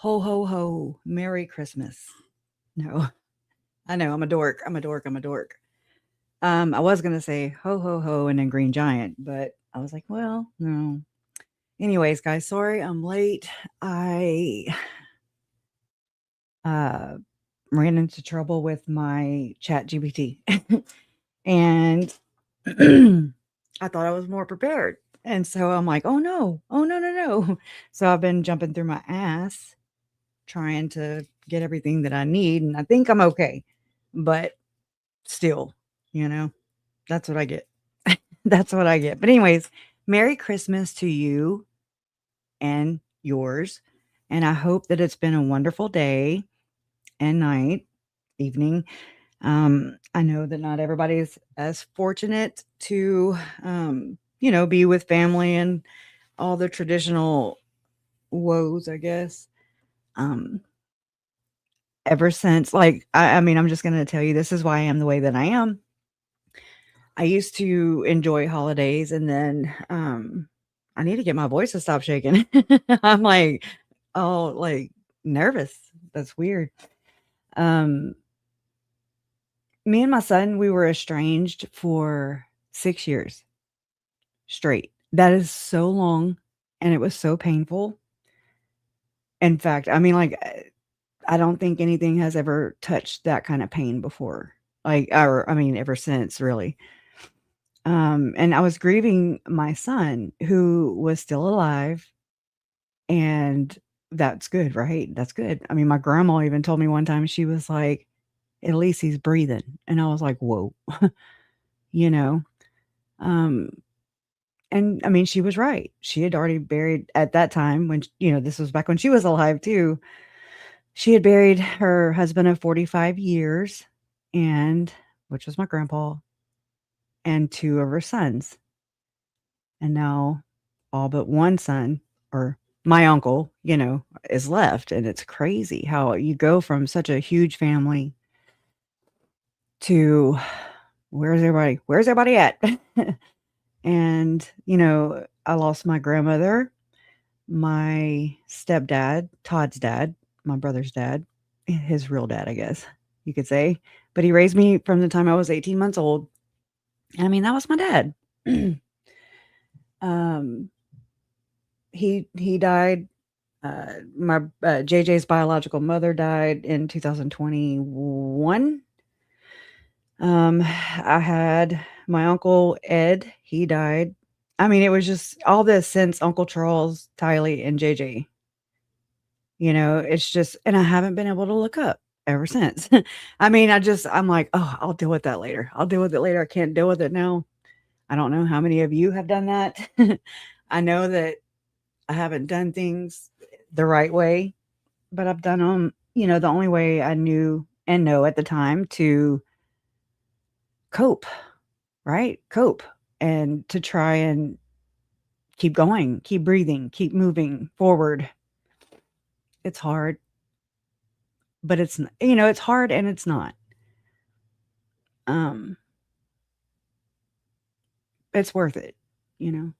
Ho, ho, ho. Merry Christmas. No, I know. I'm a dork. I'm a dork. I'm a dork. I was going to say ho, ho, ho and then Green Giant, but I was like, well, no. Anyways, guys, sorry I'm late. I uh, ran into trouble with my chat GPT and I thought I was more prepared. And so I'm like, oh no, oh no, no, no. So I've been jumping through my ass trying to get everything that I need. And I think I'm okay. But still, you know, that's what I get. That's what I get. But, anyways, Merry Christmas to you and yours. And I hope that it's been a wonderful day and night, evening. I know that not everybody's as fortunate to, be with family and all the traditional woes, I guess. Um, ever since, like, I mean, I'm just going to tell you, this is why I am the way that I am. I used to enjoy holidays and then, I need to get my voice to stop shaking. I'm like, oh, like nervous. That's weird. Um, Me and my son, we were estranged for 6 years straight. That is so long and it was so painful. In fact, I mean, like, I don't think anything has ever touched that kind of pain before. Like, or I mean, ever since, really. And I was grieving my son who was still alive, and that's good, right? That's good. I mean, my grandma even told me one time, she was like, "At least he's breathing." And I was like, "Whoa." You know? Um, and I mean, she was right. She had already buried at that time when, this was back when she was alive too. She had buried her husband of 45 years and which was my grandpa, and 2 of her sons. And now all but one son, or my uncle, is left. And it's crazy how you go from such a huge family to where's everybody at? And, I lost my grandmother, my stepdad, Todd's dad, my brother's dad, his real dad, I guess you could say. But he raised me from the time I was 18 months old. And I mean, that was my dad. um, he died. My JJ's biological mother died in 2021. I had my uncle Ed. He died. I mean, it was just all this since Uncle Charles, Tylee, and JJ. It's just, and I haven't been able to look up ever since. I mean, I'm like, oh, I'll deal with that later. I'll deal with it later. I can't deal with it now. I don't know how many of you have done that. I know that I haven't done things the right way, but I've done them, the only way I knew and know at the time to cope, right? Cope and to try and keep going, keep breathing, keep moving forward. It's hard, but it's hard and it's not. Um, it's worth it, you know.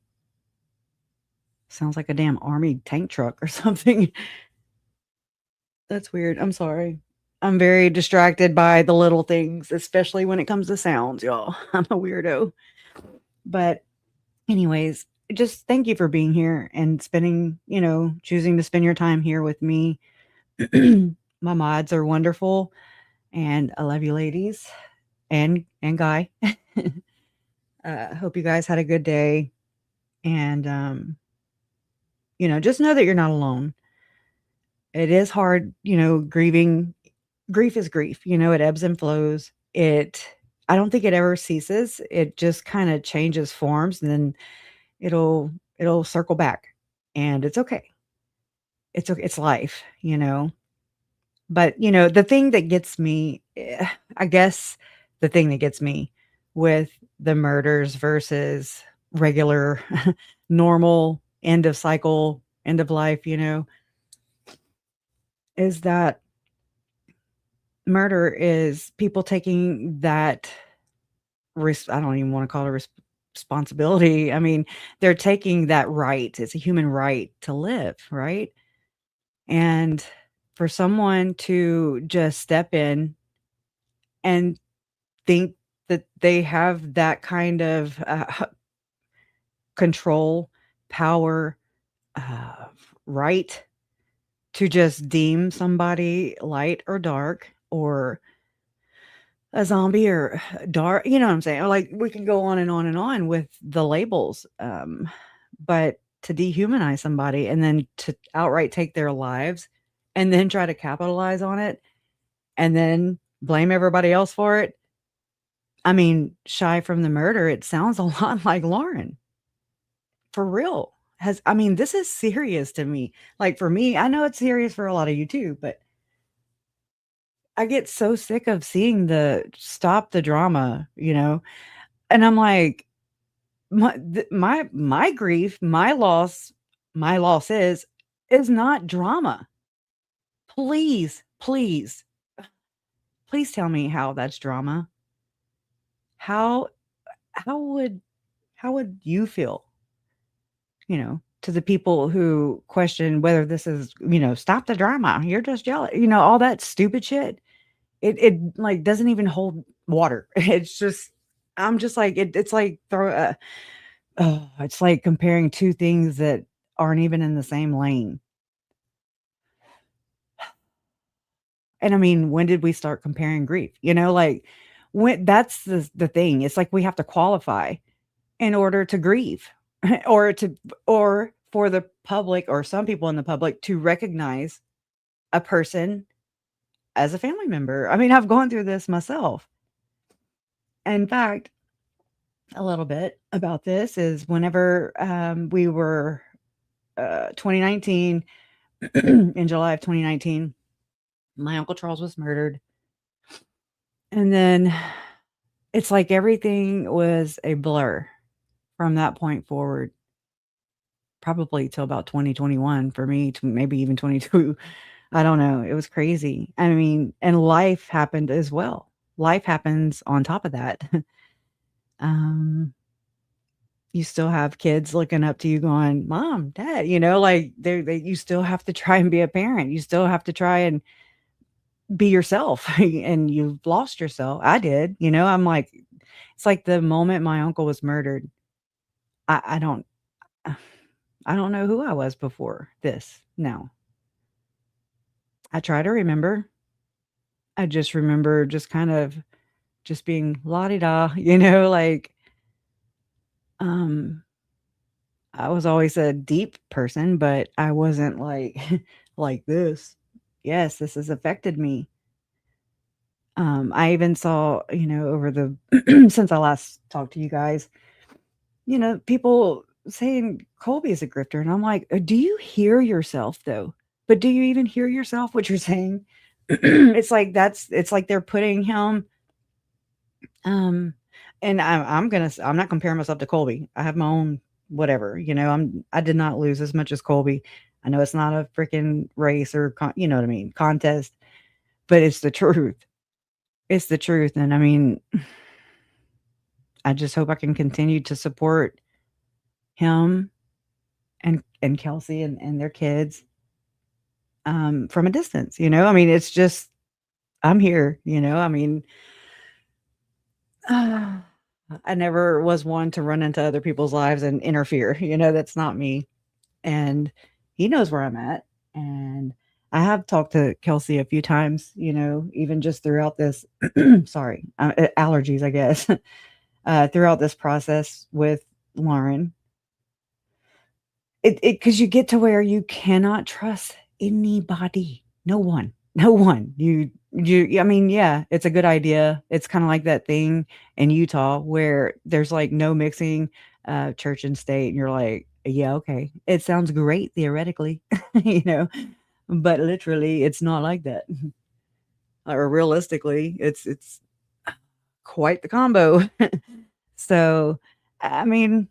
Sounds like a damn army tank truck or something. That's weird. I'm sorry. I'm very distracted by the little things, especially when it comes to sounds, y'all. I'm a weirdo. But anyways, just thank you for being here and spending, choosing to spend your time here with me. My mods are wonderful and I love you ladies and guy. Hope you guys had a good day and just know that you're not alone. It is hard, grieving. Grief is grief, it ebbs and flows. I don't think it ever ceases. It just kind of changes forms and then it'll circle back and it's okay. It's okay. It's life, But, the thing that gets me, I guess the thing that gets me with the murders versus regular, normal end of cycle, end of life, is that murder is people taking that I don't even want to call it responsibility. I mean, they're taking that right. It's a human right to live, right? And for someone to just step in and think that they have that kind of, control, power, uh, right to just deem somebody light or dark or a zombie or dark, you know what I'm saying? Like, we can go on and on and on with the labels, but to dehumanize somebody and then to outright take their lives and then try to capitalize on it and then blame everybody else for it. I mean, shy from the murder, it sounds a lot like Lauren. For real. I mean, this is serious to me. Like, for me, I know it's serious for a lot of you too, but I get so sick of seeing the stop the drama, you know? And I'm like, my grief, my loss is not drama. Please, please, please tell me how that's drama. How how would how would you feel, to the people who question whether this is, stop the drama. You're just jealous. All that stupid shit. It like doesn't even hold water. It's just I'm just like it's like it's like comparing two things that aren't even in the same lane. And I mean, when did we start comparing grief? Like when that's the thing. It's like we have to qualify in order to grieve or for the public or some people in the public to recognize a person as a family member. I mean, I've gone through this myself. In fact, a little bit about this is whenever we were 2019 in July of 2019, my uncle Charles was murdered. And then it's like everything was a blur from that point forward, probably till about 2021 for me, to maybe even 22. I don't know. It was crazy. I mean, and life happened as well. Life happens on top of that. um, you still have kids looking up to you going, "Mom, Dad," like you still have to try and be a parent. You still have to try and be yourself and you've lost yourself. I did, I'm like, it's like the moment my uncle was murdered, I don't I don't know who I was before this. No. I try to remember. I just remember just kind of just being la di da, like um I was always a deep person, but I wasn't like like this. Yes, this has affected me. I even saw, over the since I last talked to you guys, people saying Colby is a grifter, and I'm like, Do you hear yourself though? But do you even hear yourself what you're saying?" It's like they're putting him um and I'm not comparing myself to Colby. I have my own whatever, I did not lose as much as Colby. I know it's not a freaking race or you know what I mean, contest, but it's the truth. It's the truth. And I mean, I just hope I can continue to support him and Kelsey and their kids from a distance, I mean, it's just I'm here, I mean, I never was one to run into other people's lives and interfere, that's not me. And he knows where I'm at. And I have talked to Kelsey a few times, even just throughout this, sorry, allergies, I guess, throughout this process with Lauren. Because you get to where you cannot trust anybody. No one. No one. I mean, yeah, it's a good idea. It's kind of like that thing in Utah where there's like no mixing church and state, and you're like, yeah, okay. It sounds great theoretically, you know, but literally it's not like that. Or realistically, it's quite the combo. So, I mean,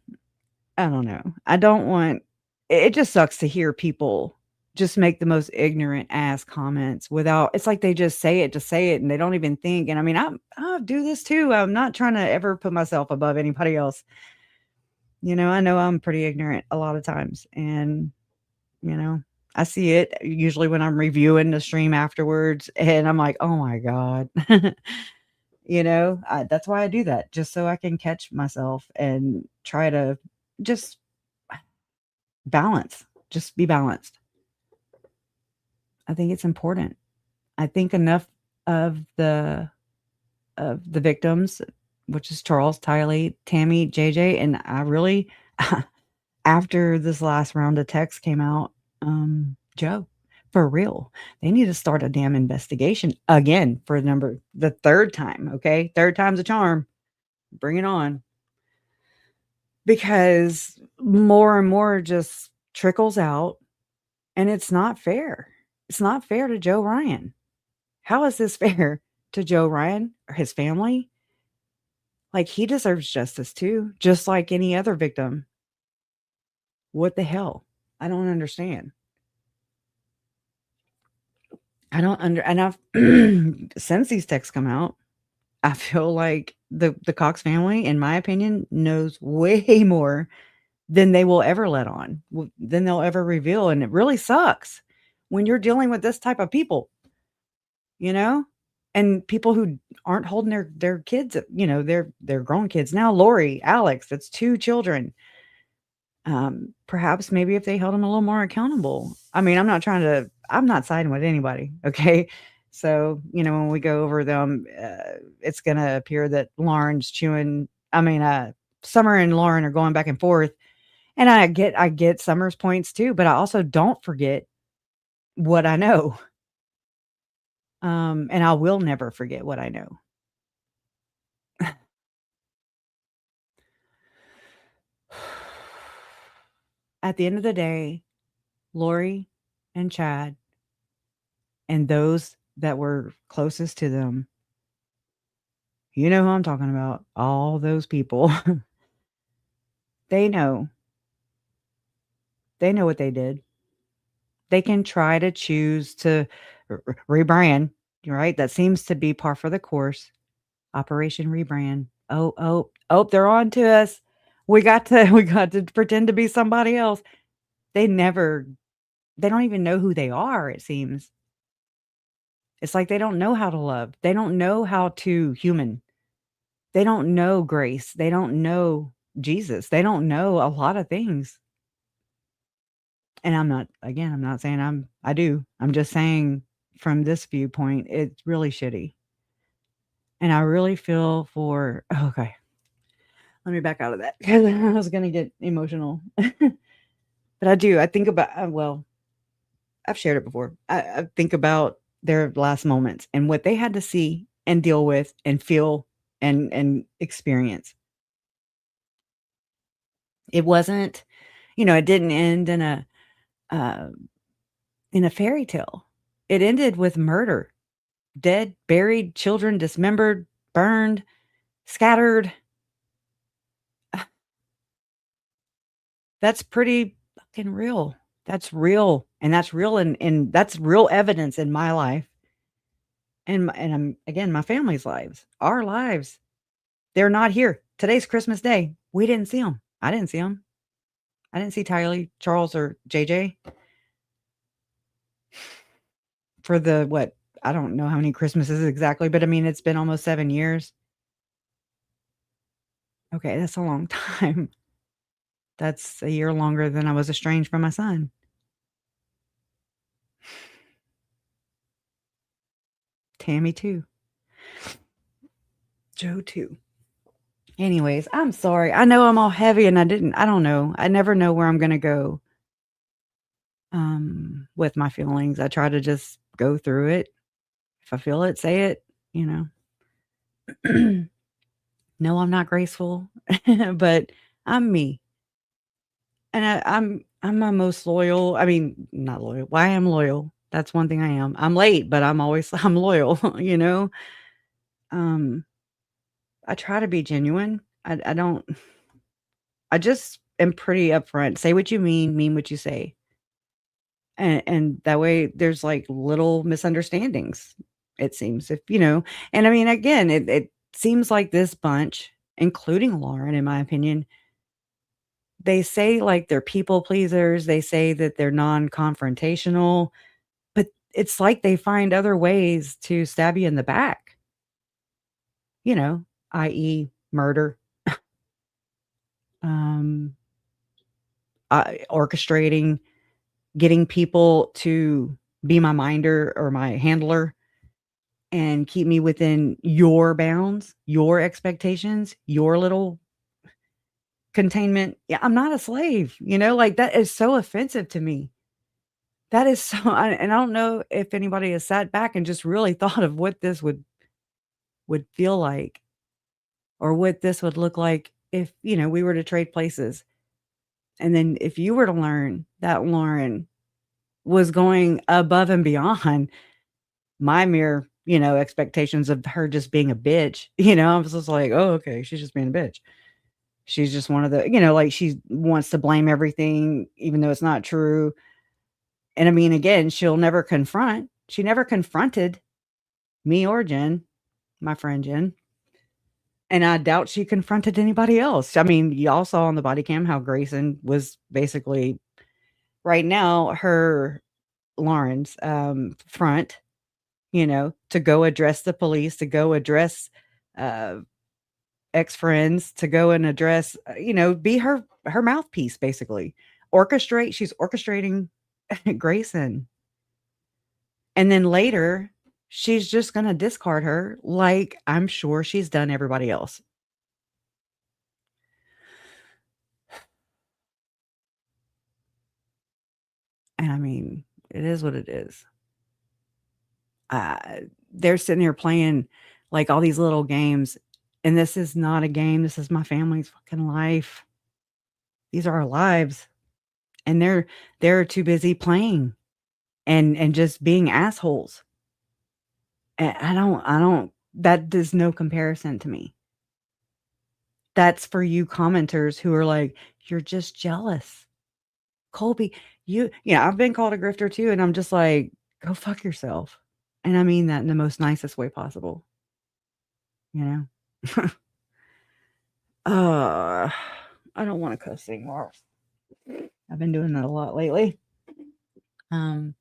I don't know. I don't want it just sucks to hear people just make the most ignorant ass comments without it's like they just say it, and they don't even think, and I mean, I do this too. I'm not trying to ever put myself above anybody else. I know I'm pretty ignorant a lot of times, and, you know, I see it usually when I'm reviewing the stream afterwards, and I'm like, "Oh my god." That's why I do that, just so I can catch myself and try to just balance, just be balanced. I think it's important. I think enough of the victims, which is Charles, Tylee, Tammy, JJ, and I really after this last round of texts came out, Joe, for real, they need to start a damn investigation again for the third time, okay? Third time's a charm. Bring it on. Because more and more just trickles out, and it's not fair. It's not fair to Joe Ryan. How is this fair to Joe Ryan or his family? Like, he deserves justice too, just like any other victim. What the hell? I don't understand. I don't under and I've since these texts come out, I feel like the Cox family, in my opinion, knows way more than they will ever let on, than they'll ever reveal, and it really sucks when you're dealing with this type of people, you know? And people who aren't holding their kids, they're grown kids now. Lori, Alex, that's 2 children. Perhaps maybe if they held them a little more accountable. I mean, I'm not siding with anybody, okay? So, when we go over them, it's gonna appear that Summer and Lauren are going back and forth, and I get Summer's points too, but I also don't forget what I know. And I will never forget what I know. At the end of the day, Lori and Chad and those that were closest to them, you know who I'm talking about, all those people, they know. They know what they did. They can try to choose to rebrand, right? That seems to be par for the course. Operation rebrand. Oh, oh, oh, they're on to us. We got to we got to pretend to be somebody else. They never they don't even know who they are, it seems. It's like they don't know how to love. They don't know how to human. They don't know grace. They don't know Jesus. They don't know a lot of things. And I'm not saying I do. I'm just saying from this viewpoint, it's really shitty. And I really feel for okay. Let me back out of that because I was gonna get emotional. But I do. I think about I've shared it before. I think about their last moments and what they had to see and deal with and feel and experience. It wasn't, it didn't end uh, in a fairy tale. It ended with murder, dead, buried, children dismembered, burned, scattered. That's pretty fucking real. That's real, and that's real, and that's real evidence in my life, and again, my family's lives, our lives. They're not here. Today's Christmas Day. We didn't see them. I didn't see them. I didn't see Tylee, Charles, or JJ for the what? I don't know how many Christmases exactly, but I mean, it's been almost 7 years. Okay, that's a long time. That's a year longer than I was estranged from my son. Tammy too. Joe too. Anyways, I'm sorry. I know I'm all heavy and I don't know. I never know where I'm gonna go with my feelings. I try to just go through it. If I feel it, say it, you know. No, I'm not graceful, but I'm me. And I'm my most loyal. I mean, not loyal. Why I am loyal. That's one thing I am. I'm late, but I'm loyal, you know. Um I try to be genuine. I don't I just am pretty upfront. Say what you mean what you say. And that way there's like little misunderstandings, it seems. And I mean again, it seems like this bunch, including Lauren, in my opinion, They say, like, they're people pleasers, they say that they're non-confrontational, but it's like they find other ways to stab you in the back, you know, i.e. murder, um, orchestrating, getting people to be my minder or my handler and keep me within your bounds, your expectations, your little containment. Yeah, I'm not a slave, like, that is so offensive to me. That is so and I don't know if anybody has sat back and just really thought of what this would feel like or what this would look like if, we were to trade places. And then if you were to learn that Lauren was going above and beyond my mere, expectations of her just being a bitch, I was just like, "Oh, okay, she's just being a bitch." She's just one of the like, she wants to blame everything even though it's not true. And I mean, again, she never confronted me or Jen, my friend Jen, and I doubt she confronted anybody else. I mean, y'all saw on the body cam how Grayson was basically right now her Lauren's, front, to go address the police, to go address, uh, ex-friends, to go and address, be her mouthpiece, basically. She's orchestrating Grayson. And then later, she's just gonna discard her like I'm sure she's done everybody else. And I mean, it is what it is. Uh, they're sitting here playing, like, all these little games, and this is not a game, this is my family's fucking life. These are our lives, and they're too busy playing and just being assholes. And I don't that there's no comparison to me. That's for you commenters who are like, "You're just jealous. Colby, I've been called a grifter too, and I'm just like, "Go fuck yourself." And I mean that in the most nicest way possible, you know? Uh, I don't wanna cuss anymore. I've been doing that a lot lately. Um,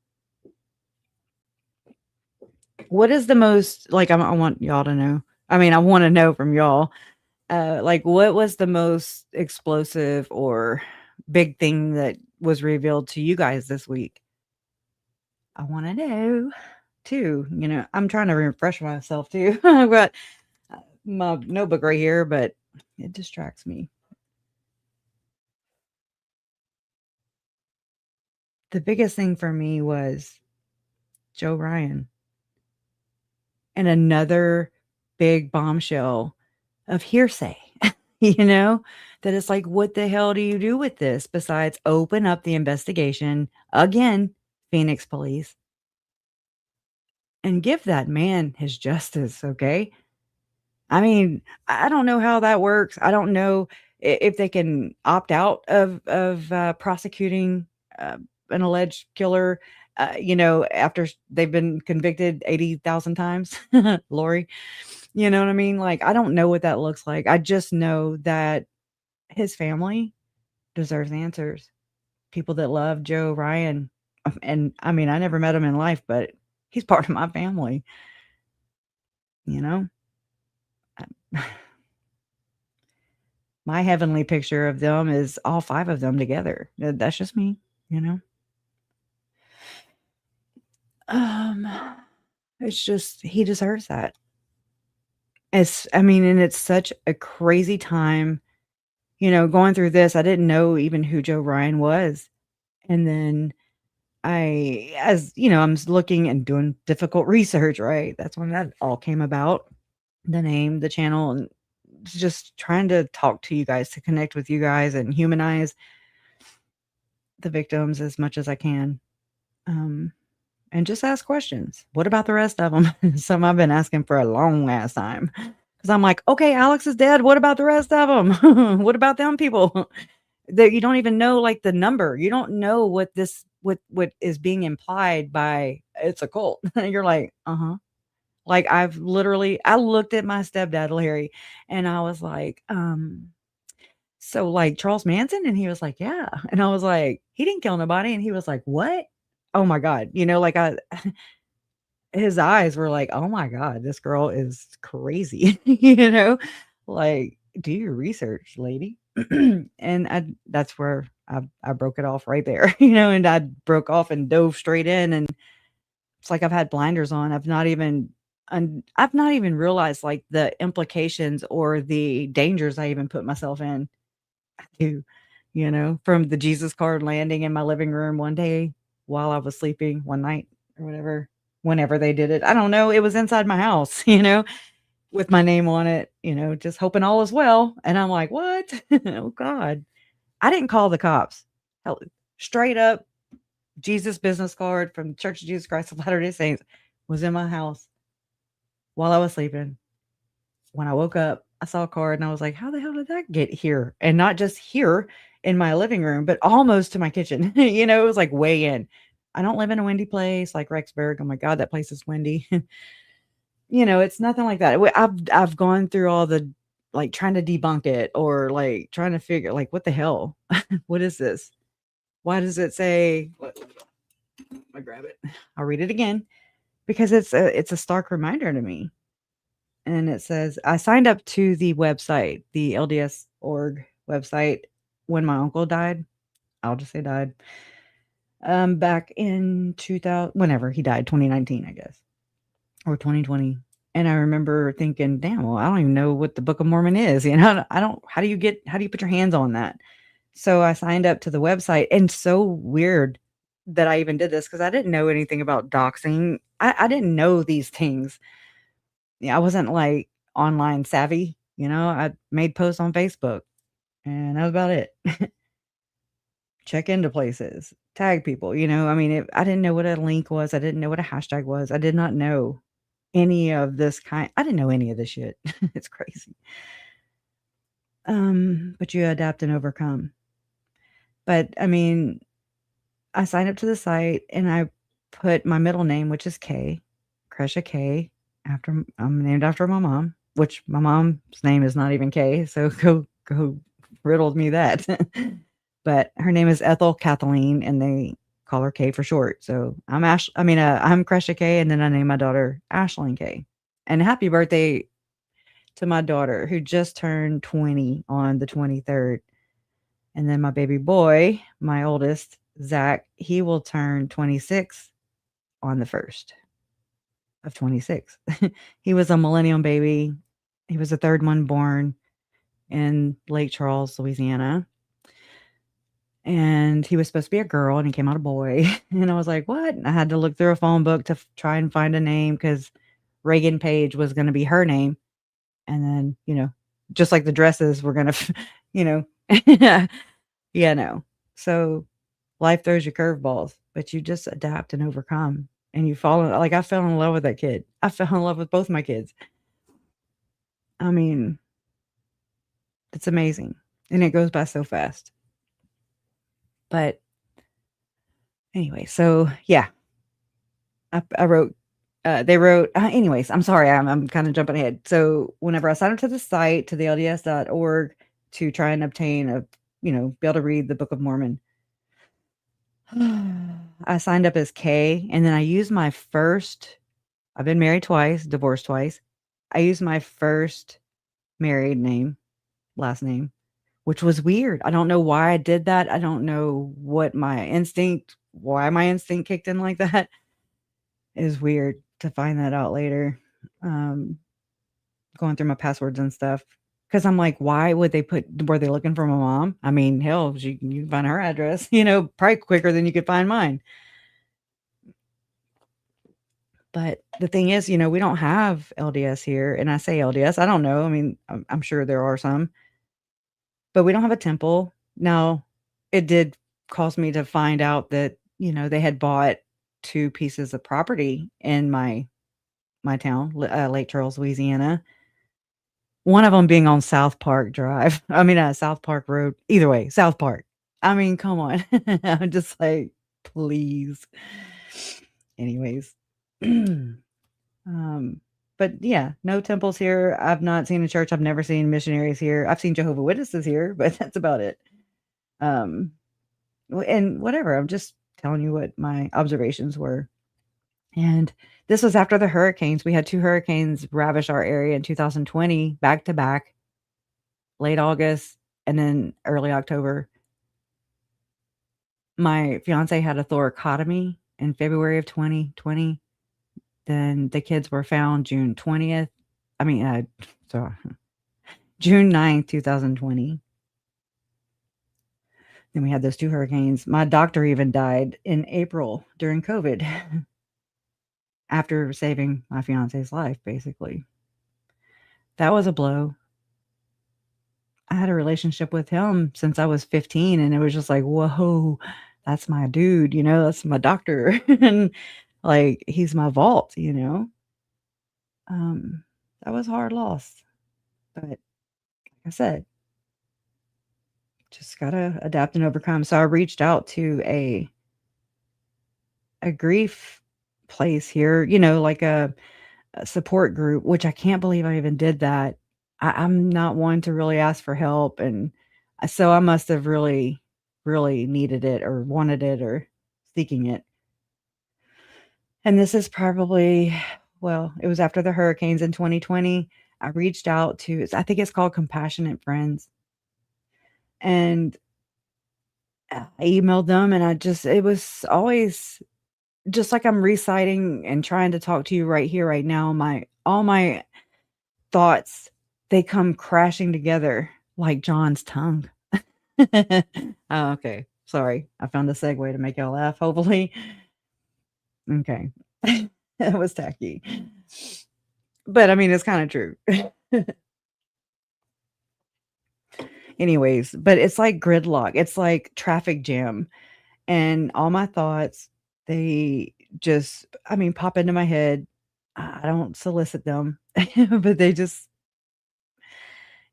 what is the most like, I want y'all to know. I mean, I wanna know from y'all, like, what was the most explosive or big thing that was revealed to you guys this week? I wanna know too, I'm trying to refresh myself too. I've got my notebook right here, but it distracts me. The biggest thing for me was Joe Ryan and another big bombshell of hearsay, that it's like, what the hell do you do with this besides open up the investigation again, Phoenix police, and give that man his justice, okay? I mean, I don't know how that works. I don't know if they can opt out of prosecuting an alleged killer, after they've been convicted 80,000 times, Lori. You know what I mean? Like, I don't know what that looks like. I just know that his family deserves answers. People that love Joe Ryan, and I mean, I never met him in life, but he's part of my family. You know. My heavenly picture of them is all 5 of them together. That's just me, you know? Um, it's just he deserves that. I mean, and it's such a crazy time, going through this. I didn't know even who Joe Ryan was. And then I'm looking and doing difficult research, right? That's when that all came about. The name, the channel, and just trying to talk to you guys, to connect with you guys and humanize the victims as much as I can. And just ask questions. What about the rest of them? Some I've been asking for a long ass time. Because I'm like, okay, Alex is dead. What about the rest of them? What about them people that you don't even know, like, the number? You don't know what is being implied by it's a cult. You're like, uh-huh. Like, I looked at my stepdad, Larry, and I was like, so, like, Charles Manson? And he was like, "Yeah." And I was like, "He didn't kill nobody." And he was like, "What?" Oh my god, like, his eyes were like, "Oh my god, this girl is crazy." Like, "Do your research, lady." And that's where I broke it off right there, and I broke off and dove straight in, and it's like I've had blinders on. I've not even realized, like, the implications or the dangers I even put myself in to, from the Jesus card landing in my living room one day while I was sleeping one night or whatever, whenever they did it. I don't know. It was inside my house, with my name on it, just hoping all is well. And I'm like, what? Oh God. I didn't call the cops. Hell, straight up Jesus business card from the Church of Jesus Christ of Latter-day Saints was in my house while I was sleeping. When I woke up, I saw a card and I was like, "How the hell did that get here?" And not just here in my living room, but almost to my kitchen. It was like way in. I don't live in a windy place like Rexburg. Oh my god, that place is windy. It's nothing like that. I've gone through all the, like, trying to debunk it, or like trying to figure, like, what the hell? What is this? Why does it say what? I grab it. I'll read it again because it's a stark reminder to me. And it says, I signed up to the website, the LDS.org website, when my uncle died. I'll just say died. Back in 2000, whenever he died, 2019, I guess, or 2020. And I remember thinking, damn, well, I don't even know what the Book of Mormon is. I don't, how do you put your hands on that? So I signed up to the website, and so weird that I even did this because I didn't know anything about doxing. I didn't know these things. Yeah, I wasn't, like, online savvy, I made posts on Facebook, and that was about it. Check into places, tag people, I mean, I didn't know what a link was, I didn't know what a hashtag was, I did not know any of this I didn't know any of this shit. It's crazy. But you adapt and overcome. But, I mean, I signed up to the site, and I put my middle name, which is K, Kresha K, I'm named after my mom, which my mom's name is not even K, so go riddled me that. But her name is Ethel Kathleen, and they call her K for short. So I'm Kresha K, and then I named my daughter Ashlyn K. And happy birthday to my daughter, who just turned 20 on the 23rd. And then my baby boy, my oldest, Zach, he will turn 26 on the 1st of 26. He was a millennium baby. He was the third one born in Lake Charles, Louisiana. And he was supposed to be a girl, and he came out a boy. And I was like, what? And I had to look through a phone book to try and find a name because Reagan Page was going to be her name. And then, just like the dresses were going to, yeah, no. So life throws you curveballs, but you just adapt and overcome. And you like, I fell in love with that kid. I fell in love with both my kids. I mean, it's amazing. And it goes by so fast. But anyway, so yeah, I wrote, they wrote, anyways, I'm sorry, I'm kind of jumping ahead. So whenever I signed up to the site, to the LDS.org, to try and obtain be able to read the Book of Mormon, I signed up as K, and then I used my first, I've been married twice, divorced twice. I used my first married name, last name, which was weird. I don't know why I did that. I don't know why my instinct kicked in like that. It is weird to find that out later. Going through my passwords and stuff. Because I'm like, why would were they looking for my mom? I mean, hell, you can find her address, probably quicker than you could find mine. But the thing is, we don't have LDS here. And I say LDS, I don't know. I mean, I'm sure there are some. But we don't have a temple. Now, it did cause me to find out that, they had bought 2 pieces of property in my town, Lake Charles, Louisiana. One of them being on South Park Drive. I mean, South Park Road. Either way, South Park. I mean, come on. I'm just like, please. Anyways. But yeah, no temples here. I've not seen a church. I've never seen missionaries here. I've seen Jehovah Witnesses here, but that's about it. Um, and whatever. I'm just telling you what my observations were. And this was after the hurricanes. We had 2 hurricanes ravish our area in 2020, back to back, late August and then early October. My fiance had a thoracotomy in February of 2020. Then the kids were found June 20th. I mean, so June 9th, 2020. Then we had those 2 hurricanes. My doctor even died in April during COVID after saving my fiance's life, basically. That was a blow. I had a relationship with him since I was 15, and it was just like, whoa, that's my dude, that's my doctor. And like, he's my vault. Um, that was a hard loss. But like I said, just gotta adapt and overcome. So I reached out to a grief place here, like a support group, which I can't believe I even did that. I'm not one to really ask for help, and so I must have really, really needed it or wanted it or seeking it. And this is probably, well, it was after the hurricanes in 2020. I reached out to, I think it's called Compassionate Friends, and I emailed them, and it was always just like I'm reciting and trying to talk to you right here, right now. All my thoughts, they come crashing together like John's tongue. Oh, okay. Sorry. I found a segue to make y'all laugh, hopefully. Okay. That was tacky. But I mean, it's kind of true. Anyways, but it's like gridlock. It's like traffic jam. And all my thoughts, they just, I mean, pop into my head. I don't solicit them, but they just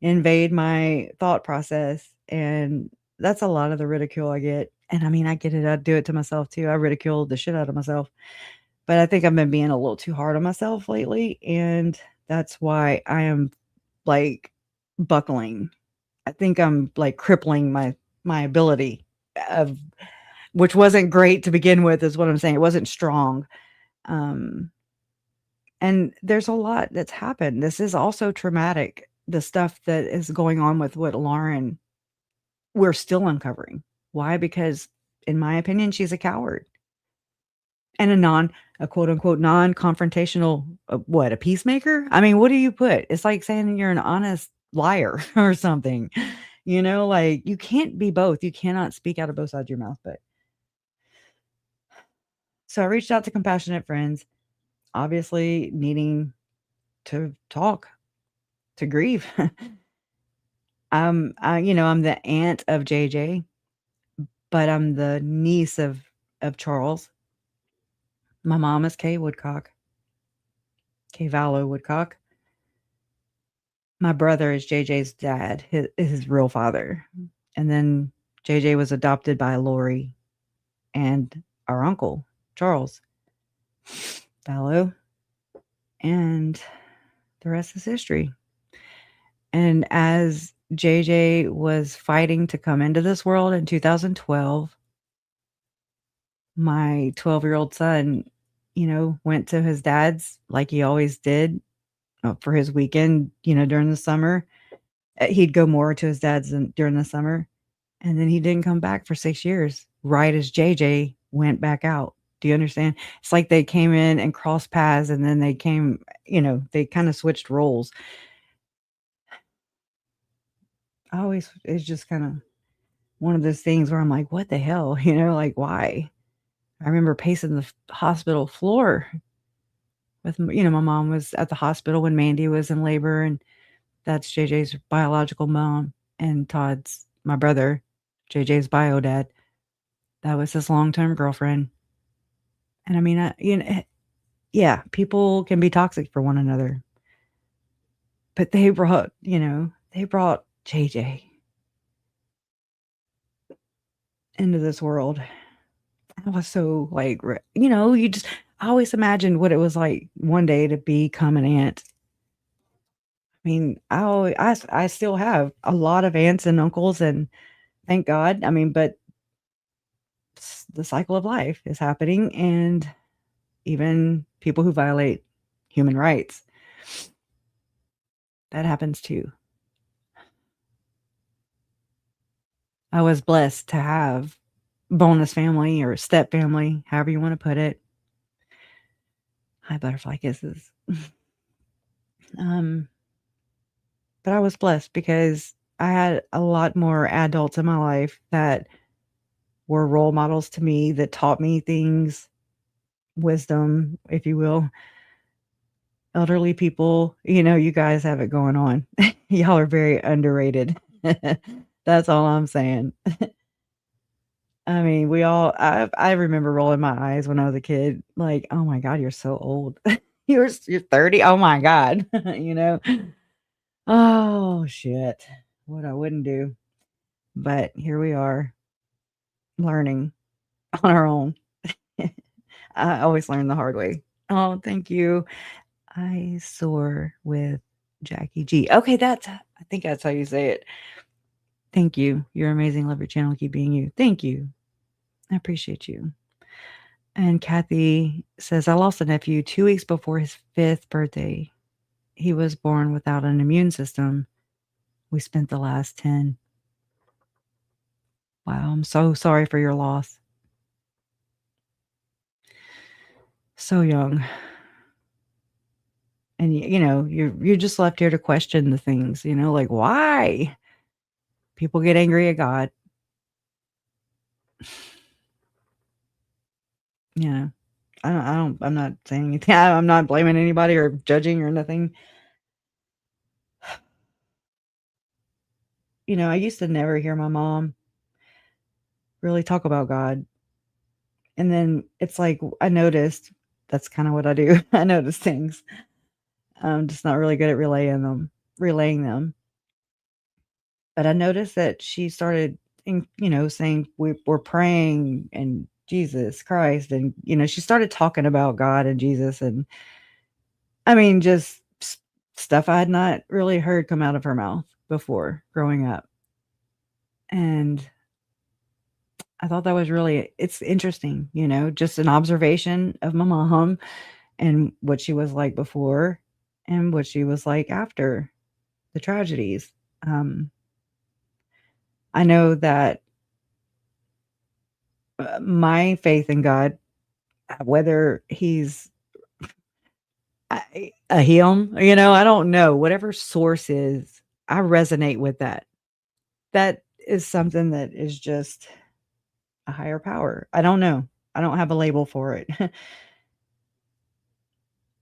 invade my thought process, and that's a lot of the ridicule I get. And I mean, I get it. I do it to myself too. I ridicule the shit out of myself. But I think I've been being a little too hard on myself lately, and that's why I am like buckling. I think I'm like crippling my ability of, which wasn't great to begin with, is what I'm saying. It wasn't strong. Um and there's a lot that's happened. This is also traumatic. The stuff that is going on with what Lauren, we're still uncovering. Why? Because in my opinion, she's a coward and a quote unquote non-confrontational, what, a peacemaker? I mean, what do you put? It's like saying you're an honest liar or something. Like, you can't be both. You cannot speak out of both sides of your mouth. But so I reached out to Compassionate Friends, obviously needing to talk, to grieve. I'm the aunt of JJ, but I'm the niece of Charles. My mom is Kay Woodcock, Kay Vallow Woodcock. My brother is JJ's dad, his real father. And then JJ was adopted by Lori and our uncle, Charles Vallow. And the rest is history. And as JJ was fighting to come into this world in 2012, my 12-year-old son, went to his dad's like he always did, for his weekend, during the summer. He'd go more to his dad's during the summer. And then he didn't come back for 6 years, right as JJ went back out. Do you understand? It's like they came in and crossed paths, and then they came, they kind of switched roles. It's just kind of one of those things where I'm like, what the hell? Like, why? I remember pacing the hospital floor with, my mom was at the hospital when Mandy was in labor, and that's JJ's biological mom, and Todd's my brother, JJ's bio dad. That was his long-term girlfriend. And I mean, yeah, people can be toxic for one another, but they brought JJ into this world. I was so like, you just, I always imagined what it was like one day to become an aunt. I mean, I still have a lot of aunts and uncles, and thank God. I mean, but the cycle of life is happening, and even people who violate human rights, that happens too. I was blessed to have bonus family or step family, however you want to put it. Hi, butterfly kisses. um, but I was blessed because I had a lot more adults in my life that were role models to me, that taught me things, wisdom, if you will. Elderly people, you guys have it going on. Y'all are very underrated. That's all I'm saying. I mean, I remember rolling my eyes when I was a kid, like, "Oh my god, you're so old. You're 30? Oh my god." You know? Oh, shit. What I wouldn't do. But here we are, learning on our own. I always learn the hard way. Oh, thank you. I soar with Jackie G. Okay, I think that's how you say it. Thank you. You're amazing. Love your channel. Keep being you. Thank you. I appreciate you. And Kathy says, I lost a nephew 2 weeks before his 5th birthday. He was born without an immune system. We spent the last 10. Wow, I'm so sorry for your loss. So young. And you're just left here to question the things, like why people get angry at God. I'm not saying anything. I'm not blaming anybody or judging or nothing. I used to never hear my mom really talk about God. And then it's like I noticed that's kind of what I do. I notice things. I'm just not really good at relaying them. But I noticed that she started, saying we're praying and Jesus Christ, and she started talking about God and Jesus, and I mean, just stuff I had not really heard come out of her mouth before growing up. And I thought that was it's interesting, just an observation of my mom and what she was like before and what she was like after the tragedies. I know that my faith in God, whether he's a him, I don't know, whatever source is, I resonate with that. That is something that is just a higher power. I don't know. I don't have a label for it.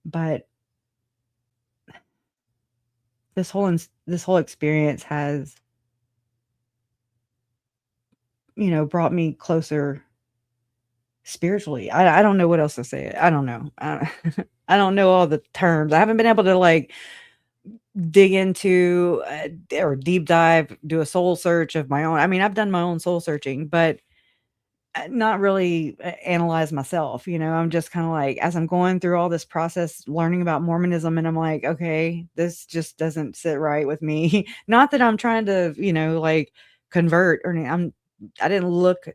But this whole experience has, brought me closer spiritually. I don't know what else to say. I don't know. I don't know all the terms. I haven't been able to like dig into or deep dive, do a soul search of my own. I mean, I've done my own soul searching, but not really analyze myself. I'm just kind of like, as I'm going through all this process, learning about Mormonism, and I'm like, okay, this just doesn't sit right with me. Not that I'm trying to, like convert or I didn't look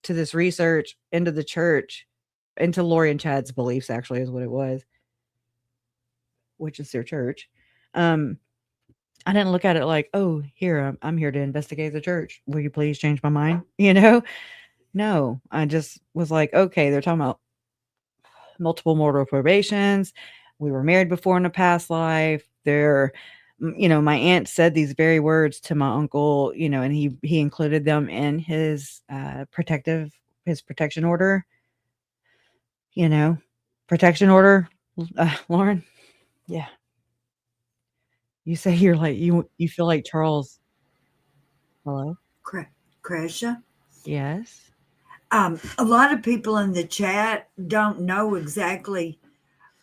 to this research into the church, into Lori and Chad's beliefs, actually, is what it was, which is their church. I didn't look at it like, oh, here, I'm here to investigate the church. Will you please change my mind? No, I just was like, okay, they're talking about multiple mortal probations. We were married before in a past life. My aunt said these very words to my uncle, and he included them in his protection order, protection order. Lauren, yeah, you say you're like you feel like Charles. Hello, Kresha. yes. A lot of people in the chat don't know exactly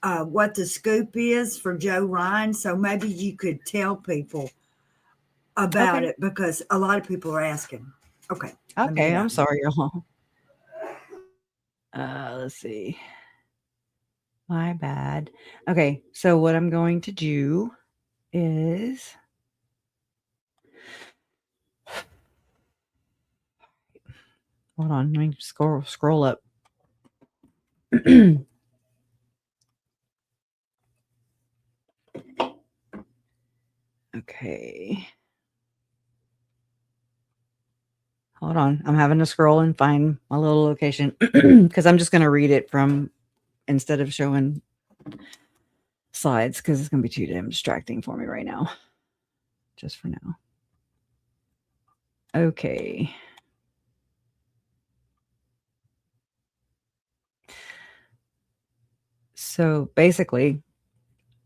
what the scoop is for Joe Ryan, so maybe you could tell people about Okay, it because a lot of people are asking. Okay, let me okay. get I'm out. sorry, y'all. Let's see. My bad. Okay, so what I'm going to do is hold on, let me scroll up. Okay. Hold on. I'm having to scroll and find my little location because I'm just going to read it from instead of showing slides because it's going to be too damn distracting for me right now. Just for now. Okay. So basically,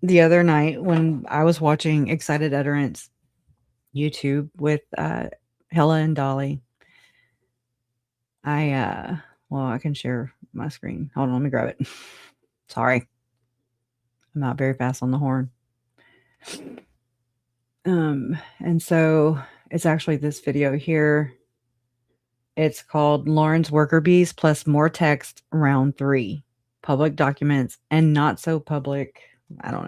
the other night when I was watching Excited Utterance YouTube with Hella and Dolly, I can share my screen. Hold on, let me grab it. Sorry. I'm not very fast on the horn. And so it's actually this video here. It's called Lauren's Worker Bees plus more text round 3. Public documents and not so public. I don't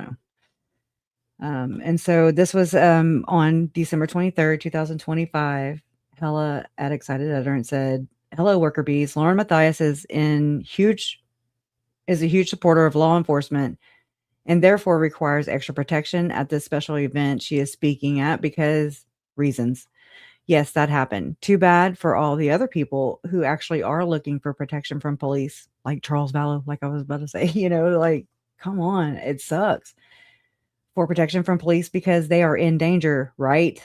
know. And so this was on December 23rd, 2025. Hella at Excited Utterance said, "Hello, worker bees. Lauren Matthias is a huge supporter of law enforcement and therefore requires extra protection at this special event she is speaking at because reasons. Yes, that happened. Too bad for all the other people who actually are looking for protection from police, like Charles Vallow, like I was about to say, like, come on, it sucks. For protection from police because they are in danger, right?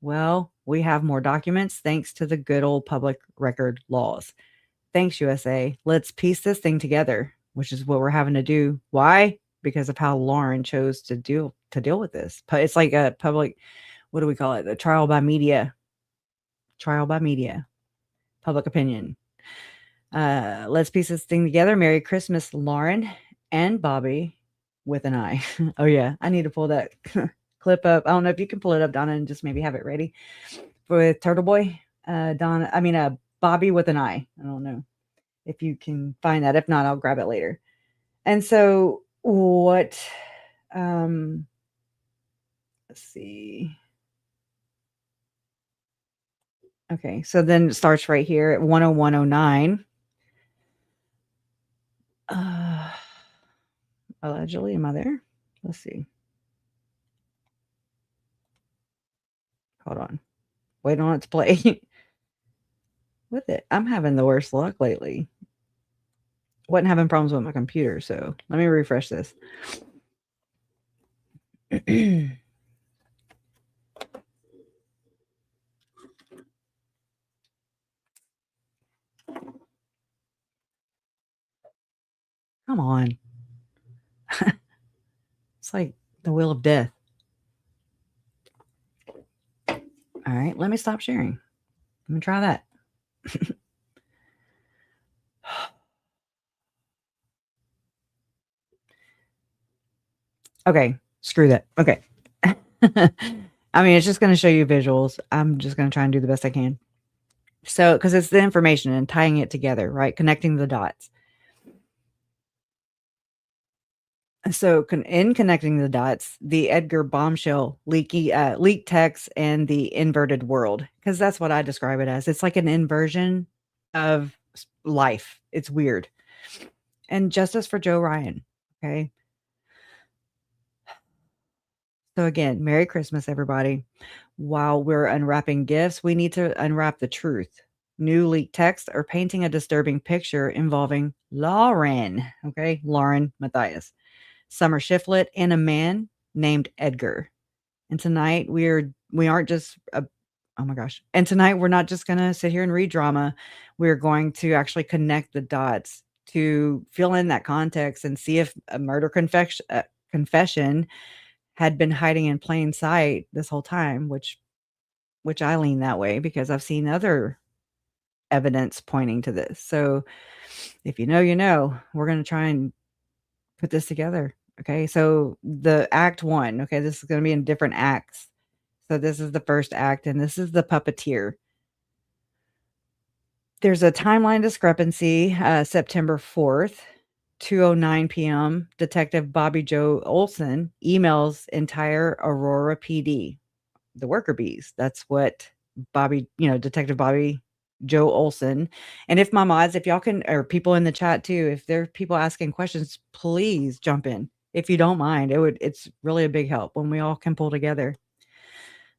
Well, we have more documents thanks to the good old public record laws. Thanks, USA. Let's piece this thing together, which is what we're having to do. Why? Because of how Lauren chose to deal with this. It's like a public, what do we call it? A trial by media, public opinion. Let's piece this thing together. Merry Christmas, Lauren and Bobby with an I. Oh yeah, I need to pull that clip up. I don't know if you can pull it up, Donna, and just maybe have it ready with Turtle Boy. Bobby with an I. I don't know if you can find that. If not, I'll grab it later. And so what? Let's see. Okay, so then it starts right here at 10109. Allegedly, am I there? Let's see. Hold on. Wait on it to play. With it. I'm having the worst luck lately. Wasn't having problems with my computer, so let me refresh this. Come on. It's like the wheel of death. All right, let me stop sharing. Let me try that. Okay, screw that. Okay. I mean, it's just going to show you visuals. I'm just going to try and do the best I can. So, because it's the information and tying it together, right? Connecting the dots. So, in connecting the dots, the Edgar Bombshell leak text and the inverted world, because that's what I describe it as. It's like an inversion of life. It's weird. And justice for Joe Ryan. Okay. So again, Merry Christmas, everybody. While we're unwrapping gifts, we need to unwrap the truth. New leaked text are painting a disturbing picture involving Lauren. Okay, Lauren Matthias, Summer Shiflet, and a man named Edgar. And tonight we aren't just oh my gosh. And tonight we're not just going to sit here and read drama. We're going to actually connect the dots to fill in that context and see if a murder confession had been hiding in plain sight this whole time, which I lean that way because I've seen other evidence pointing to this. So if you know, you know, we're going to try and put this together. Okay. So the act 1, okay, this is going to be in different acts. So this is the first act and this is the puppeteer. There's a timeline discrepancy, September 4th. 2:09 p.m., Detective Bobby Joe Olson emails entire Aurora PD, the worker bees. That's what Detective Bobby Joe Olson. And if my mods, if y'all can, or people in the chat too, if there are people asking questions, please jump in. If you don't mind, it's really a big help when we all can pull together.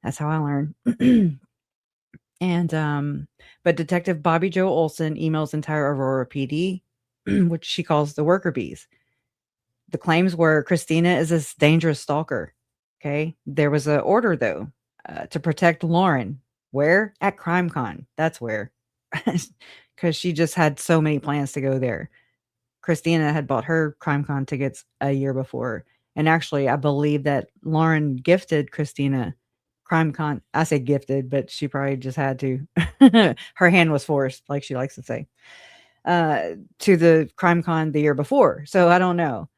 That's how I learn. And but Detective Bobby Joe Olson emails entire Aurora PD, which she calls the worker bees. The claims were Christina is this dangerous stalker. Okay. There was an order, though, to protect Lauren. Where? At CrimeCon. That's where. Because she just had so many plans to go there. Christina had bought her CrimeCon tickets a year before. And actually, I believe that Lauren gifted Christina CrimeCon. I say gifted, but she probably just had to. Her hand was forced, like she likes to say, to the CrimeCon the year before. So I don't know.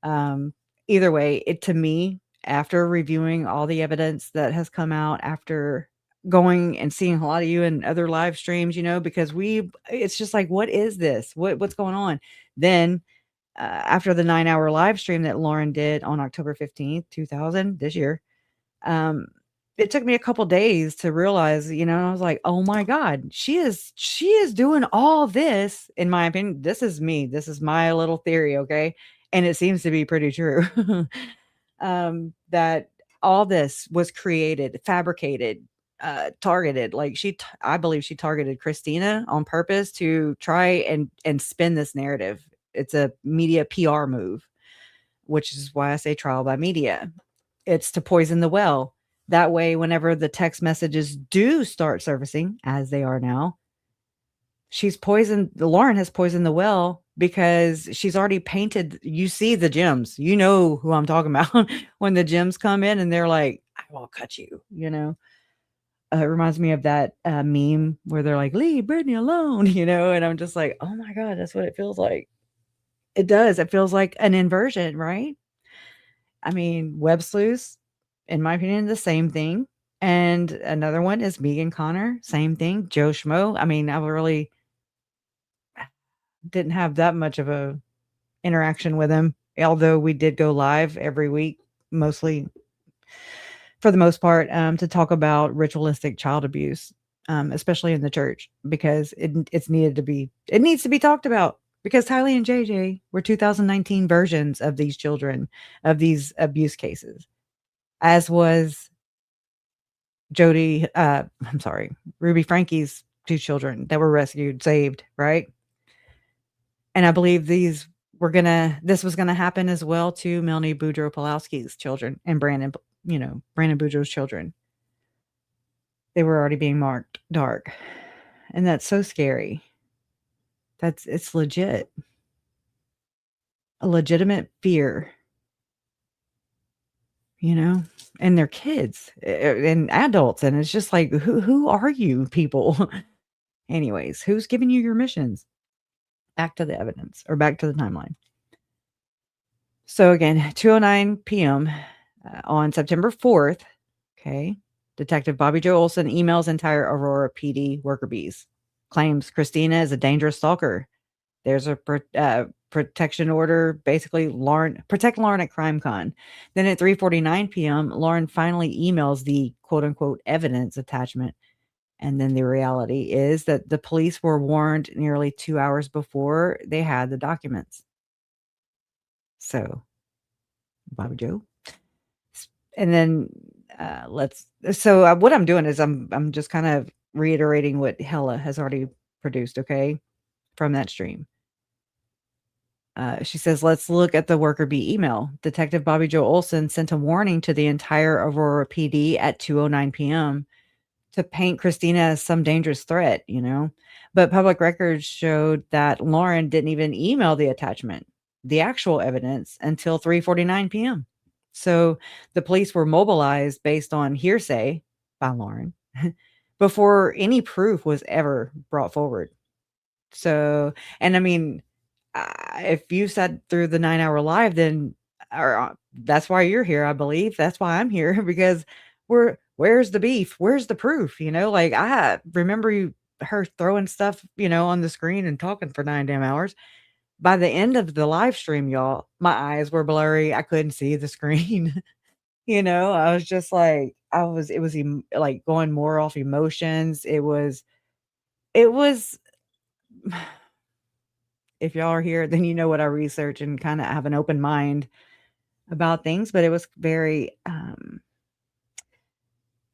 Um, Either way, it to me, after reviewing all the evidence that has come out, after going and seeing a lot of you in other live streams, because it's just like, what is this? What's going on? Then after the 9-hour live stream that Lauren did on October 15th, 2000, this year, um, it took me a couple days to realize, I was like, oh my God, she is doing all this. In my opinion, this is me. This is my little theory. Okay. And it seems to be pretty true. That all this was created, fabricated, targeted. Like I believe she targeted Christina on purpose to try and spin this narrative. It's a media PR move, which is why I say trial by media. It's to poison the well. That way, whenever the text messages do start surfacing, as they are now, Lauren has poisoned the well because she's already painted. You see the gems. You know who I'm talking about when the gems come in and they're like, I will cut you. It reminds me of that meme where they're like, leave Brittany alone, and I'm just like, oh my God, that's what it feels like. It does. It feels like an inversion, right? I mean, web sleuths, in my opinion, the same thing. And another one is Megan Connor, same thing. Joe Schmo. I mean, I really didn't have that much of a interaction with him, although we did go live every week, mostly for the most part, to talk about ritualistic child abuse, especially in the church, because it needs to be talked about. Because Tylee and JJ were 2019 versions of these children, of these abuse cases, as was I'm sorry, Ruby Frankie's two children that were rescued, saved, right? And I believe this was gonna happen as well to Melanie Boudreaux Pulowski's children and Brandon Boudreaux's children. They were already being marked dark. And that's so scary. It's legit. A legitimate fear, and they're kids and adults. And it's just like, who are you people? Anyways, who's giving you your missions? Back to the evidence, or back to the timeline. So again, 2:09 p.m. On September 4th, okay, Detective Bobby Joe Olson emails entire Aurora PD worker bees, claims Christina is a dangerous stalker. There's a protection order, basically protect Lauren at CrimeCon. Then at 3:49 p.m., Lauren finally emails the quote unquote evidence attachment. And then the reality is that the police were warned nearly 2 hours before they had the documents. So, Bobby Joe. And then what I'm doing is I'm just kind of reiterating what Hella has already produced, okay, from that stream. She says, let's look at the worker bee email. Detective Bobby Joe Olson sent a warning to the entire Aurora PD at 2:09 p.m. to paint Christina as some dangerous threat, But public records showed that Lauren didn't even email the attachment, the actual evidence, until 3:49 p.m. So the police were mobilized based on hearsay by Lauren before any proof was ever brought forward. So, and I mean, if you sat through the 9-hour live, then that's why you're here, I believe. That's why I'm here because where's the beef? Where's the proof? Like I remember her throwing stuff, on the screen and talking for 9 damn hours. by the end of the live stream, y'all, my eyes were blurry. I couldn't see the screen. I was just like, it was like going more off emotions. It was, if y'all are here, then you know what I research and kind of have an open mind about things, but it was very,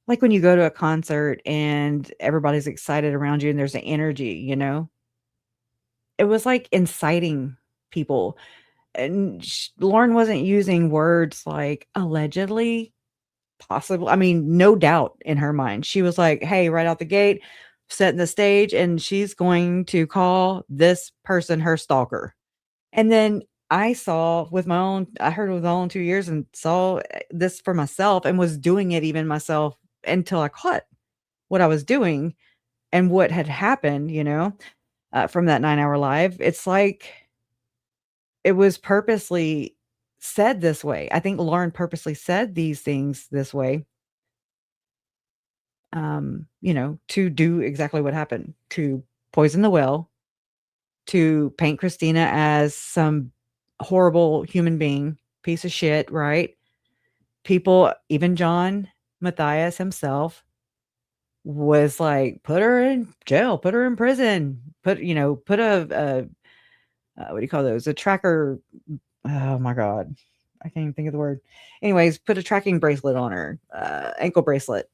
like when you go to a concert and everybody's excited around you and there's an energy. It was like inciting people. And Lauren wasn't using words like allegedly, possible. I mean, no doubt in her mind. She was like, hey, right out the gate, setting the stage, and she's going to call this person her stalker. And then I heard with my own 2 ears and saw this for myself and was doing it even myself until I caught what I was doing and what had happened, from that 9-hour live. It's like it was purposely said this way. I think Lauren purposely said these things this way, to do exactly what happened, to poison the well, to paint Christina as some horrible human being, piece of shit, right? People, even John Matthias himself was like, put her in jail, put her in prison, put what do you call those? A tracker. Oh my God. I can't even think of the word. Anyways, put a tracking bracelet on her, ankle bracelet.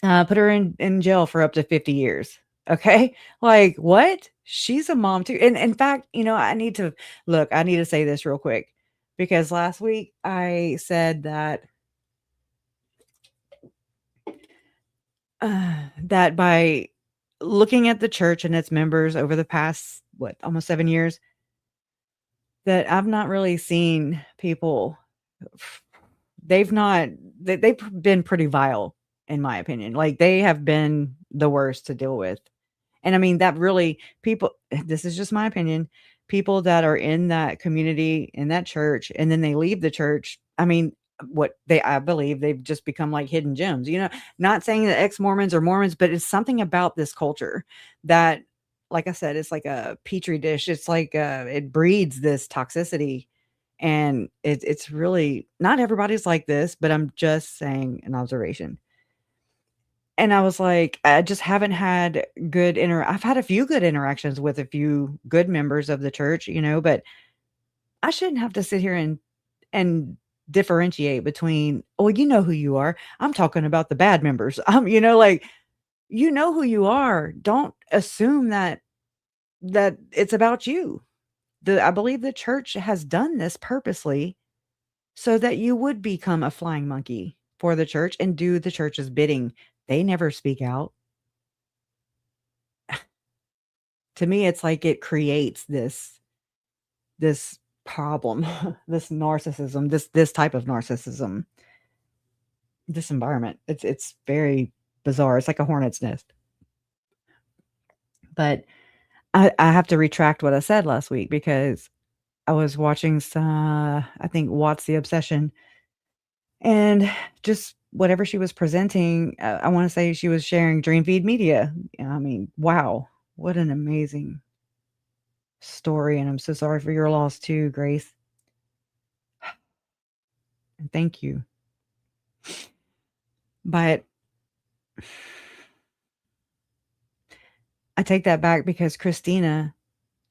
Put her in jail for up to 50 years. Okay. Like what? She's a mom too. And in fact, I need to say this real quick because last week I said that by looking at the church and its members over the past, almost 7 years, that I've not really seen people, they've been pretty vile, in my opinion. Like they have been the worst to deal with. And I mean, that really this is just my opinion, people that are in that community, in that church, and then they leave the church. I mean, I believe they've just become like hidden gems, not saying that ex-Mormons are Mormons, but it's something about this culture that, like I said, it's like a petri dish. It's like, it breeds this toxicity. And it's really not everybody's like this, but I'm just saying an observation. And I was like, I just haven't had I've had a few good interactions with a few good members of the church, but I shouldn't have to sit here and differentiate between, oh, you know who you are. I'm talking about the bad members. Like, you know who you are. Don't assume that it's about you. I believe the church has done this purposely so that you would become a flying monkey for the church and do the church's bidding. They never speak out. To me, it's like it creates this problem, this narcissism, this type of narcissism, this environment. It's very bizarre. It's like a hornet's nest. But I have to retract what I said last week because I was watching some, I think Watts the Obsession, and just whatever she was presenting, I want to say she was sharing Dream Feed Media. I mean, wow, what an amazing story. And I'm so sorry for your loss too, Grace. And thank you. But I take that back because Christina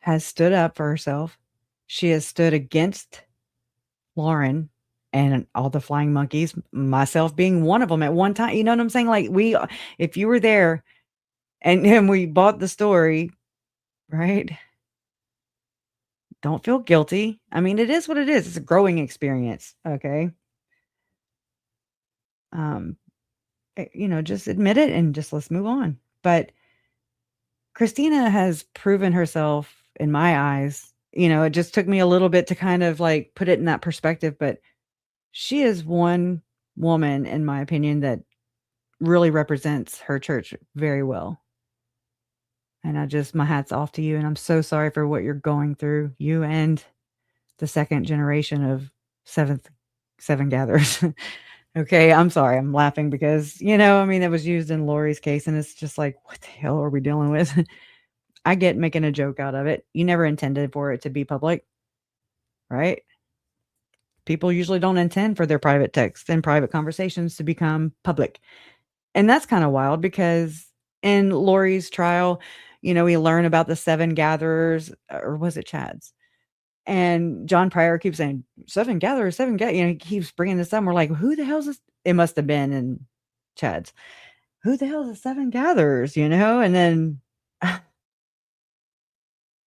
has stood up for herself. She has stood against Lauren and all the flying monkeys, myself being one of them at one time. You know what I'm saying? Like if you were there and we bought the story, right? Don't feel guilty. I mean, it is what it is. It's a growing experience. Okay. Just admit it and just let's move on. But Christina has proven herself in my eyes. It just took me a little bit to kind of like put it in that perspective, but she is one woman, in my opinion, that really represents her church very well. And my hat's off to you. And I'm so sorry for what you're going through, you and the second generation of seven gatherers. Okay. I'm sorry. I'm laughing because, it was used in Lori's case and it's just like, what the hell are we dealing with? I get making a joke out of it. You never intended for it to be public, right? People usually don't intend for their private texts and private conversations to become public. And that's kind of wild because in Lori's trial, we learn about the 7 gatherers, or was it Chad's? And John Pryor keeps saying, 7 gatherers, 7 he keeps bringing this up. We're like, who the hell is this? It must have been in Chad's. Who the hell is the 7 gatherers, And then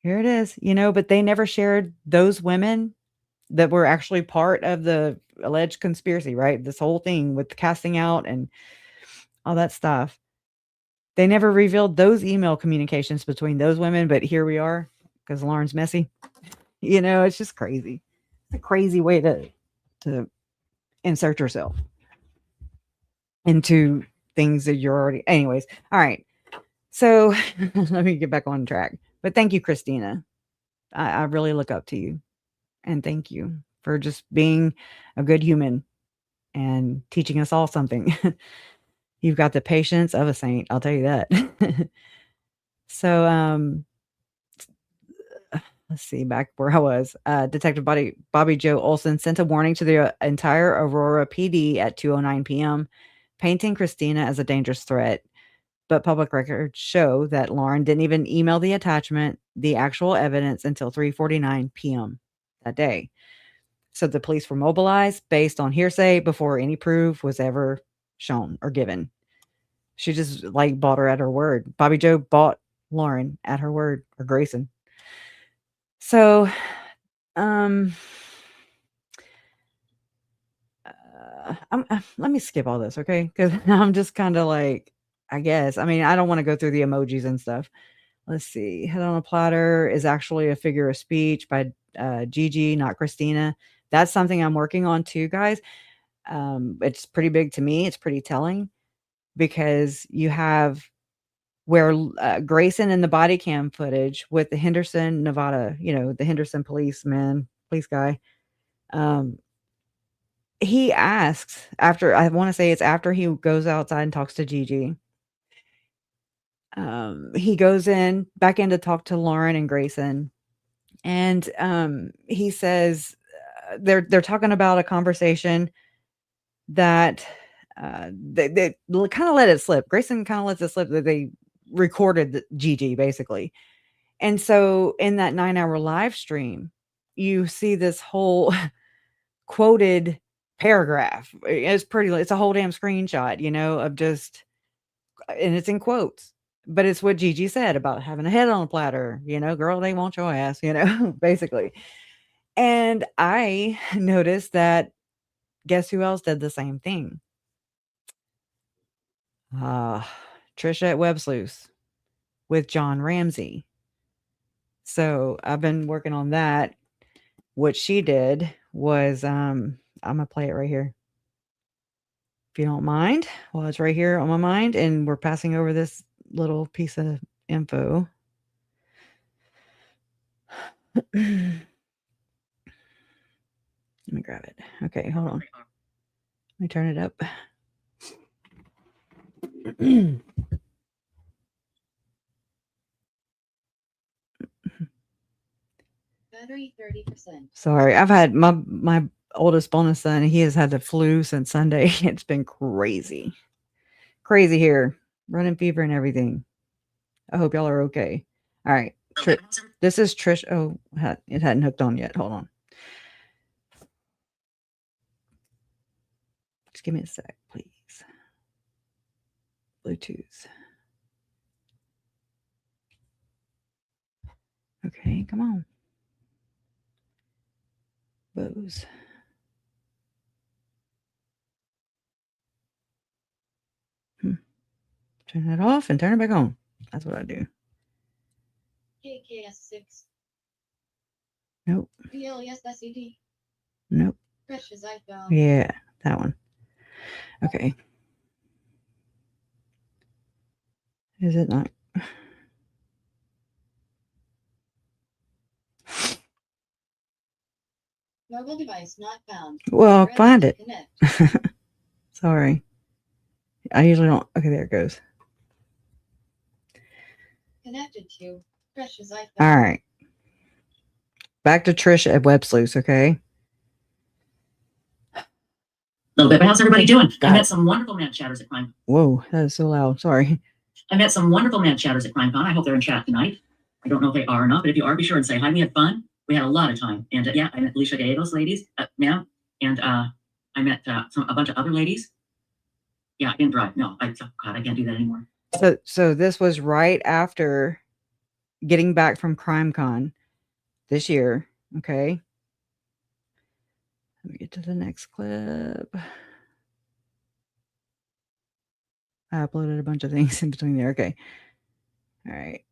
here it is, but they never shared those women that were actually part of the alleged conspiracy, right? This whole thing with the casting out and all that stuff. They never revealed those email communications between those women, but here we are because Lauren's messy. It's just crazy. It's a crazy way to insert yourself into things that you're already. Anyways, all right. So let me get back on track. But thank you, Christina. I really look up to you. And thank you for just being a good human and teaching us all something. You've got the patience of a saint, I'll tell you that. So, let's see, back where I was. Detective Bobby Joe Olson sent a warning to the entire Aurora PD at 2:09 p.m., painting Christina as a dangerous threat. But public records show that Lauren didn't even email the attachment, the actual evidence, until 3:49 p.m. that day. So the police were mobilized based on hearsay before any proof was ever shown or given. She just bought her at her word. Bobby Joe bought Lauren at her word, or Grayson. So, let me skip all this, okay? Because I'm just kind of I guess. I mean, I don't want to go through the emojis and stuff. Let's see. Head on a Platter is actually a figure of speech by Gigi, not Christina. That's something I'm working on too, guys. It's pretty big to me. It's pretty telling because you have where Grayson in the body cam footage with the Henderson, Nevada, the Henderson police guy. He asks after, I want to say it's after he goes outside and talks to Gigi. He goes back in to talk to Lauren and Grayson. And he says they're talking about a conversation that they kind of let it slip. Grayson kind of lets it slip that they recorded Gigi basically. And so in that 9-hour live stream, you see this whole quoted paragraph. It's a whole damn screenshot, of just, and it's in quotes. But it's what Gigi said about having a head on a platter, girl, they want your ass, basically. And I noticed that, guess who else did the same thing? Trisha at Web Sleuth with John Ramsey. So I've been working on that. What she did was, I'm going to play it right here. If you don't mind, well, it's right here on my mind, and we're passing over this little piece of info. Let me grab it. Okay, hold on. Let me turn it up. Battery 30%. Sorry, I've had my oldest bonus son. He has had the flu since Sunday. It's been crazy here, running fever and everything. I hope y'all are okay. All right, this is Trish. Oh, it hadn't hooked on yet. Hold on. Just give me a sec, please. Bluetooth. Okay, come on. Bose. Turn that off and turn it back on. That's what I do. KKS6. Nope. BLESSED. Nope. Precious iPhone. Yeah, that one. Okay. Is it not? Mobile device not found. Well, find it. Sorry. I usually don't. Okay, there it goes. Connected to All right. Back to Trish at Web Sleuths, okay? A little bit, but how's everybody doing? I met some wonderful mad chatters at CrimeCon. Whoa, that is so loud. Sorry. I met some wonderful mad chatters at CrimeCon. I hope they're in chat tonight. I don't know if they are or not, but if you are, be sure and say hi. We had fun. We had a lot of time. And yeah, I met Alicia Gallegos ladies, ma'am. And I met a bunch of other ladies. Yeah, I didn't drive. No, God, I can't do that anymore. So this was right after getting back from CrimeCon this year. Okay. Let me get to the next clip. I uploaded a bunch of things in between there. Okay. All right.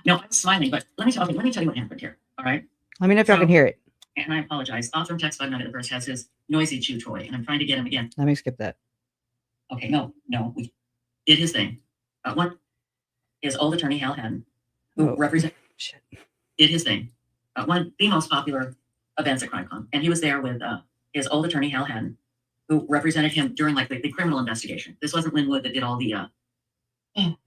No, I'm smiling, but let me tell you what happened here. All right. Let me know if y'all can hear it. And I apologize. Author Text 5 Nugget Verse has his noisy chew toy, and I'm trying to get him again. Let me skip that. Okay, no, we did his thing. One is old attorney Hal Haddon, who did his thing. One of the most popular events at CrimeCon, and he was there with his old attorney Hal Haddon, who represented him during like the criminal investigation. This wasn't Lynn Wood that did all the all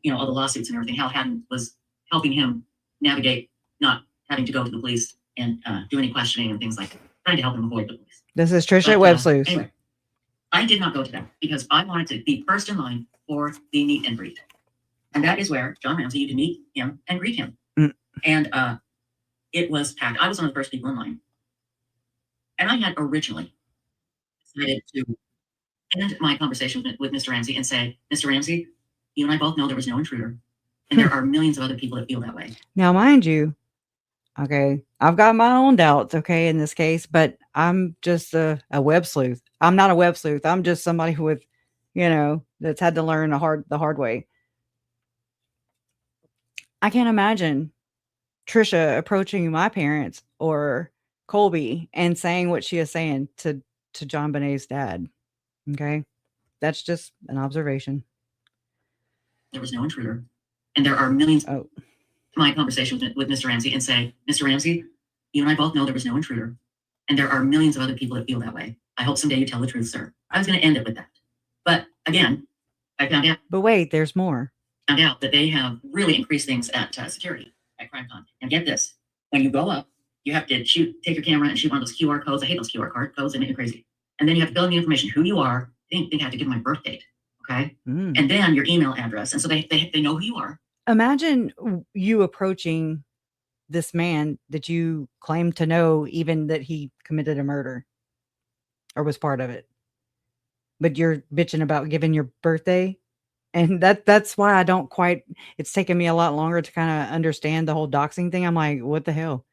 the lawsuits and everything. Hal Haddon was helping him navigate not having to go to the police and do any questioning and things like that, trying to help him avoid the police. This is Trisha at Web Sleuths. Anyway, I did not go to that because I wanted to be first in line for the meet and greet. And that is where John Ramsey, you can meet him and greet him. And it was packed. I was one of the first people in line. And I had originally decided to end my conversation with Mr. Ramsey and say, Mr. Ramsey, you and I both know there was no intruder. And there are millions of other people that feel that way. Now, mind you, okay, I've got my own doubts, okay, in this case, but I'm just a web sleuth. I'm not a web sleuth. I'm just somebody with, that's had to learn the hard way. I can't imagine Trisha approaching my parents or Colby and saying what she is saying to John Bonet's dad. Okay, that's just an observation. There was no intruder, and there are millions. Oh. My conversation with Mr. Ramsey and say, Mr. Ramsey, you and I both know there was no intruder, and there are millions of other people that feel that way. I hope someday you tell the truth, sir. I was going to end it with that, but again, I found out. But wait, there's more. Found out that they have really increased things at security at CrimeCon. And get this, when you go up, you have to take your camera and shoot one of those QR codes. I hate those QR codes. They make me crazy. And then you have to fill in the information, who you are. They have to give my birth date. Okay. And then your email address. And so they know who you are. Imagine you approaching this man that you claim to know, even that he committed a murder or was part of it. But you're bitching about giving your birthday. And that's why I don't quite, it's taken me a lot longer to kind of understand the whole doxing thing. I'm like, what the hell?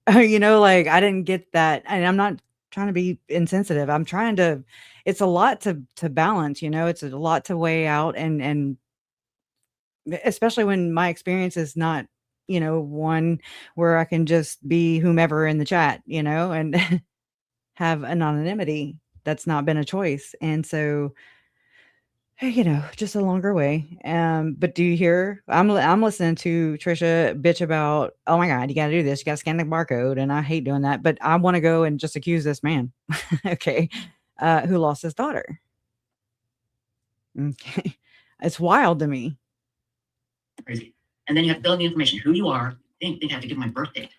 I didn't get that. And I'm not trying to be insensitive. I'm trying to, it's a lot to balance, it's a lot to weigh out. And especially when my experience is not, one where I can just be whomever in the chat, and have anonymity. That's not been a choice. And so, just a longer way. But do you hear? I'm listening to Trisha bitch about, oh my God, you got to do this. You got to scan the barcode. And I hate doing that, but I want to go and just accuse this man. Okay. Who lost his daughter. Okay. It's wild to me. Crazy. And then you have to fill in the information, who you are. They have to give my birth date.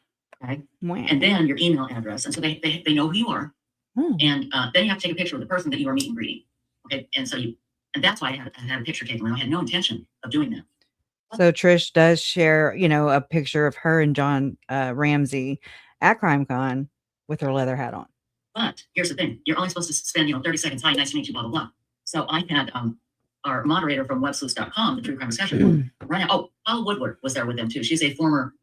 Okay. Wow. And then your email address. And so they know who you are. And then you have to take a picture of the person that you are meeting and greeting. Okay. And that's why I had a picture taken. I had no intention of doing that. So Trish does share, a picture of her and John Ramsey at CrimeCon with her leather hat on. But here's the thing. You're only supposed to spend, 30 seconds. Hi, nice to meet you, blah, blah, blah. So I had our moderator from websleuths.com, the True Crime Discussion Board, run out. Oh, Paula Woodward was there with them too. She's a former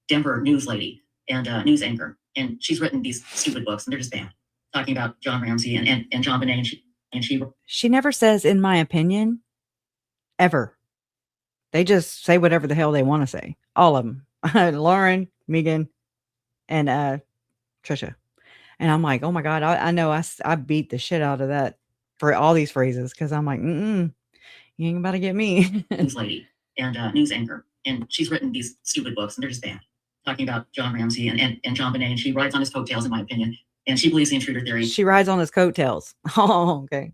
Denver news lady and news anchor. And she's written these stupid books, and they're just bad, talking about John Ramsey and John Bonet. And she never says, in my opinion, ever. They just say whatever the hell they want to say. All of them. Lauren, Megan, and Trisha. And I'm like, oh my God, I know I beat the shit out of that for all these phrases. Cause I'm like, you ain't about to get me. News lady and news anchor. And she's written these stupid books, and they're just bad, talking about John Ramsey and John Bonet. And she rides on his coattails, in my opinion. And she believes the intruder theory. She rides on his coattails. Oh, okay.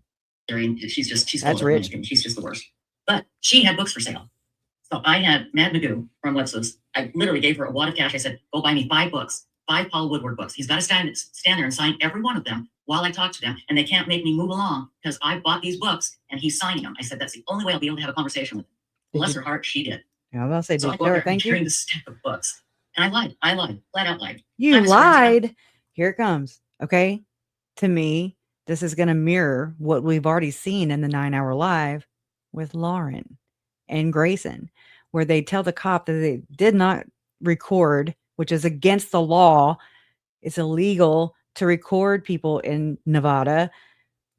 She's that's rich. She's just the worst. But she had books for sale. So I had Mad Magoo from Websleuths. I literally gave her a wad of cash. I said, go buy me 5 books, 5 Paul Woodward books. He's got to stand there and sign every one of them while I talk to them. And they can't make me move along because I bought these books and he's signing them. I said, that's the only way I'll be able to have a conversation with him. Bless her heart, she did. Yeah, I was about to say, So I did go you up ever there thank you? carrying the stack of books. And I lied, flat out lied. You I'm sorry, lied. Here it comes. Okay. To me, this is going to mirror what we've already seen in the 9-hour live with Lauren and Grayson, where they tell the cop that they did not record, which is against the law. It's illegal to record people in Nevada.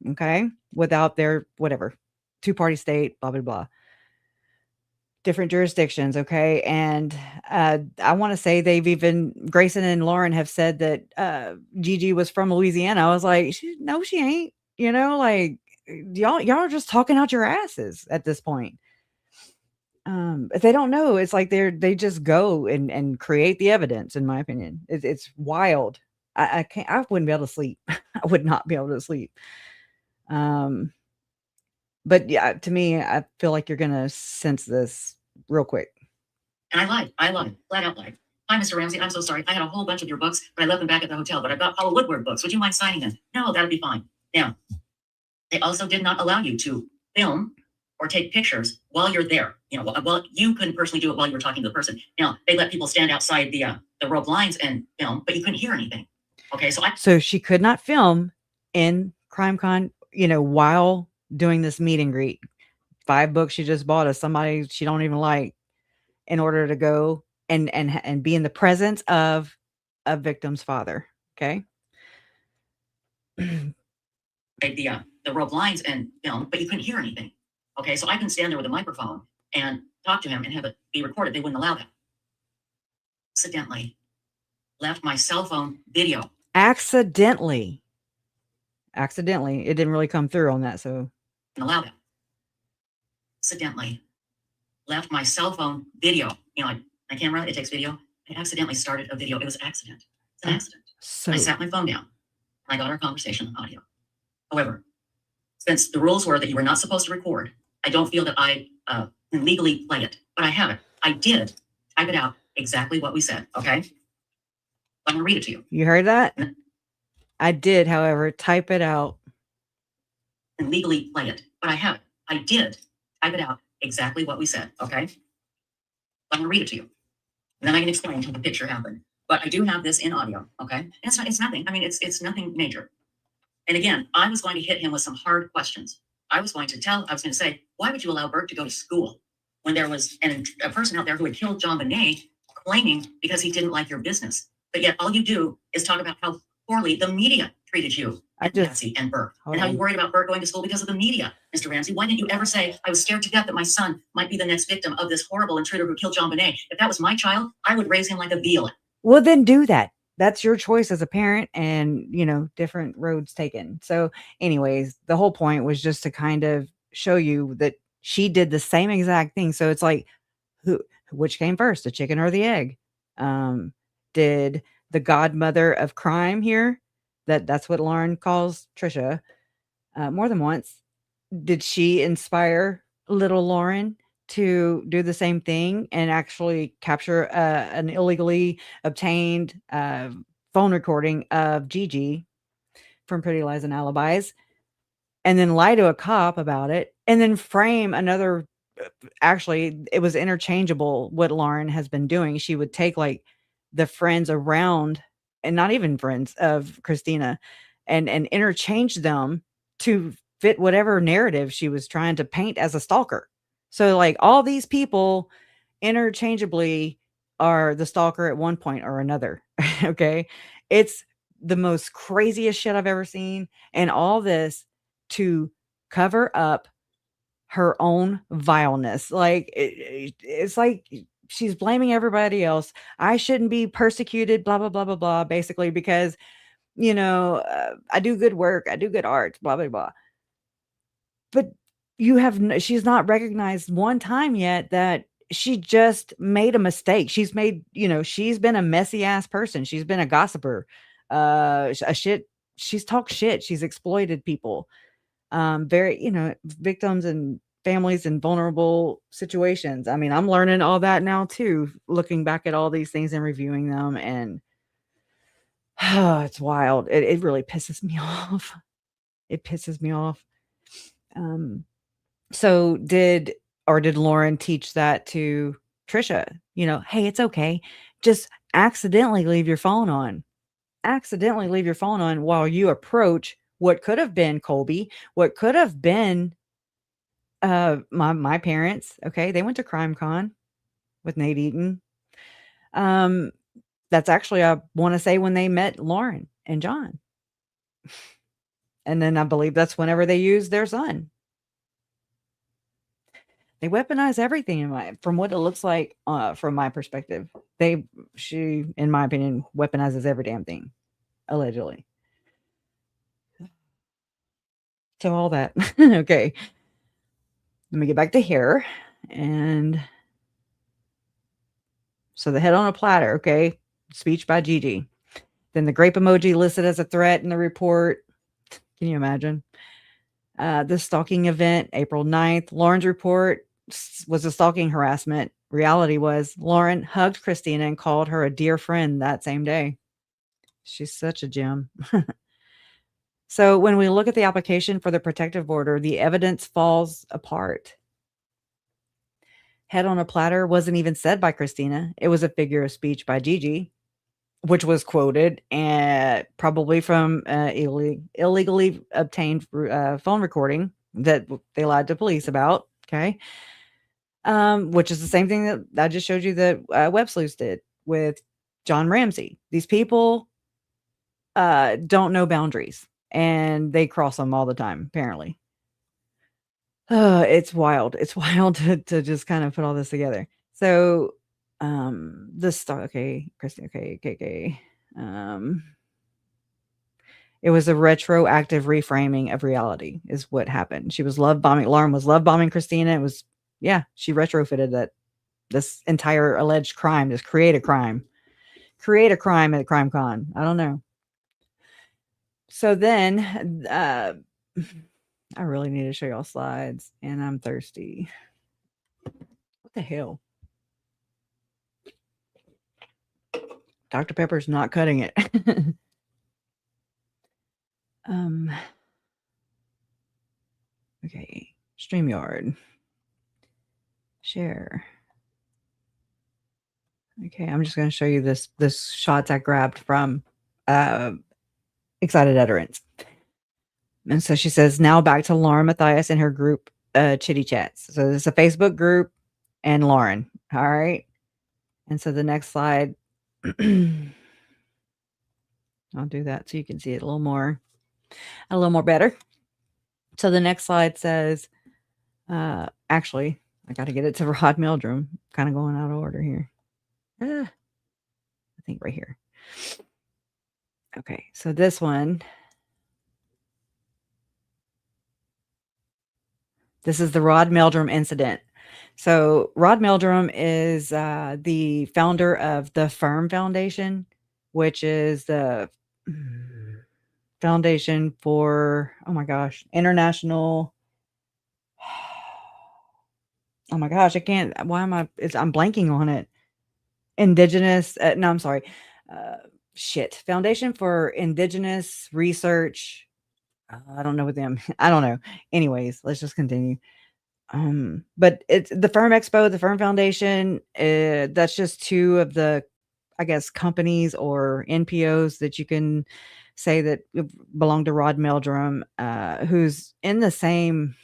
Okay. Without their whatever 2-party state, blah, blah, blah. Different jurisdictions, okay? And I want to say Grayson and Lauren have said that Gigi was from Louisiana. I was like, no, she ain't. You know, like y'all are just talking out your asses at this point. If they don't know, it's like they just go and create the evidence. In my opinion, it's wild. I can't. I wouldn't be able to sleep. I would not be able to sleep. But yeah, to me, I feel like you're gonna sense this real quick. And I lied, flat out lied. Hi, Mr. Ramsey, I'm so sorry. I had a whole bunch of your books, but I left them back at the hotel. But I've got Paul Woodward books. Would you mind signing them? No, that'd be fine. Now, they also did not allow you to film or take pictures while you're there. You know, well, you couldn't personally do it while you were talking to the person. Now, they let people stand outside the rope lines and film, but you couldn't hear anything. Okay, so she could not film in CrimeCon, while doing this meet and greet. 5 books she just bought of somebody she don't even like, in order to go and be in the presence of a victim's father. Okay. The rope lines and film, but you couldn't hear anything. Okay, so I can stand there with a microphone and talk to him and have it be recorded. They wouldn't allow that. Accidentally left my cell phone video. Accidentally. It didn't really come through on that, so allow that. Accidentally left my cell phone video. You know, my camera, it takes video. I accidentally started a video. It was an accident. It's an accident. So I sat my phone down and I got our conversation on audio. However, since the rules were that you were not supposed to record, I don't feel that I can legally play it, but I have it. I did type it out exactly what we said. Okay. I'm going to read it to you. You heard that? I did, however, type it out. And legally play it, but I have it. I did type it out exactly what we said. Okay. I'm going to read it to you. And then I can explain how the picture happened. But I do have this in audio. Okay. And it's nothing. I mean, it's nothing major. And again, I was going to hit him with some hard questions. I was going to say, why would you allow Bert to go to school when there was a person out there who had killed John Bonet, claiming because he didn't like your business? But yet all you do is talk about how poorly the media treated you, Nancy and Bert, and how you worried about Bert going to school because of the media. Mr. Ramsey, why didn't you ever say, I was scared to death that my son might be the next victim of this horrible intruder who killed John Bonet? If that was my child, I would raise him like a veal. Well, then do that. That's your choice as a parent, and, different roads taken. So anyways, the whole point was just to kind of show you that she did the same exact thing. So it's like, which came first, the chicken or the egg? Did the godmother of crime here, that's what Lauren calls Trisha, more than once, did she inspire little Lauren to do the same thing and actually capture an illegally obtained phone recording of Gigi from Pretty Lies and Alibis, and then lie to a cop about it, and then frame another? Actually, it was interchangeable what Lauren has been doing. She would take like the friends around, and not even friends of Christina, and interchange them to fit whatever narrative she was trying to paint as a stalker. So like all these people interchangeably are the stalker at one point or another. Okay. It's the most craziest shit I've ever seen. And all this to cover up her own vileness. Like it's like she's blaming everybody else. I shouldn't be persecuted, blah, blah, blah, blah, blah, basically, because, I do good work. I do good art, blah, blah, blah. But she's not recognized one time yet that she just made a mistake. She's made, she's been a messy ass person. She's been a gossiper, she's talked shit. She's exploited people, very, victims and families in vulnerable situations. I mean, I'm learning all that now too, looking back at all these things and reviewing them, and it's wild. It really pisses me off. It pisses me off. So did Lauren teach that to Trisha? You know, hey, it's okay. Just accidentally leave your phone on. Accidentally leave your phone on while you approach what could have been Colby, what could have been my parents. Okay, they went to Crime Con with Nate Eaton. That's actually, I want to say, when they met Lauren and John. And then I believe that's whenever they used their son. They weaponize everything from what it looks like, from my perspective. She, in my opinion, weaponizes every damn thing, allegedly. So all that. Okay. Let me get back to here. And so the head on a platter, okay. Speech by Gigi. Then the grape emoji listed as a threat in the report. Can you imagine? The stalking event, April 9th. Lauren's report was a stalking harassment. Reality was Lauren hugged Christina and called her a dear friend that same day. She's such a gem. So when we look at the application for the protective order, the evidence falls apart. Head on a platter wasn't even said by Christina. It was a figure of speech by Gigi, which was quoted and probably from illegally obtained phone recording that they lied to police about. Okay. Which is the same thing that I just showed you that Web Sleuths did with John Ramsey. These people don't know boundaries, and they cross them all the time, apparently. It's wild. It's wild to just kind of put all this together. So, okay, Christy, okay. It was a retroactive reframing of reality is what happened. She was love bombing. Lauren was love bombing Christina. It was, yeah, she retrofitted that this entire alleged crime, just create a crime at Crime Con. I don't know. So then, I really need to show y'all slides, and I'm thirsty. What the hell? Dr. Pepper's not cutting it. Okay. StreamYard. Share. Okay, I'm just going to show you this shots I grabbed from Excited Utterance. And so she says, now back to Lauren Matthias and her group, Chitty Chats. So it's a Facebook group and Lauren. All right. And so the next slide, I'll do that so you can see it a little more better. So the next slide says, actually, I got to get it to Rod Meldrum. Kind of going out of order here. I think right here. Okay, so this one. This is the Rod Meldrum incident. So Rod Meldrum is the founder of the Firm Foundation, which is the foundation for, oh my gosh, international. Oh my gosh, I can't. Why am I'm blanking on it. Indigenous. No, I'm sorry. Foundation for Indigenous Research. I don't know what them. I don't know. Anyways, let's just continue. But it's the Firm Expo, the Firm Foundation. That's just two of the, I guess, companies or NPOs that you can say that belong to Rod Meldrum, who's in the same,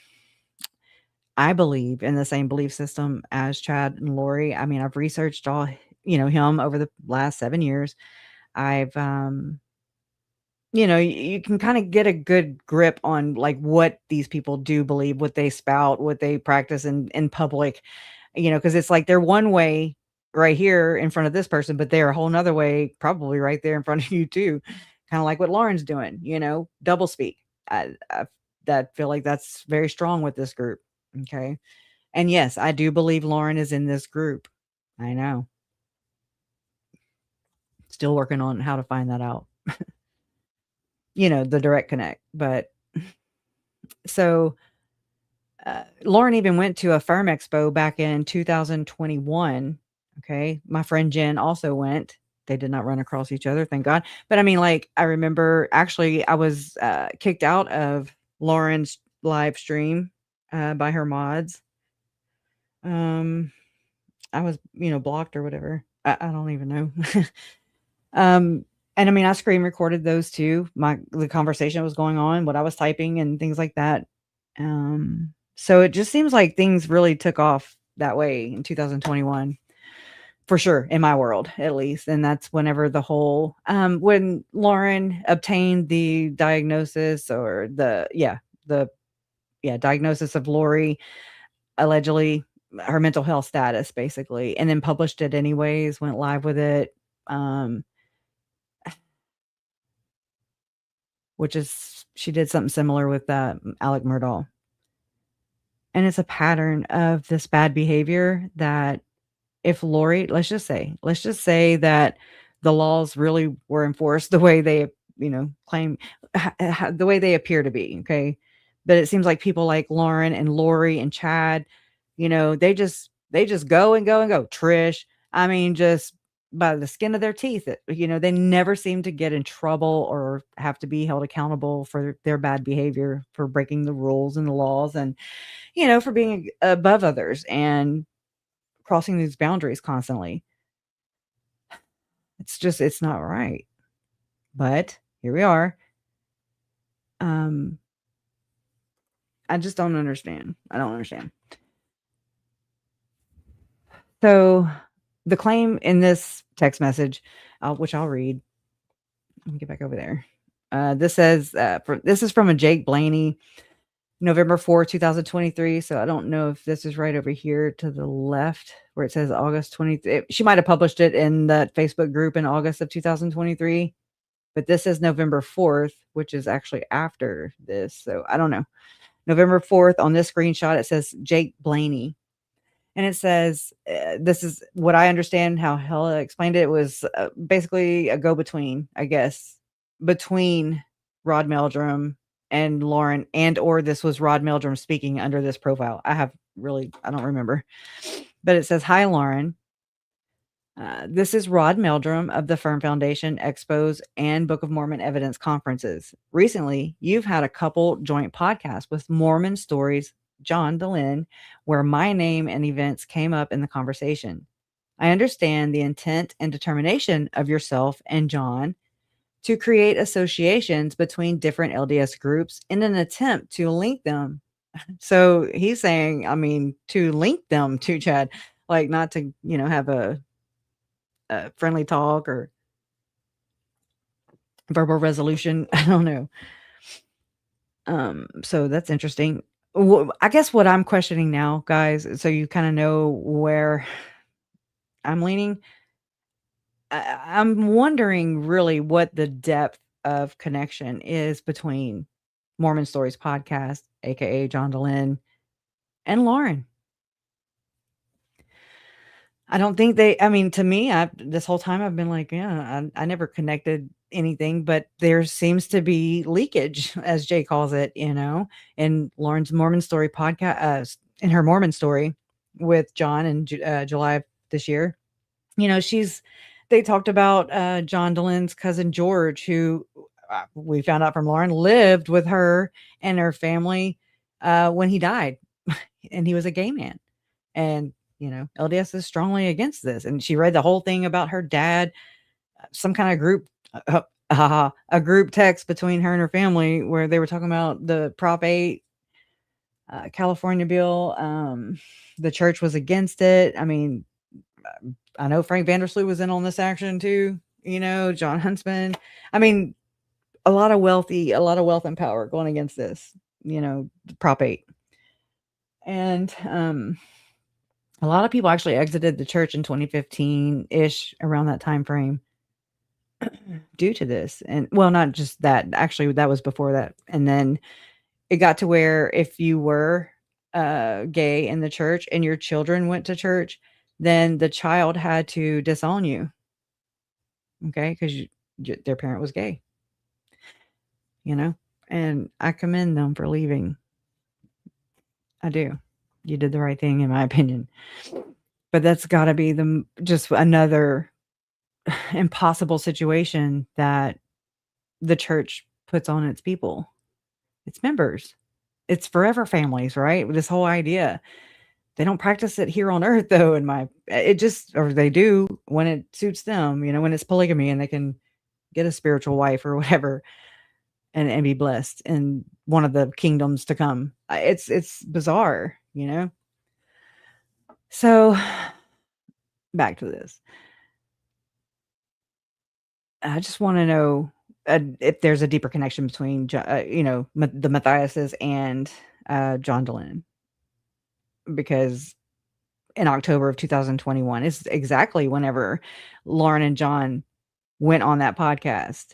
I believe, in the same belief system as Chad and Lori. I mean, I've researched all, him over the last 7 years. I've, you can kind of get a good grip on like what these people do believe, what they spout, what they practice in public, because it's like they're one way right here in front of this person, but they're a whole nother way, probably right there in front of you too. Kind of like what Lauren's doing, double speak. I feel like that's very strong with this group. Okay. And yes, I do believe Lauren is in this group. I know. Still working on how to find that out. The direct connect. But so Lauren even went to a Firm Expo back in 2021. Okay. My friend Jen also went. They did not run across each other, thank God. But I mean, like, I remember actually I was kicked out of Lauren's live stream by her mods. I was, blocked or whatever. I don't even know. And I mean, I screen recorded those too. The conversation that was going on, what I was typing and things like that. So it just seems like things really took off that way in 2021 for sure in my world at least. And that's whenever the whole when Lauren obtained the diagnosis or the diagnosis of Lori, allegedly her mental health status basically, and then published it anyways, went live with it. Which is she did something similar with Alec Murdaugh. And it's a pattern of this bad behavior that if Lori, let's just say that the laws really were enforced the way they, claim, the way they appear to be. Okay. But it seems like people like Lauren and Lori and Chad, they just go and go and go. Trish, I mean, just by the skin of their teeth, they never seem to get in trouble or have to be held accountable for their bad behavior, for breaking the rules and the laws, and, for being above others and crossing these boundaries constantly. It's not right. But here we are. I just don't understand. I don't understand. So the claim in this text message, which I'll read. Let me get back over there. This says, this is from a Jake Blaney, November 4, 2023. So I don't know if this is right over here to the left where it says August 23. She might have published it in that Facebook group in August of 2023. But this is November 4th, which is actually after this. So I don't know. November 4th on this screenshot, it says Jake Blaney. And it says, this is what I understand how Hella explained it. It was basically a go-between, I guess, between Rod Meldrum and Lauren, and or this was Rod Meldrum speaking under this profile. I don't remember. But it says, "Hi, Lauren. This is Rod Meldrum of the Firm Foundation Expos and Book of Mormon Evidence Conferences. Recently, you've had a couple joint podcasts with Mormon Stories, John Dehlin, where my name and events came up in the conversation. I understand the intent and determination of yourself and John to create associations between different LDS groups in an attempt to link them." So he's saying, I mean, to link them to Chad, like not to, have a friendly talk or verbal resolution. I don't know. So that's interesting. I guess what I'm questioning now, guys, so you kind of know where I'm leaning. I'm wondering really what the depth of connection is between Mormon Stories podcast, aka John Dehlin, and Lauren. I don't think to me, this whole time I've been like, yeah, I never connected anything, but there seems to be leakage, as Jay calls it, in Lauren's Mormon Story podcast, in her Mormon story with John in July of this year. They talked about John Dehlin's cousin George, who we found out from Lauren lived with her and her family when he died, and he was a gay man. And LDS is strongly against this. And she read the whole thing about her dad, some kind of group, a group text between her and her family where they were talking about the Prop 8 California bill. The church was against it. I mean, I know Frank Vandersloot was in on this action too. John Huntsman. I mean, a lot of wealth and power going against this, Prop 8. And a lot of people actually exited the church in 2015-ish, around that time frame, due to this. And well, not just that, actually that was before that. And then it got to where if you were gay in the church and your children went to church, then the child had to disown you. Okay, because their parent was gay. And I commend them for leaving. I do. You did the right thing, in my opinion. But that's got to be just another impossible situation that the church puts on its people, its members. It's forever families, right? This whole idea. They don't practice it here on earth, though. Or they do when it suits them. When it's polygamy and they can get a spiritual wife or whatever, and be blessed in one of the kingdoms to come. It's bizarre. So back to this. I just want to know if there's a deeper connection between, the Matthiases and John Dehlin, because in October of 2021 is exactly whenever Lauren and John went on that podcast.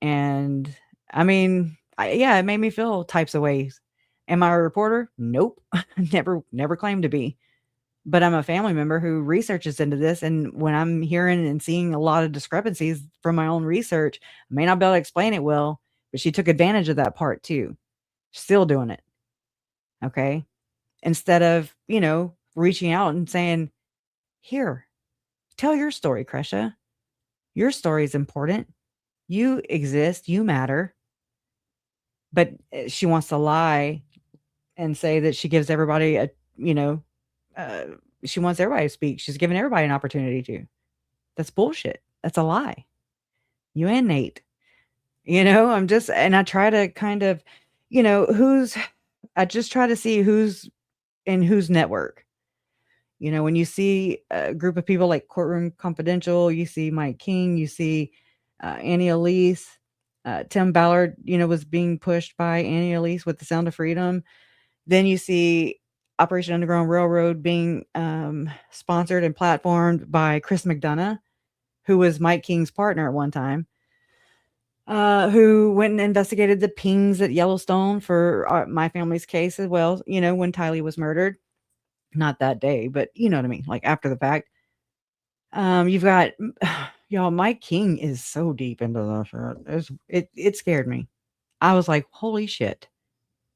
And I mean, it made me feel types of ways. Am I a reporter? Nope. Never claimed to be. But I'm a family member who researches into this. And when I'm hearing and seeing a lot of discrepancies from my own research, I may not be able to explain it well, but she took advantage of that part too. Still doing it. Okay. Instead of, reaching out and saying, here, tell your story, Kresha. Your story is important. You exist. You matter. But she wants to lie and say that she gives everybody she wants everybody to speak. She's giving everybody an opportunity to. That's bullshit. That's a lie. You and Nate. I try to kind of, I just try to see who's in whose network. When you see a group of people like Courtroom Confidential, you see Mike King, you see Annie Elise, Tim Ballard, was being pushed by Annie Elise with The Sound of Freedom. Then you see Operation Underground Railroad being sponsored and platformed by Chris McDonough, who was Mike King's partner at one time, who went and investigated the pings at Yellowstone for my family's case as well, when Tylee was murdered. Not that day, but you know what I mean, like after the fact. You've got, y'all, Mike King is so deep into this. It scared me. I was like, holy shit.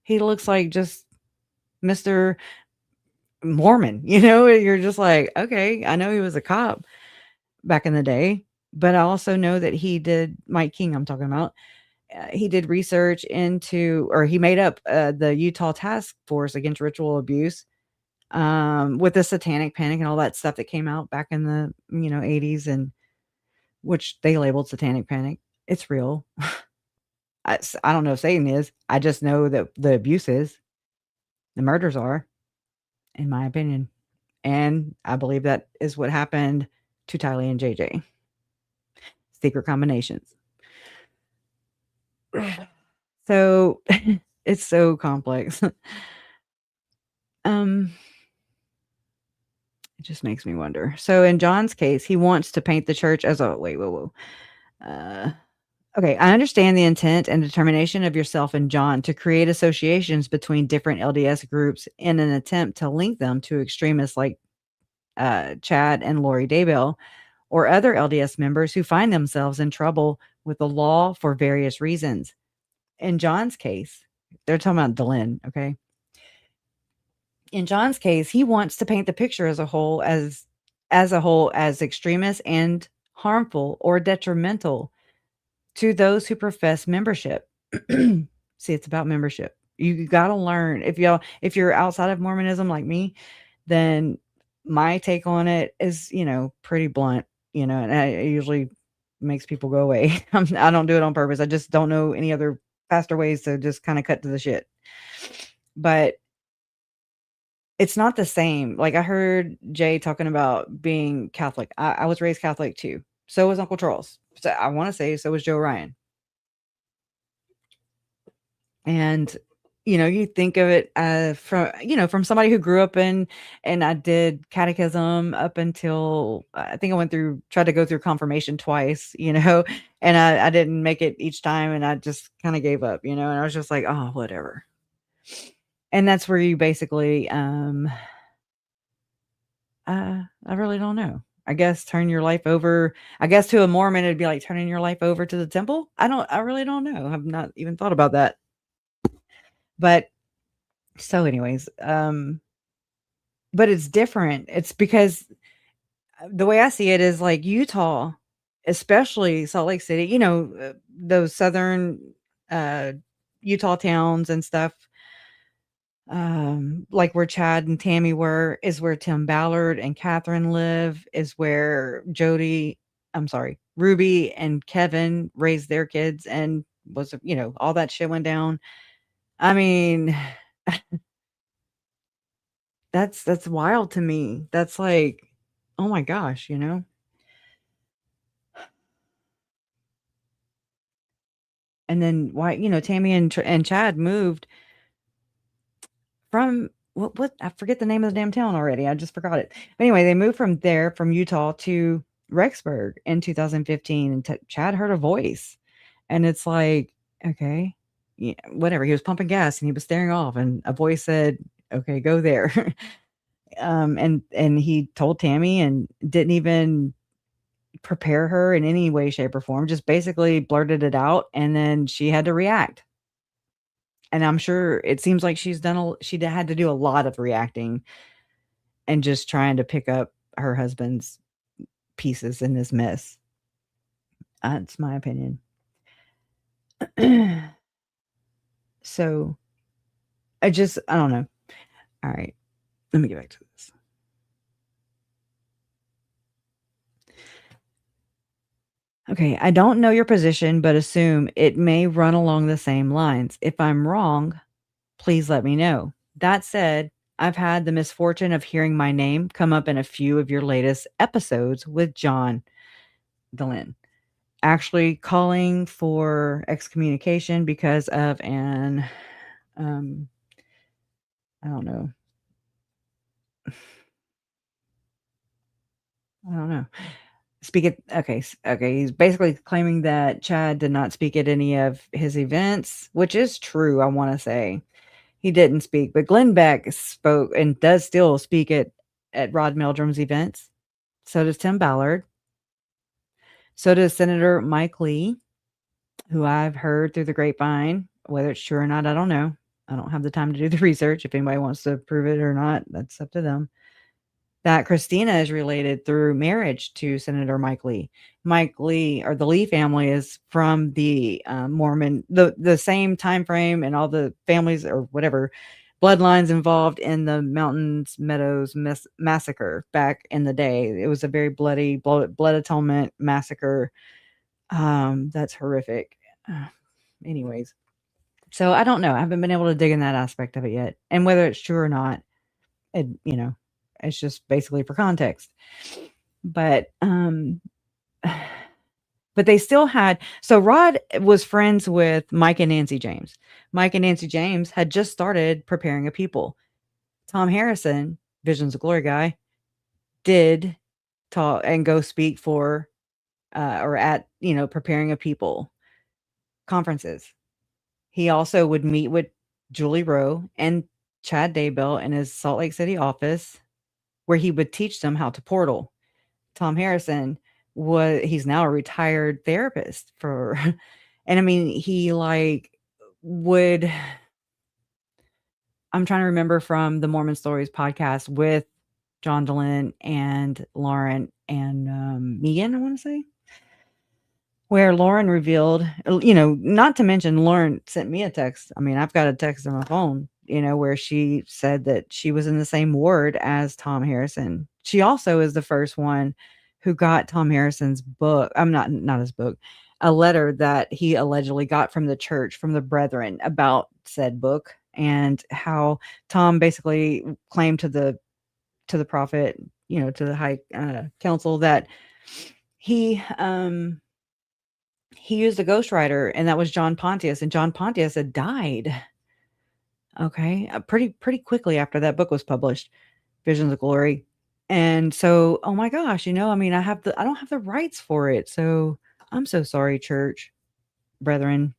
He looks like just Mr. Mormon, you're just like, okay, I know he was a cop back in the day, but I also know that Mike King, I'm talking about, he did research into, or he made up the Utah Task Force Against Ritual Abuse, with the Satanic Panic and all that stuff that came out back in the 80s, and which they labeled Satanic Panic. It's real. I don't know if Satan is. I just know that the abuse is. The murders are, in my opinion. And I believe that is what happened to Tylee and JJ. Secret combinations. So it's so complex. It just makes me wonder. So in John's case, he wants to paint the church as a okay, I understand the intent and determination of yourself and John to create associations between different LDS groups in an attempt to link them to extremists like Chad and Lori Daybell, or other LDS members who find themselves in trouble with the law for various reasons. In John's case, they're talking about Dehlin, okay? In John's case, he wants to paint the picture as a whole as extremist and harmful or detrimental to those who profess membership. See, it's about membership. You got to learn. If you're outside of Mormonism like me, then my take on it is, pretty blunt, and it usually makes people go away. I don't do it on purpose. I just don't know any other faster ways to just kind of cut to the shit. But it's not the same. Like I heard Jay talking about being Catholic. I was raised Catholic too. So was Uncle Charles. So I want to say so was Joe Ryan. And you think of it from somebody who grew up and I did catechism up until I think I tried to go through confirmation twice, and I didn't make it each time, and I just kind of gave up, and I was just like, oh, whatever. And that's where you basically, I really don't know. I guess turn your life over. I guess to a Mormon, it'd be like turning your life over to the temple. I really don't know. I've not even thought about that. But So anyways, but it's different. It's because the way I see it is like Utah, especially Salt Lake City, those southern uh Utah towns and stuff, like where Chad and Tammy were, is where Tim Ballard and Catherine live, is where Ruby and Kevin raised their kids and all that shit went down. I mean, that's wild to me. That's like, oh my gosh, And then why, Tammy and Chad moved from what I forget the name of the damn town already. I just forgot it. But anyway, they moved from Utah to Rexburg in 2015, and Chad heard a voice, and it's like, okay, yeah, whatever. He was pumping gas and he was staring off, and a voice said, "Okay, go there." And he told Tammy and didn't even prepare her in any way, shape, or form. Just basically blurted it out, and then she had to react. And I'm sure it seems like she had to do a lot of reacting and just trying to pick up her husband's pieces in this mess. That's my opinion. So I don't know. All right, let me get back to this. Okay, I don't know your position, but assume it may run along the same lines. If I'm wrong, please let me know. That said, I've had the misfortune of hearing my name come up in a few of your latest episodes with John Dehlin, actually calling for excommunication because of an, I don't know. I don't know. Okay. He's basically claiming that Chad did not speak at any of his events, which is true. I want to say he didn't speak, but Glenn Beck spoke and does still speak at Rod Meldrum's events. So does Tim Ballard. So does Senator Mike Lee, who I've heard through the grapevine. Whether it's true or not, I don't know. I don't have the time to do the research. If anybody wants to prove it or not, that's up to them. That Christina is related through marriage to Senator Mike Lee. Mike Lee, or the Lee family, is from the Mormon, the same time frame, and all the families or whatever bloodlines involved in the Mountains Meadows massacre back in the day. It was a very bloody blood atonement massacre. That's horrific. Anyways, so I don't know. I haven't been able to dig in that aspect of it yet, and whether it's true or not, it it's just basically for context. But they still had, so Rod was friends with Mike and Nancy James. Mike and Nancy James had just started preparing a people. Tom Harrison, Visions of Glory guy, did talk and go speak for or at preparing a people conferences. He also would meet with Julie Rowe and Chad Daybell in his Salt Lake City office, where he would teach them how to portal. Tom Harrison he's now a retired therapist and I mean, he would, I'm trying to remember from the Mormon Stories podcast with John Dehlin and Lauren and Megan, I want to say, where Lauren revealed, not to mention Lauren sent me a text. I mean, I've got a text on my phone, where she said that she was in the same ward as Tom Harrison. She also is the first one who got Tom Harrison's book. I'm not his book, a letter that he allegedly got from the church, from the brethren, about said book, and how Tom basically claimed to the prophet, to the high council, that he used a ghostwriter, and that was John Pontius, and John Pontius had died. Okay, pretty quickly after that book was published, Visions of Glory. And so, oh my gosh, I mean, I don't have the rights for it. So I'm so sorry, church, brethren,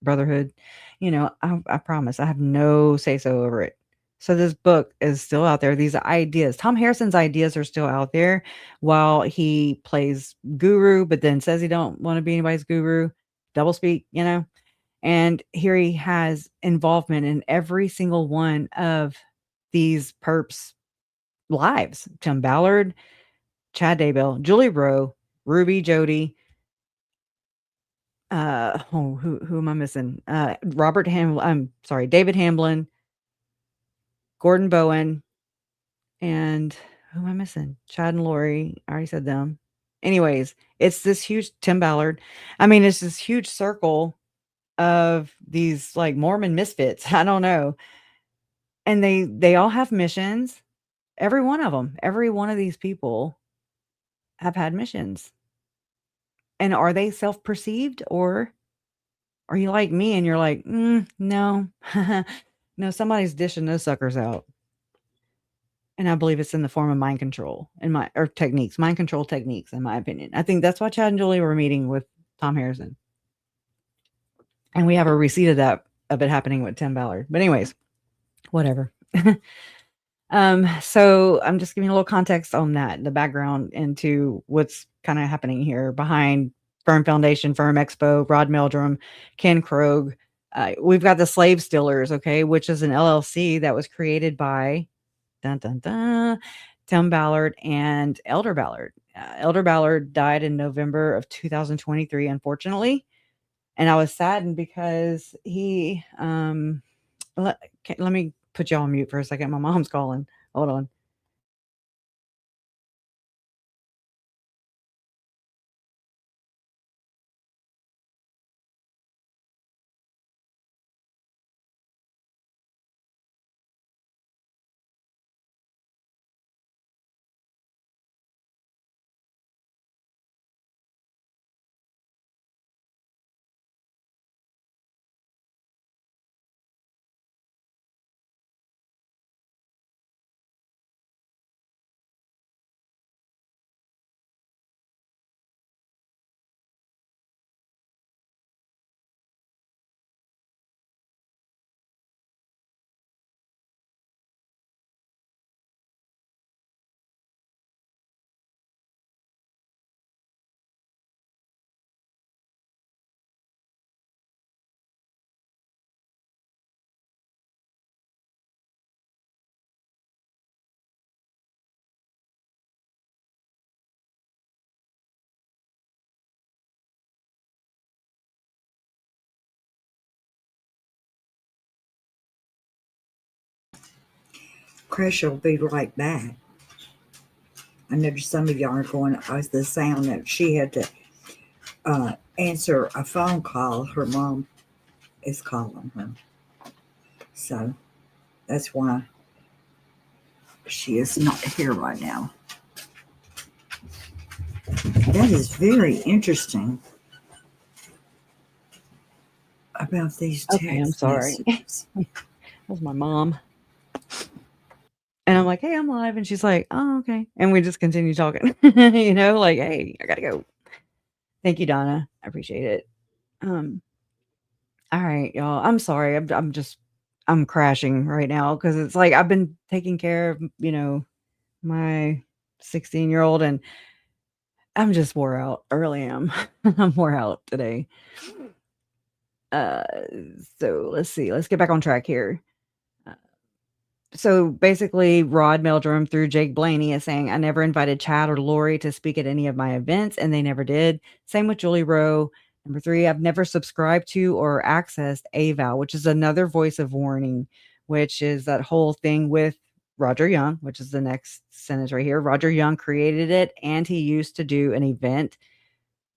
brotherhood. I promise I have no say so over it. So this book is still out there. These ideas, Tom Harrison's ideas, are still out there while he plays guru, but then says he don't want to be anybody's guru, doublespeak, And here he has involvement in every single one of these perps' lives. Tim Ballard, Chad Daybell, Julie Rowe, Ruby Jody, who am I missing? David Hamblin, Gordon Bowen, and who am I missing? Chad and Lori. I already said them. Anyways, it's this huge Tim Ballard. I mean, it's this huge circle of these like Mormon misfits. I don't know. And they all have missions. Every one of them. Every one of these people have had missions. And are they self-perceived, or are you like me and you're like, no, no, somebody's dishing those suckers out. And I believe it's in the form of mind control mind control techniques, in my opinion. I think that's why Chad and Julie were meeting with Tom Harrison. And we have a receipt of it happening with Tim Ballard. But anyways, whatever. So I'm just giving a little context on that, the background into what's kind of happening here behind Firm Foundation, Firm Expo, Rod Meldrum, Ken Krogh. We've got the Slave Stealers, okay, which is an LLC that was created by Tim Ballard and Elder Ballard. Elder Ballard died in November of 2023, unfortunately. And I was saddened because he, let me put you on mute for a second. My mom's calling. Hold on. Cresha will be right back. I know some of y'all are going, the sound that she had to answer a phone call. Her mom is calling her. So that's why she is not here right now. That is very interesting about these text Okay, I'm sorry. messages. That was my mom. And I'm like, hey, I'm live. And she's like, oh, okay. And we just continue talking, like, hey, I gotta go. Thank you, Donna. I appreciate it. All right, y'all. I'm sorry. I'm crashing right now because it's like I've been taking care of, my 16-year-old, and I'm just wore out. I really am. I'm wore out today. So let's see. Let's get back on track here. So basically, Rod Meldrum through Jake Blaney is saying, I never invited Chad or Lori to speak at any of my events, and they never did. Same with Julie Rowe. Number 3, I've never subscribed to or accessed AVAL, which is another voice of warning, which is that whole thing with Roger Young, which is the next sentence right here. Roger Young created it, and he used to do an event.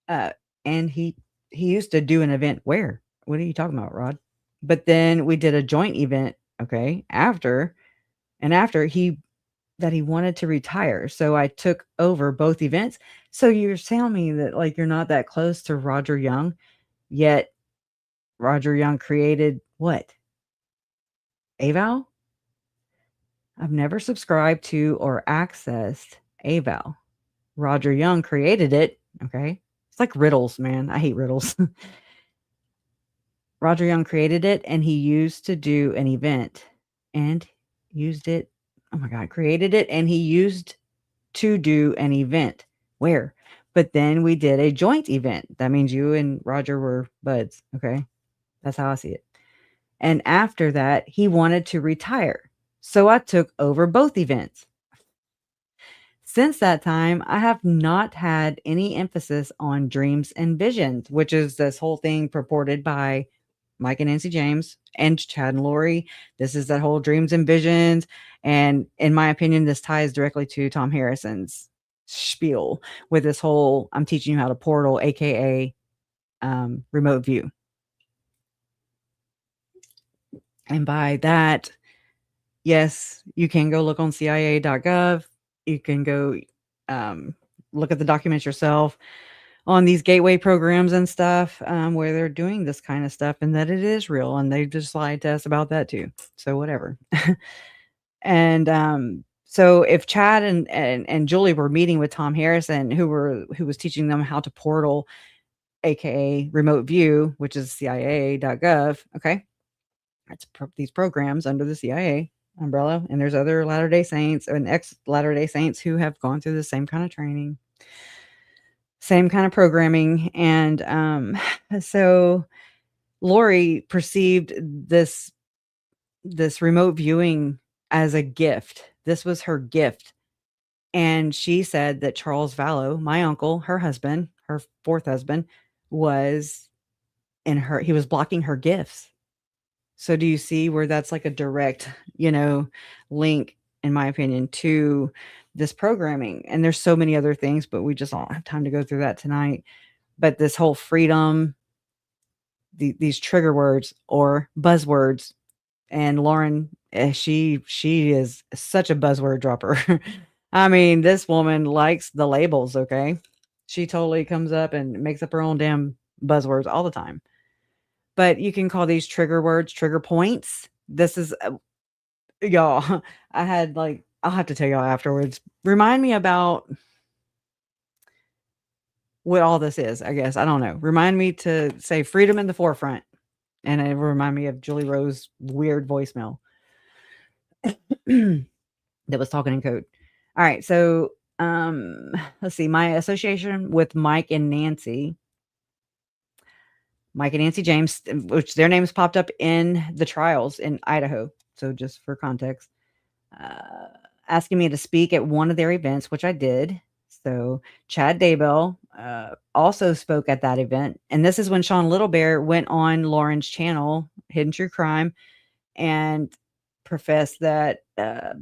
And he used to do an event where? What are you talking about, Rod? But then we did a joint event, okay, after he wanted to retire. So I took over both events. So you're telling me that like you're not that close to Roger Young, yet Roger Young created what? AVAL? I've never subscribed to or accessed AVAL. Roger Young created it. Okay. It's like riddles, man. I hate riddles. Roger Young created it, and he used to do an event and used it. Oh my God, created it, and he used to do an event. Where? But then we did a joint event. That means you and Roger were buds. Okay. That's how I see it. And after that, he wanted to retire. So I took over both events. Since that time, I have not had any emphasis on dreams and visions, which is this whole thing purported by Mike and Nancy James and Chad and Lori. This is that whole dreams and visions. And in my opinion, this ties directly to Tom Harrison's spiel with this whole I'm teaching you how to portal, aka remote view. And by that, yes, you can go look on CIA.gov. You can go look at the documents yourself on these gateway programs and stuff where they're doing this kind of stuff and that it is real. And they just lied to us about that too. So whatever. And so if Chad and Julie were meeting with Tom Harrison, who was teaching them how to portal, aka remote view, which is CIA.gov. Okay. That's these programs under the CIA umbrella. And there's other Latter-day Saints and ex Latter-day Saints who have gone through the same kind of training, same kind of programming. And so Lori perceived this remote viewing as a gift. This was her gift. And she said that Charles Vallow, my uncle, her husband, her fourth husband, was he was blocking her gifts. So do you see where that's like a direct, link, in my opinion, to this programming? And there's so many other things, but we just don't have time to go through that tonight. But this whole freedom, these trigger words or buzzwords, and Lauren, she is such a buzzword dropper. I mean, this woman likes the labels, okay? She totally comes up and makes up her own damn buzzwords all the time. But you can call these trigger words, trigger points. This is, y'all, I had I'll have to tell y'all afterwards. Remind me about what all this is, I guess. I don't know. Remind me to say freedom in the forefront. And it will remind me of Julie Rose's weird voicemail that was talking in code. All right. So let's see. My association with Mike and Nancy James, which their names popped up in the trials in Idaho. So just for context, asking me to speak at one of their events, which I did. So Chad Daybell also spoke at that event. And this is when Sean Littlebear went on Lauren's channel, Hidden True Crime, and professed that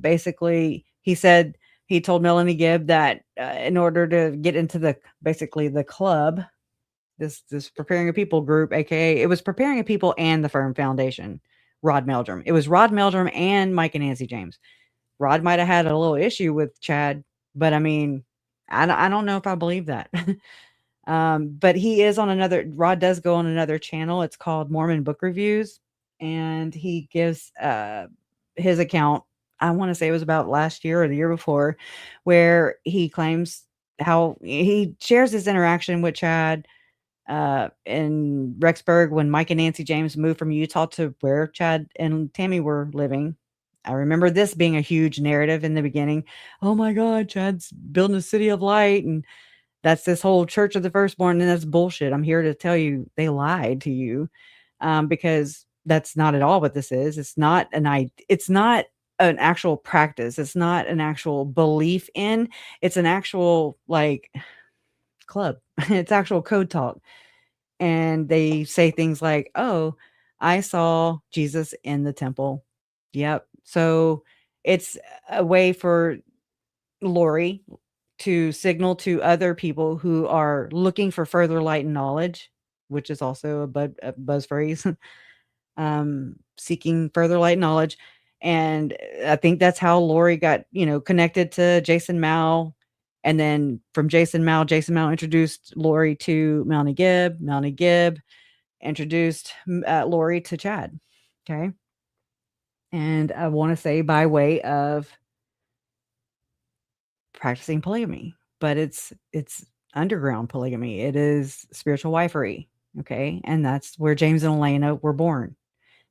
basically he said he told Melanie Gibb that in order to get into the club, this Preparing a People group, aka it was Preparing a People and the Firm Foundation, Rod Meldrum. It was Rod Meldrum and Mike and Nancy James. Rod might have had a little issue with Chad, but I mean, I don't know if I believe that. But he is on Rod does go on another channel. It's called Mormon Book Reviews. And he gives his account, I want to say it was about last year or the year before, where he claims how he shares his interaction with Chad in Rexburg when Mike and Nancy James moved from Utah to where Chad and Tammy were living. I remember this being a huge narrative in the beginning. Oh my God, Chad's building a city of light, and that's this whole Church of the Firstborn, and that's bullshit. I'm here to tell you they lied to you, because that's not at all what this is. It's not an actual practice. It's not an actual belief in. It's an actual club. It's actual code talk. And they say things like, oh, I saw Jesus in the temple. Yep. So it's a way for Lori to signal to other people who are looking for further light and knowledge, which is also a buzz phrase, seeking further light and knowledge. And I think that's how Lori got, connected to Jason Mao. And then from Jason Mao introduced Lori to Melanie Gibb. Melanie Gibb introduced Lori to Chad. Okay. And I want to say by way of practicing polygamy, but it's underground polygamy. It is spiritual wifery. Okay. And that's where James and Elena were born.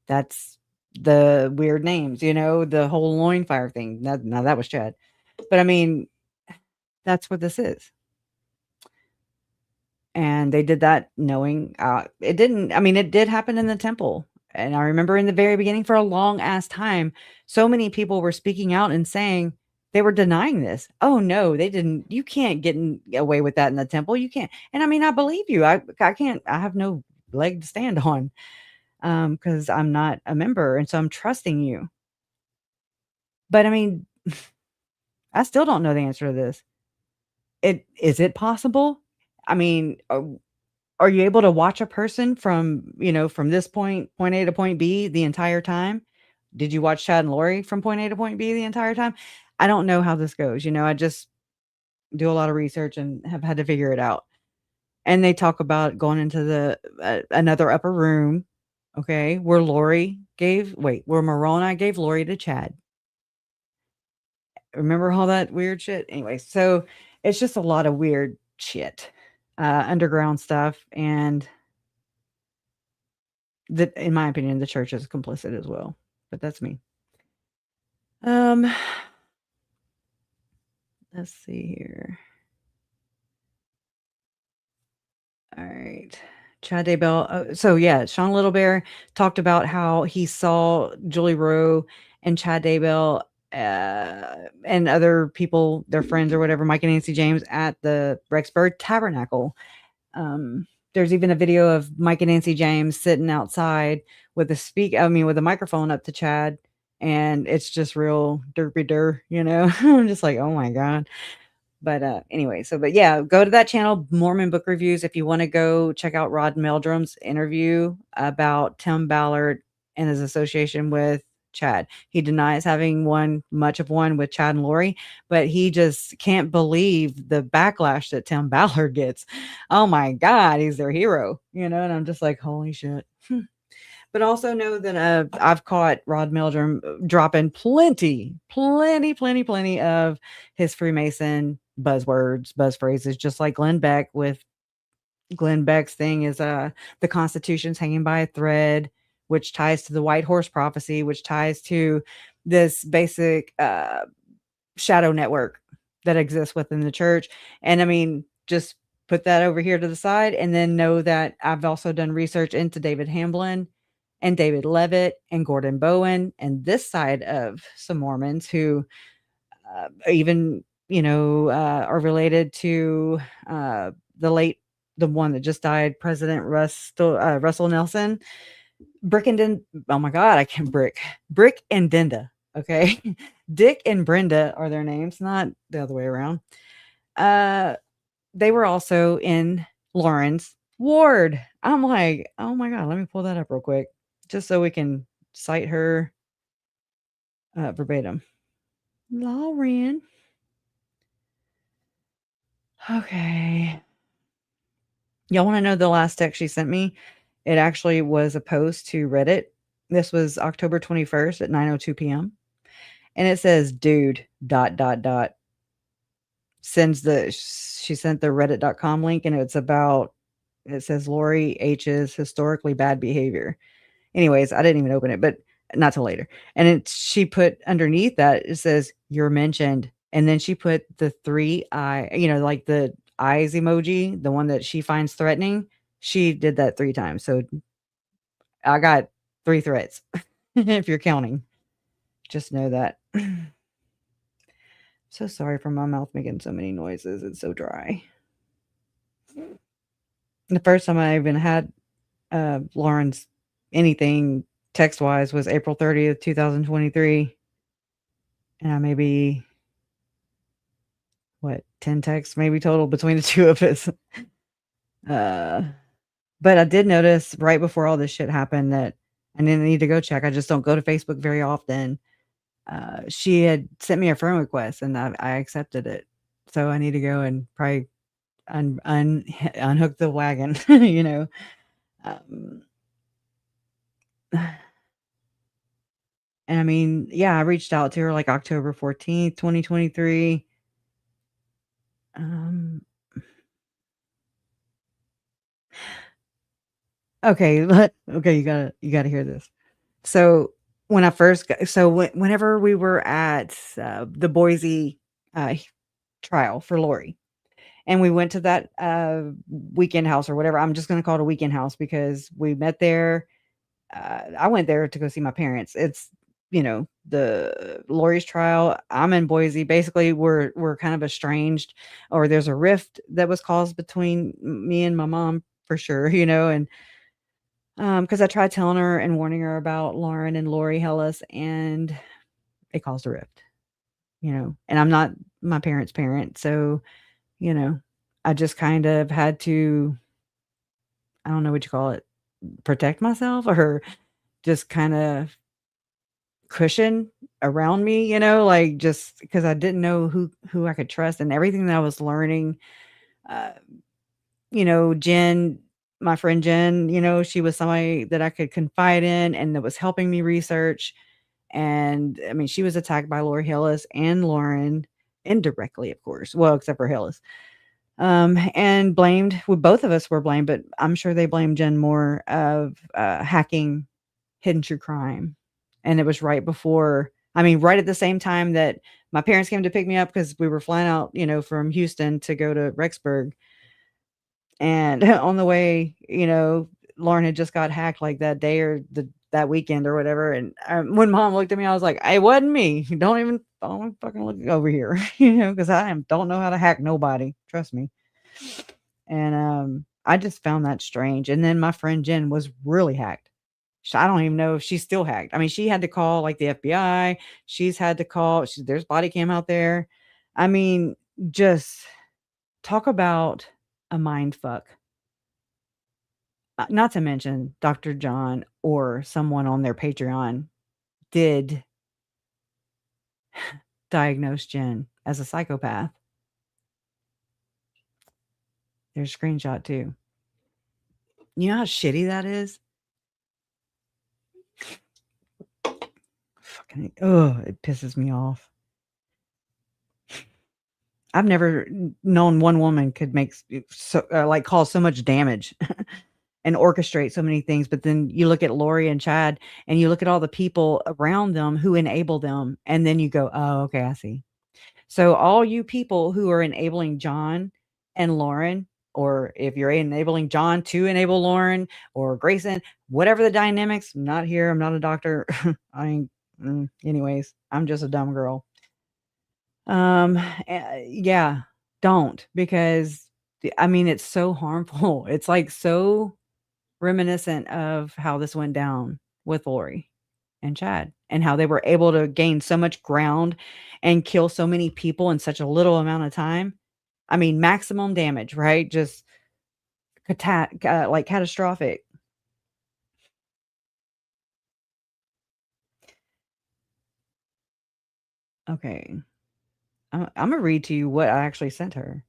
That's the weird names, the whole loin fire thing. Now that was Chad. But I mean, that's what this is. And they did that knowing, it didn't, I mean, it did happen in the temple. And I remember in the very beginning, for a long ass time, so many people were speaking out and saying they were denying this. Oh no, they didn't. You can't away with that in the temple. You can't. And I mean, I believe you. I can't. I have no leg to stand on, because I'm not a member, and so I'm trusting you. But I mean, I still don't know the answer to this. Is it possible? I mean, are you able to watch a person from, from this point A to point B the entire time? Did you watch Chad and Lori from point A to point B the entire time? I don't know how this goes. I just do a lot of research and have had to figure it out. And they talk about going into the another upper room, okay, where Moroni gave Lori to Chad. Remember all that weird shit? Anyway, so it's just a lot of weird shit, underground stuff, and that, in my opinion, the church is complicit as well. But that's me. Let's see here. All right. Chad Daybell. So yeah, Sean Littlebear talked about how he saw Julie Rowe and Chad Daybell, and other people, their friends or whatever, Mike and Nancy James, at the Rexburg Tabernacle. There's even a video of Mike and Nancy James sitting outside with a microphone up to Chad, and it's just real derpy dur, I'm just like, oh my God. But anyway, but yeah, go to that channel, Mormon Book Reviews, if you want to go check out Rod Meldrum's interview about Tim Ballard and his association with Chad. He denies having much of one with Chad and Lori, but he just can't believe the backlash that Tim Ballard gets. Oh my God, he's their hero, and I'm just like, holy shit. But also know that I've caught Rod Meldrum dropping plenty of his Freemason buzzwords, buzz phrases, just like Glenn Beck. With Glenn Beck's thing is the Constitution's hanging by a thread, which ties to the White Horse Prophecy, which ties to this basic shadow network that exists within the church. And I mean, just put that over here to the side, and then know that I've also done research into David Hamblin and David Levitt and Gordon Bowen, and this side of some Mormons who even, are related to the one that just died, President Russell Nelson. Brick and oh my God, I can't Brick and Dinda. Okay. Dick and Brenda are their names, not the other way around. They were also in Lauren's ward. I'm like, oh my God, let me pull that up real quick, just so we can cite her verbatim. Lauren. Okay. Y'all want to know the last text she sent me? It actually was a post to Reddit. This was October 21st at 9:02 p.m. And it says, dude, ... She sent the reddit.com link, and it says Lori H's historically bad behavior. Anyways, I didn't even open it, but not till later. And she put underneath that, it says, you're mentioned. And then she put the 3 eye, like the eyes emoji, the one that she finds threatening. She did that 3 times. So I got 3 threats if you're counting. Just know that. So sorry for my mouth making so many noises. It's so dry. The first time I even had Lauren's anything text-wise was April 30th, 2023. And I maybe, 10 texts maybe total between the two of us. But I did notice right before all this shit happened that I didn't need to go check. I just don't go to Facebook very often. She had sent me a friend request, and I accepted it. So I need to go and probably unhook the wagon, And I mean, yeah, I reached out to her like October 14th, 2023. Okay, you gotta hear this. So when I first whenever we were at the Boise trial for Lori, And we went to that weekend house or whatever. I'm just going to call it a weekend house because we met there. I went there to go see my parents. It's, the Lori's trial. I'm in Boise. Basically, we're kind of estranged, or there's a rift that was caused between me and my mom for sure, and because I tried telling her and warning her about Lauren and Lori Hellis, and it caused a rift, and I'm not my parents' parent, so I just kind of had to, I don't know what you call it, protect myself or just kind of cushion around me, like just because I didn't know who I could trust and everything that I was learning. Uh, Jen, my friend Jen, she was somebody that I could confide in and that was helping me research. And I mean, she was attacked by Lori Hillis and Lauren indirectly, of course. Well, except for Hillis. And blamed, well, both of us were blamed, but I'm sure they blamed Jen more of hacking Hidden True Crime. And it was right before, I mean, right at the same time that my parents came to pick me up because we were flying out, from Houston to go to Rexburg. And on the way, Lauren had just got hacked like that day or that weekend or whatever. And when mom looked at me, I was like, it wasn't me. Don't fucking look over here, because don't know how to hack nobody. Trust me. And I just found that strange. And then my friend Jen was really hacked. I don't even know if she's still hacked. I mean, she had to call like the FBI. She's had to call. There's body cam out there. I mean, just talk about a mind fuck. Not to mention Dr. John or someone on their Patreon did diagnose Jen as a psychopath. There's a screenshot too. You know how shitty that is? Fucking, it pisses me off. I've never known one woman could make cause so much damage and orchestrate so many things. But then you look at Lori and Chad and you look at all the people around them who enable them. And then you go, oh, okay, I see. So all you people who are enabling John and Lauren, or if you're enabling John to enable Lauren or Grayson, whatever the dynamics, I'm not here. I'm not a doctor. Anyways, I'm just a dumb girl. Yeah, don't, because I mean, it's so harmful. It's like so reminiscent of how this went down with Lori and Chad and how they were able to gain so much ground and kill so many people in such a little amount of time. I mean, maximum damage, right? Just like catastrophic. Okay. I'm going to read to you what I actually sent her,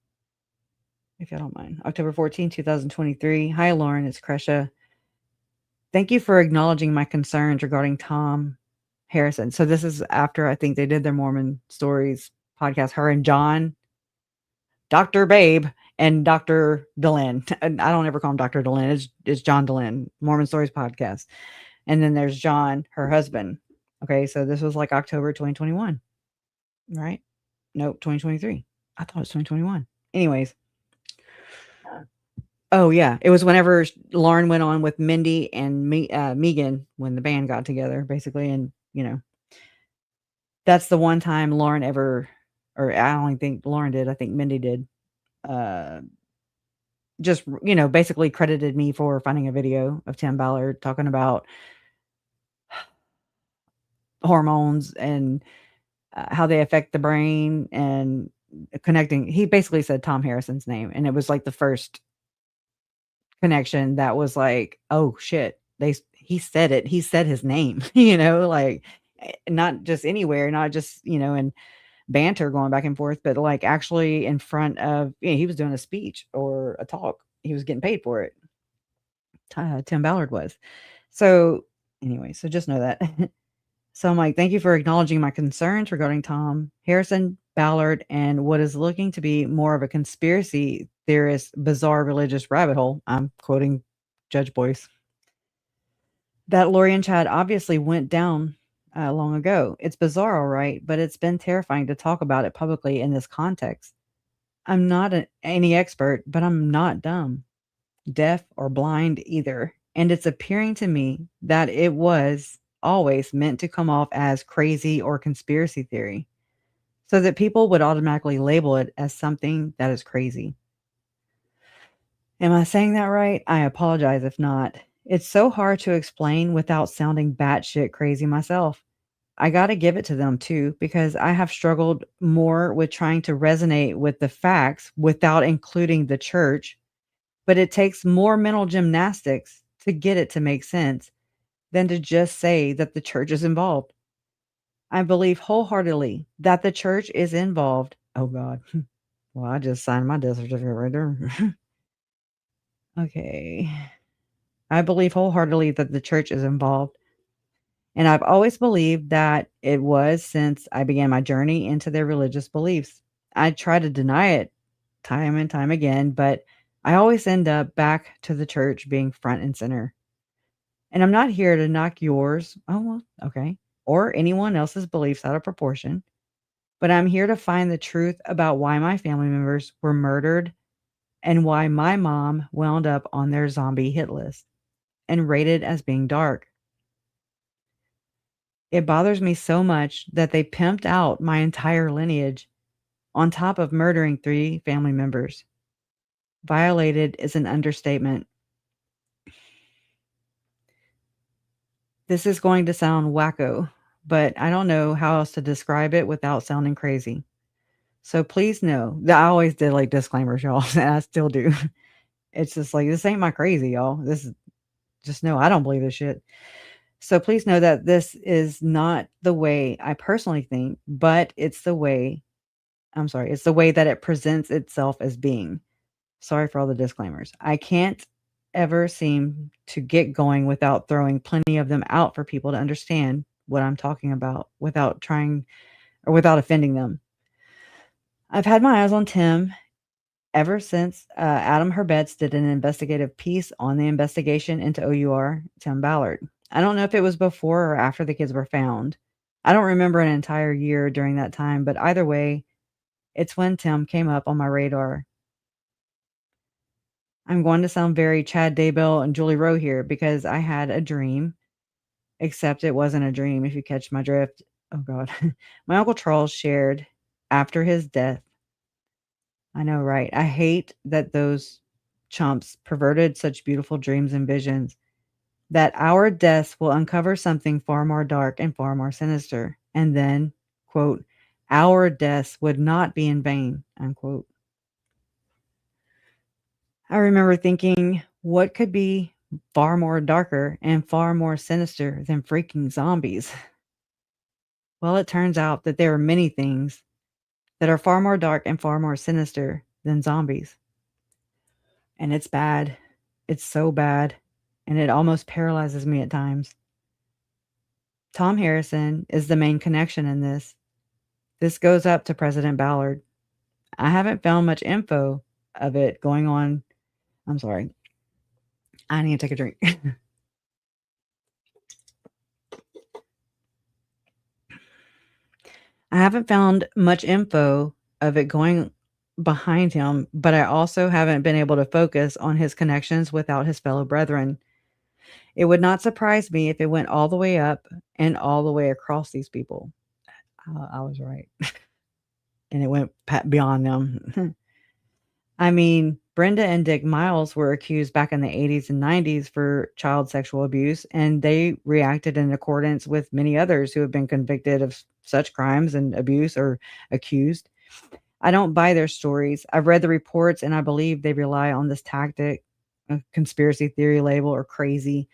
if you don't mind. October 14, 2023. Hi, Lauren. It's Kresha. Thank you for acknowledging my concerns regarding Tom Harrison. So this is after I think they did their Mormon Stories podcast, her and John, Dr. Babe, and Dr. Delenn. I don't ever call him Dr. Delenn. It's John Delenn, Mormon Stories podcast. And then there's John, her husband. Okay, so this was like October 2021, right? Nope, 2023. I thought it was 2021. Anyways. Oh, yeah. It was whenever Lauren went on with Mindy and Megan when the band got together, basically. And, that's the one time Lauren ever, or I don't think Lauren did. I think Mindy did. Just, basically credited me for finding a video of Tim Ballard talking about hormones and how they affect the brain and connecting. He basically said Tom Harrison's name. And it was like the first connection that was like, oh shit, he said it. He said his name, like not just anywhere, not just, in banter going back and forth, but like actually in front of, he was doing a speech or a talk. He was getting paid for it. Tim Ballard was. So anyway, so just know that. So I'm like, thank you for acknowledging my concerns regarding Tom Harrison, Ballard, and what is looking to be more of a conspiracy theorist, bizarre religious rabbit hole. I'm quoting Judge Boyce. That Lori and Chad obviously went down long ago. It's bizarre, all right, but it's been terrifying to talk about it publicly in this context. I'm not any expert, but I'm not dumb, deaf, or blind either. And it's appearing to me that it was always meant to come off as crazy or conspiracy theory, so that people would automatically label it as something that is crazy. Am I saying that right? I apologize if not. It's so hard to explain without sounding batshit crazy myself. I got to give it to them too, because I have struggled more with trying to resonate with the facts without including the church, but it takes more mental gymnastics to get it to make sense than to just say that the church is involved. I believe wholeheartedly that the church is involved. Oh, God. Well, I just signed my death certificate right there. Okay. I believe wholeheartedly that the church is involved. And I've always believed that it was since I began my journey into their religious beliefs. I try to deny it time and time again, but I always end up back to the church being front and center. And I'm not here to knock yours, oh, well, okay, or anyone else's beliefs out of proportion, but I'm here to find the truth about why my family members were murdered and why my mom wound up on their zombie hit list and rated as being dark. It bothers me so much that they pimped out my entire lineage on top of murdering 3 family members. Violated is an understatement. This is going to sound wacko, but I don't know how else to describe it without sounding crazy. So please know that I always did like disclaimers, y'all, and I still do. It's just like, this ain't my crazy, y'all. This is just no, I don't believe this shit. So please know that this is not the way I personally think, but it's the way it's the way that it presents itself as being. Sorry for all the disclaimers. I can't ever seem to get going without throwing plenty of them out for people to understand what I'm talking about without trying or without offending them. I've had my eyes on Tim ever since Adam Herbets did an investigative piece on the investigation into OUR Tim Ballard. I don't know if it was before or after the kids were found. I don't remember an entire year during that time, but either way, it's when Tim came up on my radar. I'm going to sound very Chad Daybell and Julie Rowe here because I had a dream, except it wasn't a dream, if you catch my drift. Oh, God. My Uncle Charles shared after his death. I know, right? I hate that those chumps perverted such beautiful dreams and visions, that our deaths will uncover something far more dark and far more sinister. And then, quote, our deaths would not be in vain, unquote. I remember thinking, what could be far more darker and far more sinister than freaking zombies? Well, it turns out that there are many things that are far more dark and far more sinister than zombies. And it's bad. It's so bad. And it almost paralyzes me at times. Tom Harrison is the main connection in this. This goes up to President Ballard. I haven't found much info of it going on. I'm sorry. I need to take a drink. I haven't found much info of it going behind him, but I also haven't been able to focus on his connections without his fellow brethren. It would not surprise me if it went all the way up and all the way across these people. I was right. And it went beyond them. I mean, Brenda and Dick Miles were accused back in the 80s and 90s for child sexual abuse, and they reacted in accordance with many others who have been convicted of such crimes and abuse or accused. I don't buy their stories. I've read the reports, and I believe they rely on this tactic, a conspiracy theory label, or crazy,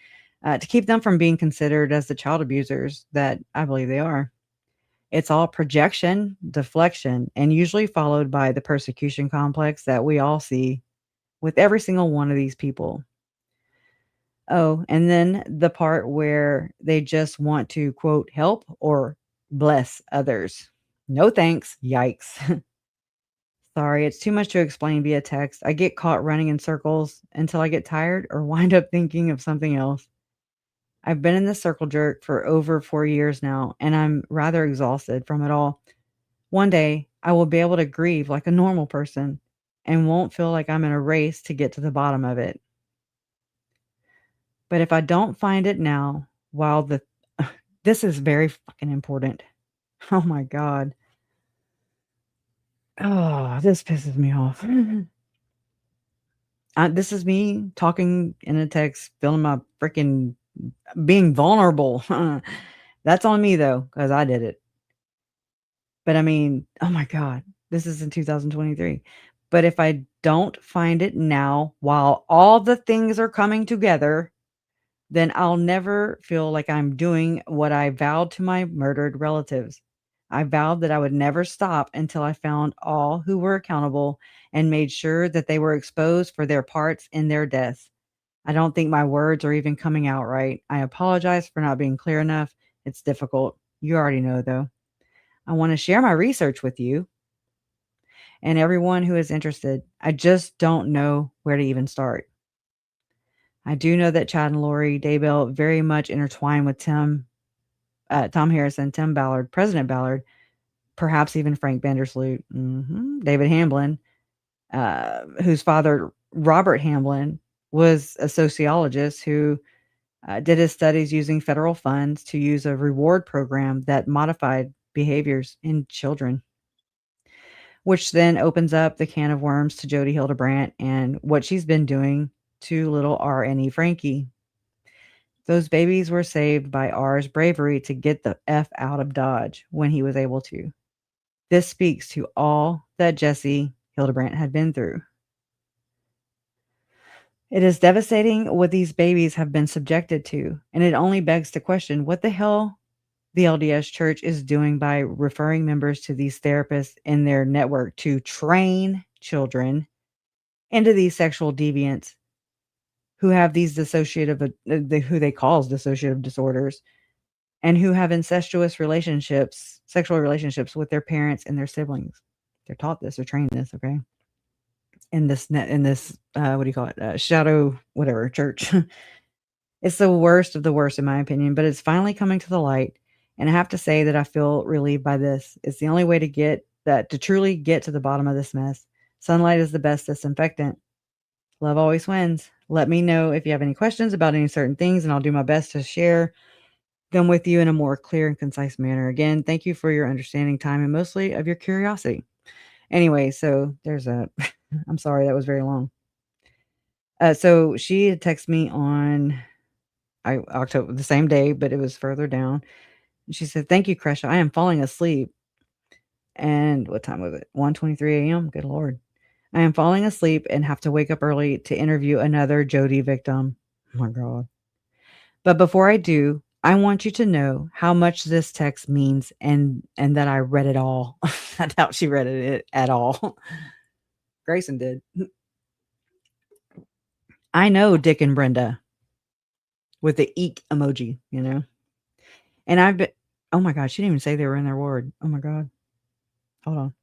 to keep them from being considered as the child abusers that I believe they are. It's all projection, deflection, and usually followed by the persecution complex that we all see with every single one of these people. Oh, and then the part where they just want to, quote, help or bless others. No thanks. Yikes. Sorry, it's too much to explain via text. I get caught running in circles until I get tired or wind up thinking of something else. I've been in the circle jerk for over 4 years now, and I'm rather exhausted from it all. One day, I will be able to grieve like a normal person and won't feel like I'm in a race to get to the bottom of it. But if I don't find it now, while the this is very fucking important. Oh my God. Oh, this pisses me off. This is me talking in a text, feeling my freaking being vulnerable. That's on me though, because I did it. But I mean, oh my God, this is in 2023. But if I don't find it now, while all the things are coming together, then I'll never feel like I'm doing what I vowed to my murdered relatives. I vowed that I would never stop until I found all who were accountable and made sure that they were exposed for their parts in their deaths. I don't think my words are even coming out right. I apologize for not being clear enough. It's difficult. You already know, though. I want to share my research with you and everyone who is interested. I just don't know where to even start. I do know that Chad and Lori Daybell very much intertwine with Tom Harrison, Tim Ballard, President Ballard, perhaps even Frank Vandersloot, David Hamblin, whose father, Robert Hamblin, was a sociologist who did his studies using federal funds to use a reward program that modified behaviors in children, which then opens up the can of worms to Jody Hildebrandt and what she's been doing to little R and E Frankie. Those babies were saved by R's bravery to get the F out of Dodge when he was able to. This speaks to all that Jesse Hildebrandt had been through. It is devastating what these babies have been subjected to, and it only begs to question what the hell the LDS Church is doing by referring members to these therapists in their network to train children into these sexual deviants who have these dissociative, who they call dissociative disorders, and who have incestuous relationships, sexual relationships with their parents and their siblings. They're taught this, they're trained this, okay? In this what do you call it? Shadow, whatever, church. It's the worst of the worst, in my opinion, but it's finally coming to the light. And I have to say that I feel relieved by this. It's the only way to truly get to the bottom of this mess. Sunlight is the best disinfectant. Love always wins. Let me know if you have any questions about any certain things, and I'll do my best to share them with you in a more clear and concise manner. Again, thank you for your understanding, time, and mostly of your curiosity. Anyway, so there's a I'm sorry that was very long. So she had texted me on October, the same day, but it was further down. She said, "Thank you, Kresha. I am falling asleep." And what time was it? 1:23 a.m. Good Lord. I am falling asleep and have to wake up early to interview another Jody victim. Oh my God. But before I do, I want you to know how much this text means and that I read it all. I doubt she read it at all. Grayson did. I know Dick and Brenda with the eek emoji, you know. And I've been, oh my God, she didn't even say they were in their ward. Oh my God. Hold on.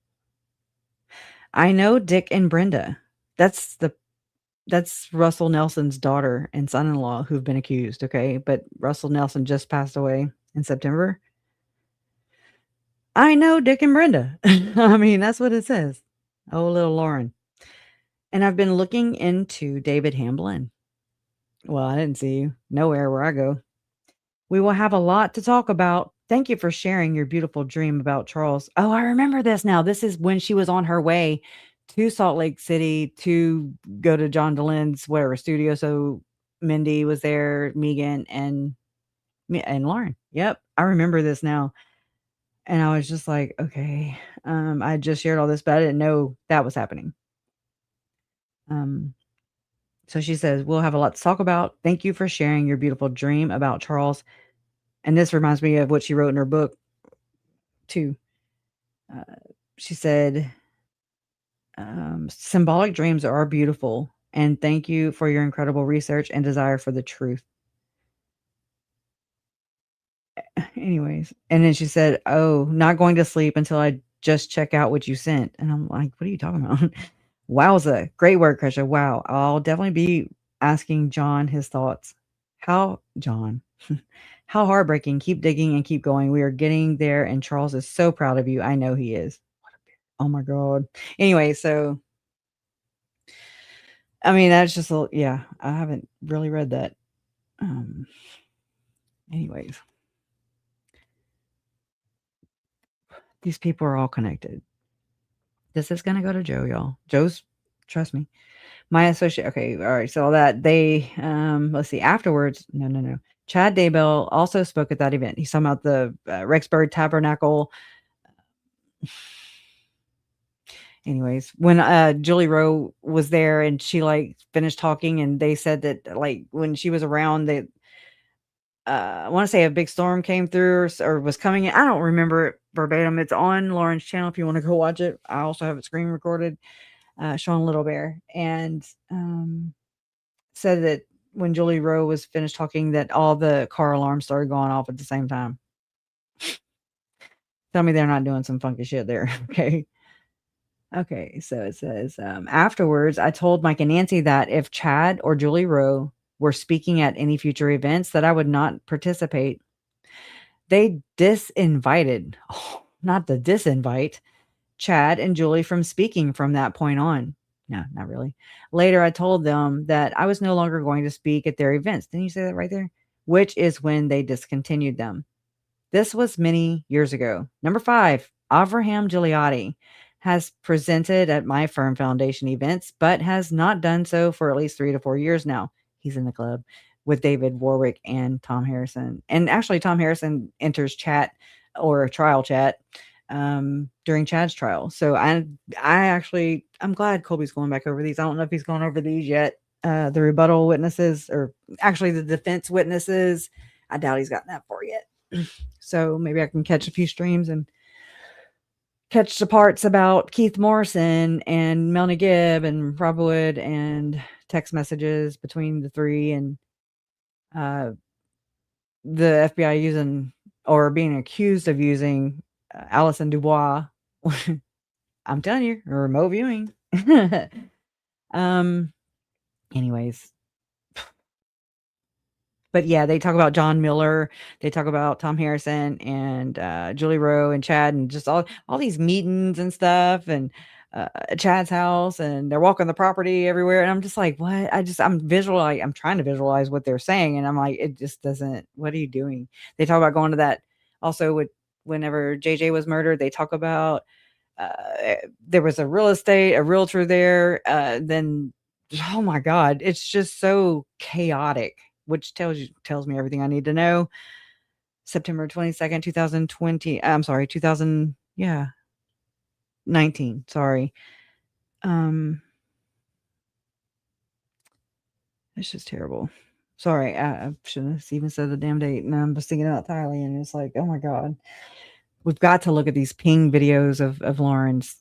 I know Dick and Brenda. That's Russell Nelson's daughter and son-in-law who've been accused, okay? But Russell Nelson just passed away in September. I know Dick and Brenda. I mean, that's what it says. Oh, little Lauren. And I've been looking into David Hamblin. Well, I didn't see you. Nowhere where I go. We will have a lot to talk about. Thank you for sharing your beautiful dream about Charles. Oh, I remember this now. This is when she was on her way to Salt Lake City to go to John DeLynne's whatever studio. So Mindy was there, Megan and Lauren. Yep, I remember this now. And I was just like, okay, I just shared all this, but I didn't know that was happening. So she says, we'll have a lot to talk about. Thank you for sharing your beautiful dream about Charles. And this reminds me of what she wrote in her book, too. She said, symbolic dreams are beautiful. And thank you for your incredible research and desire for the truth. Anyways. And then she said, oh, not going to sleep until I just check out what you sent. And I'm like, what are you talking about? Wowza. Great work, Krisha. Wow. I'll definitely be asking John his thoughts. John? How heartbreaking. Keep digging and keep going. We are getting there, and Charles is so proud of you. I know he is. Oh my god. Anyway, so I mean, that's just yeah, I haven't really read that. Anyways, these people are all connected. This is gonna go to Joe, y'all. Joe's, trust me. My associate. Okay, all right. So that they, let's see. Afterwards, no. Chad Daybell also spoke at that event. He's talking about the Rexburg Tabernacle. Anyways, when Julie Rowe was there and she like finished talking, and they said that like when she was around, that I want to say a big storm came through or was coming in. I don't remember it verbatim. It's on Lauren's channel if you want to go watch it. I also have it screen recorded, showing Little Bear, and said that when Julie Rowe was finished talking, that all the car alarms started going off at the same time. Tell me they're not doing some funky shit there. Okay. Okay, so it says, afterwards, I told Mike and Nancy that if Chad or Julie Rowe were speaking at any future events, that I would not participate. They disinvited, not the disinvite, Chad and Julie from speaking from that point on. No, not really. Later, I told them that I was no longer going to speak at their events. Didn't you say that right there? Which is when they discontinued them. This was many years ago. Number 5, Avraham Gigliotti has presented at my firm foundation events, but has not done so for at least 3 to 4 years now. He's in the club with David Warwick and Tom Harrison. And actually, Tom Harrison enters chat or trial chat during Chad's trial. So I'm glad Colby's going back over these. I don't know if he's gone over these yet. The rebuttal witnesses, or actually the defense witnesses. I doubt he's gotten that far yet. So maybe I can catch a few streams and catch the parts about Keith Morrison and Melanie Gibb and Rob Wood and text messages between the three, and the FBI using or being accused of using Alison Dubois. I'm telling you, remote viewing. Anyways. But yeah, they talk about John Miller. They talk about Tom Harrison and Julie Rowe and Chad, and just all these meetings and stuff, and at Chad's house, and they're walking the property everywhere. And I'm just like, what? I'm trying to visualize what they're saying. And I'm like, it just doesn't, what are you doing? They talk about going to that also with whenever JJ was murdered, they talk about there was a realtor there. Then, oh my God, it's just so chaotic, which tells me everything I need to know. September 22nd, 2020. I'm sorry, 2000. Yeah. 19. Sorry. It's just terrible. Sorry. I shouldn't have even said the damn date. And I'm just thinking about Tylee, and it's like, oh my God. We've got to look at these ping videos of Lauren's.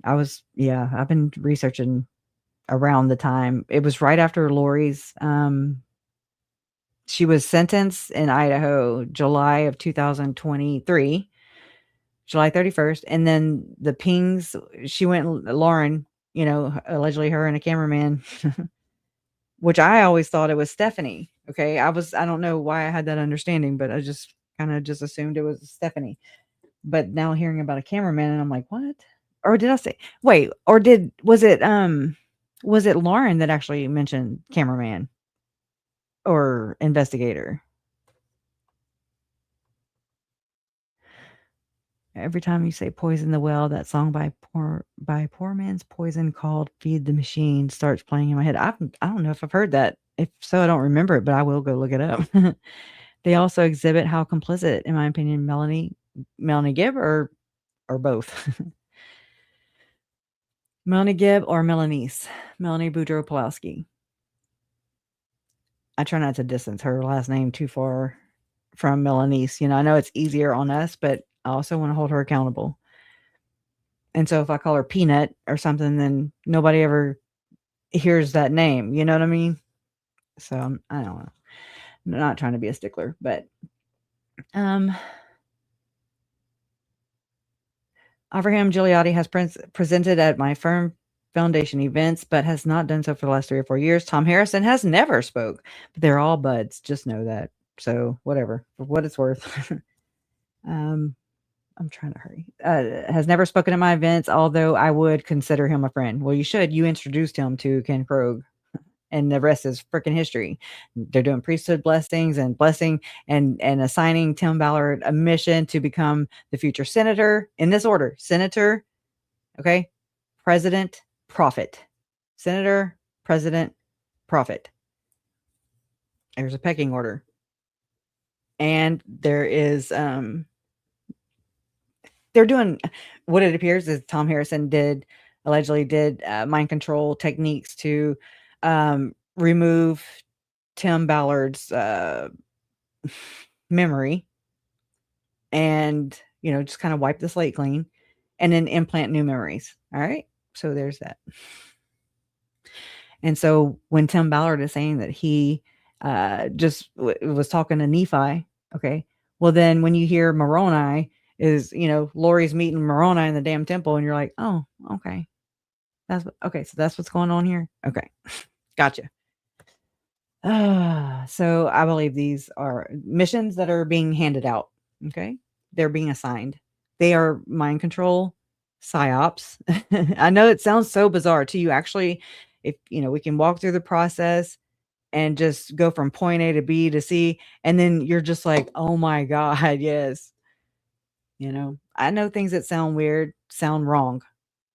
I've been researching around the time. It was right after Lori's, she was sentenced in Idaho, July of 2023, July 31st. And then the pings, Lauren, allegedly her and a cameraman, which I always thought it was Stephanie. Okay. I don't know why I had that understanding, but I just kind of just assumed it was Stephanie. But now hearing about a cameraman, and I'm like, what? Or did I say, wait, or was it Lauren that actually mentioned cameraman or investigator? Every time you say Poison the Well, that song by Poor Man's Poison called Feed the Machine starts playing in my head. I don't know if I've heard that. If so, I don't remember it, but I will go look it up. They also exhibit how complicit, in my opinion, Melanie Gibb or both. Melanie Gibb or Melanie Boudreaux-Pawlowski. I try not to distance her last name too far from Melanice. I know it's easier on us, but I also want to hold her accountable. And so if I call her Peanut or something, then nobody ever hears that name. You know what I mean? So I don't know. I'm not trying to be a stickler, but Avraham Gigliotti has presented at my firm foundation events, but has not done so for the last 3 or 4 years. Tom Harrison has never spoke, but they're all buds. Just know that. So whatever, for what it's worth. I'm trying to hurry. Has never spoken at my events, although I would consider him a friend. Well, you should. You introduced him to Ken Krogh, and the rest is freaking history. They're doing priesthood blessings and blessing and assigning Tim Ballard a mission to become the future senator in this order: senator, okay, president, prophet, senator, president, prophet. There's a pecking order, and there is they're doing what it appears is Tom Harrison allegedly did mind control techniques to remove Tim Ballard's memory and, just kind of wipe the slate clean and then implant new memories. All right. So there's that. And so when Tim Ballard is saying that he just was talking to Nephi, okay, well, then when you hear Moroni is, Lori's meeting Moroni in the damn temple, and you're like, oh, okay. So that's what's going on here. Okay. Gotcha. So I believe these are missions that are being handed out. Okay. They're being assigned. They are mind control psyops. I know it sounds so bizarre to you. Actually, if we can walk through the process and just go from point A to B to C, and then you're just like, oh my God, yes. I know things that sound weird sound wrong.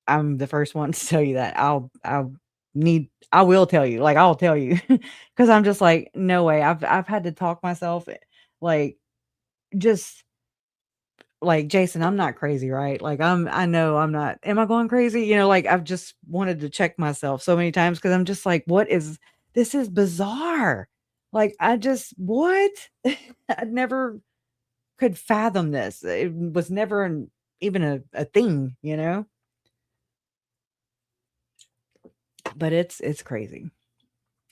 I'm the first one to tell you that. I will tell you, like, I'll tell you, because I'm just like, no way. I've had to talk myself, like, just like, Jason, I'm not crazy, right? Like, I know I'm not. Am I going crazy? Like, I've just wanted to check myself so many times because I'm just like, this is bizarre. Like, what? I never could fathom this. It was never even a thing, but it's crazy.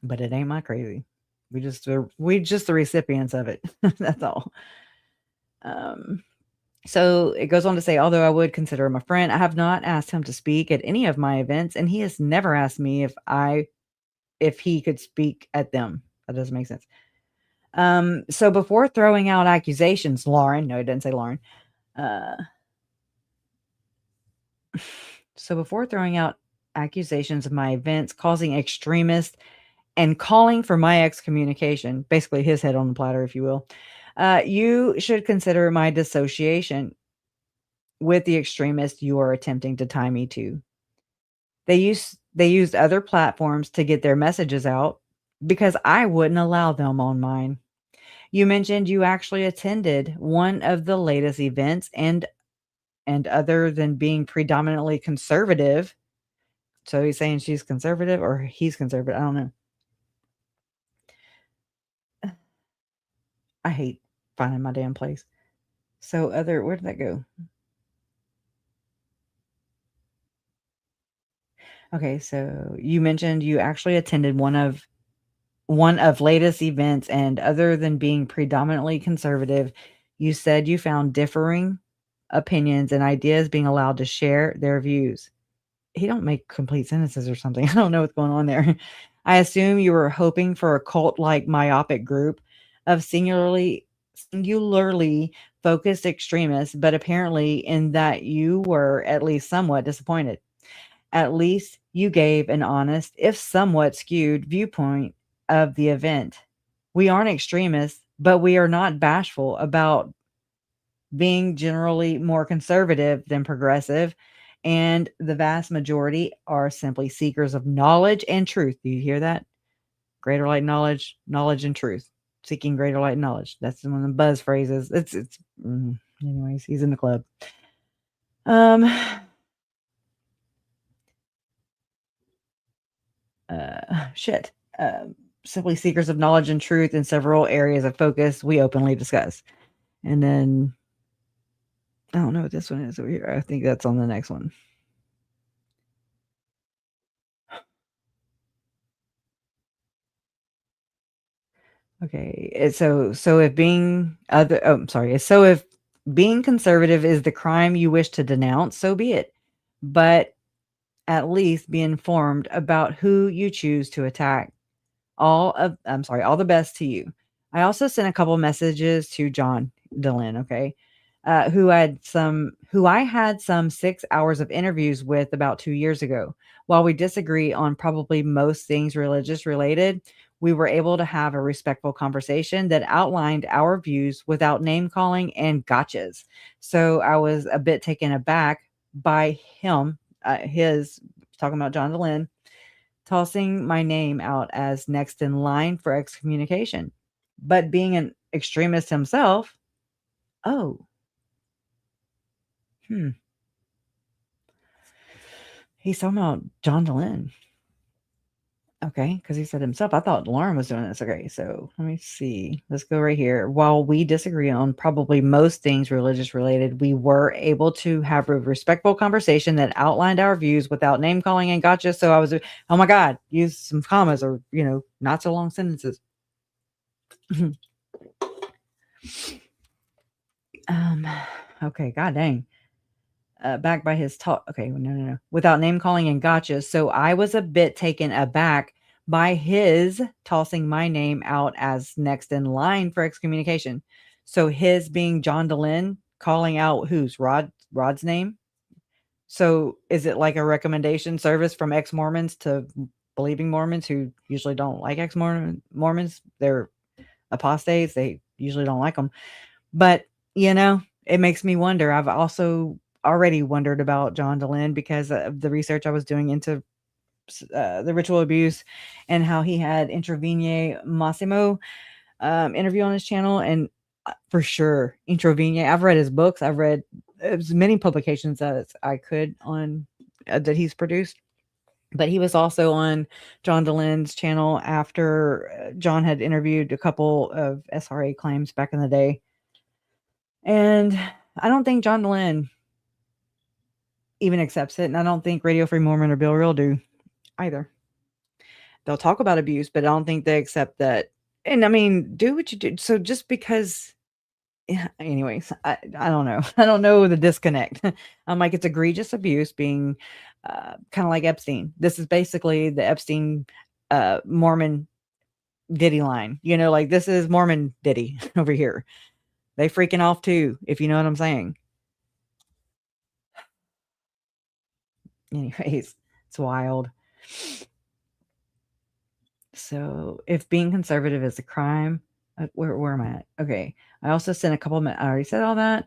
But it ain't my crazy. We just the recipients of it. That's all. So it goes on to say, although I would consider him a friend, I have not asked him to speak at any of my events, and he has never asked me if he could speak at them. That doesn't make sense. So before throwing out accusations, Lauren, no, it didn't say Lauren. So before throwing out accusations of my events, causing extremists, and calling for my excommunication, basically his head on the platter, if you will, you should consider my dissociation with the extremists you are attempting to tie me to. They used other platforms to get their messages out because I wouldn't allow them on mine. You mentioned you actually attended one of the latest events and other than being predominantly conservative. So he's saying she's conservative or he's conservative. I don't know. I hate finding my damn place. So where did that go? Okay, so you mentioned you actually attended one of latest events, and other than being predominantly conservative, you said you found differing opinions and ideas being allowed to share their views. He don't make complete sentences or something. I don't know what's going on there. I assume you were hoping for a cult-like myopic group of singularly focused extremists, but apparently in that you were at least somewhat disappointed. At least you gave an honest, if somewhat skewed, viewpoint of the event. We aren't extremists, but we are not bashful about being generally more conservative than progressive, and the vast majority are simply seekers of knowledge and truth. Do you hear that? Greater light, knowledge and truth. Seeking greater light and knowledge. That's one of the buzz phrases. Anyways, he's in the club. Shit. Simply seekers of knowledge and truth in several areas of focus we openly discuss. And then I don't know what this one is over here. I think that's on the next one. Okay. So if being if being conservative is the crime you wish to denounce, so be it. But at least be informed about who you choose to attack. All the best to you. I also sent a couple messages to John Dillon, okay? who I had some 6 hours of interviews with about 2 years ago. While we disagree on probably most things religious related, we were able to have a respectful conversation that outlined our views without name calling and gotchas. So I was a bit taken aback by him, his talking about John DeLynn, tossing my name out as next in line for excommunication. But being an extremist himself, oh, hmm, he's talking about John DeLynn. Okay, because he said himself. I thought Lauren was doing this. Okay, so let me see. Let's go right here. While we disagree on probably most things religious related, we were able to have a respectful conversation that outlined our views without name calling and gotcha. So I was, oh my God, use some commas or, not so long sentences. Okay, god dang. Back by his talk. Okay, no. Without name calling and gotcha. So I was a bit taken aback by his tossing my name out as next in line for excommunication. So his being John DeLynn calling out who's Rod's name. So is it like a recommendation service from ex-Mormons to believing Mormons who usually don't like ex-Mormons? They're apostates. They usually don't like them. But, it makes me wonder. I've also already wondered about John DeLynn because of the research I was doing into the ritual abuse and how he had Introvigny Massimo interview on his channel. And for sure, Introvigny, I've read his books. I've read as many publications as I could on that he's produced. But he was also on John DeLynn's channel after John had interviewed a couple of SRA claims back in the day. And I don't think John DeLynn even accepts it. And I don't think Radio Free Mormon or Bill Real do either. They'll talk about abuse, but I don't think they accept that. And I mean, do what you do. So just because, anyways, I don't know. I don't know the disconnect. I'm like, it's egregious abuse being kind of like Epstein. This is basically the Epstein Mormon Diddy line. Like this is Mormon Diddy over here. They freaking off too, if you know what I'm saying. Anyways, it's wild. So if being conservative is a crime, where am I at? Okay. I also sent a couple I already said all that.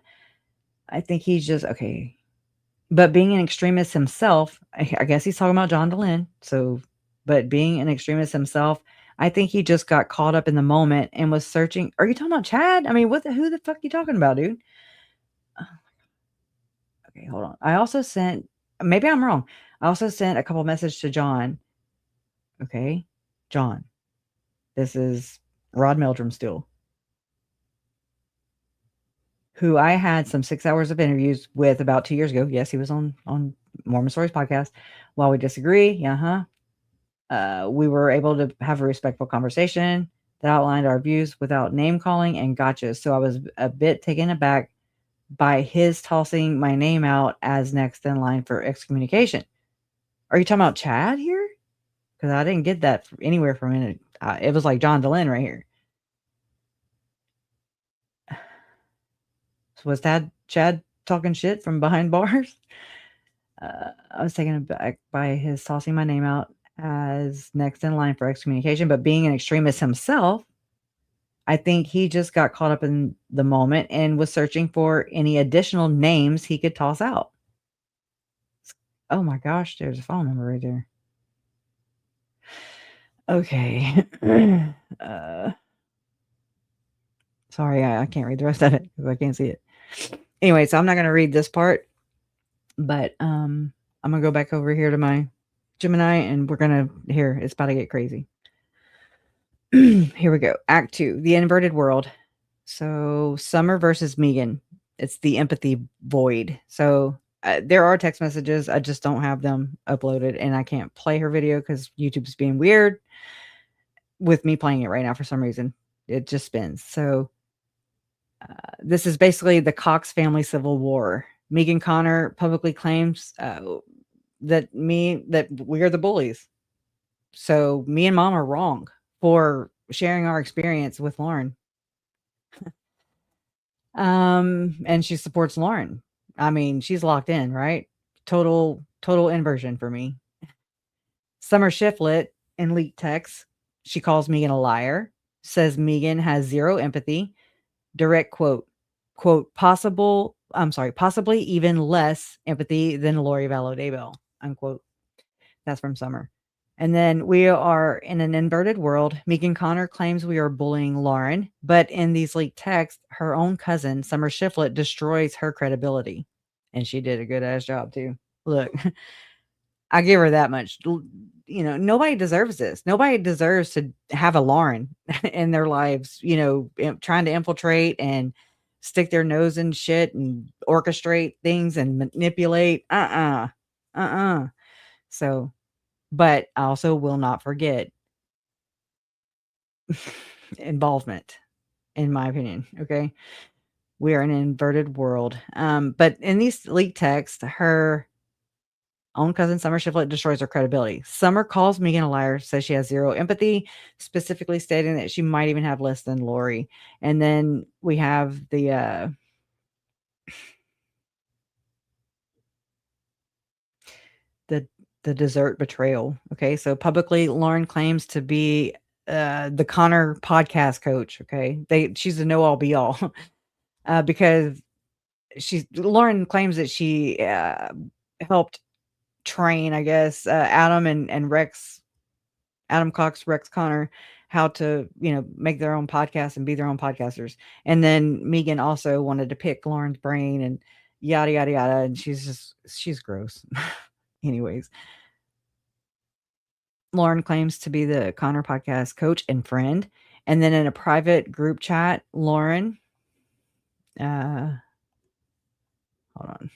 I think he's just okay. But being an extremist himself, I guess he's talking about John DeLynn. So, but being an extremist himself, I think he just got caught up in the moment and was searching. Are you talking about Chad? I mean, who the fuck are you talking about, dude? Okay, hold on. I also sent, maybe I'm wrong. I also sent a couple messages to John. Okay. John, this is Rod Meldrum still, who I had some 6 hours of interviews with about 2 years ago. Yes, he was on Mormon Stories podcast. While we disagree, we were able to have a respectful conversation that outlined our views without name calling and gotchas. So I was a bit taken aback by his tossing my name out as next in line for excommunication. Are you talking about Chad here? Because I didn't get that anywhere from it. It was like John DeLynn right here. So was that Chad talking shit from behind bars? I was taken aback by his tossing my name out as next in line for excommunication, but being an extremist himself, I think he just got caught up in the moment and was searching for any additional names he could toss out. Oh my gosh, there's a phone number right there. Okay. Sorry, I can't read the rest of it because I can't see it. Anyway, so I'm not going to read this part, but I'm going to go back over here to my Gemini and we're going to, here, it's about to get crazy. Here we go. Act 2, the inverted world. So Summer versus Megan. It's the empathy void. So there are text messages. I just don't have them uploaded and I can't play her video because YouTube's being weird with me playing it right now for some reason. It just spins. So this is basically the Cox family civil war. Megan Connor publicly claims that we are the bullies. So me and mom are wrong for sharing our experience with Lauren. And she supports Lauren. I mean, she's locked in, right? Total inversion for me. Summer Shiflet in leaked text, she calls Megan a liar, says Megan has zero empathy. Direct quote, possibly even less empathy than Lori Vallow Daybell, unquote. That's from Summer. And then we are in an inverted world. Megan Connor claims we are bullying Lauren, but in these leaked texts, her own cousin, Summer Shiflet, destroys her credibility. And she did a good ass job too. Look, I give her that much. Nobody deserves this. Nobody deserves to have a Lauren in their lives, trying to infiltrate and stick their nose in shit and orchestrate things and manipulate. So, but I also will not forget involvement, in my opinion. Okay. We are in an inverted world. But in these leaked texts, her own cousin Summer Shiflet destroys her credibility. Summer calls Megan a liar, says she has zero empathy, specifically stating that she might even have less than Lori. And then we have the dessert betrayal. Okay, so publicly Lauren claims to be the Connor podcast coach. Okay, she's a know all be all because Lauren claims that she helped train, I guess, Adam and Rex, Adam Cox, Rex Connor, how to, make their own podcast and be their own podcasters. And then Megan also wanted to pick Lauren's brain and yada, yada, yada. And she's gross. Anyways, Lauren claims to be the Connor podcast coach and friend. And then in a private group chat, Lauren, hold on.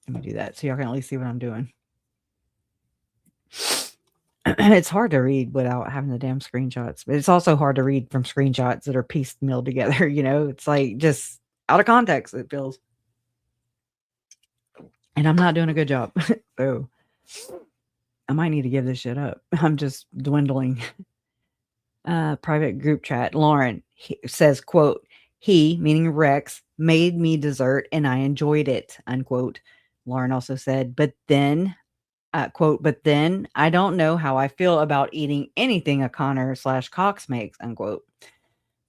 Let me do that so y'all can at least see what I'm doing. It's hard to read without having the damn screenshots, but it's also hard to read from screenshots that are piecemealed together. It's like just out of context, it feels. And I'm not doing a good job. So I might need to give this shit up. I'm just dwindling. Private group chat. Lauren says, quote, he, meaning Rex, made me dessert and I enjoyed it, unquote. Lauren also said, but then, quote, but then I don't know how I feel about eating anything a Connor/Cox makes, unquote.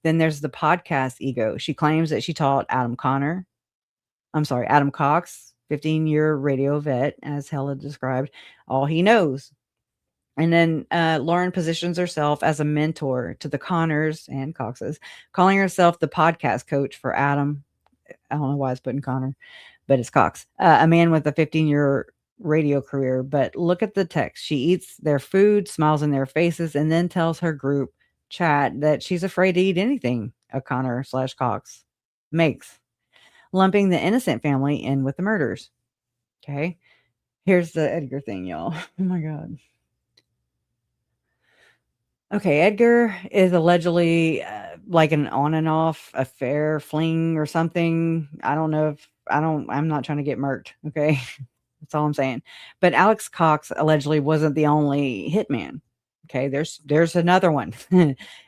Then there's the podcast ego. She claims that she taught Adam Cox, 15-year radio vet, as Hella described, all he knows. And then Lauren positions herself as a mentor to the Connors and Coxes, calling herself the podcast coach for Adam. I don't know why it's putting Connor, but it's Cox, a man with a 15-year radio career. But look at the text. She eats their food, smiles in their faces, and then tells her group chat that she's afraid to eat anything a Connor/Cox makes, lumping the innocent family in with the murders. Okay. Here's the Edgar thing, y'all. Oh my God. Okay, Edgar is allegedly like an on and off affair, fling or something. I don't know if I'm not trying to get murked. Okay. That's all I'm saying. But Alex Cox allegedly wasn't the only hitman. Okay. There's another one.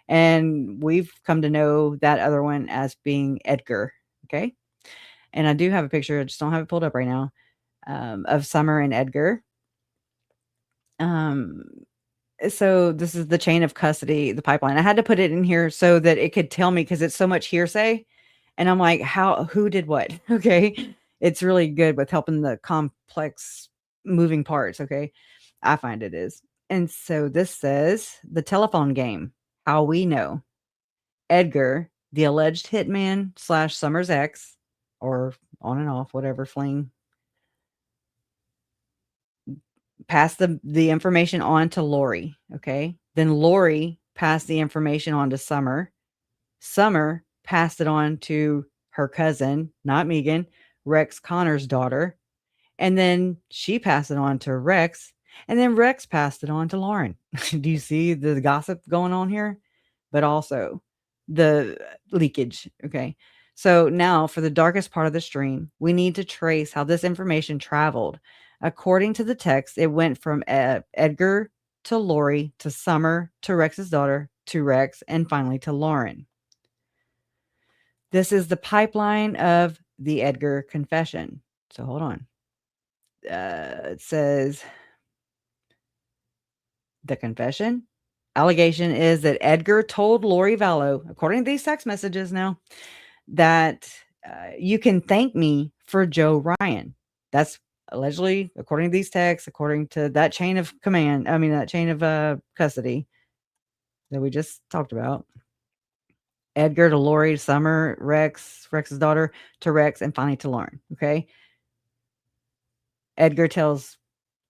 And we've come to know that other one as being Edgar. Okay. And I do have a picture. I just don't have it pulled up right now, of Summer and Edgar. So this is the chain of custody, the pipeline. I had to put it in here so that it could tell me, because it's so much hearsay. And I'm like, who did what? Okay. It's really good with helping the complex moving parts. Okay. I find it is. And so this says the telephone game, how we know Edgar, the alleged hitman / Summer's ex, or on and off, whatever fling, passed the information on to Lori. Okay. Then Lori passed the information on to Summer. Summer passed it on to her cousin, not Megan, Rex Connor's daughter. And then she passed it on to Rex. And then Rex passed it on to Lauren. Do you see the gossip going on here? But also the leakage. Okay. So now for the darkest part of the stream, we need to trace how this information traveled. According to the text, it went from Edgar to Lori to Summer to Rex's daughter to Rex and finally to Lauren. This is the pipeline of the Edgar confession. So hold on. It says the confession allegation is that Edgar told Lori Vallow, according to these text messages now, that you can thank me for Joe Ryan. That's allegedly, according to these texts, according to that chain of command, that chain of custody that we just talked about. Edgar to Lori, Summer, Rex's daughter, to Rex, and finally to Lauren. Okay. Edgar tells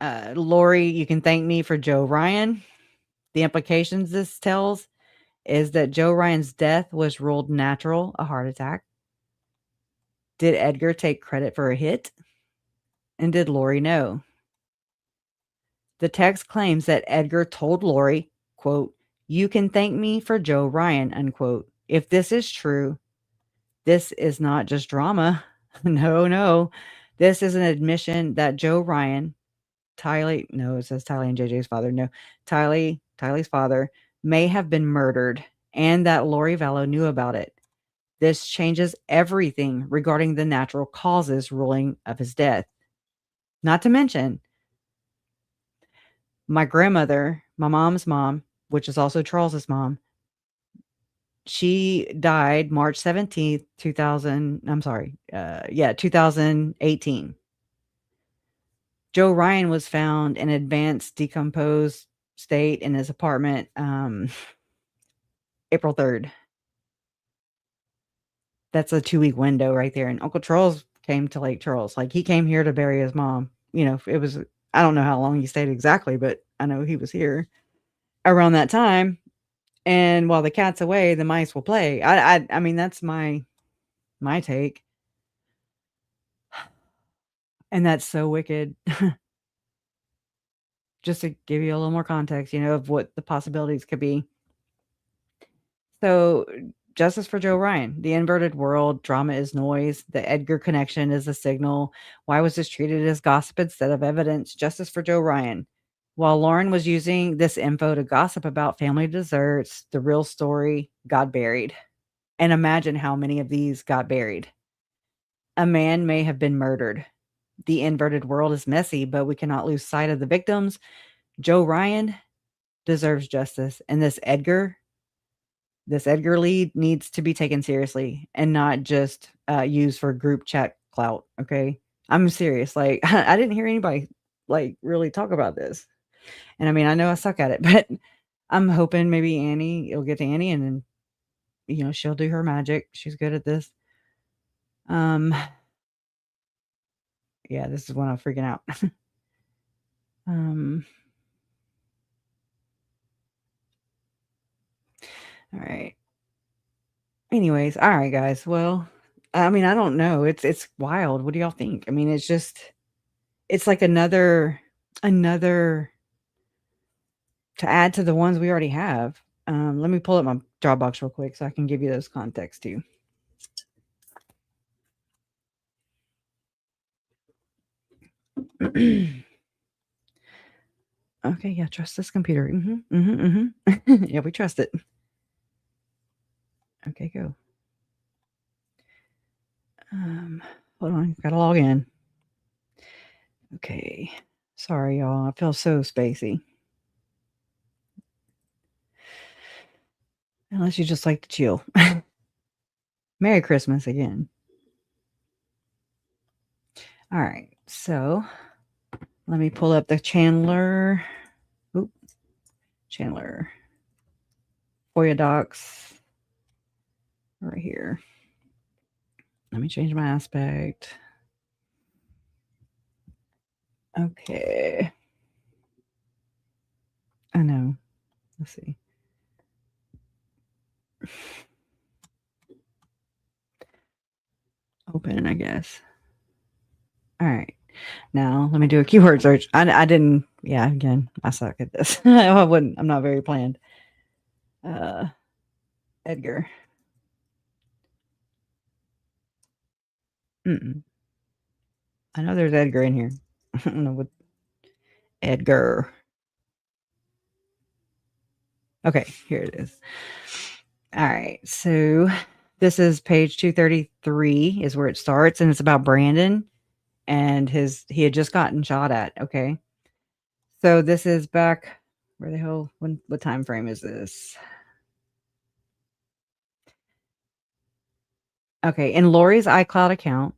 Lori, you can thank me for Joe Ryan. The implications this tells is that Joe Ryan's death was ruled natural, a heart attack. Did Edgar take credit for a hit? And did Lori know? The text claims that Edgar told Lori, quote, you can thank me for Joe Ryan, unquote. If this is true, this is not just drama. No. This is an admission that Joe Ryan, it says Tylee and JJ's father. No, Tylee's father may have been murdered and that Lori Vallow knew about it. This changes everything regarding the natural causes ruling of his death. Not to mention, my grandmother, my mom's mom, which is also Charles's mom, she died March 17th, 2018. Joe Ryan was found in advanced decomposed state in his apartment April 3rd. That's a 2-week window right there. And Uncle Charles came to Lake Charles. Like, he came here to bury his mom. It was, I don't know how long he stayed exactly, but I know he was here around that time. And while the cat's away, the mice will play. I mean, that's my take. And that's so wicked. Just to give you a little more context, of what the possibilities could be. So, justice for Joe Ryan. The inverted world, drama is noise. The Edgar connection is a signal. Why was this treated as gossip instead of evidence? Justice for Joe Ryan. While Lauren was using this info to gossip about family desserts, the real story got buried. And imagine how many of these got buried. A man may have been murdered. The inverted world is messy, but we cannot lose sight of the victims. Joe Ryan deserves justice. And this Edgar lead needs to be taken seriously and not just used for group chat clout. Okay. I'm serious. Like, I didn't hear anybody really talk about this. And I know I suck at it, but I'm hoping maybe it'll get to Annie and then, she'll do her magic. She's good at this. Yeah, this is when I'm freaking out. All right. Anyways, all right, guys. Well, I don't know. It's wild. What do y'all think? It's like another to add to the ones we already have. Let me pull up my Dropbox real quick so I can give you those context too. Okay, yeah, trust this computer. Yeah, we trust it. Okay, go. Hold on, gotta log in. Okay, sorry, y'all. I feel so spacey. Unless you just like to chill. Merry Christmas again. All right, so let me pull up the Chandler. Chandler FOIA docs right here. Let me change my aspect. Okay. I know. Let's see. Open, I guess. All right. Now let me do a keyword search. I didn't. Yeah, again, I suck at this. I'm not very planned. Edgar. I know there's Edgar in here. I don't know what Edgar. Okay, here it is. All right, so This is page 233 is where it starts, and it's about Brandon and he had just gotten shot at. Okay. So this is back where the hell what time frame is this? Okay, in Lori's iCloud account,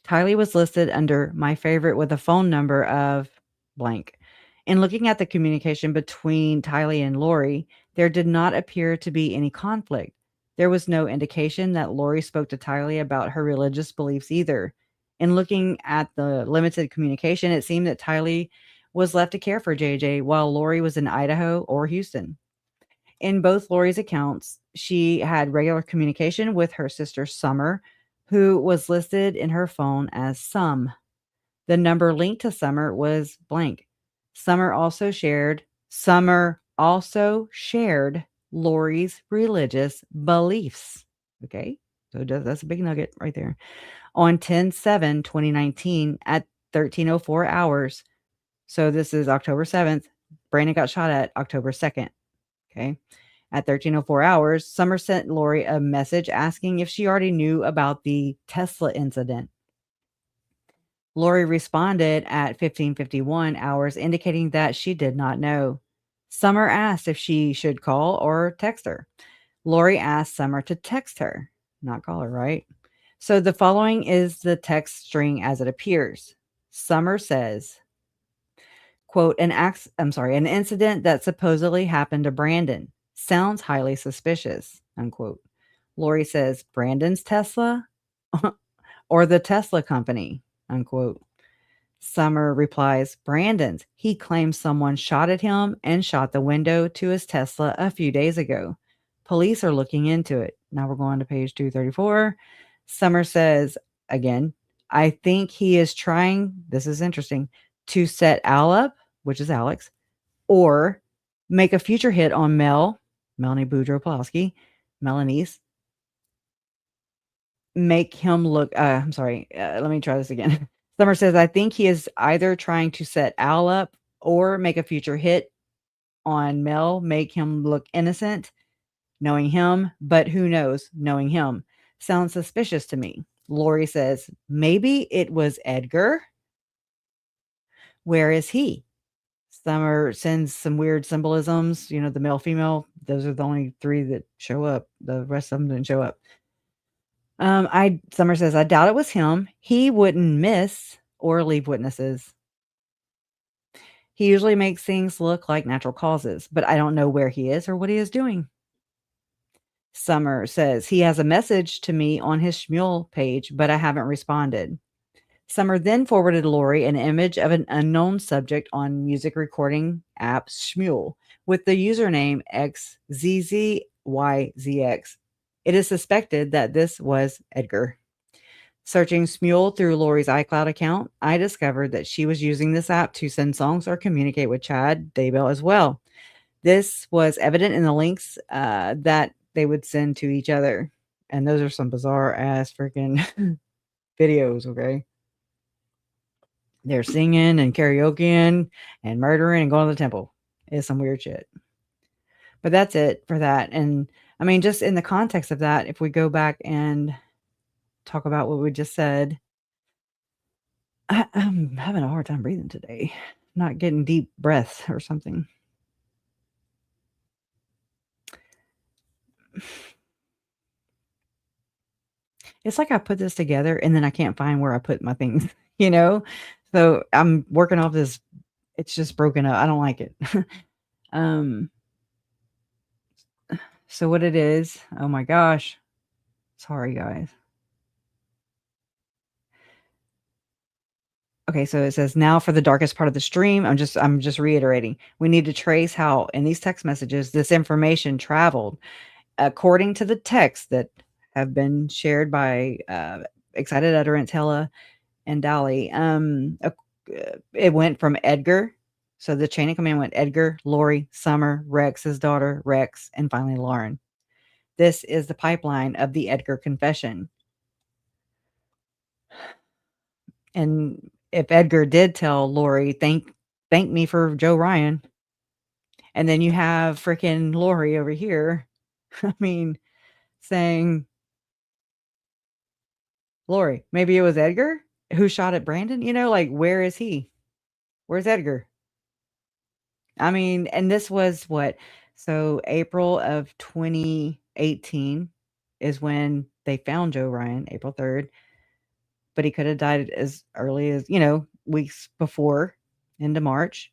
Tylee was listed under my favorite with a phone number of blank. In looking at the communication between Tylee and Lori, there did not appear to be any conflict. There was no indication that Lori spoke to Tylee about her religious beliefs either. In looking at the limited communication, it seemed that Tylee was left to care for JJ while Lori was in Idaho or Houston. In both Lori's accounts, she had regular communication with her sister Summer, who was listed in her phone as Sum. The number linked to Summer was blank. Summer also shared Lori's religious beliefs. Okay, so that's a big nugget right there. On 10/7/2019 at 13:04 hours. So this is October 7th. Brandon got shot at October 2nd. Okay. At 13:04 hours, Summer sent Lori a message asking if she already knew about the Tesla incident. Lori responded at 15:51 hours, indicating that she did not know. Summer asked if she should call or text her. Lori asked Summer to text her, not call her, right? So the following is the text string as it appears. Summer says, quote, an incident that supposedly happened to Brandon. Sounds highly suspicious, unquote. Lori says, Brandon's Tesla or the Tesla company, unquote. Summer replies, Brandon's. He claims someone shot at him and shot the window to his Tesla a few days ago. Police are looking into it. Now we're going to page 234. Summer says, again, I think he is trying, this is interesting, to set Al up, which is Alex, or make a future hit on Melanie Boudreaux-Pawlowski, Melanie's, make him look, let me try this again. Summer says, I think he is either trying to set Al up or make a future hit on Mel, make him look innocent, knowing him, but who knows, knowing him. Sounds suspicious to me. Lori says, maybe it was Edgar. Where is he? Summer sends some weird symbolisms, the male, female. Those are the only three that show up. The rest of them didn't show up. Summer says, I doubt it was him. He wouldn't miss or leave witnesses. He usually makes things look like natural causes, but I don't know where he is or what he is doing. Summer says, he has a message to me on his Shmuel page, but I haven't responded. Summer then forwarded Lori an image of an unknown subject on music recording app Shmuel with the username XZZYZX. It is suspected that this was Edgar. Searching Shmuel through Lori's iCloud account, I discovered that she was using this app to send songs or communicate with Chad Daybell as well. This was evident in the links that they would send to each other. And those are some bizarre ass freaking videos, okay? They're singing and karaokeing and murdering and going to the temple. It's some weird shit. But that's it for that. And I mean, just in the context of that, if we go back and talk about what we just said, I'm having a hard time breathing today. Not getting deep breaths or something. It's like I put this together and then I can't find where I put my things, So I'm working off this. It's just broken up. I don't like it. So what it is, oh my gosh. Sorry, guys. Okay, so it says now for the darkest part of the stream. I'm just reiterating. We need to trace how in these text messages this information traveled according to the texts that have been shared by Excited Utterance, Hella, and Dolly. It went from Edgar. So the chain of command went Edgar, Lori, Summer, Rex, his daughter, Rex, and finally Lauren. This is the pipeline of the Edgar confession. And if Edgar did tell Lori, thank me for Joe Ryan, and then you have freaking Lori over here. I mean, saying, Lori, maybe it was Edgar who shot at Brandon, like, where is he? Where's Edgar? I mean, and this was what? So April of 2018 is when they found Joe Ryan, April 3rd, but he could have died as early as, weeks before into March.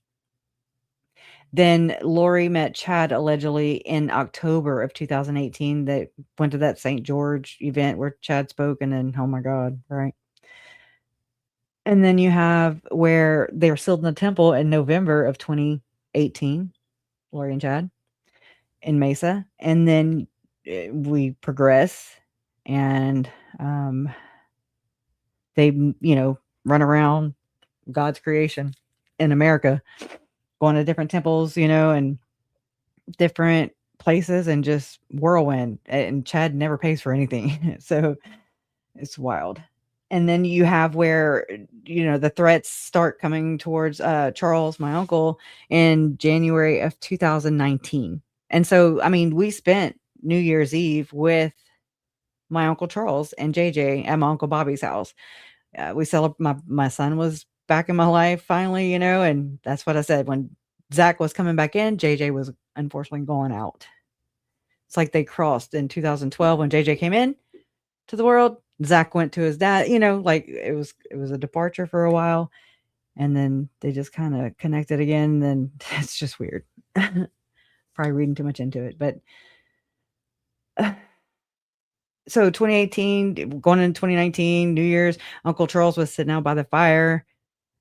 Then Lori met Chad allegedly in October of 2018. They went to that St. George event where Chad spoke, and then, oh my God, right? And then you have where they were sealed in the temple in November of 2018, Lori and Chad in Mesa. And then we progress, and they, run around God's creation in America, going to different temples, and different places, and just whirlwind. And Chad never pays for anything. So it's wild. And then you have where, the threats start coming towards Charles, my uncle, in January of 2019. And so, I mean, we spent New Year's Eve with my Uncle Charles and JJ at my Uncle Bobby's house. We celebrate, my son was back in my life finally, and that's what I said. When Zach was coming back in, JJ was unfortunately going out. It's like they crossed in 2012 when JJ came in to the world. Zach went to his dad, like it was a departure for a while, and then they just kind of connected again. Then it's just weird. Probably reading too much into it, but so 2018 going into 2019 New Year's, Uncle Charles was sitting out by the fire,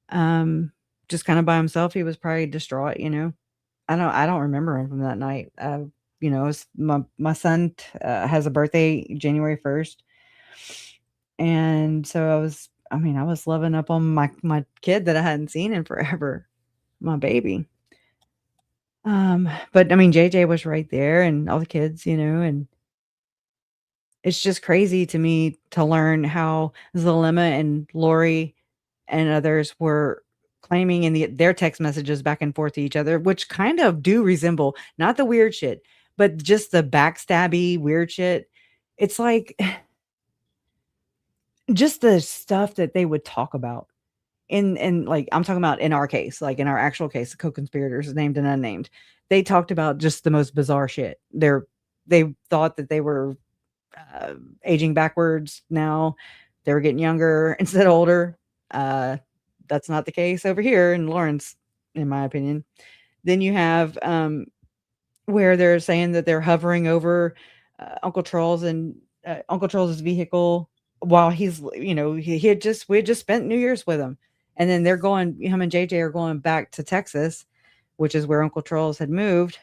just kind of by himself. He was probably distraught. I don't remember him from that night. My son has a birthday January 1st. And so I was loving up on my kid that I hadn't seen in forever, my baby. But I mean, JJ was right there, and all the kids, and it's just crazy to me to learn how Zalema and Lori and others were claiming in their text messages back and forth to each other, which kind of do resemble not the weird shit, but just the backstabby weird shit. It's like just the stuff that they would talk about in like, I'm talking about in our case, like in our actual case, the co-conspirators, named and unnamed. They talked about just the most bizarre shit. They thought that they were aging backwards. Now they were getting younger instead of older. That's not the case over here in Lawrence, in my opinion. Then you have where they're saying that they're hovering over Uncle Charles and Uncle Charles's vehicle while he's, we had just spent New Year's with him. And then him and JJ are going back to Texas, which is where Uncle Charles had moved,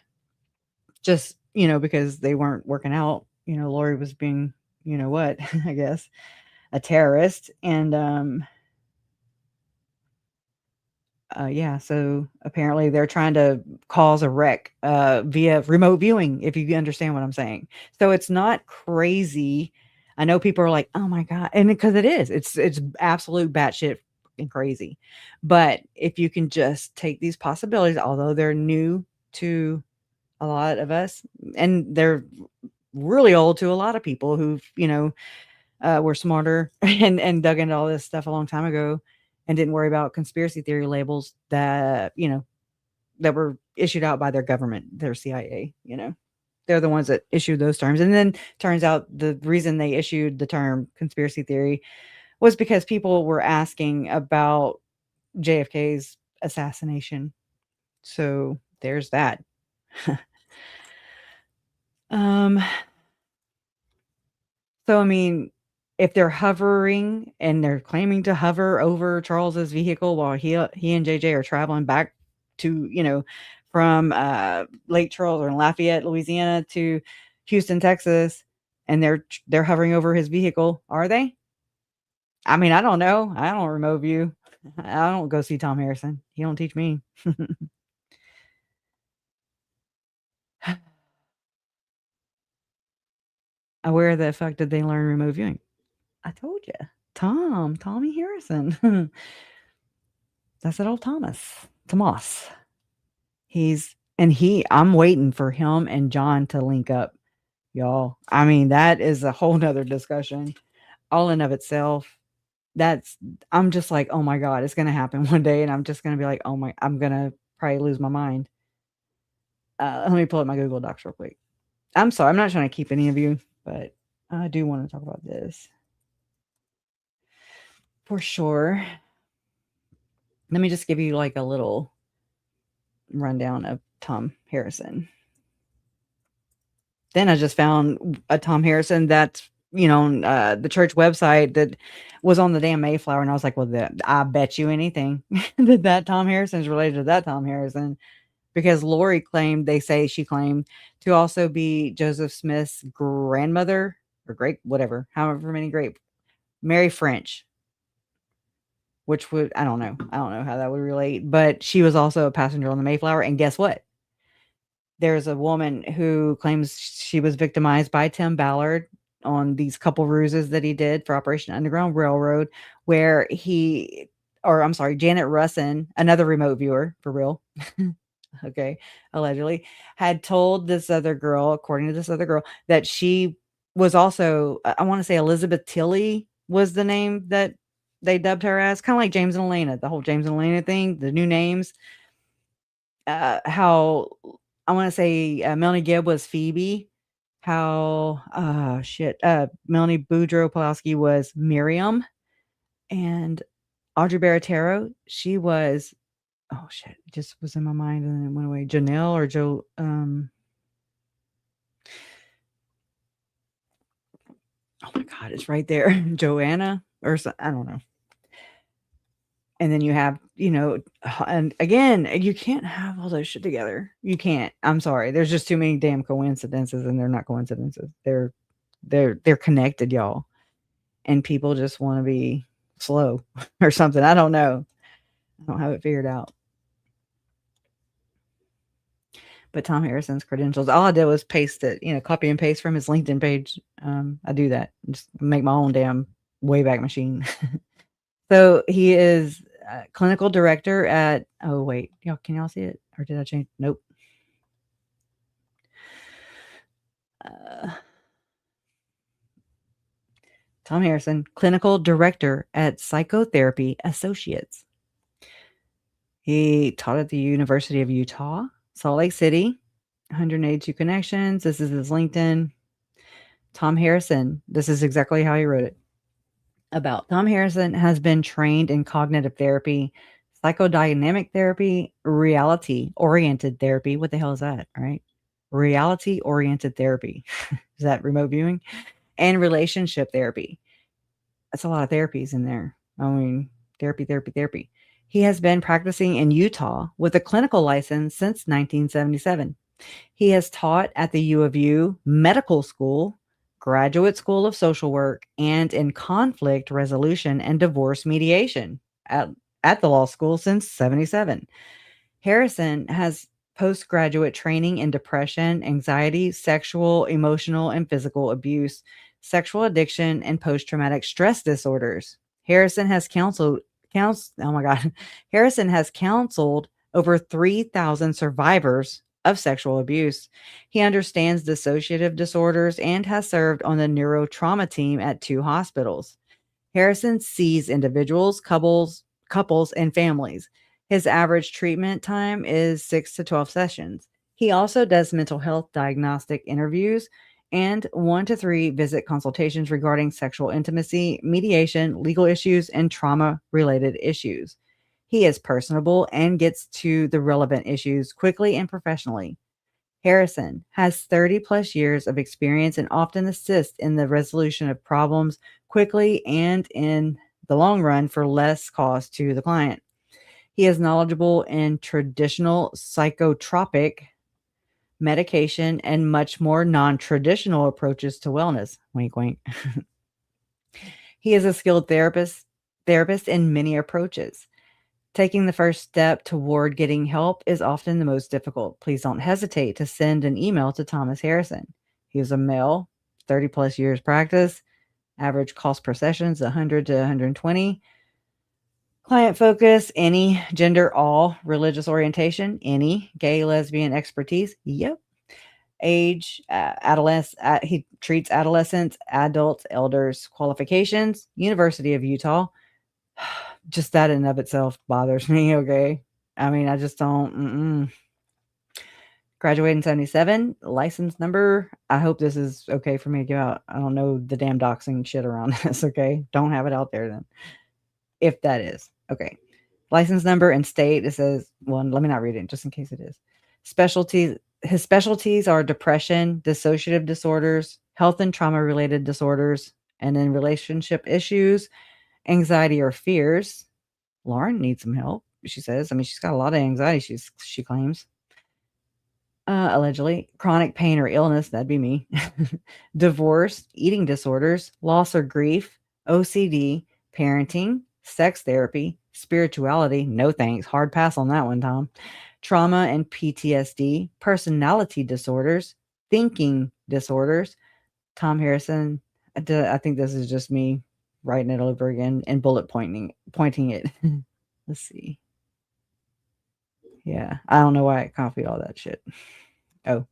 just, because they weren't working out. Lori was being, what, I guess, a terrorist. And yeah, so apparently they're trying to cause a wreck via remote viewing, if you understand what I'm saying. So it's not crazy. I know people are like, oh my God. And because it's absolute batshit and crazy. But if you can just take these possibilities, although they're new to a lot of us, and they're really old to a lot of people who've, were smarter and dug into all this stuff a long time ago and didn't worry about conspiracy theory labels that, that were issued out by their government, their CIA, they're the ones that issued those terms. And then turns out the reason they issued the term conspiracy theory was because people were asking about JFK's assassination. So there's that. So, I mean, if they're hovering and they're claiming to hover over Charles's vehicle while he and JJ are traveling back to, from Lake Charles or Lafayette, Louisiana to Houston, Texas, and they're hovering over his vehicle, are they? I mean, I don't know. I don't remote view. I don't go see Tom Harrison. He don't teach me. Where the fuck did they learn remote viewing? I told you. Tommy Harrison. That's that old Tomas. I'm waiting for him and John to link up y'all. I mean, that is a whole nother discussion all in of itself. I'm just like, oh my God, it's going to happen one day. And I'm just going to be like, I'm going to probably lose my mind. Let me pull up my Google Docs real quick. I'm sorry. I'm not trying to keep any of you, but I do want to talk about this for sure. Let me just give you like a little rundown of Tom Harrison. Then I just found a Tom Harrison that's, the church website that was on the damn Mayflower. And I was like, well, I bet you anything that Tom Harrison is related to that Tom Harrison, because Lori claimed, she claimed to also be Joseph Smith's grandmother or great, whatever, however many great, Mary French, which would, I don't know how that would relate, but she was also a passenger on the Mayflower. And guess what? There's a woman who claims she was victimized by Tim Ballard on these couple ruses that he did for Operation Underground Railroad, where Janet Russin, another remote viewer for real, okay, allegedly, had told this other girl, according to this other girl, that she was also, I want to say Elizabeth Tilley was the name that they dubbed her as, kind of like James and Elena, the whole James and Elena thing, the new names. How I want to say Melanie Gibb was Phoebe. How Melanie Boudreaux Pulaski was Miriam, and Audrey Baratero, she was, oh shit, it just was in my mind and then it went away. Janelle or Joe. Oh my God, it's right there. Joanna or I don't know. And then you have, and again, you can't have all those shit together. You can't. I'm sorry. There's just too many damn coincidences, and they're not coincidences. They're connected, y'all. And people just want to be slow or something. I don't know. I don't have it figured out. But Tom Harrison's credentials, all I did was paste it, copy and paste from his LinkedIn page. I do that. Just make my own damn Wayback Machine. So he is clinical director at, oh wait, can y'all see it? Or did I change? Nope. Tom Harrison, clinical director at Psychotherapy Associates. He taught at the University of Utah, Salt Lake City, 182 connections. This is his LinkedIn. Tom Harrison, this is exactly how he wrote it. About Tom Harrison has been trained in cognitive therapy, psychodynamic therapy, reality-oriented therapy. What the hell is that? All right. Reality-oriented therapy. Is that remote viewing? And relationship therapy. That's a lot of therapies in there. I mean, therapy. He has been practicing in Utah with a clinical license since 1977. He has taught at the U of U Medical School, Graduate School of Social Work, and in conflict resolution and divorce mediation at the law school since 1977. Harrison has postgraduate training in depression, anxiety, sexual, emotional, and physical abuse, sexual addiction, and post-traumatic stress disorders. Harrison has counseled over 3,000 survivors of sexual abuse. He understands dissociative disorders and has served on the neurotrauma team at 2 hospitals. Harrison sees individuals, couples, and families. His average treatment time is 6 to 12 sessions. He also does mental health diagnostic interviews and 1 to 3 visit consultations regarding sexual intimacy, mediation, legal issues, and trauma-related issues. He is personable and gets to the relevant issues quickly and professionally. Harrison has 30 plus years of experience and often assists in the resolution of problems quickly and in the long run for less cost to the client. He is knowledgeable in traditional psychotropic medication and much more non-traditional approaches to wellness. Wink, wink. He is a skilled therapist in many approaches. Taking the first step toward getting help is often the most difficult. Please don't hesitate to send an email to Thomas Harrison. He is a male, 30 plus years practice, average cost per session is 100 to 120. Client focus, any, gender, all, religious orientation, any, gay, lesbian expertise, yep. age, he treats adolescents, adults, elders, qualifications, University of Utah. Just that in and of itself bothers me, okay? I mean, I just don't. Graduated in 77, license number. I hope this is okay for me to give out. I don't know the damn doxing shit around this, okay? Don't have it out there then. If that is. Okay. License number and state, it says, well, let me not read it just in case it is. Specialties. His specialties are depression, dissociative disorders, health and trauma related disorders, and then relationship issues, anxiety or fears. Lauren needs some help, she says. I mean, she's got a lot of anxiety, she claims. Allegedly, chronic pain or illness, that'd be me. Divorce, eating disorders, loss or grief, OCD, parenting, sex therapy, spirituality, no thanks, hard pass on that one, Tom. Trauma and PTSD, personality disorders, thinking disorders. Tom Harrison, I think this is just me writing it over again and bullet pointing it. Let's see. Yeah, I don't know why I copied all that shit. Oh.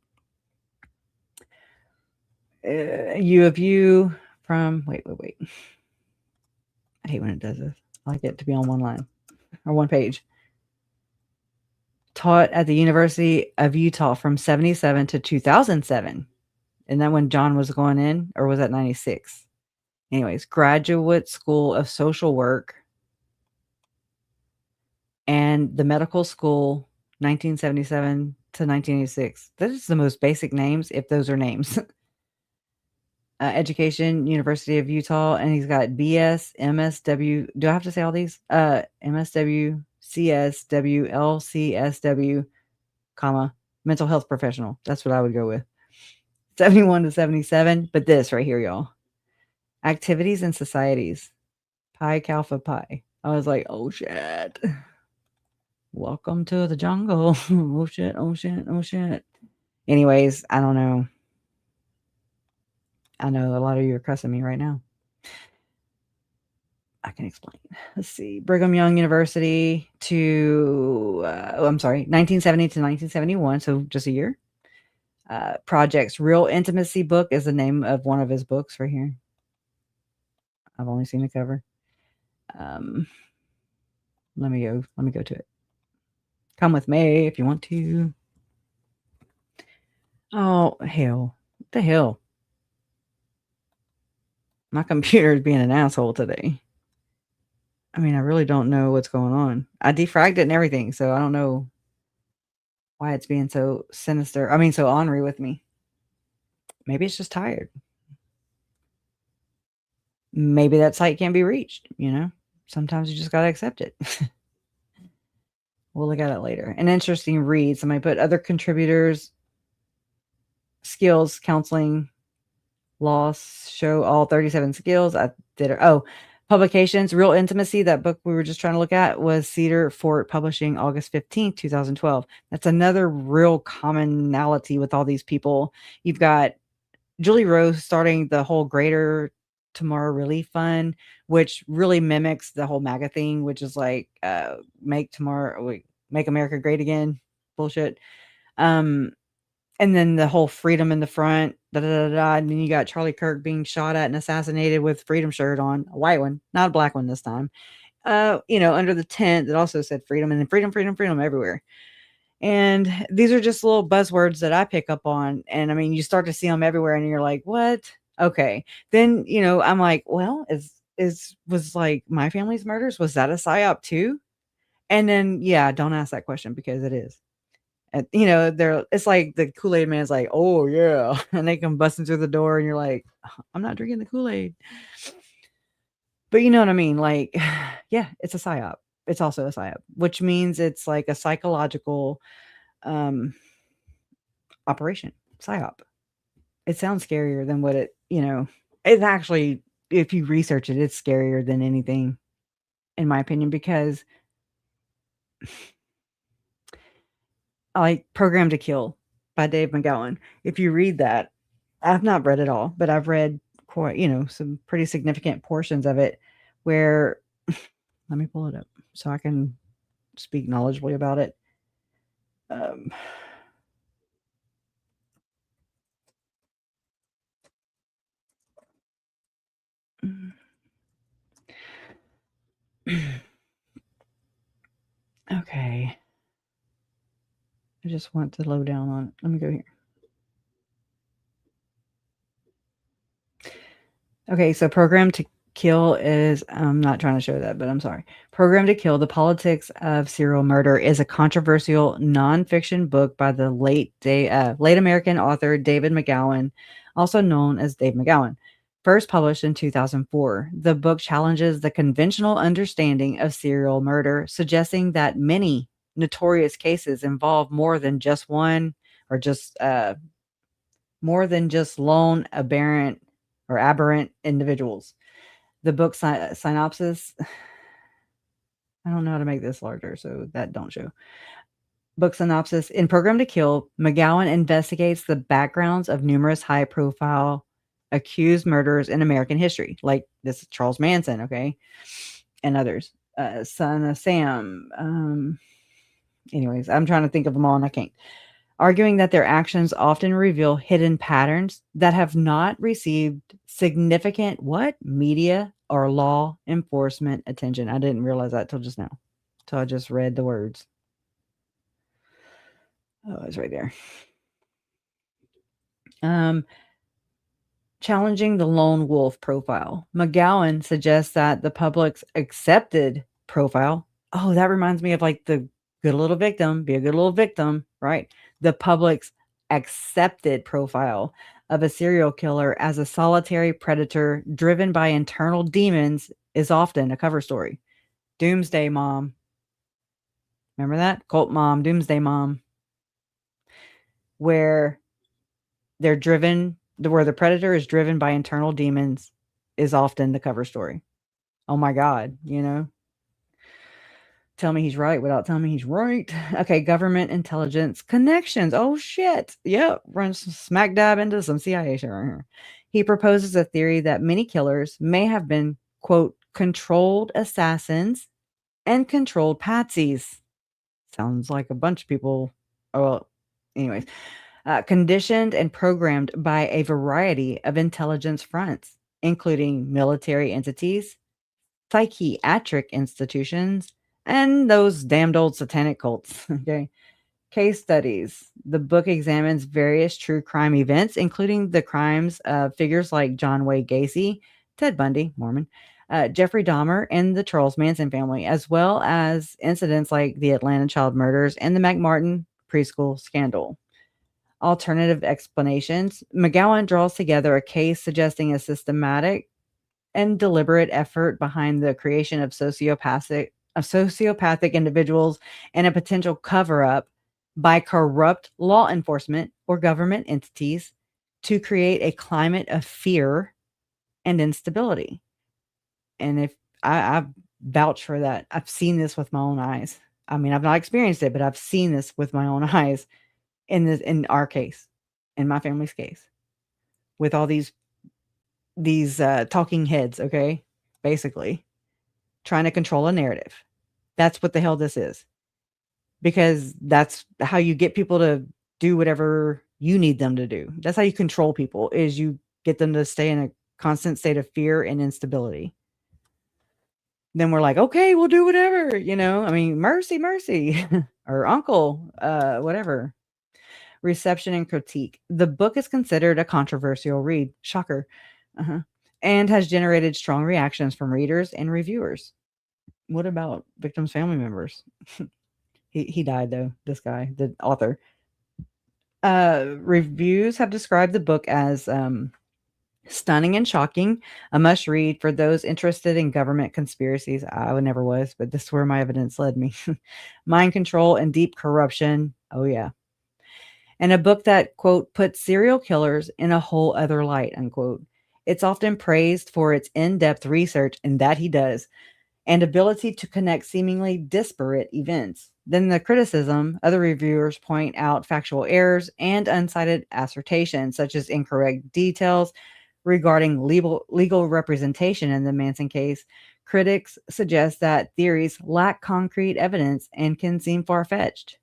U of U from, wait. I hate when it does this. I like it to be on one line or one page. Taught at the University of Utah from 77 to 2007. And that when John was going in, or was that 96? Anyways, Graduate School of Social Work and the Medical School 1977 to 1986. That is the most basic names, if those are names. Education, University of Utah, and he's got BS, MSW. Do I have to say all these? MSW, CSW, LCSW, comma, mental health professional. That's what I would go with. 71 to 77. But this right here, y'all. Activities and societies. Pi Alpha Pi. I was like, oh shit. Welcome to the jungle. Oh shit. Anyways, I don't know. I know a lot of you are cussing me right now. I can explain. Let's see. Brigham Young University to, 1970 to 1971. So just a year. Projects. Real Intimacy Book is the name of one of his books right here. I've only seen the cover. Let me go to it. Come with me if you want to. Oh, hell. What the hell? My computer is being an asshole today. I mean, I really don't know what's going on. I defragged it and everything, so I don't know why it's being so sinister. I mean, so ornery with me. Maybe it's just tired. Maybe that site can't be reached, Sometimes you just got to accept it. We'll look at it later. An interesting read. Somebody put other contributors, skills, counseling, loss, show all 37 skills. I did it. Oh, publications, Real Intimacy. That book we were just trying to look at was Cedar Fort Publishing, August 15th, 2012. That's another real commonality with all these people. You've got Julie Rose starting the whole Greater Tomorrow Relief Fund, which really mimics the whole MAGA thing, which is like make America great again bullshit. And then the whole freedom in the front, and then you got Charlie Kirk being shot at and assassinated with freedom shirt on, a white one, not a black one this time. Under the tent that also said freedom, and then freedom everywhere. And these are just little buzzwords that I pick up on. And I mean, you start to see them everywhere and you're like, what? Okay. Then, I'm like, well, was like my family's murders, was that a psyop too? And then, yeah, don't ask that question because it is. And, it's like the Kool-Aid man is like, oh yeah. And they come busting through the door and you're like, I'm not drinking the Kool-Aid. But you know what I mean? Like, yeah, it's a psyop. It's also a psyop, which means it's like a psychological operation. Psyop. It sounds scarier than what it's actually, if you research it, it's scarier than anything, in my opinion, because I like Program to Kill by Dave McGowan. If you read that, I've not read it all, but I've read quite, some pretty significant portions of it where, let me pull it up so I can speak knowledgeably about it. just want to load down on it. Let me go here. Okay, so Program to Kill is, I'm not trying to show that, but I'm sorry. Program to Kill, The Politics of Serial Murder is a controversial nonfiction book by the late American author David McGowan, also known as Dave McGowan. First published in 2004, the book challenges the conventional understanding of serial murder, suggesting that many notorious cases involve more than just one or just more than just lone aberrant individuals. The book synopsis, I don't know how to make this larger, so that don't show. Book synopsis: in Program to Kill, McGowan investigates the backgrounds of numerous high-profile accused murderers in American history, like this Charles Manson, okay, and others. Son of Sam. Anyways, I'm trying to think of them all and I can't. Arguing that their actions often reveal hidden patterns that have not received significant media or law enforcement attention. I didn't realize that till just now. So I just read the words. Oh, it's right there. Challenging the lone wolf profile. McGowan suggests that the public's accepted profile. Oh, that reminds me of like the good little victim, be a good little victim, right? The public's accepted profile of a serial killer as a solitary predator driven by internal demons is often a cover story. Doomsday Mom. Remember that? Cult Mom, Doomsday Mom. Where they're driven, where the predator is driven by internal demons is often the cover story. Oh my God, Tell me he's right without telling me he's right. Okay, government intelligence connections. Oh shit. Yep, runs smack dab into some CIA shit right here. He proposes a theory that many killers may have been, quote, controlled assassins and controlled patsies. Sounds like a bunch of people. Oh, well, anyways. Conditioned and programmed by a variety of intelligence fronts, including military entities, psychiatric institutions, and those damned old satanic cults. Okay. Case studies. The book examines various true crime events, including the crimes of figures like John Wayne Gacy, Ted Bundy, Mormon, Jeffrey Dahmer, and the Charles Manson family, as well as incidents like the Atlanta child murders and the McMartin preschool scandal. Alternative explanations. McGowan draws together a case suggesting a systematic and deliberate effort behind the creation of sociopathic individuals and a potential cover-up by corrupt law enforcement or government entities to create a climate of fear and instability. And if I vouch for that, I've seen this with my own eyes. I mean, I've not experienced it, but I've seen this with my own eyes in our case, in my family's case, with all these talking heads, okay? Basically, trying to control a narrative. That's what the hell this is. Because that's how you get people to do whatever you need them to do. That's how you control people, is you get them to stay in a constant state of fear and instability. Then we're like, okay, we'll do whatever, I mean, mercy, or uncle, whatever. Reception and critique. The book is considered a controversial read. Shocker. And has generated strong reactions from readers and reviewers. What about victims' family members? He died, though, this guy, the author. Reviews have described the book as stunning and shocking, a must read for those interested in government conspiracies. I never was, but this is where my evidence led me. Mind control and deep corruption. Oh, yeah. And a book that, quote, puts serial killers in a whole other light, unquote. It's often praised for its in-depth research, and that he does, and ability to connect seemingly disparate events. Then the criticism, other reviewers point out factual errors and uncited assertions, such as incorrect details regarding legal representation in the Manson case. Critics suggest that theories lack concrete evidence and can seem far-fetched,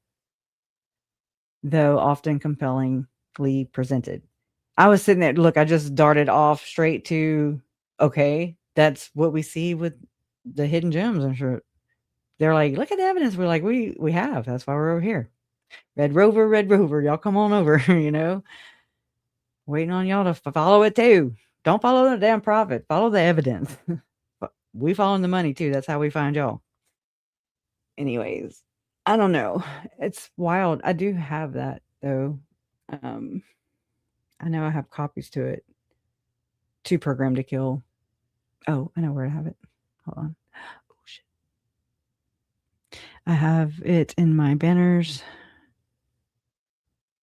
though often compellingly presented. I was sitting there, look, I just darted off straight to, okay, that's what we see with the hidden gems. I'm sure they're like, look at the evidence. We're like, we have, that's why we're over here. Red Rover, y'all come on over, waiting on y'all to follow it too. Don't follow the damn prophet, follow the evidence. We following the money too. That's how we find y'all. Anyways, I don't know. It's wild. I do have that though. I know I have copies to it. To Program to Kill. Oh, I know where to have it. Hold on. Oh shit. I have it in my banners.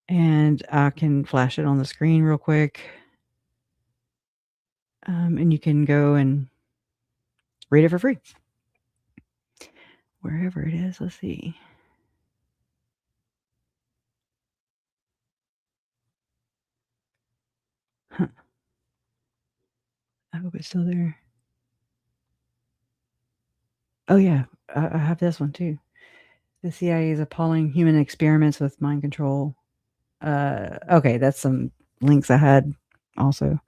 And I can flash it on the screen real quick. And you can go and read it for free. Wherever it is, let's see. Huh. I hope it's still there. Oh yeah, I have this one too. The CIA's appalling human experiments with mind control. Okay, that's some links I had also.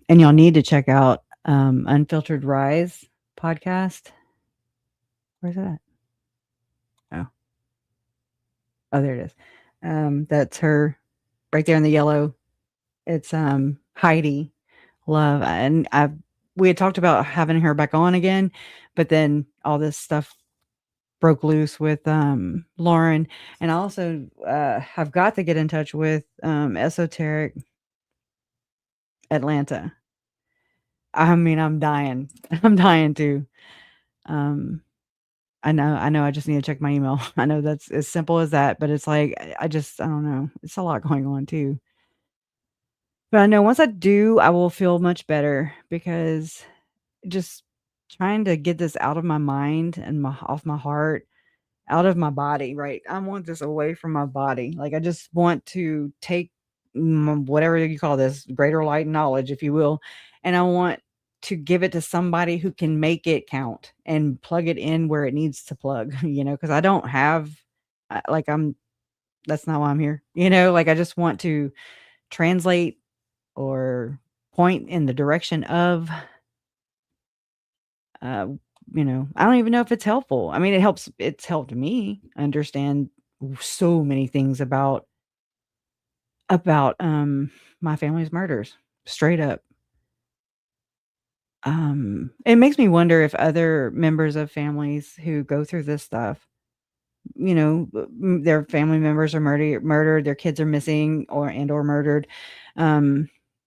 And y'all need to check out Unfiltered Rise podcast. Where's that? Oh, there it is. That's her right there in the yellow. It's Heidi Love, and we had talked about having her back on again, but then all this stuff broke loose with Lauren, and I also have got to get in touch with Esoteric Atlanta. I mean, I'm dying. I'm dying to. I know. I just need to check my email. I know that's as simple as that, but it's like I don't know. It's a lot going on too. But I know once I do, I will feel much better because just trying to get this out of my mind and off my heart, out of my body, right? I want this away from my body. Like I just want to take whatever you call this, greater light and knowledge, if you will, and I want to give it to somebody who can make it count and plug it in where it needs to plug, because I don't have like that's not why I'm here, like I just want to translate or point in the direction of I don't even know if it's helpful. I mean, it's helped me understand so many things about my family's murders, straight up. It makes me wonder if other members of families who go through this stuff, their family members are murdered, their kids are missing or murdered,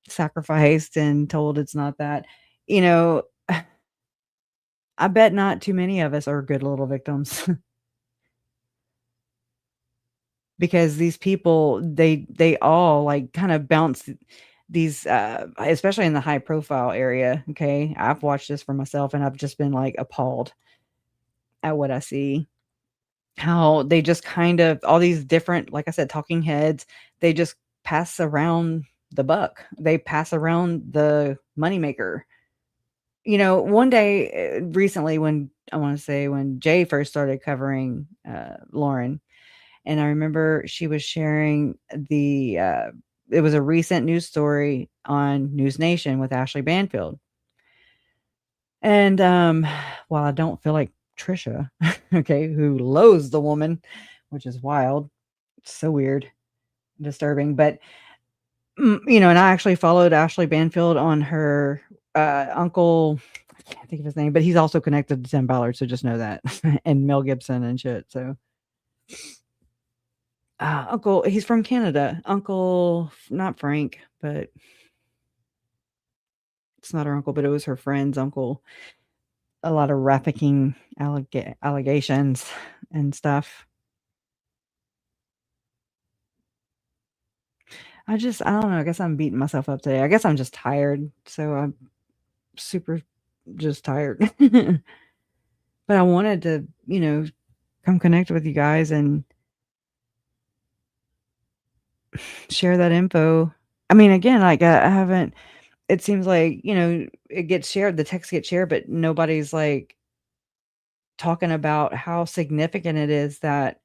sacrificed and told it's not that, I bet not too many of us are good little victims. Because these people, they all like kind of bounce these, especially in the high profile area. Okay. I've watched this for myself and I've just been like appalled at what I see. How they just kind of, all these different, like I said, talking heads, they just pass around the buck. They pass around the moneymaker. One day recently when Jay first started covering Lauren, and I remember she was sharing it was a recent news story on News Nation with Ashley Banfield. And while I don't feel like Trisha, okay, who loathes the woman, which is wild, it's so weird, disturbing, but and I actually followed Ashley Banfield on her uncle, I can't think of his name, but he's also connected to Tim Ballard, so just know that, and Mel Gibson and shit. So uncle, he's from Canada. Uncle, not Frank, but it's not her uncle, but it was her friend's uncle. A lot of trafficking allegations and stuff. I don't know. I guess I'm beating myself up today. I guess I'm just tired. So I'm super just tired. But I wanted to, come connect with you guys and share that info. I mean, again, like I haven't, it seems like, it gets shared, the text gets shared, but nobody's like talking about how significant it is that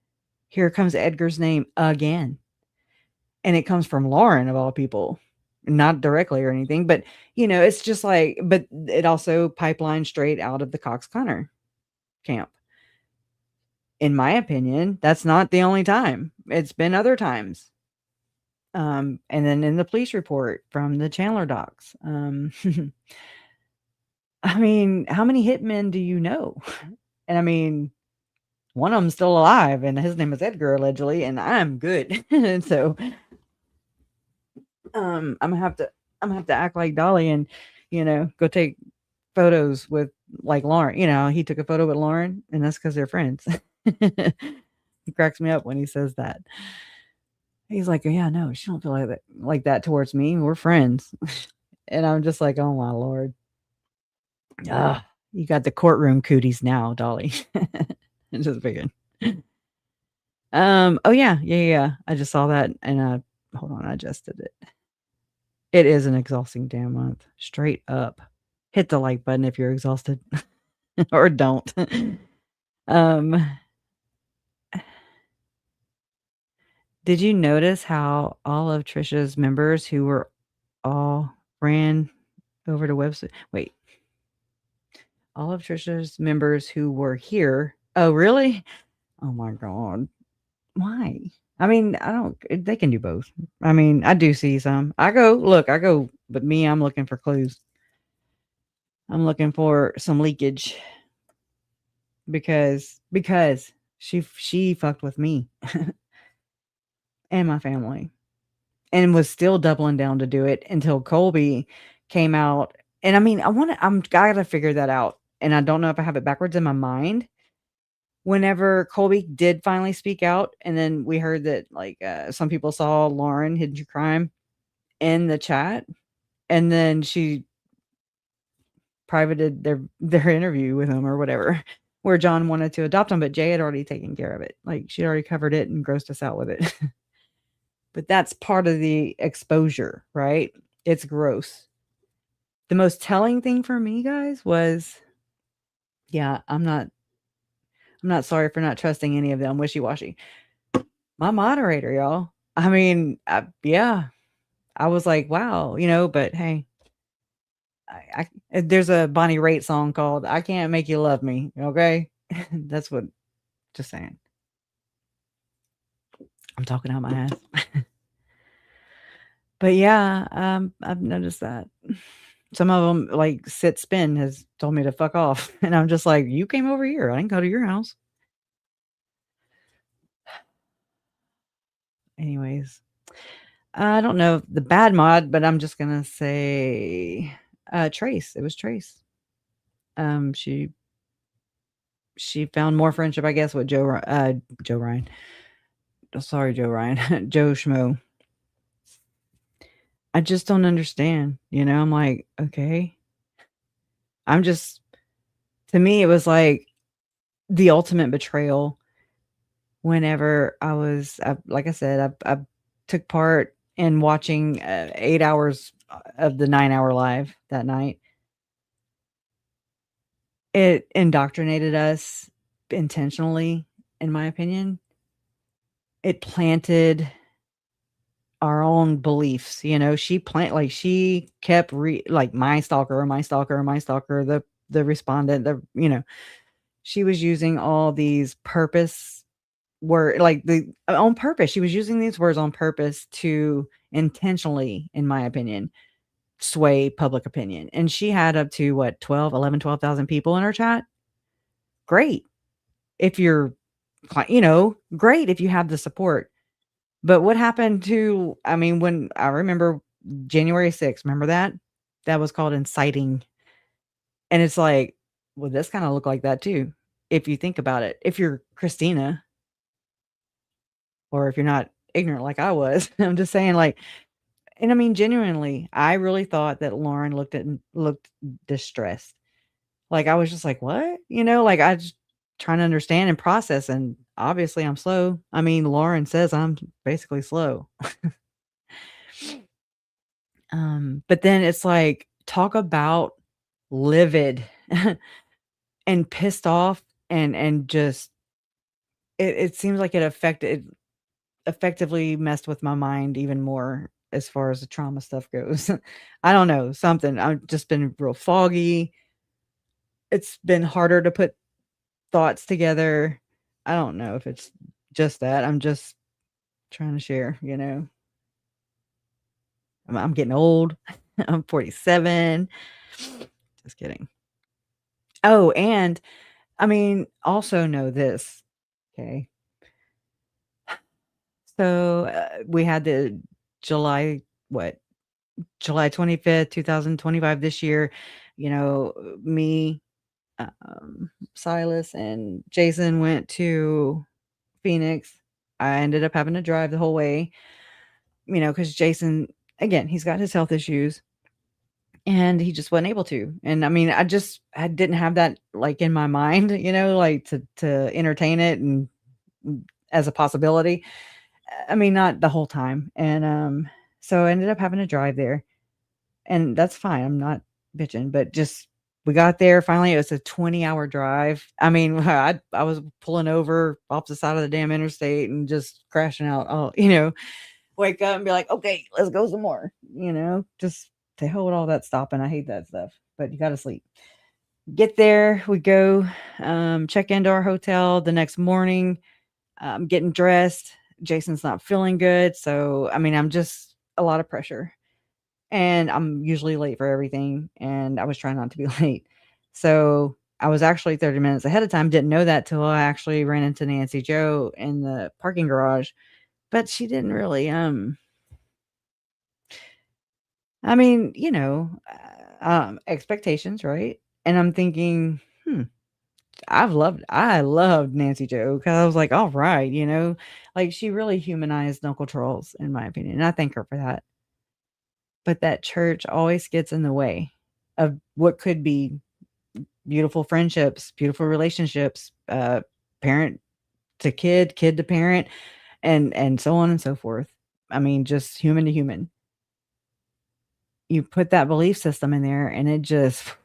here comes Edgar's name again. And it comes from Lauren of all people, not directly or anything, but it's just like, but it also pipelined straight out of the Cox Connor camp. in my opinion, that's not the only time. It's been other times. And then in the police report from the Chandler docs. I mean, how many hitmen do you know? And I mean, one of them's still alive, and his name is Edgar, allegedly, and I'm good. And so, I'm gonna have to act like Dolly and, go take photos with like Lauren. He took a photo with Lauren, and that's because they're friends. He cracks me up when he says that. He's like, "Yeah, no, she don't feel like that towards me. We're friends." And I'm just like, "Oh my lord, you got the courtroom cooties now, Dolly." I'm just figuring. Oh yeah. I just saw that, and hold on, I adjusted it. It is an exhausting damn month, straight up. Hit the like button if you're exhausted, or don't. Did you notice how all of Trisha's members who were all ran over to website? Wait, all of Trisha's members who were here. Oh, really? Oh my god. Why? I mean, I don't. They can do both. I mean, I do see some. I go, but me, I'm looking for clues. I'm looking for some leakage because she fucked with me and my family, and was still doubling down to do it until Colby came out. And I mean, I gotta figure that out, and I don't know if I have it backwards in my mind. Whenever Colby did finally speak out, and then we heard that like some people saw Lauren Hidden True Crime in the chat, and then she privated their interview with him or whatever, where John wanted to adopt him, but Jay had already taken care of it. Like, she'd already covered it and grossed us out with it. But that's part of the exposure, right? It's gross. The most telling thing for me, guys, was, yeah, I'm not sorry for not trusting any of them. Wishy-washy. My moderator, y'all. I mean, yeah, I was like, wow, but hey, there's a Bonnie Raitt song called "I Can't Make You Love Me." Okay, that's what. Just saying. I'm talking out my ass. But yeah, I've noticed that some of them, like Sit Spin, has told me to fuck off, and I'm just like, you came over here. I didn't go to your house. Anyways, I don't know the bad mod, but I'm just gonna say Trace. It was Trace. She found more friendship, I guess, with Joe Ryan. Sorry, Joe Ryan. Joe Schmo. I just don't understand. I'm like, okay. To me, it was like the ultimate betrayal. Whenever like I said, I took part in watching 8 hours of the 9-hour live that night. It indoctrinated us intentionally, in my opinion. It planted our own beliefs. She kept my stalker, my stalker, my stalker, the respondent, she was using all these on purpose. She was using these words on purpose to intentionally, in my opinion, sway public opinion. And she had up to 12,000 people in her chat. Great. If you're, great if you have the support. But what happened to, when I remember January 6th, remember that? That was called inciting. And it's like, well, this kind of looked like that too. If you think about it, if you're Christina, or if you're not ignorant like I was, I'm just saying, like, and genuinely, I really thought that Lauren looked distressed. Like, I was just like, what? Like, I just trying to understand and process, and obviously I'm slow. Lauren says I'm basically slow. But then it's like, talk about livid and pissed off, and just it seems like it effectively messed with my mind even more as far as the trauma stuff goes. I don't know, something. I've just been real foggy. It's been harder to put thoughts together. I don't know if it's just that. I'm just trying to share, I'm getting old. I'm 47. Just kidding. Oh, and I mean, also know this. Okay. So we had the July, what? July 25th, 2025 this year. Me, Silas, and Jason went to Phoenix. I ended up having to drive the whole way, because Jason, again, he's got his health issues and he just wasn't able to. And I mean, I didn't have that like in my mind, like to entertain it and as a possibility. I mean, not the whole time. And so I ended up having to drive there. And that's fine. I'm not bitching, but just we got there finally. It was a 20-hour drive. I mean, I was pulling over off the side of the damn interstate and just crashing out. Oh, wake up and be like, okay, let's go some more. Just to hell with all that stopping. I hate that stuff. But you got to sleep. Get there, we go, check into our hotel the next morning. Getting dressed. Jason's not feeling good, so I mean, I'm just a lot of pressure. And I'm usually late for everything, and I was trying not to be late. So I was actually 30 minutes ahead of time, didn't know that till I actually ran into Nancy Joe in the parking garage, but she didn't really, I mean, expectations, right? And I'm thinking, I loved Nancy Joe because I was like, all right, like she really humanized Uncle Charles, in my opinion. And I thank her for that. But that church always gets in the way of what could be beautiful friendships, beautiful relationships, parent to kid, kid to parent, and so on and so forth. I mean, just human to human. You put that belief system in there and it just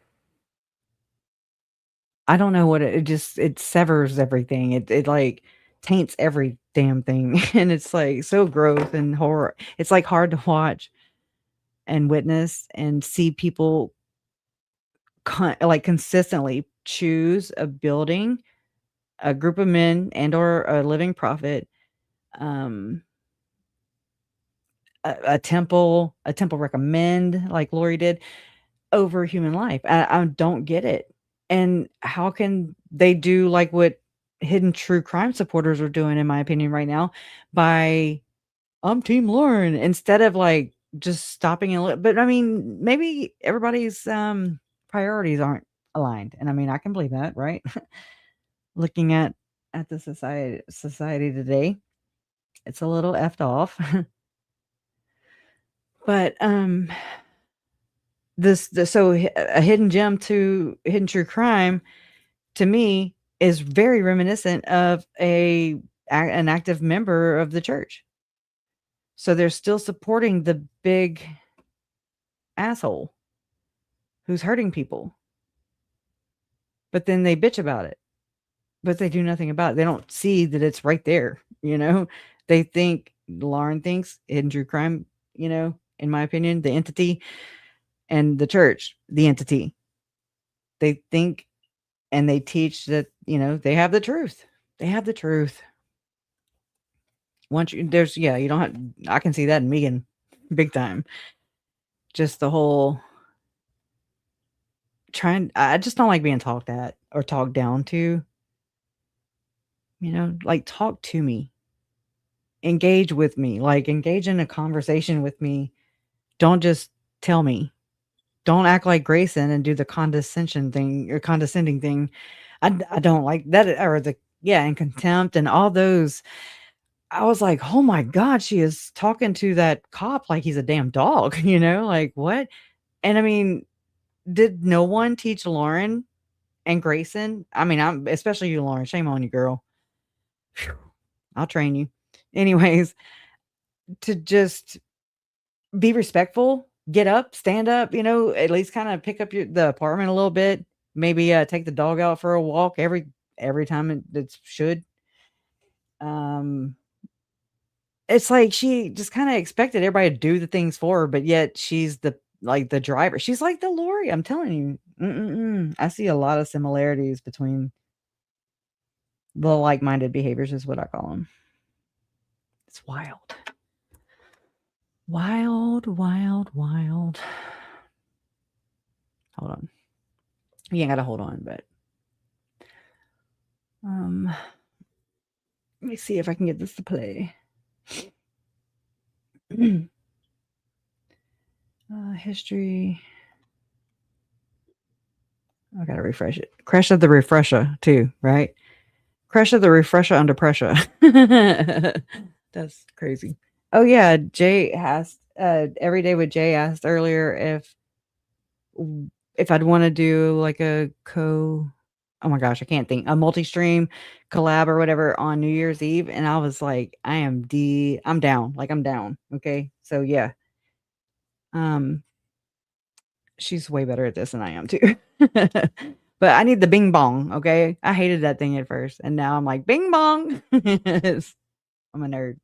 I don't know what it severs everything. It like taints every damn thing. And it's like so gross and horror. It's like hard to watch and witness and see people like consistently choose a building, a group of men and or a living prophet, um, a temple recommend like Lori did over human life. I don't get it. And how can they do like what hidden true crime supporters are doing, in my opinion, right now, by I'm Team Lauren instead of like just stopping and look. But I mean, maybe everybody's priorities aren't aligned. And I mean, I can believe that, right? Looking at the society today, it's a little effed off. But a hidden gem to hidden true crime to me is very reminiscent of an active member of the church. So they're still supporting the big asshole who's hurting people. But then they bitch about it. But they do nothing about it. They don't see that it's right there, They think Lauren thinks hidden true crime, in my opinion, the entity, and the church, the entity. They think and they teach that, they have the truth. They have the truth. Once you don't have, I can see that in Megan big time. Just the whole I just don't like being talked at or talked down to, like talk to me, engage with me, like engage in a conversation with me. Don't just tell me. Don't act like Grayson and do the condescension thing or condescending thing. I don't like that, or and contempt and all those. I was like, oh my God, she is talking to that cop like he's a damn dog, like what? And I mean, did no one teach Lauren and Grayson? I mean, I'm especially you, Lauren. Shame on you, girl. Phew, I'll train you. Anyways, to just be respectful, get up, stand up, at least kind of pick up the apartment a little bit. Maybe take the dog out for a walk every time it should. It's like she just kind of expected everybody to do the things for her, but yet she's the driver. She's like the Lori. I'm telling you, I see a lot of similarities between The like-minded behaviors is what I call them. It's wild. Wild, wild, wild. Hold on. You ain't got to hold on, but let me see if I can get this to play. History. I gotta refresh it. Crash of the refresher too, right? Crash of the refresher under pressure. That's crazy. Oh yeah, Jay asked. Every day with Jay asked earlier if I'd want to do like a oh my gosh, I can't think, a multi-stream collab or whatever on New Year's Eve, and I was like, I'm down, like I'm down. Okay, so yeah, she's way better at this than I am too. But I need the bing bong. Okay, I hated that thing at first, and now I'm like bing bong. I'm a nerd.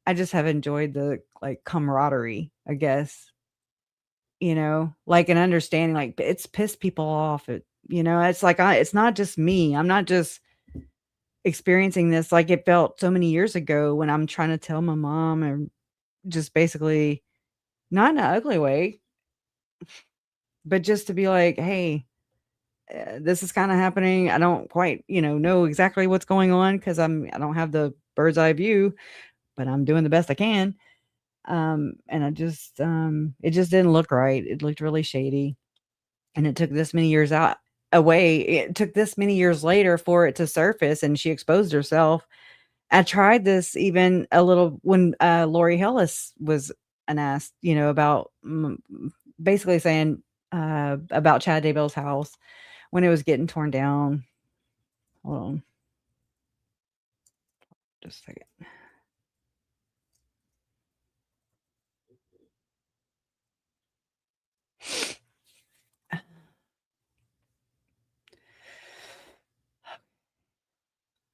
I just have enjoyed the like camaraderie, I guess, like an understanding, like it's pissed people off. It's like it's not just me. I'm not just experiencing this like it felt so many years ago when I'm trying to tell my mom and just basically not in an ugly way, but just to be like, hey, this is kind of happening. I don't quite, know exactly what's going on because I don't have the bird's eye view, but I'm doing the best I can. And it just didn't look right. It looked really shady. And it took this many years away. It took this many years later for it to surface and she exposed herself. I tried this even a little when Lori Hellis was asked, about basically saying about Chad Daybell's house when it was getting torn down. Hold on. Just a second.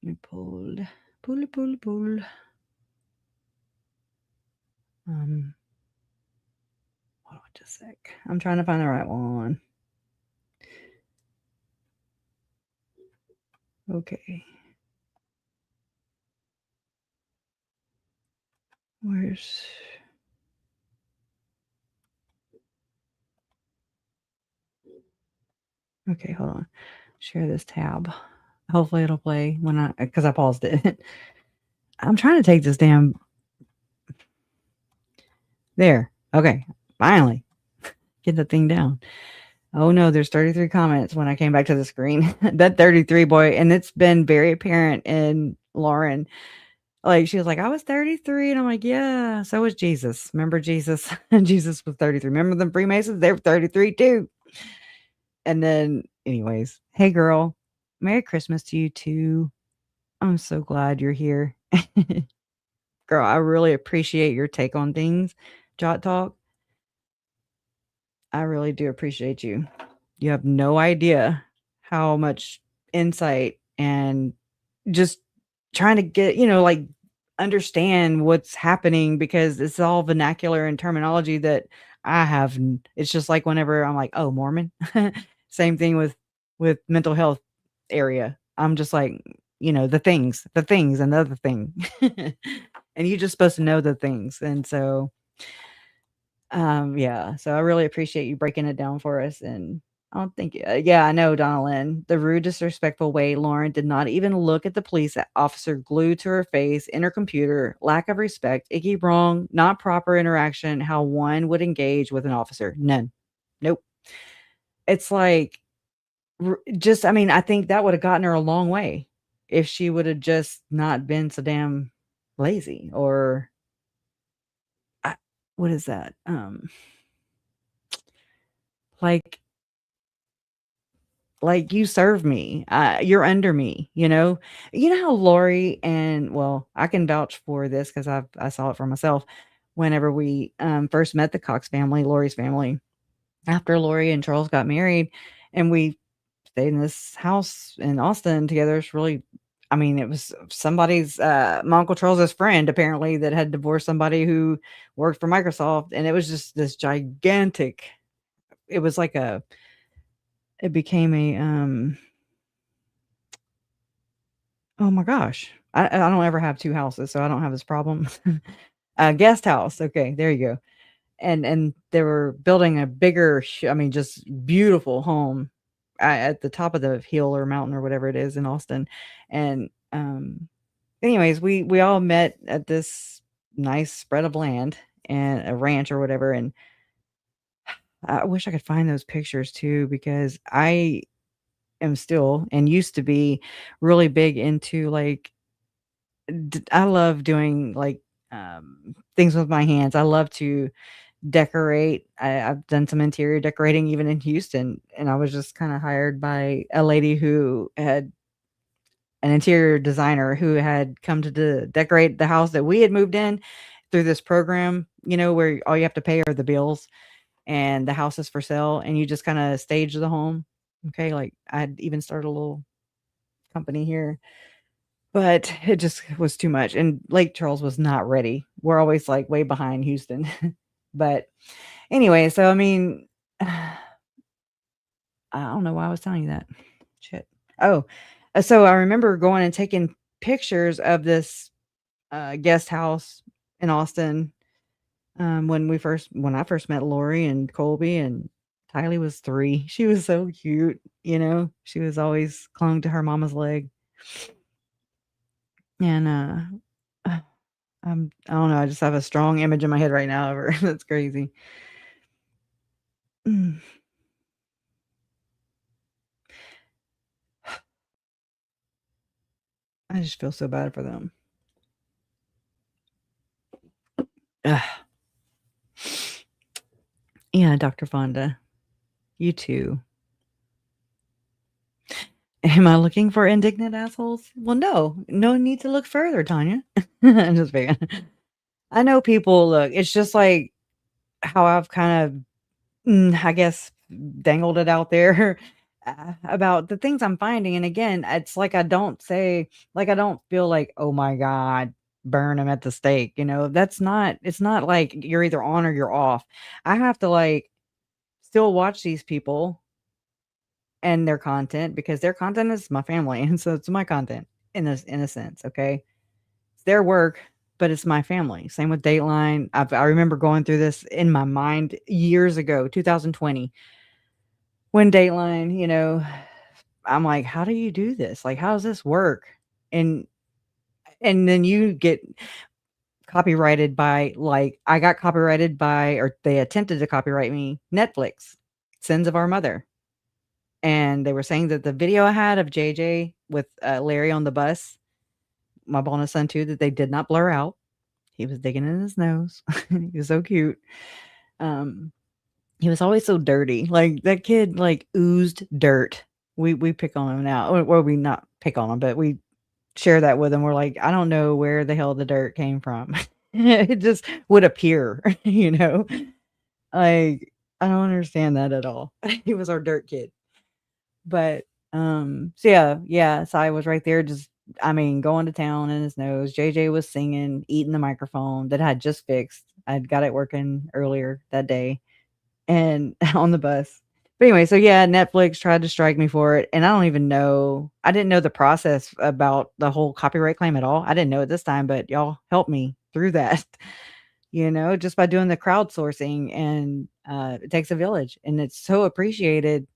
Let me pull. Hold on just a sec. I'm trying to find the right one. Okay. Where's Okay, hold on. Share this tab. Hopefully it'll play because I paused it. I'm trying to take this damn. There. Okay. Finally. Get the thing down. Oh no, there's 33 comments when I came back to the screen. That 33 boy, and it's been very apparent in Lauren. Like she was like, I was 33, and I'm like, yeah, so was Jesus. Remember Jesus? Jesus was 33. Remember them Freemasons? They were 33 too. And then, anyways, hey girl, Merry Christmas to you too. I'm so glad you're here. Girl, I really appreciate your take on things, Jot Talk. I really do appreciate you. You have no idea how much insight and just trying to get, like understand what's happening because it's all vernacular and terminology that I have. It's just like whenever I'm like, oh, Mormon. Same thing with mental health area. I'm just like, the things and the other thing. And you're just supposed to know the things. And so yeah, so I really appreciate you breaking it down for us. And I don't think yeah, I know, Donna Lynn. The rude, disrespectful way Lauren did not even look at the police officer glued to her face in her computer, lack of respect, icky, wrong, not proper interaction, how one would engage with an officer. None. Nope. It's like I think that would have gotten her a long way if she would have just not been so damn lazy or what is that? Like you serve me, you're under me, how Lori and well, I can vouch for this because I saw it for myself whenever we first met the Cox family, Lori's family, after Lori and Charles got married, and we stayed in this house in Austin together. It's really, it was somebody's my Uncle Charles's friend apparently that had divorced somebody who worked for Microsoft, and it was just this gigantic. It was like it became a Oh my gosh. I don't ever have 2 houses, so I don't have this problem. A guest house. Okay, there you go. And they were building a bigger, I mean, just beautiful home at the top of the hill or mountain or whatever it is in Austin. And anyways, we all met at this nice spread of land and a ranch or whatever. And I wish I could find those pictures too, because I am still and used to be really big into like I love doing like things with my hands. I love to decorate. I've done some interior decorating even in Houston, and I was just kind of hired by a lady who had an interior designer who had come to decorate the house that we had moved in through this program, where all you have to pay are the bills and the house is for sale and you just kind of stage the home. Okay. Like I'd even started a little company here, but it just was too much. And Lake Charles was not ready. We're always like way behind Houston. But anyway, so I mean, I don't know why I was telling you that. Shit. Oh, so I remember going and taking pictures of this guest house in Austin when I first met Lori and Colby, and Tylee was 3. She was so cute. She was always clung to her mama's leg, and I don't know. I just have a strong image in my head right now of her. That's crazy. Mm. I just feel so bad for them. Ugh. Yeah, Dr. Fonda, you too. Am I looking for indignant assholes? Well, no need to look further, Tanya. I'm just being. I know people look. It's just like how I've kind of, I guess, dangled it out there about the things I'm finding. And again, it's like I don't feel like, oh my God, burn them at the stake. It's not like you're either on or you're off. I have to like still watch these people and their content because their content is my family. And so it's my content in a sense. Okay. It's their work, but it's my family. Same with Dateline. I remember going through this in my mind years ago, 2020, when Dateline, I'm like, how do you do this? Like, how does this work? And then you get copyrighted by like I got copyrighted by, or they attempted to copyright me, Netflix, Sins of Our Mother. And they were saying that the video I had of JJ with Larry on the bus, my bonus son too, that they did not blur out. He was digging in his nose. He was so cute. He was always so dirty. Like that kid like oozed dirt. We pick on him now. Or we not pick on him, but we share that with him. We're like, I don't know where the hell the dirt came from. It just would appear, Like I don't understand that at all. He was our dirt kid. But so yeah, so I was right there just going to town in his nose. JJ was singing, eating the microphone that I had just fixed. I'd got it working earlier that day and on the bus. But anyway, so yeah, Netflix tried to strike me for it. And I didn't know the process about the whole copyright claim at all. I didn't know it this time, but y'all helped me through that, just by doing the crowdsourcing. And it takes a village and it's so appreciated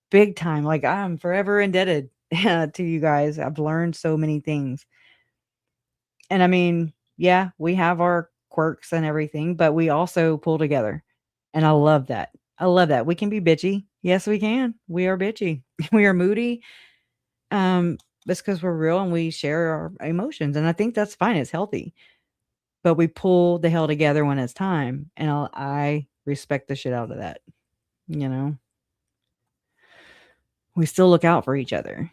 big time. Like I'm forever indebted to you guys. I've learned so many things. And yeah, we have our quirks and everything, but we also pull together. And I love that. I love that. We can be bitchy. Yes, we can. We are bitchy. We are moody. That's because we're real and we share our emotions. And I think that's fine. It's healthy. But we pull the hell together when it's time. And I respect the shit out of that. We still look out for each other.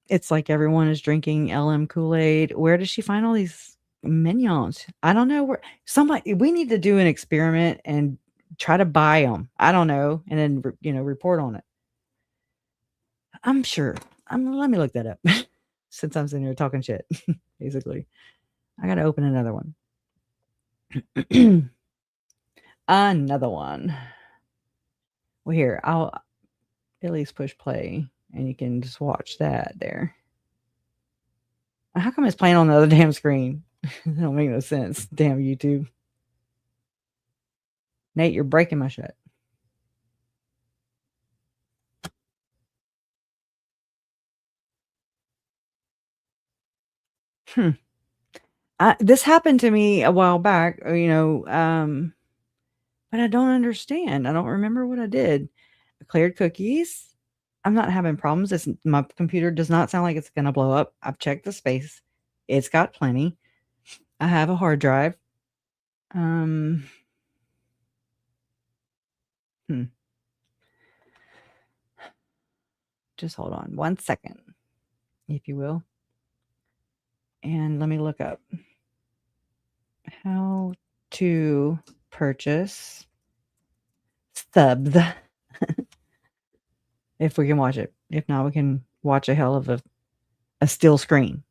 It's like everyone is drinking LM Kool-Aid. Where does she find all these minions? I don't know where. We need to do an experiment and try to buy them. I don't know, and then report on it. I'm sure. Let me look that up. Since I'm sitting here talking shit, basically, I gotta open another one. Another one. Well, here I'll at least push play, and you can just watch that there. How come it's playing on the other damn screen? That don't make no sense. Damn YouTube. Nate, you're breaking my shit. This happened to me a while back, but I don't understand. I don't remember what I did. I cleared cookies. I'm not having problems. My computer does not sound like it's going to blow up. I've checked the space. It's got plenty. I have a hard drive. Just hold on 1 second, if you will. And let me look up how to purchase subs. If we can watch it. If not, we can watch a hell of a still screen.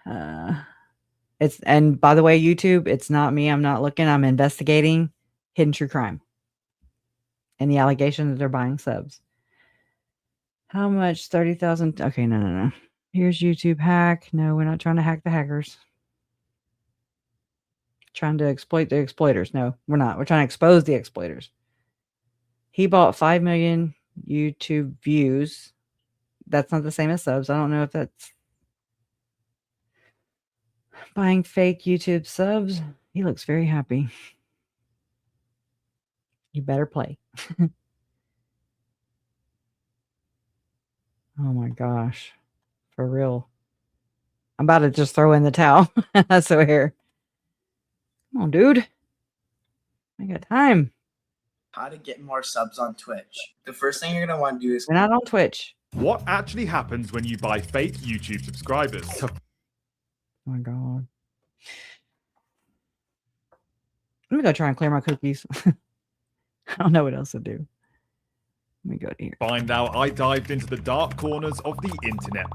And by the way, YouTube, it's not me. I'm not looking. I'm investigating hidden true crime and the allegation that they're buying subs. How much? 30,000. Okay, no. Here's YouTube hack. No, we're not trying to hack the hackers. Trying to exploit the exploiters. No, we're not. We're trying to expose the exploiters. He bought 5 million YouTube views. That's not the same as subs. I don't know if that's buying fake YouTube subs. He looks very happy. You better play. Oh my gosh. For real. I'm about to just throw in the towel. I swear. Come on, dude. I got time. How to get more subs on Twitch. The first thing you're going to want to do is... We're not on Twitch. What actually happens when you buy fake YouTube subscribers? Oh my God. Let me go try and clear my cookies. I don't know what else to do. Let me go to here. Find out I dived into the dark corners of the internet.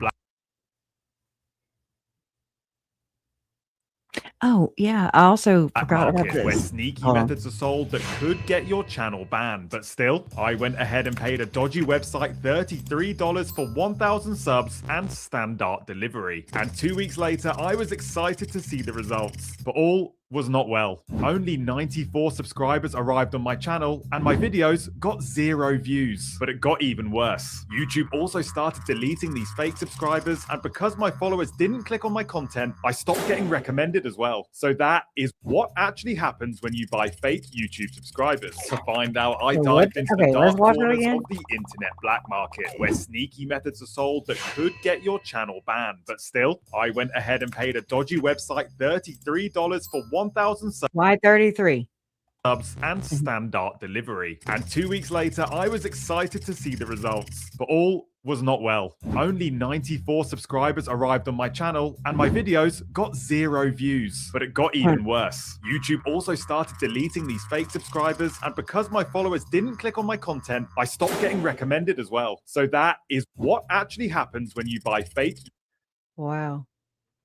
Oh, yeah. I also forgot about Market, where this. sneaky Hold on. methods are sold that could get your channel banned. But still, I went ahead and paid a dodgy website $33 for 1,000 subs and standard delivery. And 2 weeks later, I was excited to see the results. But all was not well. Only 94 subscribers arrived on my channel, and my videos got 0 views. But it got even worse. YouTube also started deleting these fake subscribers, and because my followers didn't click on my content, I stopped getting recommended as well. So that is what actually happens when you buy fake YouTube subscribers. To find out, I dived into the dark corners of the internet black market, where sneaky methods are sold that could get your channel banned. But still, I went ahead and paid a dodgy website $33 for 1,000 subs. Why 33? Subs and standard delivery. And 2 weeks later, I was excited to see the results. But all was not well. Only 94 subscribers arrived on my channel, and my videos got 0 views. But it got even worse. YouTube also started deleting these fake subscribers, and because my followers didn't click on my content, I stopped getting recommended as well. So that is what actually happens when you buy fake. Wow.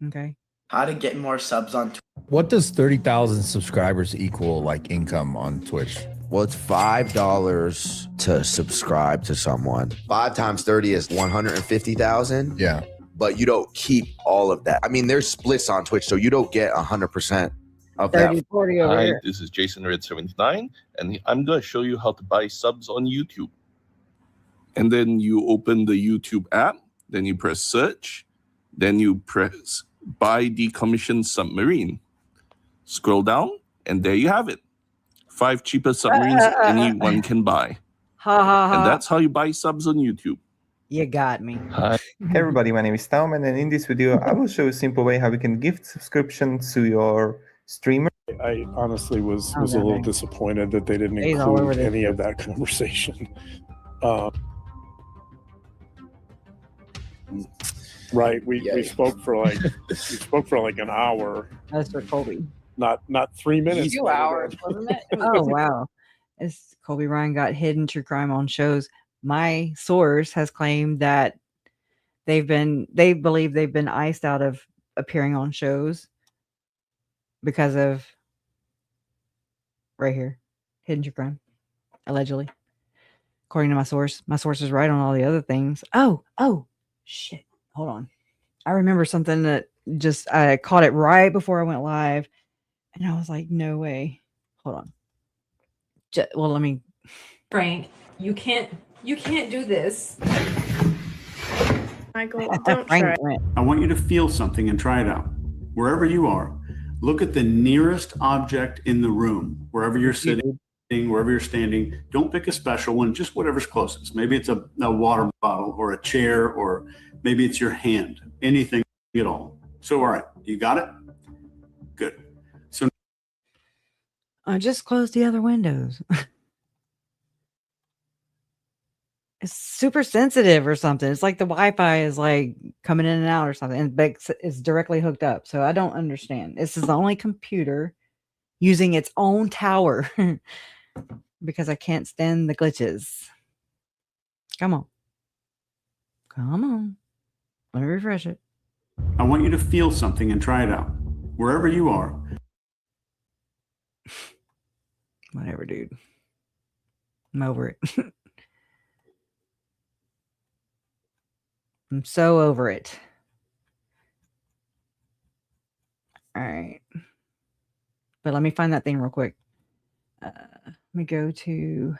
Okay. How to get more subs on Twitch. What does 30,000 subscribers equal like income on Twitch? Well, it's $5 to subscribe to someone. 5 times 30 is 150,000. Yeah. But you don't keep all of that. I mean, there's splits on Twitch, so you don't get 100% of 30, that. 40 over Hi, here. this is Jason Red 79, and I'm going to show you how to buy subs on YouTube. And then you open the YouTube app, then you press search, then you press buy decommissioned submarine. Scroll down, and there you have it. 5 cheapest submarines anyone can buy. Ha ha ha. And that's how you buy subs on YouTube. You got me. Hi. Hey everybody, my name is Tauman, and in this video I will show you a simple way how we can gift subscription to your streamer. I honestly was a little disappointed that they didn't He's all over include this. any of that conversation. Right, we spoke for like an hour, That's for Colby. not 3 minutes. 2 hours, wasn't it? Oh wow. As Colby Ryan got hidden true crime on shows. My source has claimed that they believe they've been iced out of appearing on shows because of right here, hidden true crime, allegedly. According to my source is right on all the other things. Oh, shit. Hold on. I remember something that just I caught it right before I went live, and I was like, "No way." Hold on. Well, let me. Frank, you can't do this. Michael, don't Frank try. went. I want you to feel something and try it out. Wherever you are, look at the nearest object in the room, wherever you're sitting, wherever you're standing. Don't pick a special one, just whatever's closest. Maybe it's a water bottle or a chair, or maybe it's your hand, anything at all. So, all right, you got it? Good. So I just closed the other windows. It's super sensitive or something. It's like the Wi-Fi is like coming in and out or something, and it's directly hooked up. So I don't understand. This is the only computer using its own tower because I can't stand the glitches. Come on. Let me refresh it. I want you to feel something and try it out. Wherever you are. Whatever, dude. I'm over it. I'm so over it. All right. But let me find that thing real quick. Let me go to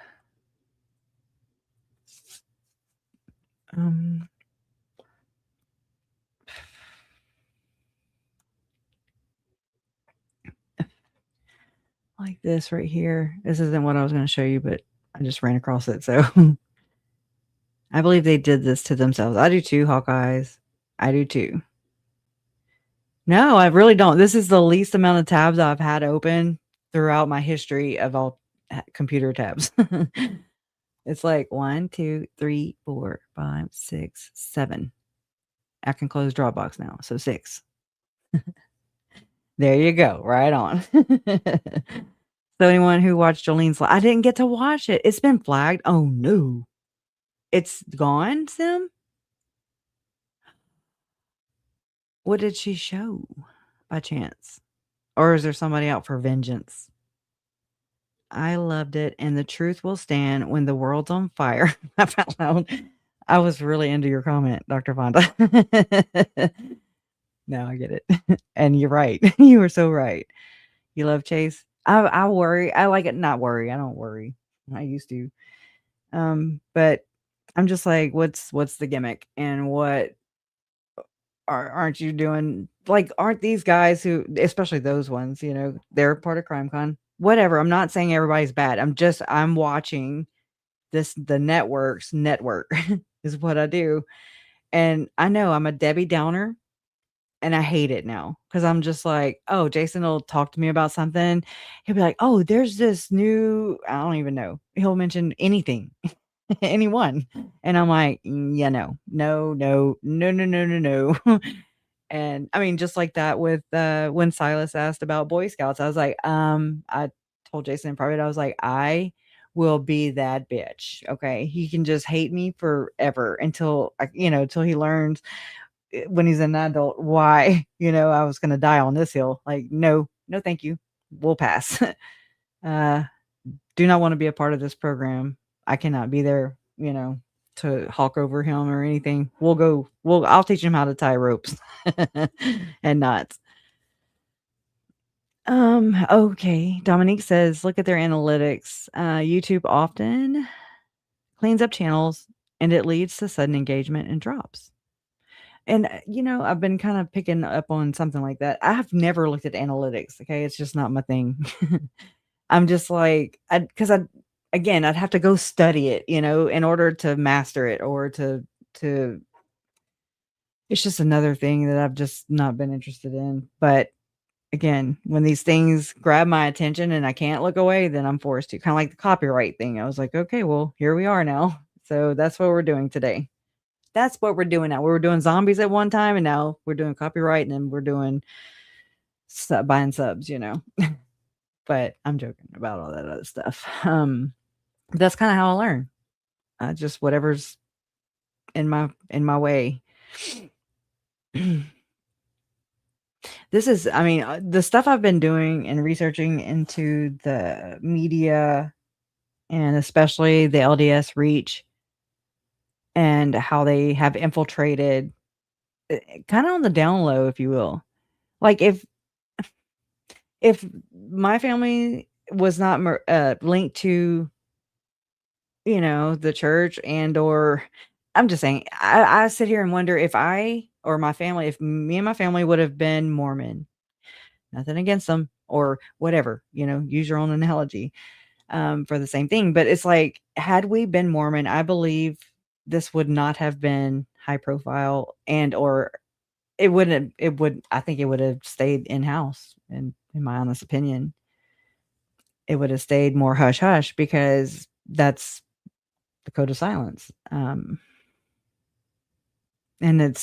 like this right here. This isn't what I was going to show you, but I just ran across it. So I believe they did this to themselves. I do too, Hawkeyes. I do too. No, I really don't. This is the least amount of tabs I've had open throughout my history of all computer tabs. It's like 1, 2, 3, 4, 5, 6, 7. I can close Dropbox now. So 6. There you go. Right on. So anyone who watched Jolene's I didn't get to watch it. It's been flagged. Oh no. It's gone, Sim? What did she show by chance? Or is there somebody out for vengeance? I loved it, and the truth will stand when the world's on fire. Laugh out loud. I was really into your comment, Dr. Fonda. No, I get it. And you're right. You were so right. You love Chase? I worry. I like it. Not worry. I don't worry. I used to. But I'm just like, what's the gimmick? And what aren't you doing? Like, aren't these guys who, especially those ones, they're part of CrimeCon. Whatever. I'm not saying everybody's bad. I'm watching the network is what I do. And I know I'm a Debbie Downer. And I hate it now because I'm just like, oh, Jason will talk to me about something. He'll be like, oh, there's this new, I don't even know. He'll mention anything, anyone. And I'm like, yeah, no. And I mean, just like that with when Silas asked about Boy Scouts, I was like, I told Jason in private, I was like, I will be that bitch. Okay. He can just hate me forever until he learns when he's an adult why I was going to die on this hill. Like, no thank you, we'll pass. Do not want to be a part of this program. I cannot be there to hawk over him or anything. I'll teach him how to tie ropes and knots. Okay, Dominique says look at their analytics. YouTube often cleans up channels and it leads to sudden engagement and drops. And, I've been kind of picking up on something like that. I have never looked at analytics. Okay. It's just not my thing. I'm just like, I'd have to go study it, in order to master it or to, it's just another thing that I've just not been interested in. But again, when these things grab my attention and I can't look away, then I'm forced to, kind of like the copyright thing. I was like, okay, well, here we are now. So that's what we're doing today. That's what we're doing now. We were doing zombies at one time, and now we're doing copyright, and then we're doing buying subs, But I'm joking about all that other stuff. That's kind of how I learn. Just whatever's in my way. This is, the stuff I've been doing and researching into the media, and especially the LDS reach, and how they have infiltrated kind of on the down low, if you will. Like if my family was not linked to, the church or I'm just saying, I sit here and wonder if I or my family, if me and my family would have been Mormon, nothing against them or whatever, use your own analogy for the same thing. But it's like, had we been Mormon, I believe this would not have been high profile or I think it would have stayed in-house, in my honest opinion. It would have stayed more hush hush because that's the code of silence. And I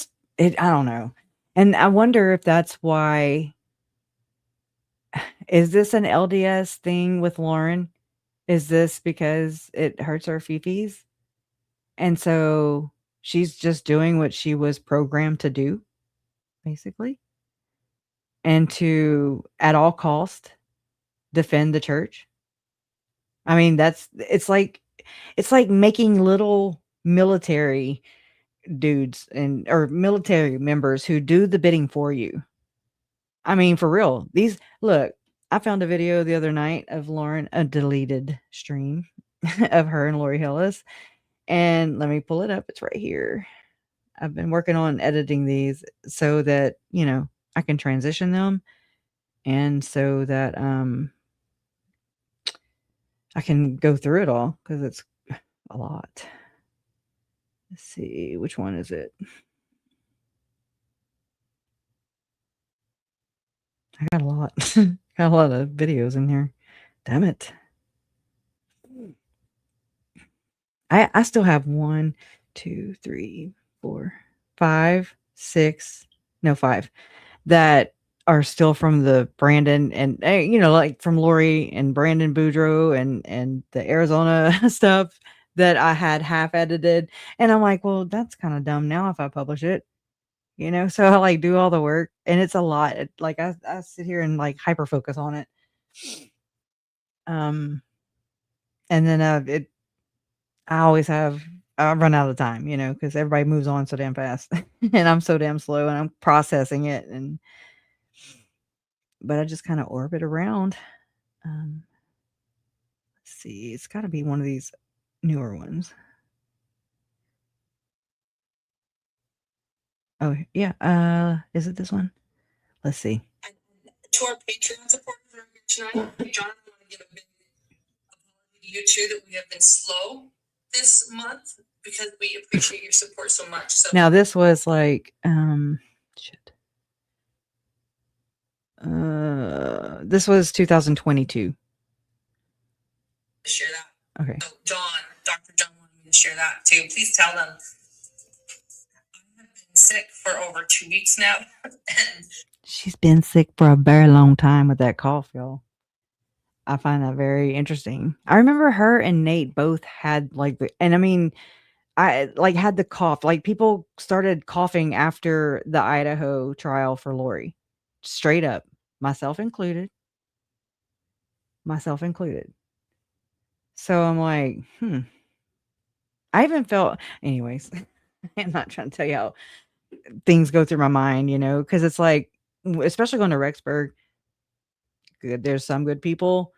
don't know. And I wonder if that's why. Is this an LDS thing with Lauren? Is this because it hurts her fifis? And so she's just doing what she was programmed to do, basically. And to, at all cost, defend the church. I mean, it's like making little military dudes or military members who do the bidding for you. I mean, for real. Look, I found a video the other night of Lauren, a deleted stream of her and Lori Hillis. And let me pull it up. It's right here. I've been working on editing these so that, I can transition them and so that I can go through it all because it's a lot. Let's see, which one is it? I got a lot. Got a lot of videos in here. Damn it. I still have 1, 2, 3, 4, 5, 6, no 5 that are still from the Brandon and like from Lori and Brandon Boudreaux and the Arizona stuff that I had half edited. And I'm like, well, that's kind of dumb now if I publish it. So I like do all the work and it's a lot. Like I sit here and like hyper focus on it. And then I always I run out of time, because everybody moves on so damn fast and I'm so damn slow and I'm processing it but I just kind of orbit around. Let's see, it's got to be one of these newer ones. Oh yeah, is it this one? Let's see. To our Patreon supporters that are here tonight, John, I want to give a big apology to you too that we have been slow this month because we appreciate your support so much. So now this was like this was 2022. Share that. Okay. So Dr. John wanted me to share that too. Please tell them. I have been sick for over 2 weeks now. And she's been sick for a very long time with that cough, y'all. I find that very interesting. I remember her and Nate both had I had the cough. Like people started coughing after the Idaho trial for Lori. Straight up. Myself included. So I'm like, I even felt, anyways, I'm not trying to tell you how things go through my mind, because it's like, especially going to Rexburg, there's some good people,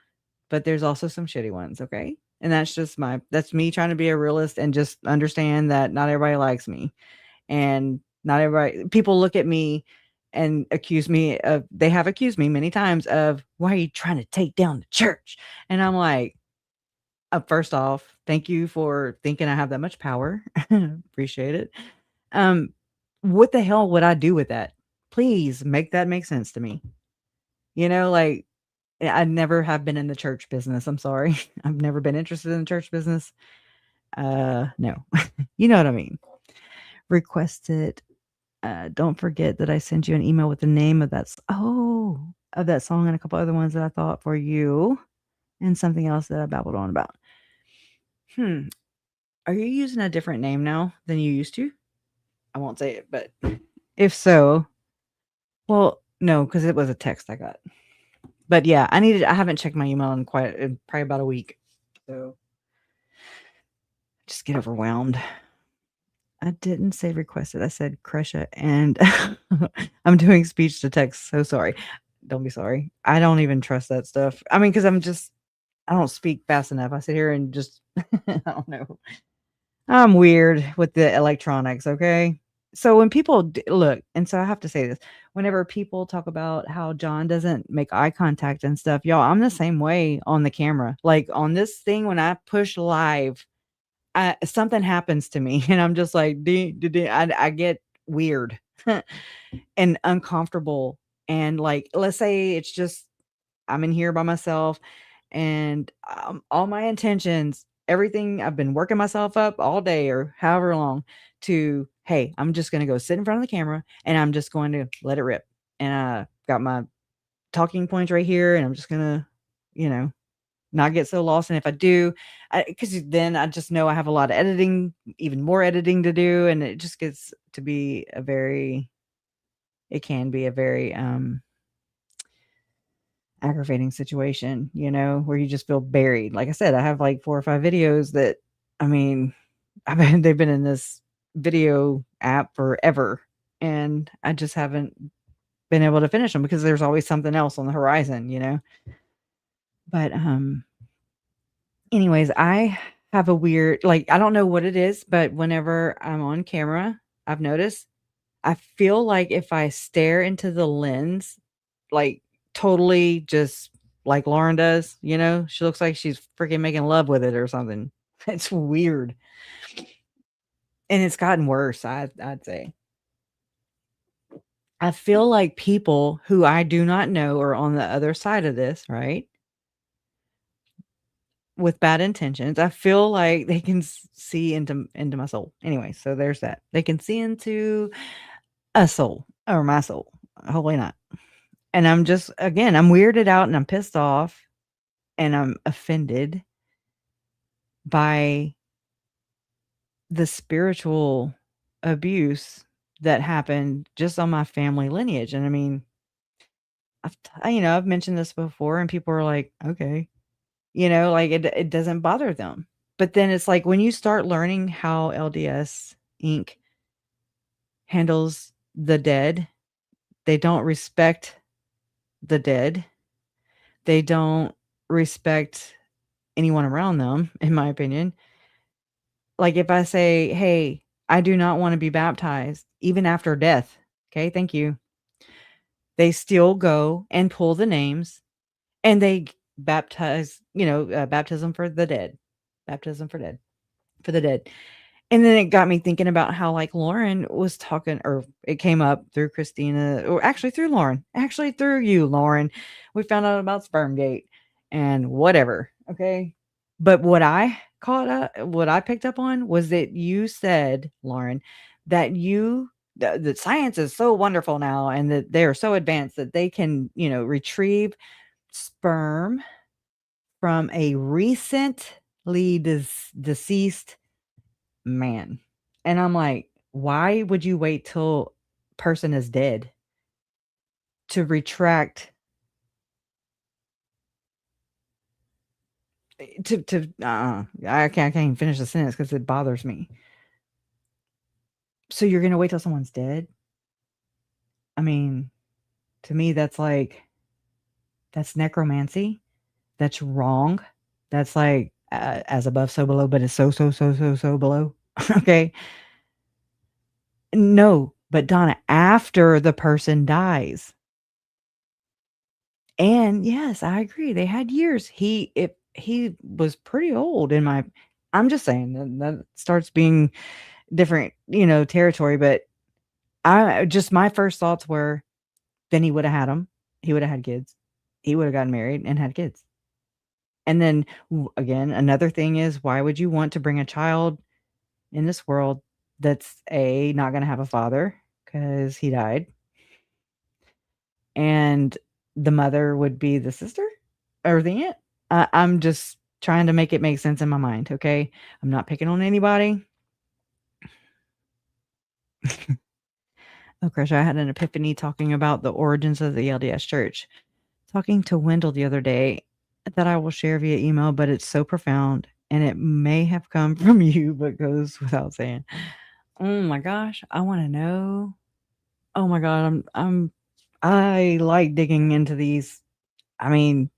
but there's also some shitty ones, okay? And that's me trying to be a realist and just understand that not everybody likes me. And not everybody, people look at me and they have accused me many times of, why are you trying to take down the church? And I'm like, first off, thank you for thinking I have that much power. Appreciate it. What the hell would I do with that? Please make that make sense to me. Like I never have been in the church business. I'm sorry. I've never been interested in the church business. No, you know what I mean? Requested. Don't forget that I sent you an email with the name of that song and a couple other ones that I thought for you and something else that I babbled on about. Are you using a different name now than you used to? I won't say it, but if so, well, no, because it was a text I got. But yeah, I haven't checked my email in probably about a week. So just get overwhelmed. I didn't say requested. I said Cresha, and I'm doing speech to text. So sorry. Don't be sorry. I don't even trust that stuff. I mean, because I don't speak fast enough. I sit here and just, I don't know. I'm weird with the electronics. Okay. So when people look, and so I have to say this, whenever people talk about how John doesn't make eye contact and stuff, y'all, I'm the same way on the camera. Like on this thing, when I push live, something happens to me and I'm just like, I get weird and uncomfortable. And like, let's say it's just, I'm in here by myself and all my intentions, everything, I've been working myself up all day or however long to, hey, I'm just going to go sit in front of the camera and I'm just going to let it rip. And I got my talking points right here and I'm just going to, not get so lost. And if I do, because then I just know I have a lot of editing, even more editing to do. And it just gets to be it can be a very aggravating situation, where you just feel buried. Like I said, I have like 4 or 5 videos that, I mean, they've been in this video app forever. And I just haven't been able to finish them because there's always something else on the horizon. But, anyways, I have a weird, I don't know what it is, but whenever I'm on camera, I've noticed I feel like if I stare into the lens, totally just like Lauren does, she looks like she's freaking making love with it or something. It's weird. And it's gotten worse, I'd say. I feel like people who I do not know are on the other side of this, right? With bad intentions. I feel like they can see into my soul. Anyway, so there's that. They can see into a soul or my soul. Hopefully not. And I'm just, again, I'm weirded out and I'm pissed off and I'm offended by the spiritual abuse that happened just on my family lineage. And I mean, I've mentioned this before and people are like, okay, it doesn't bother them. But then it's like when you start learning how LDS Inc. handles the dead, they don't respect the dead. They don't respect anyone around them, in my opinion. Like if I say, hey, I do not want to be baptized, even after death. Okay, thank you. They still go and pull the names and they baptize, baptism for the dead. Baptism for the dead. And then it got me thinking about how like Lauren was talking, or it came up through Christina, or actually through Lauren, actually through you, Lauren. We found out about Spermgate and whatever. Okay. But what I picked up on was that you said, Lauren, that that science is so wonderful now and that they're so advanced that they can, retrieve sperm from a recently deceased man. And I'm like, why would you wait till person is dead to retract I can't even finish the sentence because it bothers me. So you're gonna wait till someone's dead? I mean, to me that's necromancy. That's wrong. That's like as above so below, but it's so below. Okay. No, but Donna, after the person dies. And yes, I agree. They had years. He was pretty old I'm just saying that starts being different, territory. But my first thoughts were, then he would have had them. He would have had kids. He would have gotten married and had kids. And then again, another thing is, why would you want to bring a child in this world that's not going to have a father because he died? And the mother would be the sister or the aunt. I'm just trying to make it make sense in my mind. Okay. I'm not picking on anybody. Oh, Crush, I had an epiphany talking about the origins of the LDS church. Talking to Wendell the other day that I will share via email, but it's so profound and it may have come from you, but goes without saying. Oh my gosh, I want to know. Oh my god, I like digging into these. I mean,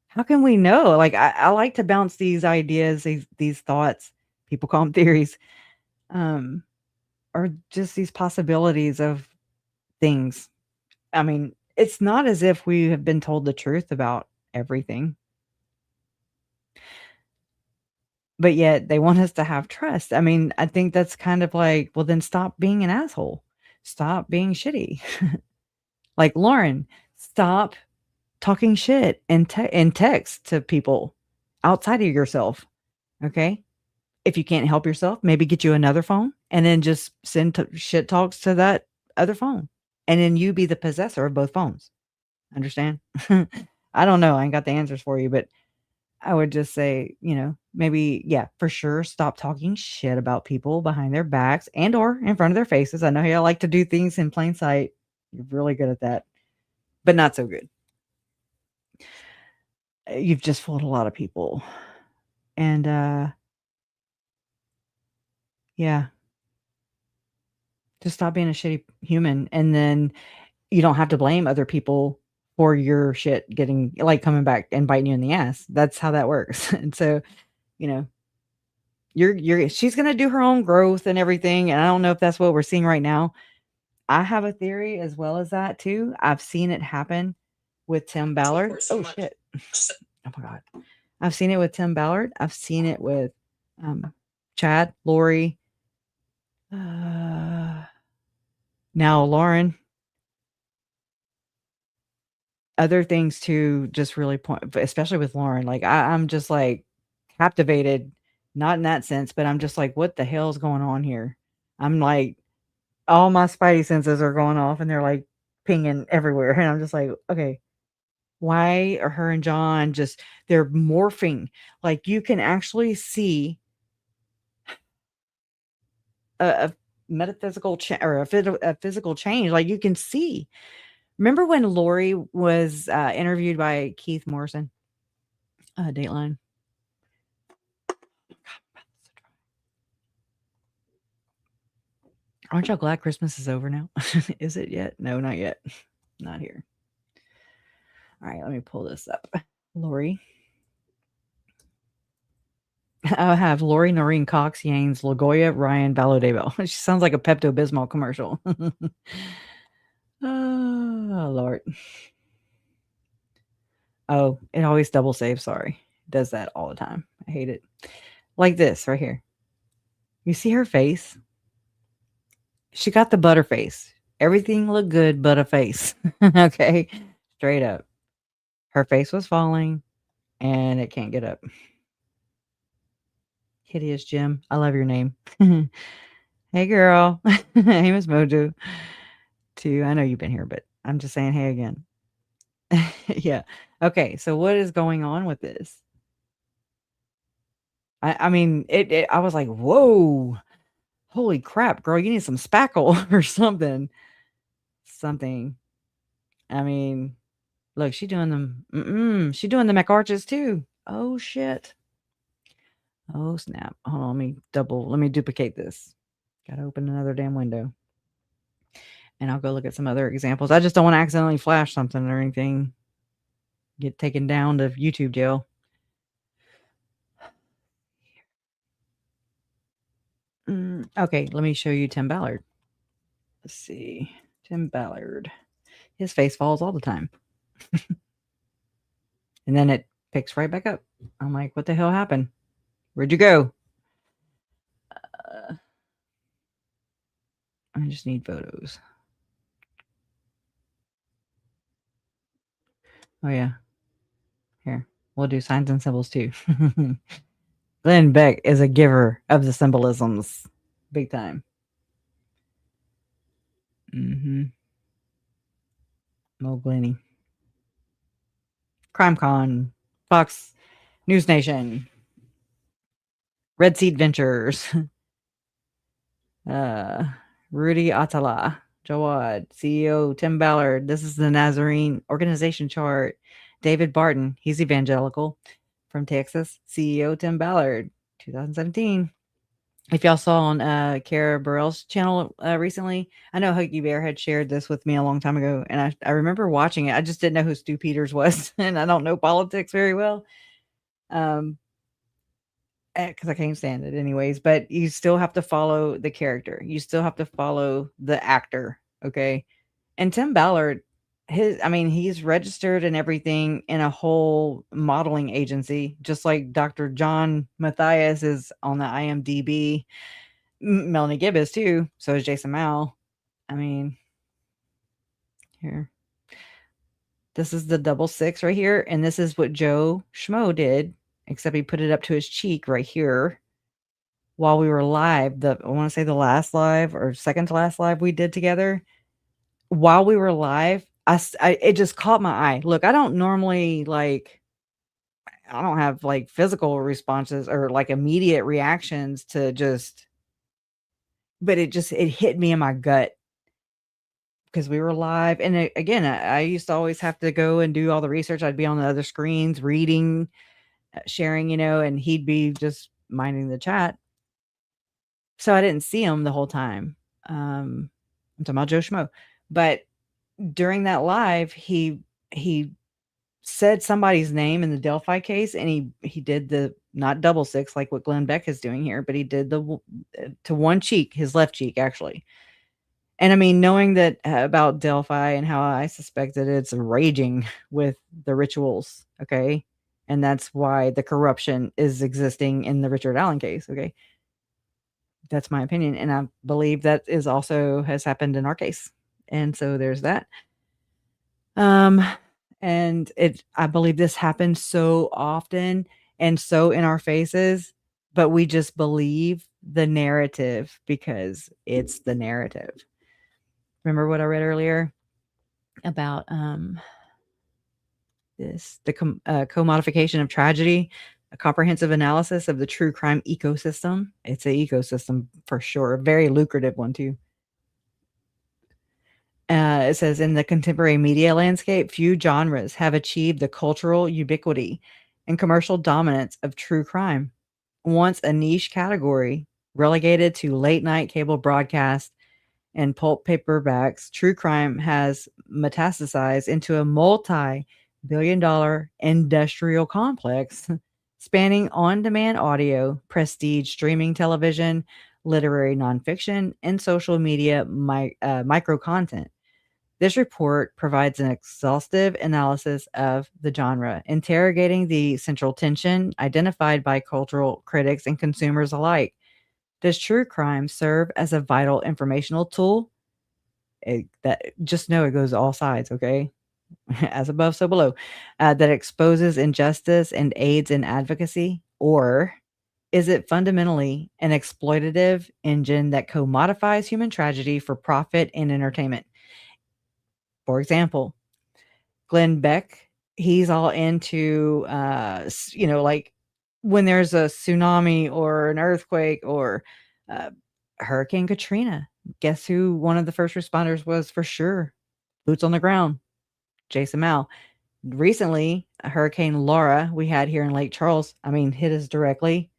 how can we know? Like I like to bounce these ideas, these thoughts, people call them theories, um, or just these possibilities of things. I mean, it's not as if we have been told the truth about everything. But yet they want us to have trust. I mean, I think that's kind of like, well, then stop being an asshole. Stop being shitty. Like Lauren, stop talking shit in text to people outside of yourself. Okay. If you can't help yourself, maybe get you another phone and then just send shit talks to that other phone. And then you be the possessor of both phones. Understand? I don't know. I ain't got the answers for you, but I would just say, maybe, yeah, for sure, stop talking shit about people behind their backs and or in front of their faces. I know y'all like to do things in plain sight. You're really good at that, but not so good. You've just fooled a lot of people. And yeah. Just stop being a shitty human. And then you don't have to blame other people for your shit getting like coming back and biting you in the ass. That's how that works. And so, she's going to do her own growth and everything. And I don't know if that's what we're seeing right now. I have a theory as well as that too. I've seen it happen with Tim Ballard. Oh shit. Oh my God. I've seen it with Tim Ballard. I've seen it with Chad, Lori, now Lauren. Other things to just really point, especially with Lauren. Like I'm just like captivated, not in that sense, but I'm just like, what the hell is going on here? I'm like, all my spidey senses are going off and they're like pinging everywhere. And I'm just like, okay, why are her and John they're morphing? Like you can actually see a metaphysical or a physical change. Like you can see. Remember when Lori was interviewed by Keith Morrison? Dateline. Aren't y'all glad Christmas is over now? Is it yet? No, not yet. Not here. All right, let me pull this up. Lori. I have Lori, Noreen, Cox, Yanes, Lagoya, Ryan, Vallow, Daybell. She sounds like a Pepto-Bismol commercial. Oh, Lord. Oh, it always double saves. Sorry. It does that all the time. I hate it. Like this right here. You see her face? She got the butter face. Everything looked good but a face. Okay. Straight up. Her face was falling and it can't get up. Hideous Jim. I love your name. Hey, girl. Hey, Miss Mojo. Too. I know you've been here, but I'm just saying hey again. Yeah. Okay. So what is going on with this? I mean, I was like, whoa. Holy crap, girl. You need some spackle or something. Something. I mean, look, she doing them. She doing the McArches too. Oh, shit. Oh, snap. Hold on. Let me duplicate this. Got to open another damn window. And I'll go look at some other examples. I just don't want to accidentally flash something or anything. Get taken down to YouTube jail. Okay, let me show you Tim Ballard. Let's see. Tim Ballard. His face falls all the time. And then it picks right back up. I'm like, what the hell happened? Where'd you go? I just need photos. Oh, yeah. Here. We'll do signs and symbols too. Glenn Beck is a giver of the symbolisms. Big time. Mo Glenny. CrimeCon. Fox News Nation. Red Seed Ventures. Rudy Atala. Jawad. CEO Tim Ballard. This is the Nazarene organization chart. David Barton. He's evangelical from Texas. CEO Tim Ballard. 2017. If y'all saw on Kara Burrell's channel recently, I know Huggy Bear had shared this with me a long time ago, and I remember watching it. I just didn't know who Stu Peters was, and I don't know politics very well, because I can't stand it anyways. But you still have to follow the character. You still have to follow the actor, okay? And Tim Ballard, he's registered and everything in a whole modeling agency, just like Dr. John Matthias is on the IMDb. Melanie Gibb is too. So is Jason Mao. I mean, here. This is the 666 right here. And this is what Joe Schmo did, except he put it up to his cheek right here while we were live. I want to say the last live or second to last live we did together. While we were live, it just caught my eye. Look, I don't normally I don't have like physical responses or like immediate reactions to but it hit me in my gut because we were live. And again, I used to always have to go and do all the research. I'd be on the other screens reading, sharing, and he'd be just minding the chat. So I didn't see him the whole time. I'm talking about Joe Schmo. But during that live, he said somebody's name in the Delphi case, and he did the not 666 like what Glenn Beck is doing here, but he did the to one cheek, his left cheek actually. And I mean, knowing that about Delphi and how I suspected it's raging with the rituals, okay, and that's why the corruption is existing in the Richard Allen case, okay. That's my opinion, and I believe that is also has happened in our case, and so there's that. And I believe this happens so often and so in our faces, but we just believe the narrative because it's the narrative. Remember what I read earlier about the commodification of tragedy, a comprehensive analysis of the true crime ecosystem. It's an ecosystem for sure, a very lucrative one too. It says, in the contemporary media landscape, few genres have achieved the cultural ubiquity and commercial dominance of true crime. Once a niche category, relegated to late-night cable broadcast and pulp paperbacks, true crime has metastasized into a multi-billion-dollar industrial complex spanning on-demand audio, prestige streaming television, literary nonfiction, and social media micro-content. This report provides an exhaustive analysis of the genre, interrogating the central tension identified by cultural critics and consumers alike. Does true crime serve as a vital informational tool? Just know it goes all sides, okay? As above, so below. That exposes injustice and aids in advocacy? Or is it fundamentally an exploitative engine that commodifies human tragedy for profit and entertainment? For example, Glenn Beck, he's all into, like when there's a tsunami or an earthquake or Hurricane Katrina. Guess who one of the first responders was for sure? Boots on the ground, Jason Mao. Recently, Hurricane Laura we had here in Lake Charles, hit us directly.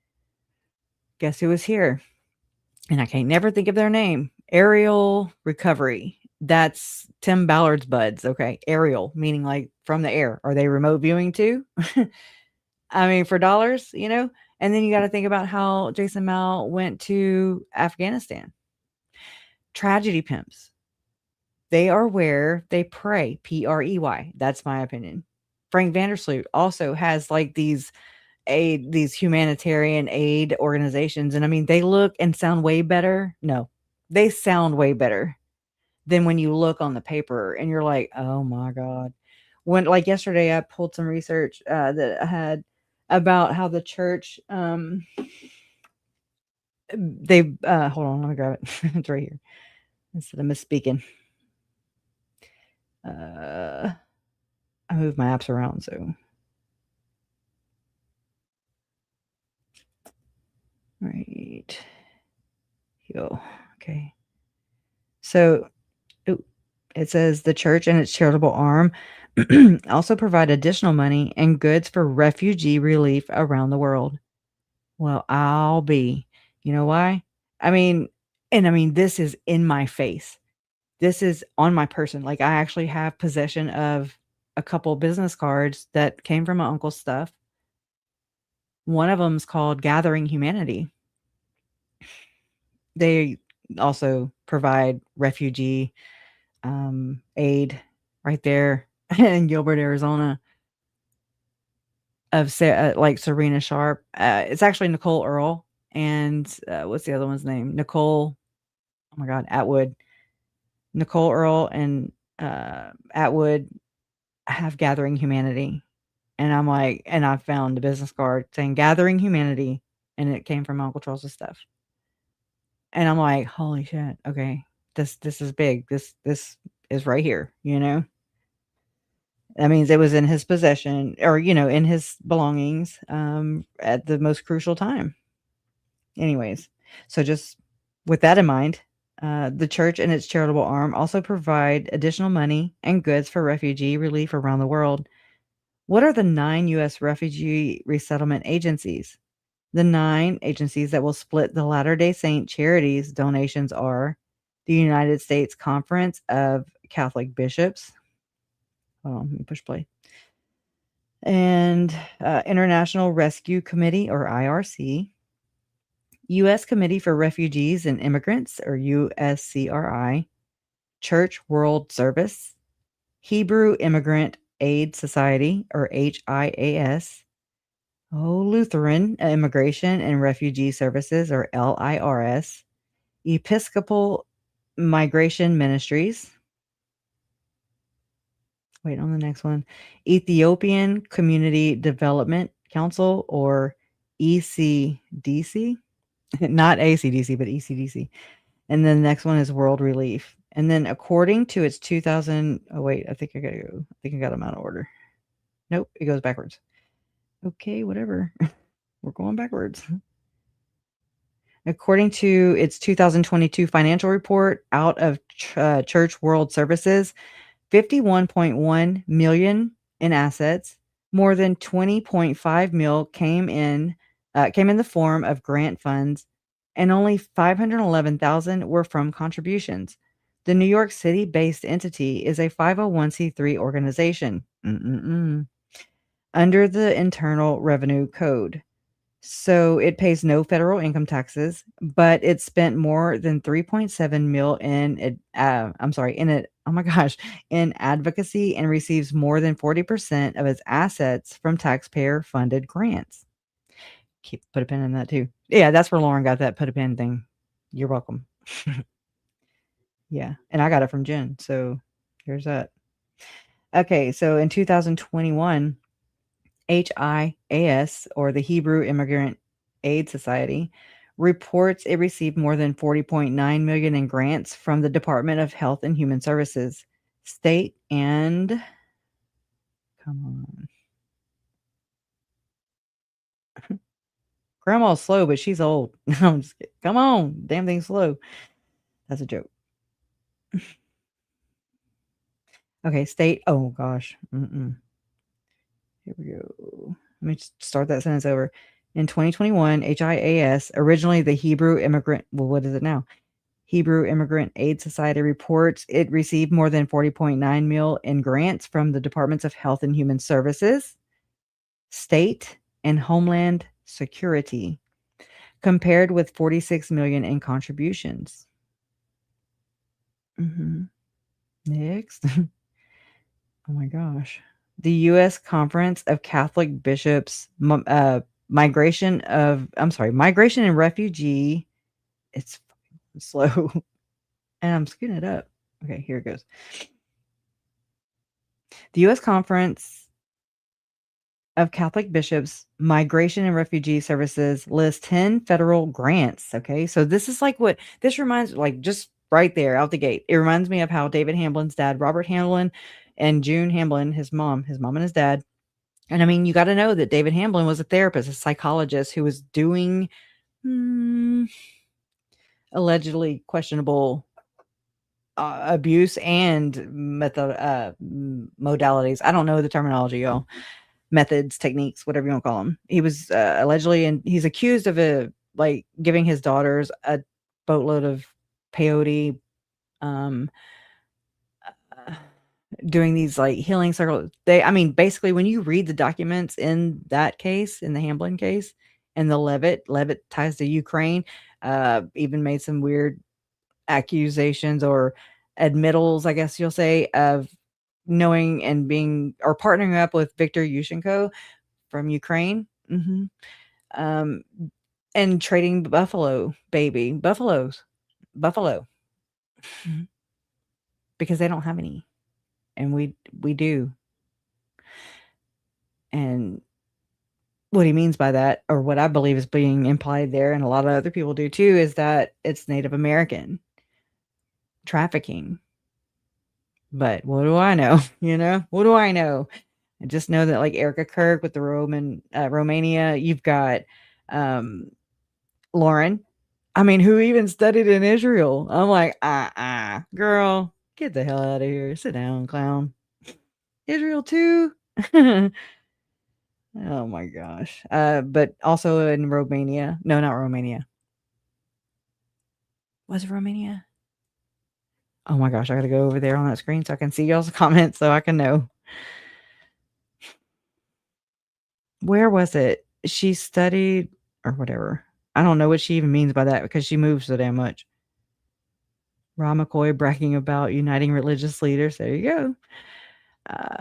Guess who was here? And I can't never think of their name. Aerial Recovery. That's Tim Ballard's buds. Okay. Aerial, meaning like from the air. Are they remote viewing too? For dollars, And then you got to think about how Jason Mao went to Afghanistan. Tragedy pimps. They are where they prey. Prey. That's my opinion. Frank Vandersloot also has like these humanitarian aid organizations. And they look and sound way better. No, they sound way better than when you look on the paper and you're like, oh my God. When like yesterday, I pulled some research that I had about how the church, hold on, let me grab it. It's right here. Instead of misspeaking. I move my apps around, so. Right. Yo. Okay. So it says the church and its charitable arm also provide additional money and goods for refugee relief around the world. Well, I'll be. You know why? I mean, this is in my face. This is on my person. Like, I actually have possession of a couple business cards that came from my uncle's stuff. One of them is called Gathering Humanity. They also provide refugee aid right there in Gilbert, Arizona. Of like Serena Sharp. It's actually Nicole Earl and what's the other one's name? Nicole. Oh my God, Atwood. Nicole Earl and Atwood have Gathering Humanity. And I'm like, and I found the business card saying Gathering Humanity, and it came from Uncle Charles's stuff. And I'm like, holy shit, okay, this is big. This is right here, you know? That means it was in his possession or, in his belongings at the most crucial time. Anyways, so just with that in mind, the church and its charitable arm also provide additional money and goods for refugee relief around the world. What are the 9 U.S. refugee resettlement agencies? The 9 agencies that will split the Latter-day Saint Charities donations are the United States Conference of Catholic Bishops. Let me push play. And International Rescue Committee, or IRC. U.S. Committee for Refugees and Immigrants, or USCRI. Church World Service. Hebrew Immigrant Aid Society, or HIAS. Lutheran Immigration and Refugee Services, or LIRS. Episcopal Migration Ministries. Wait on the next one. Ethiopian Community Development Council, or ECDC. Not ACDC, but ECDC. And then the next one is World Relief. And then according to its 2000... Oh, wait. I think I got them out of order. Nope. It goes backwards. Okay, whatever. We're going backwards. According to its 2022 financial report, out of Church World Services, 51.1 million in assets, more than 20.5 mil came in the form of grant funds, and only 511,000 were from contributions. The New York City-based entity is a 501c3 organization under the Internal Revenue Code. So it pays no federal income taxes, but it spent more than 3.7 mil in advocacy and receives more than 40% of its assets from taxpayer funded grants. Put a pin in that too. Yeah, that's where Lauren got that put a pin thing. You're welcome. Yeah, and I got it from Jen. So here's that. Okay, so in 2021, HIAS, or the Hebrew Immigrant Aid Society, reports it received more than 40.9 million in grants from the Department of Health and Human Services, state and Grandma's slow, but she's old. I'm just kidding. Come on, damn thing's slow. That's a joke. Okay, state. Oh gosh. Here we go. Let me start that sentence over. In 2021, HIAS, originally the Hebrew Immigrant, what is it now? Hebrew Immigrant Aid Society, reports it received more than 40.9 mil in grants from the Departments of Health and Human Services, State, and Homeland Security, compared with 46 million in contributions. Next. Oh my gosh. The U.S. Conference of Catholic Bishops, Migration and Refugee. It's slow. And I'm screwing it up. Okay, here it goes. The U.S. Conference of Catholic Bishops, Migration and Refugee Services lists 10 federal grants. Okay, so this is like what this reminds, like just right there out the gate. It reminds me of how David Hamblin's dad, Robert Hamblin, and June Hamblin, his mom and his dad. And I mean, you got to know that David Hamblin was a therapist, a psychologist who was doing allegedly questionable abuse and modalities. I don't know the terminology, y'all. Methods, techniques, whatever you want to call them. He was allegedly, and he's accused of like giving his daughters a boatload of peyote, um, doing these like healing circles. I mean, basically, when you read the documents in that case, in the Hamblin case, and the Levitt ties to Ukraine, even made some weird accusations or admittals, I guess you'll say, of knowing and being or partnering up with Viktor Yushchenko from Ukraine. And trading buffalo because they don't have any, and we do. And what he means by that, or what I believe is being implied there, and a lot of other people do too, is that it's Native American trafficking. But what do I know? What do I know? I just know that like Erica Kirk with the Romania, you've got Lauren. I mean, who even studied in Israel? I'm like, girl, get the hell out of here. Sit down, clown. Israel too? Oh my gosh. But also in Romania. No, not Romania. Was it Romania? Oh my gosh, I gotta go over there on that screen so I can see y'all's comments so I can know. Where was it? She studied or whatever. I don't know what she even means by that because she moves so damn much. Ron McCoy bragging about uniting religious leaders. There you go.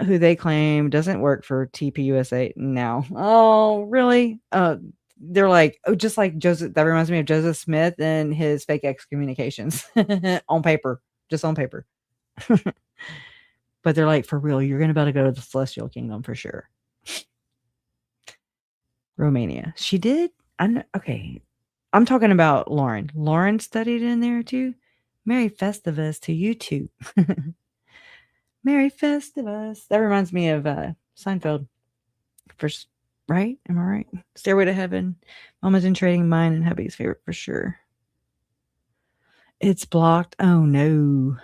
Who they claim doesn't work for TPUSA now. Oh, really? They're like, oh, just like Joseph. That reminds me of Joseph Smith and his fake excommunications on paper, just on paper. But they're like, for real, you're going to be able to go to the celestial kingdom for sure. Romania. She did? Okay. I'm talking about Lauren. Lauren studied in there too. Merry Festivus to you too. Merry Festivus. That reminds me of Seinfeld. First, right? Am I right? Stairway to Heaven. Mama's in Trading, mine and hubby's favorite for sure. It's blocked. Oh no.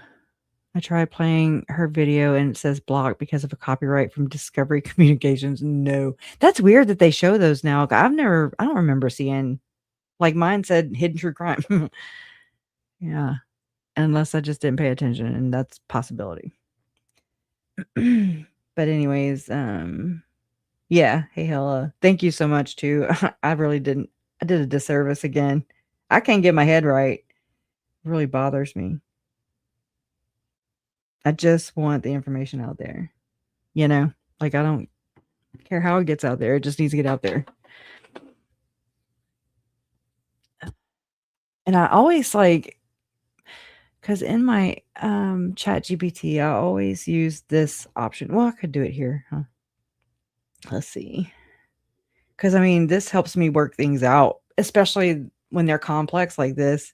I tried playing her video and it says blocked because of a copyright from Discovery Communications. No. That's weird that they show those now. I don't remember seeing, like mine said hidden true crime. Yeah. Unless I just didn't pay attention, and that's a possibility. But anyways, yeah. Hey, Hella. Thank you so much too. I did a disservice again. I can't get my head right. It really bothers me. I just want the information out there. Like I don't care how it gets out there. It just needs to get out there. And I always because in my chat GPT, I always use this option. Well, I could do it here, huh? Let's see. Because I mean, this helps me work things out, especially when they're complex like this,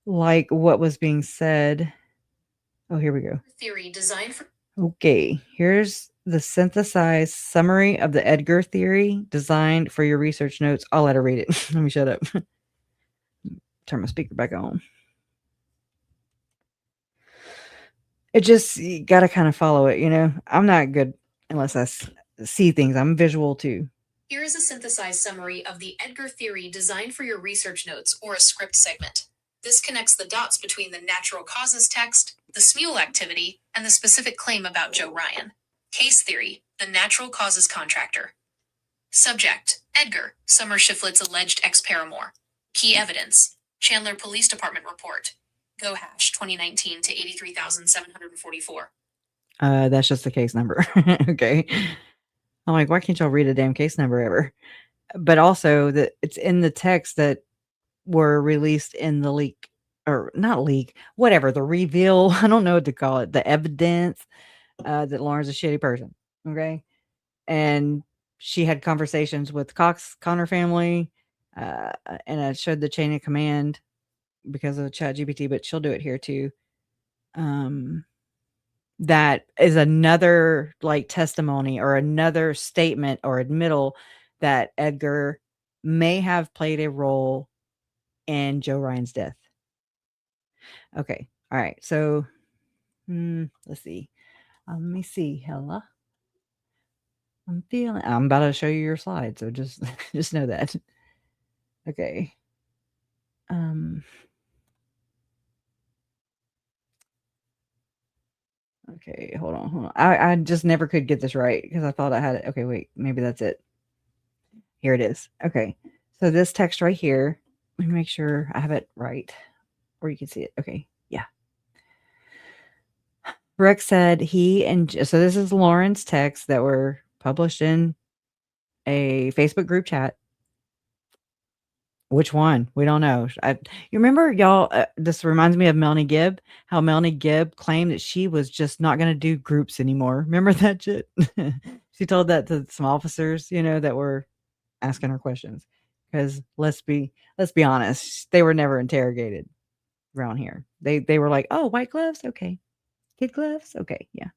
like what was being said. Oh, here we go. Theory designed for. Okay, here's the synthesized summary of the Edgar theory designed for your research notes. I'll let her read it. Let me shut up. Turn my speaker back on. It just, you got to kind of follow it, I'm not good unless I see things. I'm visual too. Here is a synthesized summary of the Edgar theory designed for your research notes or a script segment. This connects the dots between the natural causes text, the Smule activity, and the specific claim about Joe Ryan. Case theory, the natural causes contractor. Subject, Edgar, Summer Shiflet's alleged ex-paramour. Key evidence, Chandler Police Department report. Go hash 2019 to 83,744. That's just the case number. Okay. I'm like, why can't y'all read a damn case number ever? But also that it's in the text that were released in the leak, or not leak, whatever, the reveal. I don't know what to call it. The evidence that Lauren's a shitty person. Okay. And she had conversations with Connor family, and I showed the chain of command because of ChatGPT, but she'll do it here too. That is another testimony or another statement or admittal that Edgar may have played a role in Joe Ryan's death. Okay. All right. So let's see. Let me see. Hella. I'm about to show you your slide. So just know that. Okay. Okay, hold on. I just never could get this right because I thought I had it. Okay, wait, maybe that's it. Here it is. Okay. So this text right here, let me make sure I have it right or you can see it. Okay. Yeah. Rex said so this is Lauren's texts that were published in a Facebook group chat. Which one? We don't know. You remember, y'all, this reminds me of Melanie Gibb, how Melanie Gibb claimed that she was just not going to do groups anymore. Remember that shit? She told that to some officers, that were asking her questions. Because let's be honest, they were never interrogated around here. They were like, oh, white gloves? Okay. Kid gloves? Okay. Yeah.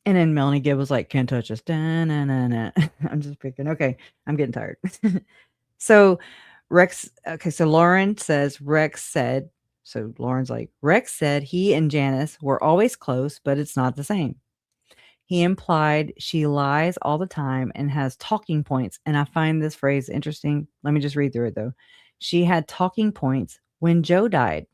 And then Melanie Gibb was like, can't touch us. Da-na-na-na. I'm just picking. Okay. I'm getting tired. So so Lauren says Rex said, so Lauren's like, Rex said he and Janice were always close, but it's not the same. He implied she lies all the time and has talking points. And I find this phrase interesting. Let me just read through it though. She had talking points when Joe died.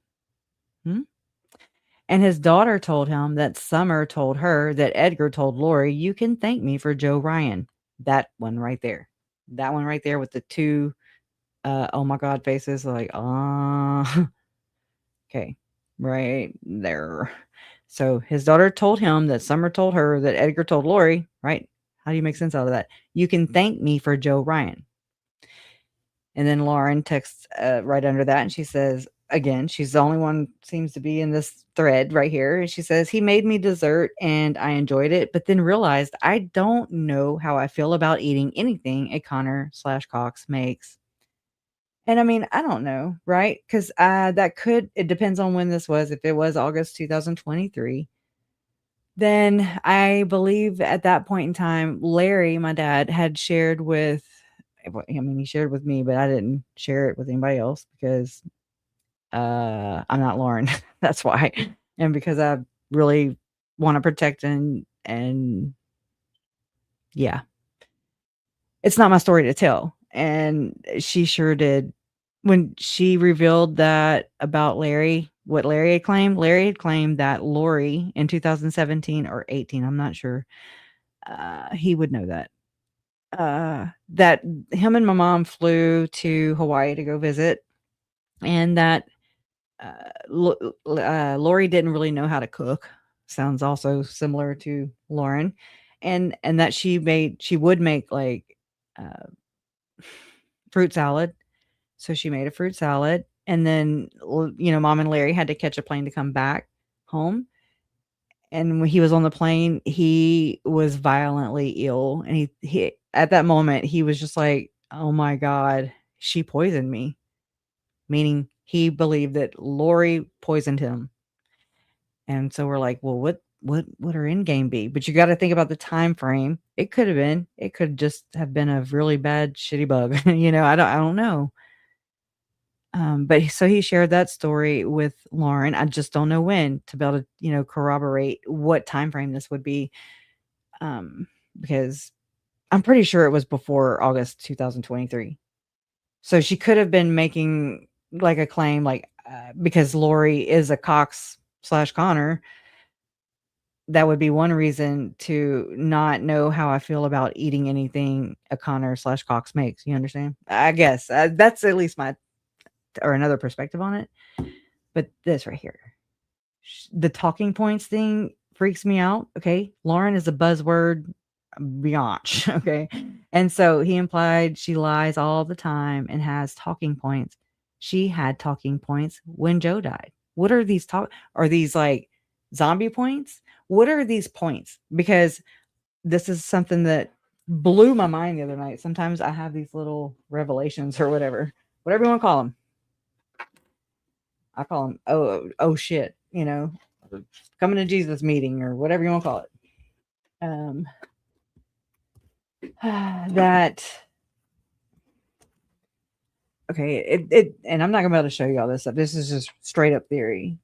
And his daughter told him that Summer told her that Edgar told Lori, you can thank me for Joe Ryan. That one right there. That one right there with the two oh my God faces. Like, okay, right there. So his daughter told him that Summer told her that Edgar told Lori, right? How do you make sense out of that? You can thank me for Joe Ryan. And then Lauren texts right under that. And she says, again, she's the only one seems to be in this thread right here. She says, he made me dessert and I enjoyed it, but then realized I don't know how I feel about eating anything a Connor/Cox makes. And I mean, I don't know, right? Because it depends on when this was. If it was August 2023, then I believe at that point in time, Larry, my dad, had shared with, he shared with me, but I didn't share it with anybody else because I'm not Lauren. That's why. And because I really want to protect and yeah, it's not my story to tell. And she sure did. When she revealed that about Larry, what Larry had claimed that Lori in 2017 or 18, I'm not sure. He would know that. That him and my mom flew to Hawaii to go visit, and that Lori didn't really know how to cook. Sounds also similar to Lauren, and that she would make like fruit salad. So she made a fruit salad, and then Mom and Larry had to catch a plane to come back home. And when he was on the plane, he was violently ill, and he at that moment he was just like, "Oh my God, she poisoned me," meaning he believed that Lori poisoned him. And so we're like, well, what would her end game be? But you got to think about the time frame. It could just have been a really bad, shitty bug. I don't know. But so he shared that story with Lauren. I just don't know when to be able to, corroborate what time frame this would be. Because I'm pretty sure it was before August 2023. So she could have been making like a claim, like because Lori is a Cox/Connor. That would be one reason to not know how I feel about eating anything a Connor/Cox makes. You understand? I guess that's at least another perspective on it. But this right here, the talking points thing freaks me out. Okay. Lauren is a buzzword biatch. Okay. And so he implied she lies all the time and has talking points. She had talking points when Joe died. What are these are these like zombie points? What are these points? Because this is something that blew my mind the other night. Sometimes I have these little revelations or whatever you want to call them. I call them, oh shit, coming to Jesus meeting or whatever you want to call it. Okay, and I'm not gonna be able to show you all this stuff. This is just straight up theory.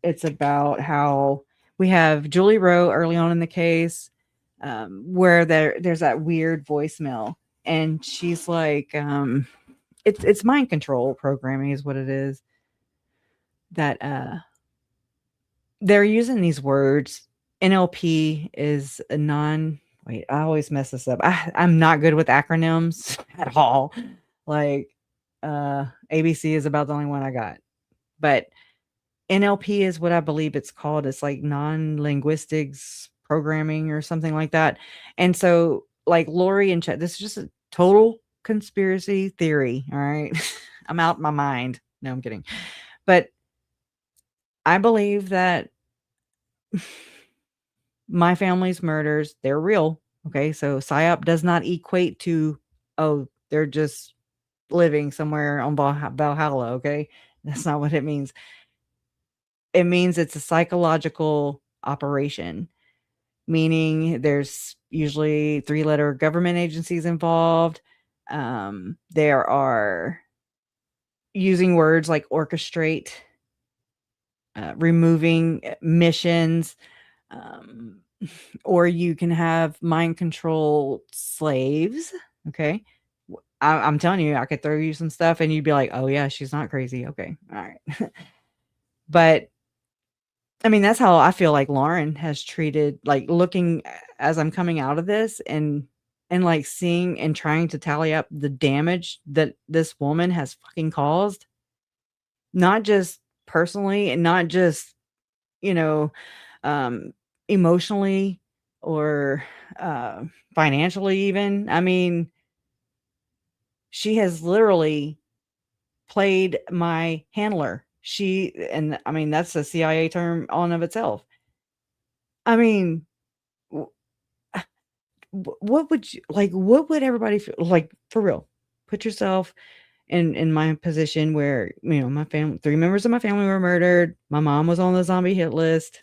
It's about how we have Julie Rowe early on in the case, where there's that weird voicemail, and she's like, it's mind control programming is what it is. That they're using these words. NLP is a wait, I always mess this up. I'm not good with acronyms at all. Like ABC is about the only one I got. But NLP is what I believe it's called. It's like non-linguistics programming or something like that. And so like Lori and Chet, this is just a total conspiracy theory. All right. I'm out my mind. No, I'm kidding. But I believe that my family's murders, they're real. Okay. So PSYOP does not equate to, oh, they're just living somewhere on Valhalla. Okay. That's not what it means. It means it's a psychological operation, meaning there's usually 3-letter government agencies involved. There are using words like orchestrate, removing missions, or you can have mind control slaves. Okay. I'm telling you, I could throw you some stuff and you'd be like, oh yeah, she's not crazy. Okay. All right. But I mean, that's how I feel like Lauren has treated, like looking as I'm coming out of this and like seeing and trying to tally up the damage that this woman has fucking caused. Not just personally and not just, you know, emotionally or financially even. I mean, she has literally played my handler. And I mean, that's a CIA term on of itself. I mean, what would you like? What would everybody feel like for real? Put yourself in my position where, you know, my family, 3 members of my family were murdered. My mom was on the zombie hit list.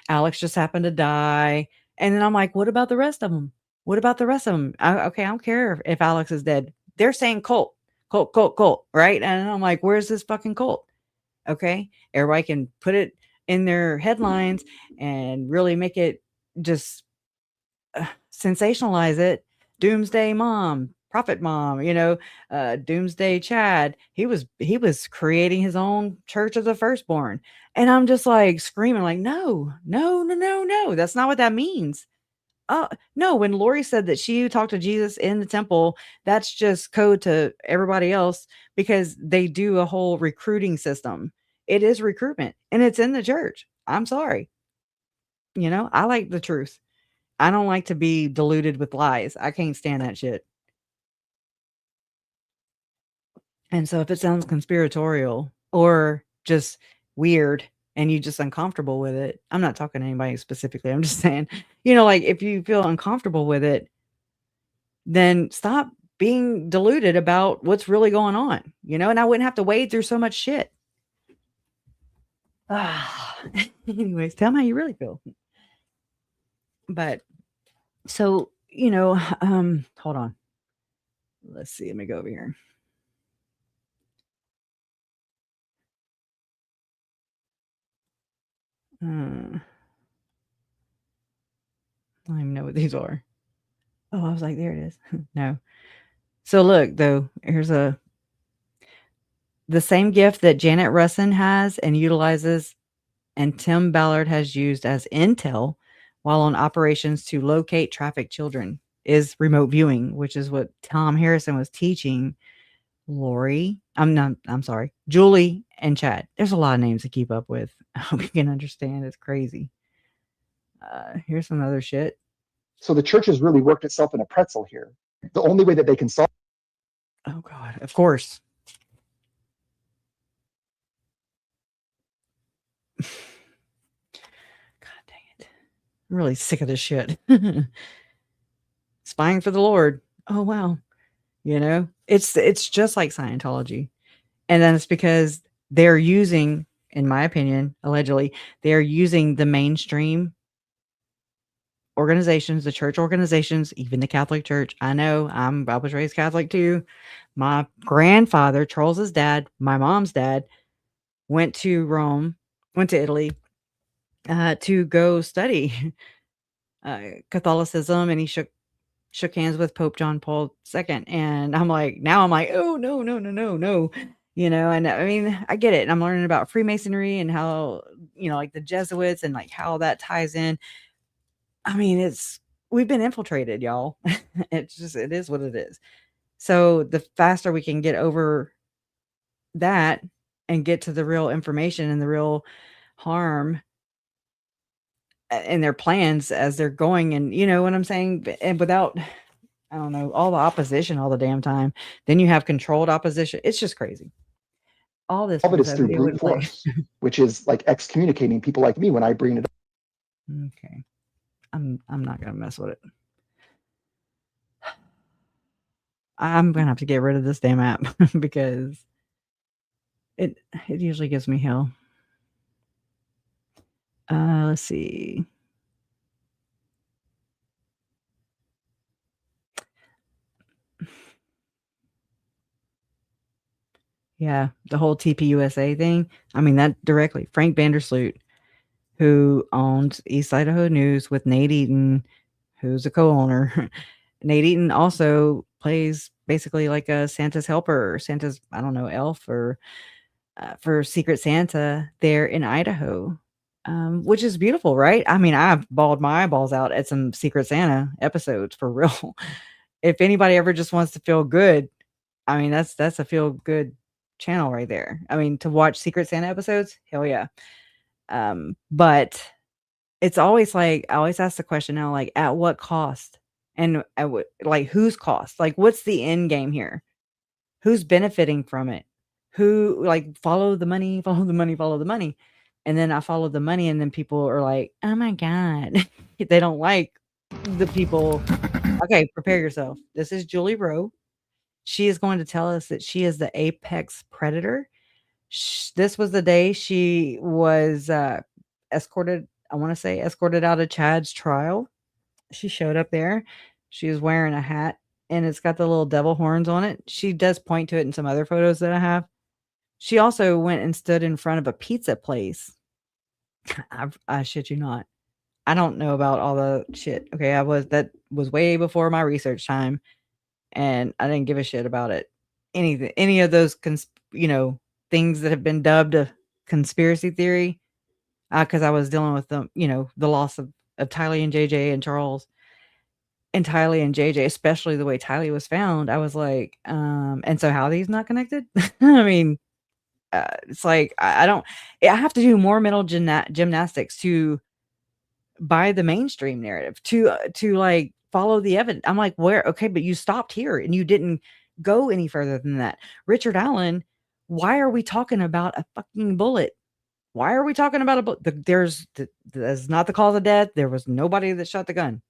Alex just happened to die. And then I'm like, what about the rest of them? What about the rest of them? Okay, I don't care if Alex is dead. They're saying cult, right? And I'm like, where's this fucking cult? Okay, everybody can put it in their headlines and really make it just sensationalize it. Doomsday mom, prophet mom, you know, doomsday Chad. He was creating his own church of the firstborn. And I'm just like screaming like, no, that's not what that means. No, when Lori said that she talked to Jesus in the temple, that's just code to everybody else because they do a whole recruiting system. It is recruitment and it's in the church. I'm sorry. You know, I like the truth. I don't like to be diluted with lies. I can't stand that shit. And so if it sounds conspiratorial or just weird and you just uncomfortable with it, I'm not talking to anybody specifically. I'm just saying, you know, like if you feel uncomfortable with it, then stop being deluded about what's really going on, you know, and I wouldn't have to wade through so much shit. Anyways, tell me how you really feel. But so, you know, hold on. Let's see. Let me go over here. I don't even know what these are. Oh, I was like, there it is. No. So look, though, here's the same gift that Janet Russin has and utilizes and Tim Ballard has used as intel while on operations to locate trafficked children is remote viewing, which is what Tom Harrison was teaching Lori. I'm sorry, Julie and Chad. There's a lot of names to keep up with. I hope you can understand. It's crazy. Here's some other shit. So the church has really worked itself in a pretzel here. The only way that they can solve. Oh God, of course. God dang it. I'm really sick of this shit. Spying for the Lord. Oh wow. You know, it's just like Scientology. And then it's because they're using, in my opinion, allegedly, they're using the mainstream organizations, the church organizations, even the Catholic Church. I know I was raised Catholic too. My grandfather, Charles's dad, my mom's dad, went to Rome, went to Italy to go study Catholicism, and he shook hands with Pope John Paul II. And I'm like, now I'm like, oh, no, no, no, no, no. You know, and I mean, I get it. And I'm learning about Freemasonry and how, you know, like the Jesuits and like how that ties in. I mean, we've been infiltrated, y'all. It is what it is. So the faster we can get over that and get to the real information and the real harm and their plans as they're going, and you know what I'm saying? And without, I don't know, all the opposition all the damn time, then you have controlled opposition. It's just crazy. All this All of it because is that through video brute wouldn't play. force, which is like excommunicating people like me when I bring it up. Okay. I'm not gonna mess with it. I'm gonna have to get rid of this damn app because it usually gives me hell. Let's see. Yeah, the whole TPUSA thing. I mean, that directly. Frank Vandersloot, who owns East Idaho News with Nate Eaton, who's a co-owner. Nate Eaton also plays basically like a Santa's helper or Santa's, I don't know, elf or for Secret Santa there in Idaho, which is beautiful, right? I mean, I've bawled my eyeballs out at some Secret Santa episodes for real. If anybody ever just wants to feel good, I mean, that's a feel good channel right there. I mean, to watch Secret Santa episodes, hell yeah. But it's always like, I always ask the question now, like, at what cost? And at what, like, whose cost? Like, what's the end game here? Who's benefiting from it? Who, like, follow the money, follow the money, follow the money. And then I follow the money, and then people are like, oh my God. They don't like the people. Okay, prepare yourself. This is Julie Rowe. She is going to tell us that she is the apex predator. This was the day she was escorted, I want to say escorted out of Chad's trial. She showed up there. She was wearing a hat, and it's got the little devil horns on it. She does point to it in some other photos that I have. She also went and stood in front of a pizza place. I shit you not. I don't know about all the shit. Okay, that was way before my research time, and I didn't give a shit about it. Any of those things that have been dubbed a conspiracy theory, because I was dealing with them, the loss of Tylee and JJ and Charles. And Tylee and JJ, especially the way Tylee was found, I was like, and so how are these not connected? I mean, it's like I have to do more mental gymnastics to buy the mainstream narrative, to like follow the evidence. I'm like, where? Okay, but you stopped here and you didn't go any further than that. Richard Allen, why are we talking about a fucking bullet? Why are we talking about a bullet? That's not the cause of death. There was nobody that shot the gun.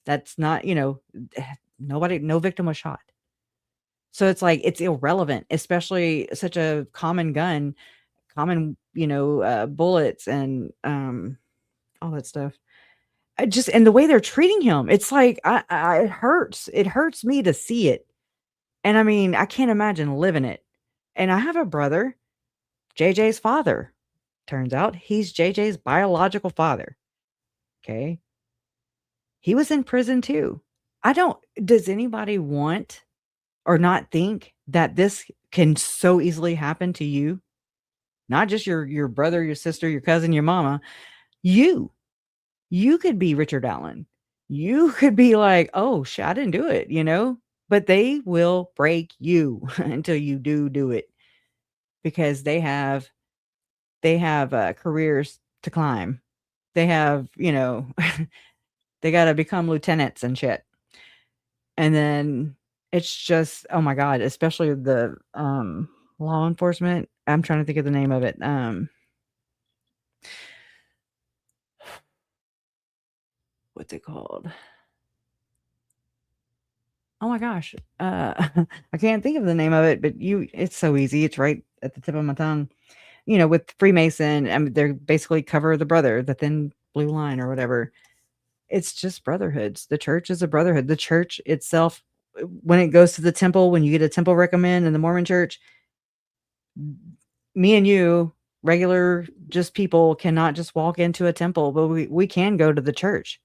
That's not, nobody, no victim was shot. So it's like, it's irrelevant, especially such a common gun, common, bullets and all that stuff. And the way they're treating him, it's like, it hurts. It hurts me to see it. And I mean, I can't imagine living it. And I have a brother, JJ's father. Turns out he's JJ's biological father. Okay. He was in prison too. Does anybody want or not think that this can so easily happen to you? Not just your brother, your sister, your cousin, your mama. You could be Richard Allen. You could be like, oh shit, I didn't do it, but they will break you until you do it, because they have careers to climb. They have, they got to become lieutenants and shit. And then it's just, oh my God, especially the law enforcement. I'm trying to think of the name of it. What's it called? Oh my gosh. I can't think of the name of it, but it's so easy. It's right at the tip of my tongue. With Freemason, I mean, they're basically cover the brother, the thin blue line or whatever. It's just brotherhoods. The church is a brotherhood. The church itself, when it goes to the temple, when you get a temple recommend in the Mormon church, me and you, regular just people, cannot just walk into a temple, but we can go to the church.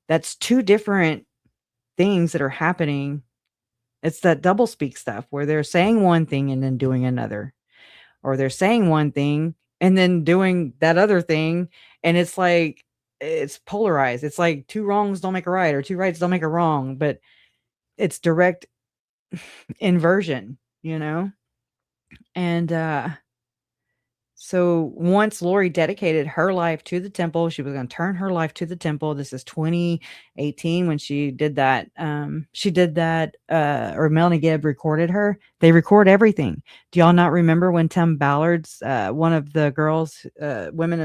That's two different things that are happening. It's that doublespeak stuff where they're saying one thing and then doing another, or they're saying one thing and then doing that other thing. And it's like, it's polarized. It's like two wrongs don't make a right, or two rights don't make a wrong, but it's direct inversion, you know? And so once Lori dedicated her life to the temple, she was going to turn her life to the temple. This is 2018 when she did that. Or Melanie Gibb recorded her. They record everything. Do y'all not remember when Tim Ballard's, one of the girls, one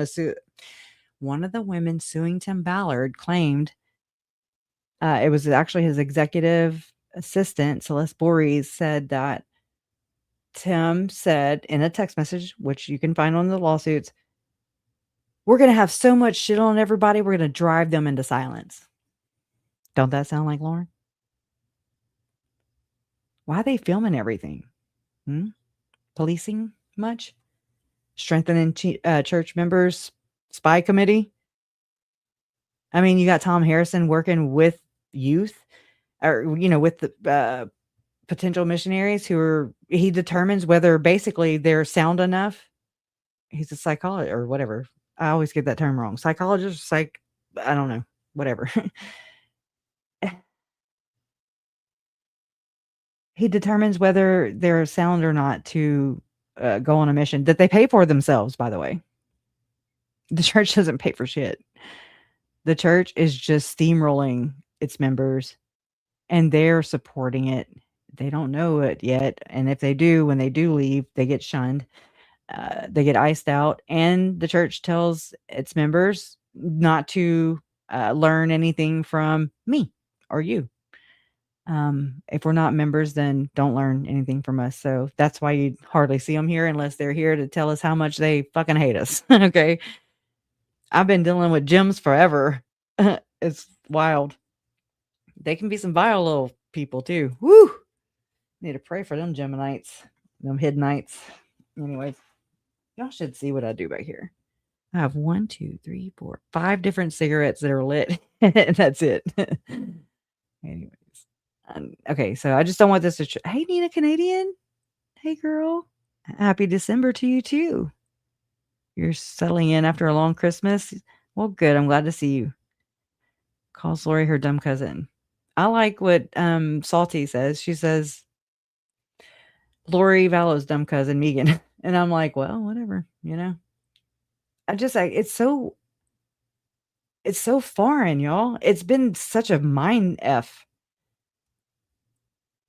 of the women suing Tim Ballard claimed, it was actually his executive assistant, Celeste Borges, said that Tim said in a text message, which you can find on the lawsuits, we're going to have so much shit on everybody, we're going to drive them into silence. Don't that sound like Lauren? Why are they filming everything? Policing much? Strengthening church members' spy committee? I mean, you got Tom Harrison working with youth, or, you know, with the potential missionaries he determines whether basically they're sound enough. He's a psychologist or whatever. I always get that term wrong. Psychologist, I don't know, whatever. He determines whether they're sound or not to go on a mission that they pay for themselves, by the way. The church doesn't pay for shit. The church is just steamrolling its members, and they're supporting it. They don't know it yet. And if they do, when they do leave, they get shunned. They get iced out. And the church tells its members not to learn anything from me or you. If we're not members, then don't learn anything from us. So that's why you hardly see them here unless they're here to tell us how much they fucking hate us. Okay. I've been dealing with gyms forever. It's wild. They can be some vile little people too. Woo! Need to pray for them Geminites, them Hidnites. Anyways, y'all should see what I do back here. I have 1, 2, 3, 4, 5 different cigarettes that are lit. And that's it. Anyways. Okay, so I just don't want this to... Hey, Nina Canadian. Hey, girl. Happy December to you, too. You're settling in after a long Christmas? Well, good. I'm glad to see you. Calls Lori her dumb cousin. I like what Salty says. She says, Lori Vallow's dumb cousin, Megan. And I'm like, well, whatever, you know? It's so foreign, y'all. It's been such a mind F.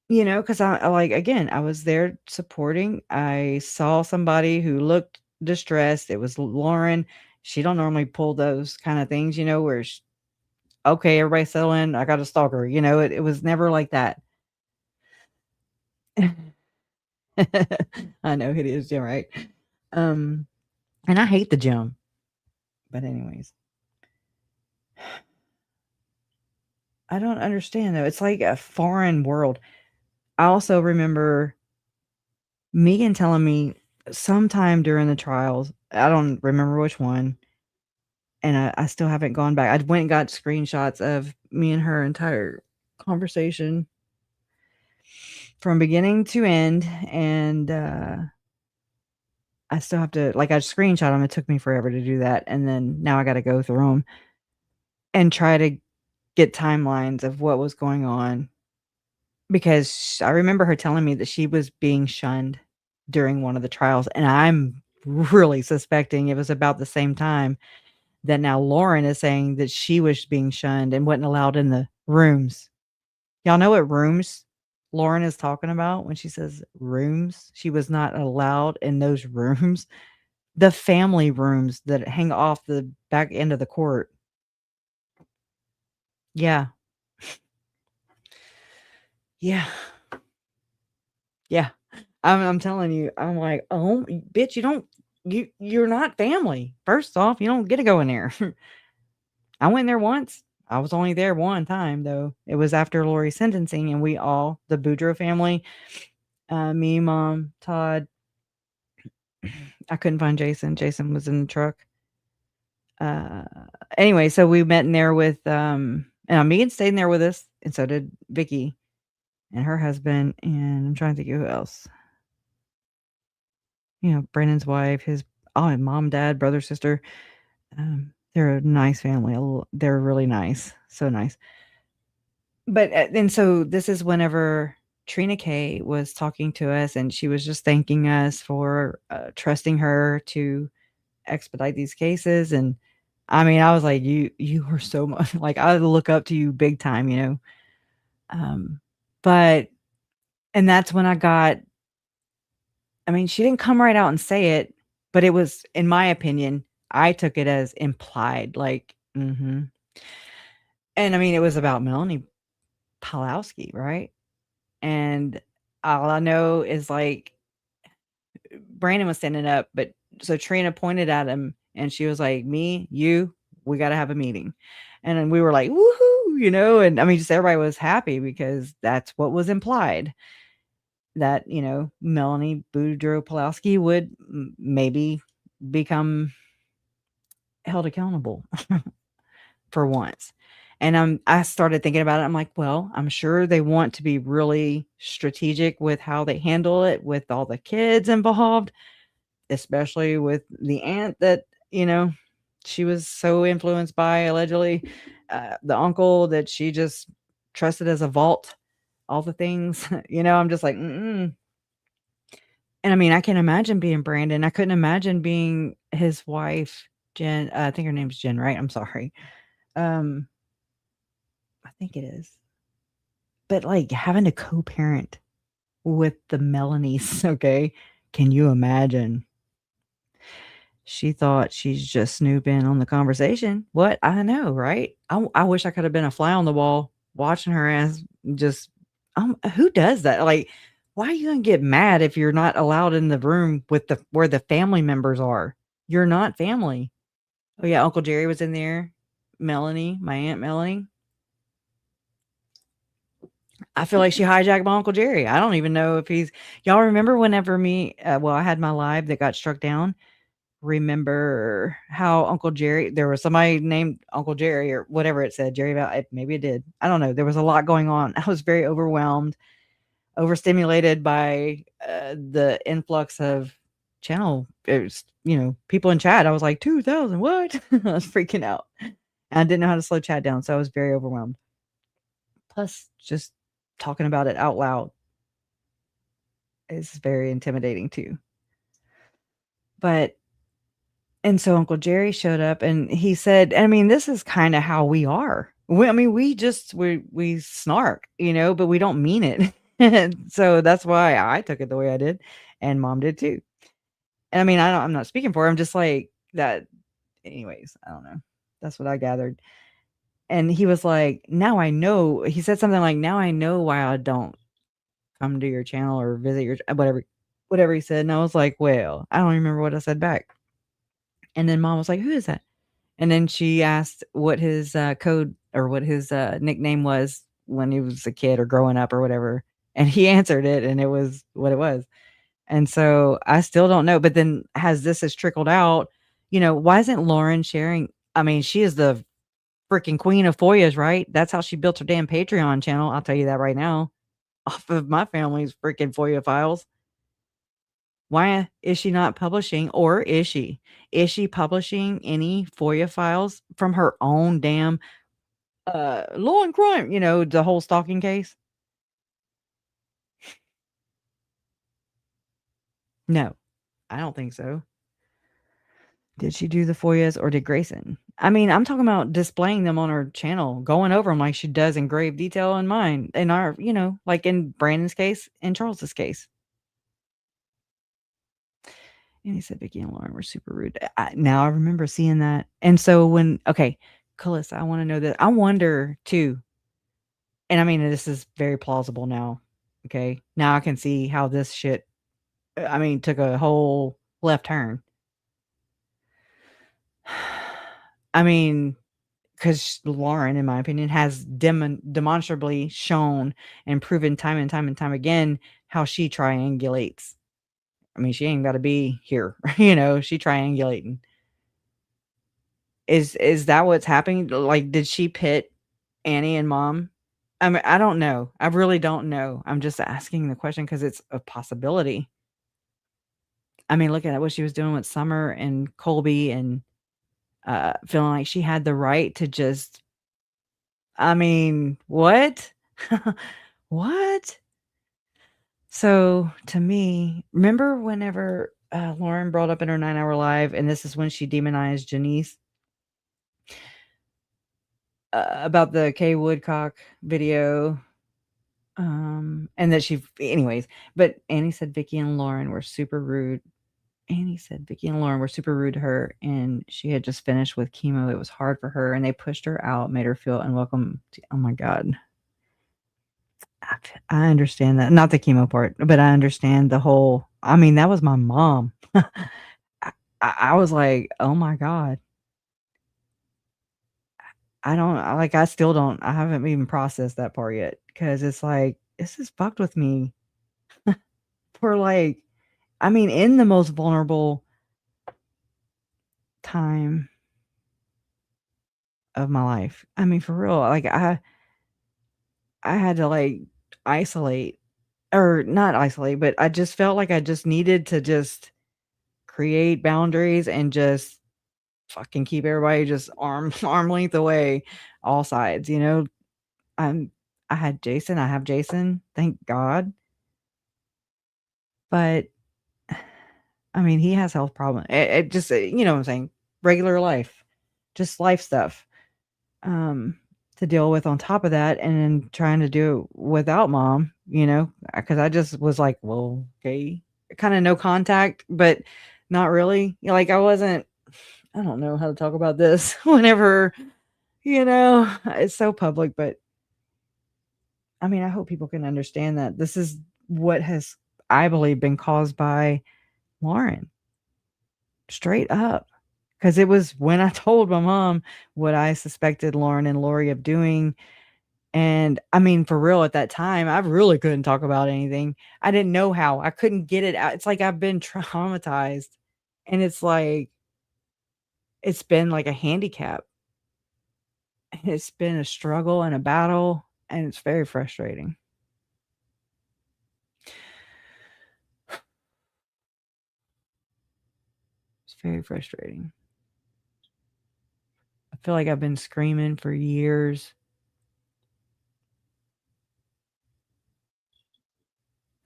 You know, because I was there supporting. I saw somebody who looked distressed. It was Lauren. She don't normally pull those kind of things, you know, where okay, everybody settle in. I got a stalker. You know, it was never like that. I know it is, yeah, right. And I hate the gym. But anyways. I don't understand though. It's like a foreign world. I also remember Megan telling me sometime during the trials, I don't remember which one, and I still haven't gone back. I went and got screenshots of me and her entire conversation from beginning to end, and I still have to, I screenshot them. It took me forever to do that, and then now I got to go through them and try to get timelines of what was going on. Because I remember her telling me that she was being shunned during one of the trials. And I'm really suspecting it was about the same time that now Lauren is saying that she was being shunned and wasn't allowed in the rooms. Y'all know what rooms Lauren is talking about when she says rooms? She was not allowed in those rooms. The family rooms that hang off the back end of the court. Yeah. Yeah. Yeah. I'm telling you, I'm like, oh, bitch, you're not family. First off, you don't get to go in there. I went there once. I was only there one time, though. It was after Lori's sentencing, and we all, the Boudreaux family, me, Mom, Todd. I couldn't find Jason. Jason was in the truck. Anyway, so we met in there with, and And Megan stayed in there with us, and so did Vicky and her husband, and I'm trying to think of who else. Brandon's wife, his mom, dad, brother, sister. They're a nice family. They're really nice. So nice. But and so this is whenever Trina K was talking to us, and she was just thanking us for trusting her to expedite these cases. And I mean, I was like, you were so much like, I look up to you big time, but and that's when I mean, she didn't come right out and say it, but it was, in my opinion, I took it as implied, like, and I mean, it was about Melanie Pawlowski, right? And all I know is, like, Brandon was standing up, but so Trina pointed at him and she was like, me, you, we got to have a meeting. And then we were like, woohoo, and I mean, just everybody was happy because that's what was implied, that, Melanie Boudreaux Pawlowski would maybe become held accountable for once. And I started thinking about it. I'm like, well, I'm sure they want to be really strategic with how they handle it with all the kids involved, especially with the aunt that, she was so influenced by, allegedly, the uncle that she just trusted as a vault, all the things, I'm just like, And I mean, I can imagine being Brandon. I couldn't imagine being his wife, Jen. I think her name's Jen, right? I'm sorry. I think it is. But like having to co-parent with the Melanies, okay? Can you imagine? She thought she's just snooping on the conversation. What? I know, right? I wish I could have been a fly on the wall watching her as just, who does that? Like, why are you gonna get mad if you're not allowed in the room with where the family members are? You're not family. Oh yeah, Uncle Jerry was in there. Melanie, my Aunt Melanie. I feel like she hijacked my Uncle Jerry. I don't even know if y'all remember whenever I had my live that got struck down. Remember how Uncle Jerry, there was somebody named Uncle Jerry or whatever it said, Jerry Vallow, maybe it did. I don't know. There was a lot going on. I was very overwhelmed, overstimulated by the influx of channel, people in chat. I was like, 2,000, what? I was freaking out. And I didn't know how to slow chat down, so I was very overwhelmed. Plus, just talking about it out loud is very intimidating too. And so Uncle Jerry showed up and he said, I mean, this is kind of how we are. We snark, but we don't mean it. So that's why I took it the way I did, and Mom did too. And I mean, I'm not speaking for her. I'm just like that. Anyways, I don't know. That's what I gathered. And he was like, now I know. He said something like, now I know why I don't come to your channel or visit your whatever he said. And I was like, well, I don't remember what I said back. And then Mom was like, who is that? And then she asked what his code or what his nickname was when he was a kid or growing up or whatever. And he answered it, and it was what it was. And so I still don't know. But then as this has trickled out, why isn't Lauren sharing? I mean, she is the freaking queen of FOIAs, right? That's how she built her damn Patreon channel. I'll tell you that right now. Off of my family's freaking FOIA files. Why is she not publishing, or is she publishing any FOIA files from her own damn law and crime, the whole stalking case? No, I don't think so. Did she do the FOIAs, or did Grayson? I mean, I'm talking about displaying them on her channel, going over them like she does in grave detail in mine, in our, like in Brandon's case, in Charles's case. And he said Vicky and Lauren were super rude. Now I remember seeing that. And so Calissa, I want to know that. I wonder too. And I mean, this is very plausible now. Okay. Now I can see how this shit, took a whole left turn. I mean, because Lauren, in my opinion, has demonstrably shown and proven time and time and time again how she triangulates. I mean, she ain't got to be here, she triangulating. Is that what's happening? Like, did she pit Annie and mom? I mean, I don't know. I really don't know. I'm just asking the question because it's a possibility. I mean, look at what she was doing with Summer and Colby and feeling like she had the right to just, I mean, what? What? So to me, remember whenever Lauren brought up in her 9-hour live, and this is when she demonized Janice about the Kay Woodcock video, and that anyways. But Annie said Vicky and Lauren were super rude. Annie said Vicky and Lauren were super rude to her, and she had just finished with chemo. It was hard for her, and they pushed her out, made her feel unwelcome. Oh my God. I understand that. Not the chemo part, but I understand the whole. I mean, that was my mom. I was like, oh my God. I still don't, I haven't even processed that part yet because it's like, this is fucked with me for like, I mean, in the most vulnerable time of my life. I mean, for real, like I had to like isolate or not isolate, but I just felt like I just needed to just create boundaries and just fucking keep everybody just arm length away, all sides, you know. I had Jason, I have Jason, thank God. But I mean, he has health problems. It just, you know what I'm saying? Regular life, just life stuff to deal with on top of that. And then trying to do it without mom, you know, because I just was like, well, okay, kind of no contact, but not really. You know, like I don't know how to talk about this whenever, you know, it's so public, but I mean, I hope people can understand that this is what has, I believe, been caused by Lauren. Straight up. Because it was when I told my mom what I suspected Lauren and Lori of doing. And I mean, for real, at that time, I really couldn't talk about anything. I didn't know how. I couldn't get it out. It's like I've been traumatized. And it's like, it's been like a handicap. It's been a struggle and a battle. And it's very frustrating. It's very frustrating. I feel like I've been screaming for years.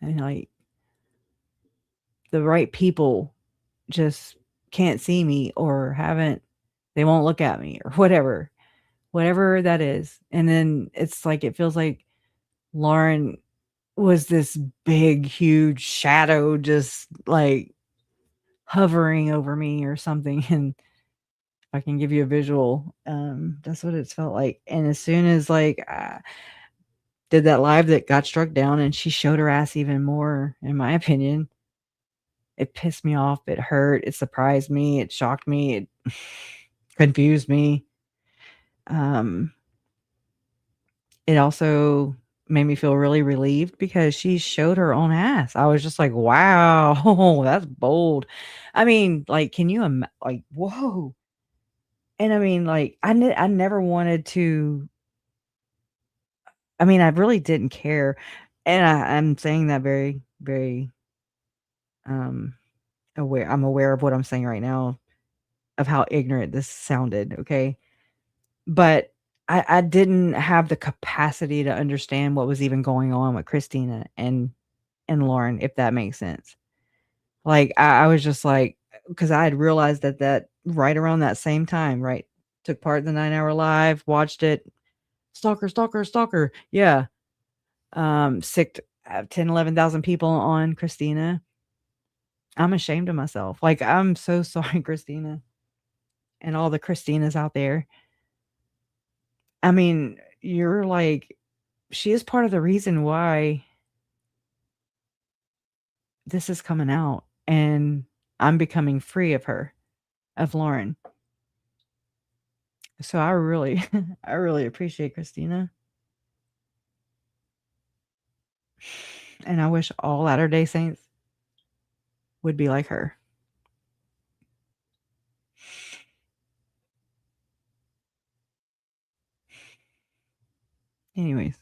And like the right people just can't see me or they won't look at me or whatever that is. And then it's like, it feels like Lauren was this big, huge shadow, just like hovering over me or something. And if I can give you a visual, that's what it's felt like. And as soon as like, did that live that got struck down and she showed her ass even more, in my opinion. It pissed me off. It hurt. It surprised me. It shocked me. It confused me. It also made me feel really relieved because she showed her own ass. I was just like, wow, that's bold. I mean, like, can you like, whoa. And I mean, like, I never wanted to. I mean, I really didn't care. And I'm saying that very, very aware. I'm aware of what I'm saying right now, of how ignorant this sounded. Okay. But I didn't have the capacity to understand what was even going on with Christina and Lauren, if that makes sense. Like, I was just like, because I had realized that right around that same time, right, took part in the 9-hour live, watched it, stalker. Yeah. Sicked 10, 11,000 people on Christina. I'm ashamed of myself. Like, I'm so sorry, Christina, and all the Christinas out there. I mean, you're like, she is part of the reason why this is coming out, and I'm becoming free of her, of Lauren. So I really, I really appreciate Christina. And I wish all Latter-day Saints would be like her. Anyways.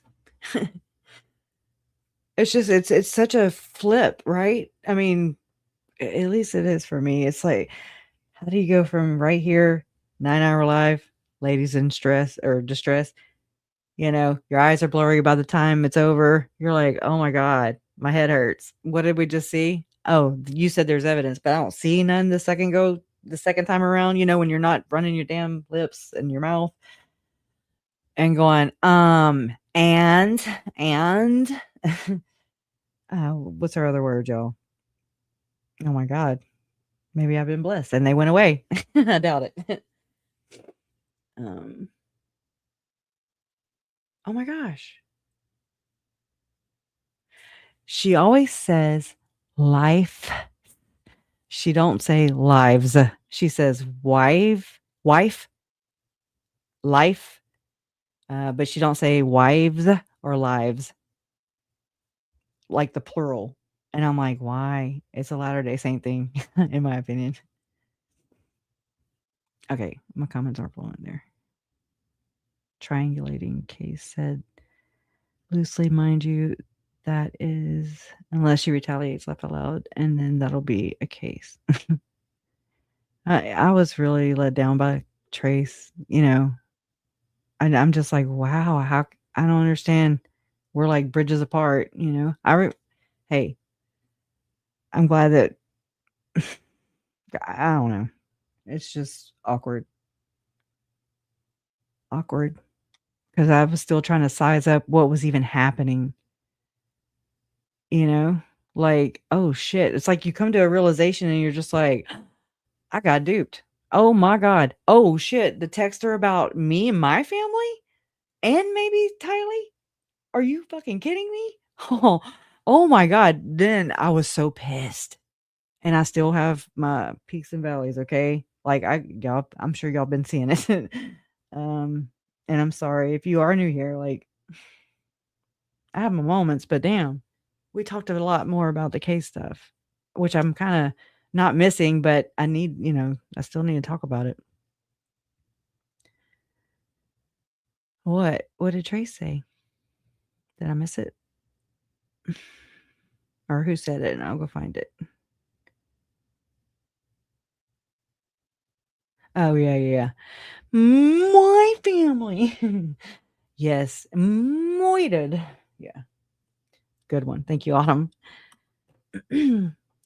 It's such a flip, right? I mean, at least it is for me. It's like, how do you go from right here, 9-hour live, ladies in stress or distress, your eyes are blurry by the time it's over. You're like, oh my God, my head hurts. What did we just see? Oh, you said there's evidence, but I don't see none the second time around, when you're not running your damn lips and your mouth and going, and what's our other word, y'all? Oh my God. Maybe I've been blessed and they went away. I doubt it. Oh my gosh. She always says life. She don't say lives. She says wife, life. But she don't say wives or lives. Like the plural. And I'm like, why? It's a Latter-day Saint thing, in my opinion. Okay, my comments are flowing there. Triangulating case said loosely, mind you, that is unless she retaliates laugh out loud, and then that'll be a case. I was really let down by Trace, and I'm just like, wow, how I don't understand. We're like bridges apart, hey, I'm glad that I don't know. It's just awkward. Because I was still trying to size up what was even happening. Like, oh shit. It's like you come to a realization and you're just like, I got duped. Oh my God. Oh shit. The texts are about me and my family? And maybe Tylee? Are you fucking kidding me? Oh my God. Then I was so pissed. And I still have my peaks and valleys, okay? Like I'm sure y'all been seeing it. And I'm sorry if you are new here, like I have my moments, but damn, we talked a lot more about the case stuff, which I'm kind of not missing, but I need, I still need to talk about it. What did Trace say? Did I miss it? Or who said it? And I'll go find it. Oh, yeah. My family. Yes. Moited. Yeah. Good one. Thank you, Autumn.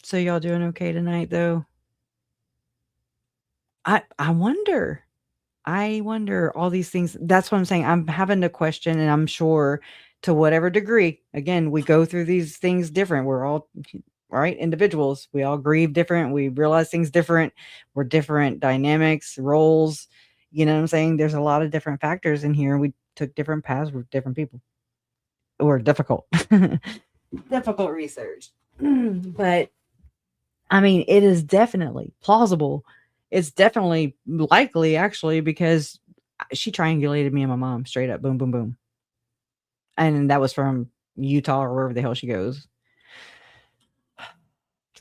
So y'all doing okay tonight, though? I wonder all these things. That's what I'm saying. I'm having to question, and I'm sure to whatever degree, again, we go through these things different. We're all right individuals. We all grieve different. We realize things different. We're different dynamics, roles. You know what I'm saying? There's a lot of different factors in here. We took different paths with different people. Or difficult research. But I mean, it is definitely plausible. It's definitely likely, actually, because she triangulated me and my mom straight up. Boom, boom, boom. And that was from Utah or wherever the hell she goes.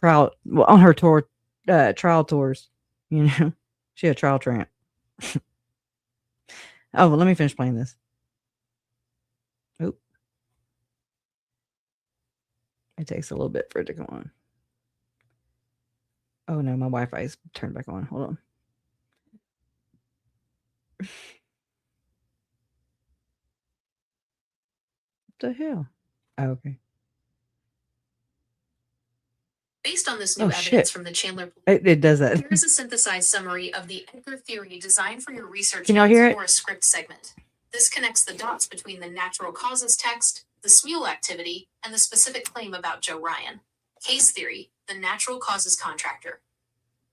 On her tour, trial tours, she a trial tramp. Oh, well, let me finish playing this. Oop. It takes a little bit for it to go on. Oh no, my Wi-Fi is turned back on. Hold on. What the hell? Oh, okay. Based on this new evidence from the Chandler, it does that. Here is a synthesized summary of the Edgar theory designed for your research Can y'all hear it? or a script segment. This connects the dots between the natural causes text, the Smule activity, and the specific claim about Joe Ryan. Case theory, the natural causes contractor.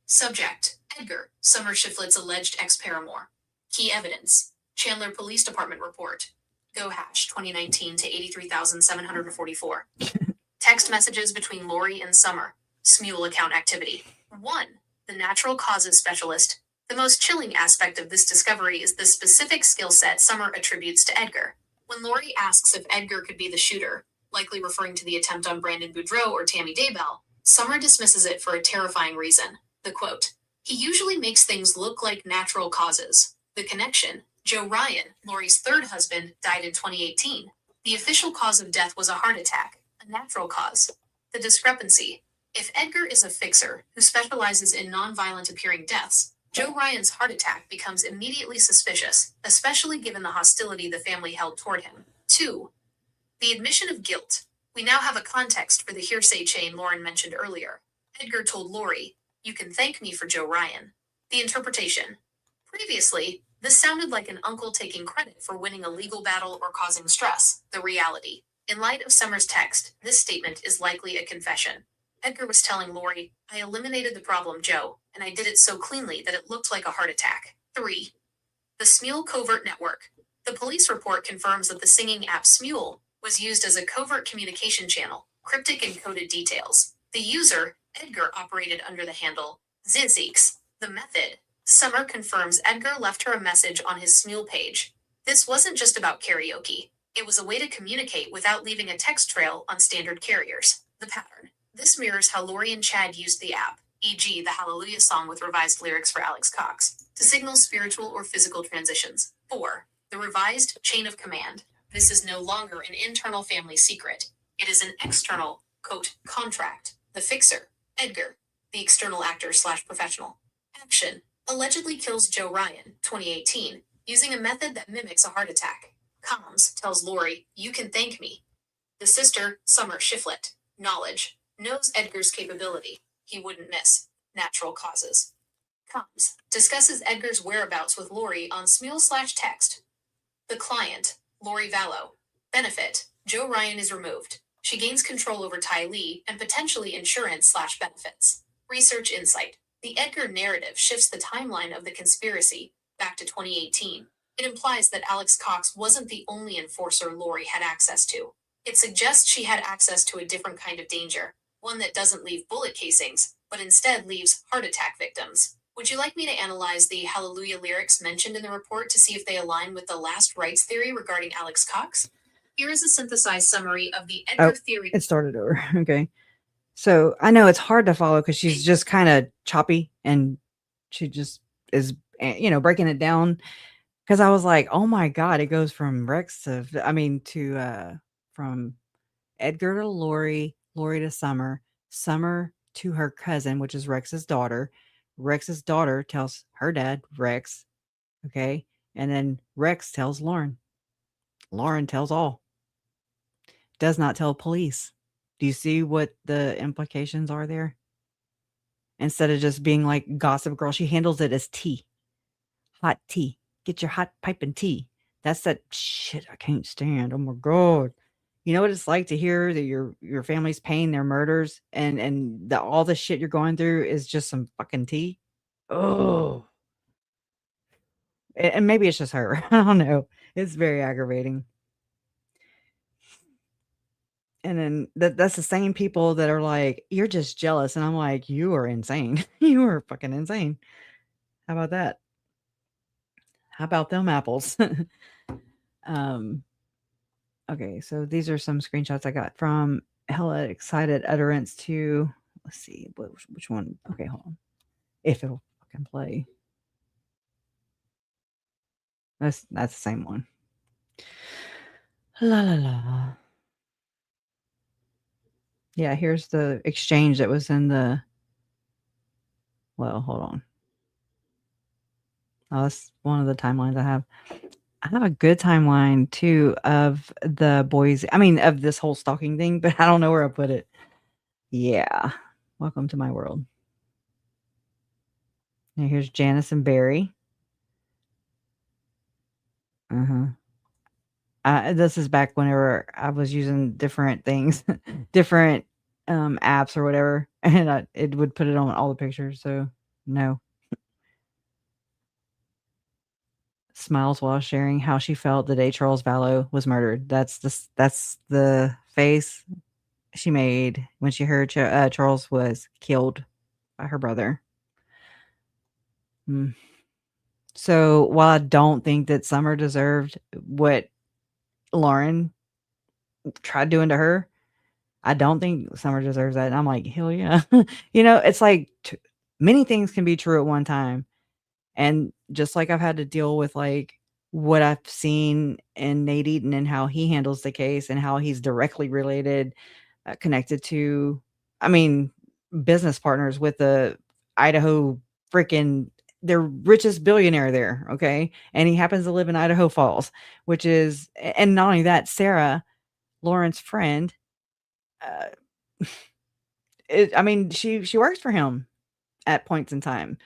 Subject, Edgar, Summer Shiflet's alleged ex-paramour. Key evidence, Chandler Police Department report. Go hash 2019 to 83,744. Text messages between Lori and Summer. Smule account activity. 1. The natural causes specialist. The most chilling aspect of this discovery is the specific skill set Summer attributes to Edgar. When Lori asks if Edgar could be the shooter, likely referring to the attempt on Brandon Boudreaux or Tammy Daybell, Summer dismisses it for a terrifying reason. The quote, "He usually makes things look like natural causes. The connection, Joe Ryan, Lori's third husband, died in 2018. The official cause of death was a heart attack, a natural cause. The discrepancy. If Edgar is a fixer who specializes in non-violent appearing deaths, Joe Ryan's heart attack becomes immediately suspicious, especially given the hostility the family held toward him. 2. The admission of guilt. We now have a context for the hearsay chain Lauren mentioned earlier. Edgar told Lori, "You can thank me for Joe Ryan." The interpretation. Previously, this sounded like an uncle taking credit for winning a legal battle or causing stress. The reality. In light of Summer's text, this statement is likely a confession. Edgar was telling Lori, "I eliminated the problem, Joe, and I did it so cleanly that it looked like a heart attack." 3. The Smule Covert Network. The police report confirms that the singing app Smule was used as a covert communication channel, cryptic and coded details. The user, Edgar, operated under the handle Zizix. The method. Summer confirms Edgar left her a message on his Smule page. This wasn't just about karaoke. It was a way to communicate without leaving a text trail on standard carriers. The pattern. This mirrors how Lori and Chad used the app, e.g. the Hallelujah song with revised lyrics for Alex Cox, to signal spiritual or physical transitions. 4. The revised chain of command. This is no longer an internal family secret. It is an external, quote, contract. The fixer, Edgar, the external actor/professional. Action. Allegedly kills Joe Ryan, 2018, using a method that mimics a heart attack. Comms tells Lori, "You can thank me." The sister, Summer Shiflet, knowledge, knows Edgar's capability. He wouldn't miss. Natural causes. Comms discusses Edgar's whereabouts with Lori on Smule/text. The client, Lori Vallow. Benefit, Joe Ryan is removed. She gains control over Ty Lee and potentially insurance/benefits. Research insight. The Edgar narrative shifts the timeline of the conspiracy back to 2018. It implies that Alex Cox wasn't the only enforcer Lori had access to. It suggests she had access to a different kind of danger, one that doesn't leave bullet casings, but instead leaves heart attack victims. Would you like me to analyze the Hallelujah lyrics mentioned in the report to see if they align with the last rights theory regarding Alex Cox? Here is a synthesized summary of the Edgar theory. It started over. Okay. So I know it's hard to follow because she's just kind of choppy and she just is, breaking it down. Because I was like, oh my God, it goes from Rex from Edgar to Lori, Lori to Summer, Summer to her cousin, which is Rex's daughter. Rex's daughter tells her dad, Rex. Okay. And then Rex tells Lauren. Lauren tells all. Does not tell police. Do you see what the implications are there? Instead of just being like Gossip Girl, she handles it as tea. Hot tea. Get your hot piping tea. That's that shit I can't stand. Oh my God. You know what it's like to hear that your family's paying their murders and all the shit you're going through is just some fucking tea? Oh. And maybe it's just her. I don't know. It's very aggravating. And then that's the same people that are like, you're just jealous. And I'm like, you are insane. You are fucking insane. How about that? How about them apples? Okay, so these are some screenshots I got from Hella Excited Utterance to, let's see, which one? Okay, hold on. If it'll fucking play. That's the same one. La la la. Yeah, here's the exchange that was in the, well, hold on. Oh, that's one of the timelines I have. I have a good timeline too of the boys. I mean, of this whole stalking thing, but I don't know where I put it. Yeah. Welcome to my world. And here's Janice and Barry. This is back whenever I was using different things, different apps or whatever, and it would put it on all the pictures. So no. Smiles while sharing how she felt the day Charles Vallow was murdered. That's the face she made when she heard Charles was killed by her brother. So while I don't think that Summer deserved what Lauren tried doing to her, I don't think Summer deserves that. And I'm like, hell yeah. It's like many things can be true at one time. And just like I've had to deal with like what I've seen in Nate Eaton and how he handles the case and how he's directly related, connected to, I mean, business partners with the Idaho freaking the richest billionaire there, okay? And he happens to live in Idaho Falls, which is, and not only that, Sarah, Lauren's friend, I mean, she works for him at points in time.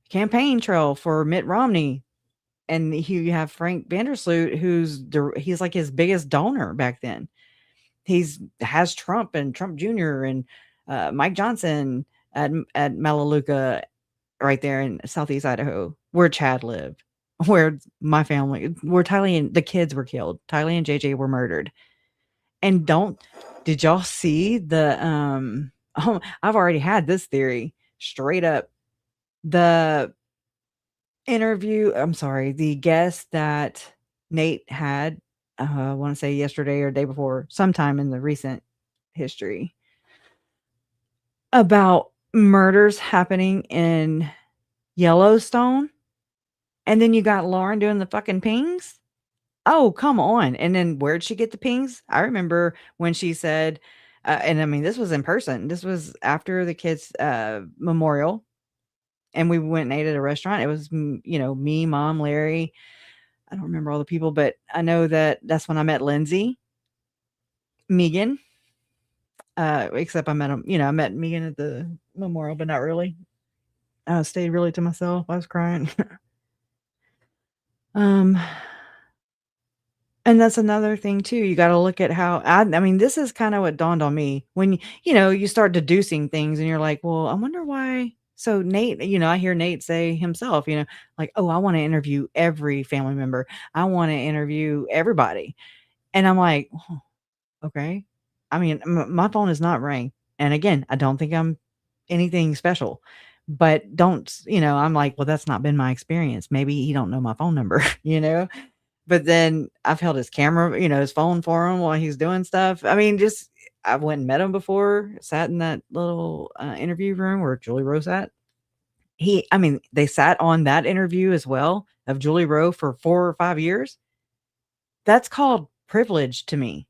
Campaign trail for Mitt Romney, and you have Frank Vandersloot, he's like his biggest donor back then. Has Trump and Trump Jr. and Mike Johnson at Melaleuca, right there in Southeast Idaho, where Chad lived, where my family, where Tylee and the kids were killed. Tylee and JJ were murdered. And did y'all see the oh, I've already had this theory straight up. The the guest that Nate had, I want to say yesterday or day before, sometime in the recent history, about murders happening in Yellowstone. And then you got Lauren doing the fucking pings. Oh, come on. And then where'd she get the pings? I remember when she said, and I mean, this was in person. This was after the kids' memorial. And we went and ate at a restaurant. It was, me, Mom, Larry. I don't remember all the people, but I know that's when I met Lindsay, Megan. Except I met him, I met Megan at the memorial, but not really. I stayed really to myself. I was crying. And that's another thing too. You got to look at how, I mean, this is kind of what dawned on me when, you start deducing things and you're like, well, I wonder why. So Nate, I hear Nate say himself, like, oh, I want to interview every family member. I want to interview everybody. And I'm like, oh, okay. I mean, my phone is not ring. And again, I don't think I'm anything special, but I'm like, well, that's not been my experience. Maybe he don't know my phone number, but then I've held his camera, his phone for him while he's doing stuff. I mean, I went and met him before, sat in that little interview room where Julie Rowe sat. They sat on that interview as well of Julie Rowe for 4 or 5 years. That's called privilege to me.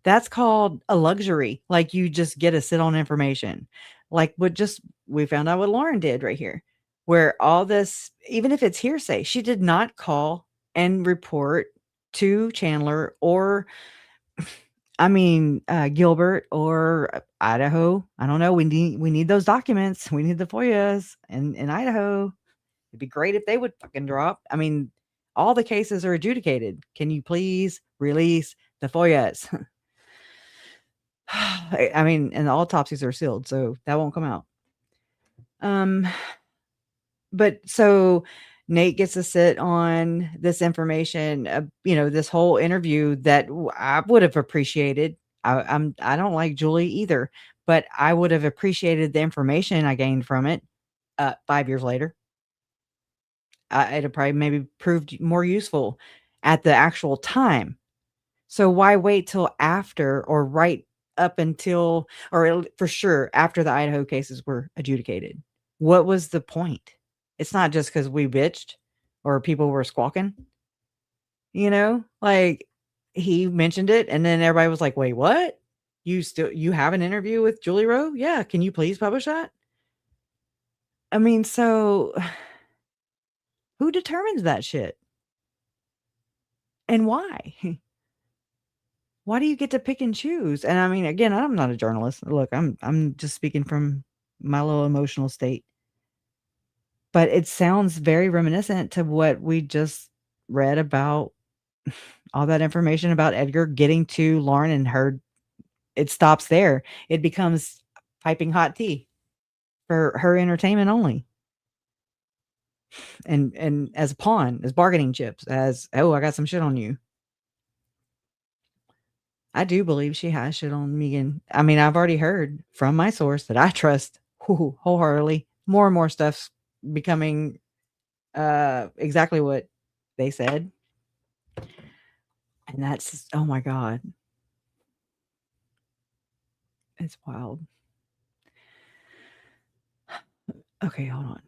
That's called a luxury. Like, you just get to sit on information. Like we found out what Lauren did right here, where all this, even if it's hearsay, she did not call and report to Chandler or Gilbert or Idaho. I don't know. We need those documents. We need the FOIAs in Idaho. It'd be great if they would fucking drop. I mean, all the cases are adjudicated. Can you please release the FOIAs? I mean, and the autopsies are sealed, so that won't come out. But so Nate gets to sit on this information, this whole interview that I would have appreciated. I don't like Julie either, but I would have appreciated the information I gained from it 5 years later. It'd have probably maybe proved more useful at the actual time. So why wait till after, or right up until, or for sure after the Idaho cases were adjudicated? What was the point? It's not just because we bitched or people were squawking, like he mentioned it. And then everybody was like, wait, what? You have an interview with Julie Rowe? Yeah. Can you please publish that? I mean, so who determines that shit? And why? Why do you get to pick and choose? And I mean, again, I'm not a journalist. Look, I'm just speaking from my little emotional state. But it sounds very reminiscent to what we just read about, all that information about Edgar getting to Lauren and her. It stops there. It becomes piping hot tea for her entertainment only. And as a pawn, as bargaining chips, as, oh, I got some shit on you. I do believe she has shit on Megan. I mean, I've already heard from my source that I trust wholeheartedly. More and more stuff's becoming exactly what they said. And that's, oh my God. It's wild. Okay, hold on.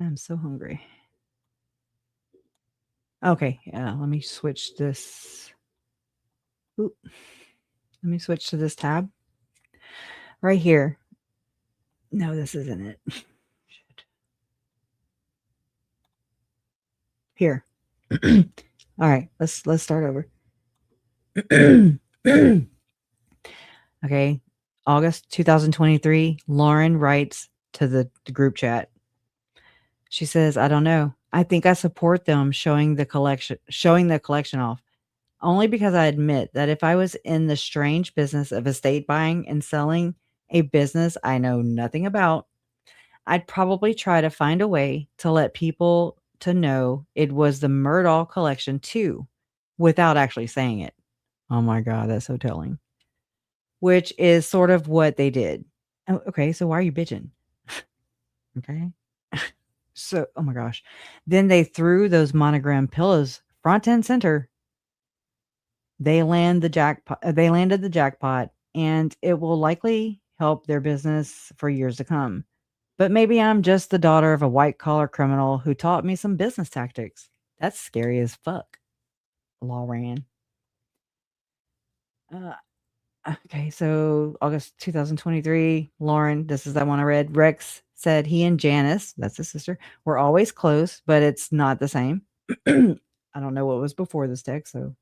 I'm so hungry. Okay, yeah, let me switch this. Oop. Let me switch to this tab. Right here. No, this isn't it. Shit. Here. All right, let's start over. Okay, August 2023, Lauren writes to the group chat. She says, I don't know. I think I support them showing the collection off. Only because I admit that if I was in the strange business of estate buying and selling a business I know nothing about, I'd probably try to find a way to let people to know it was the Murdaugh collection too, without actually saying it. Oh my God, that's so telling. Which is sort of what they did. Oh, okay, so why are you bitching? Okay. So, oh my gosh. Then they threw those monogram pillows front and center. They landed the jackpot, and it will likely help their business for years to come. But maybe I'm just the daughter of a white collar criminal who taught me some business tactics. That's scary as fuck. Lauren. Okay, so August 2023, Lauren, this is that one I read. Rex said he and Janice, that's his sister, were always close, but it's not the same. I don't know what was before this text, so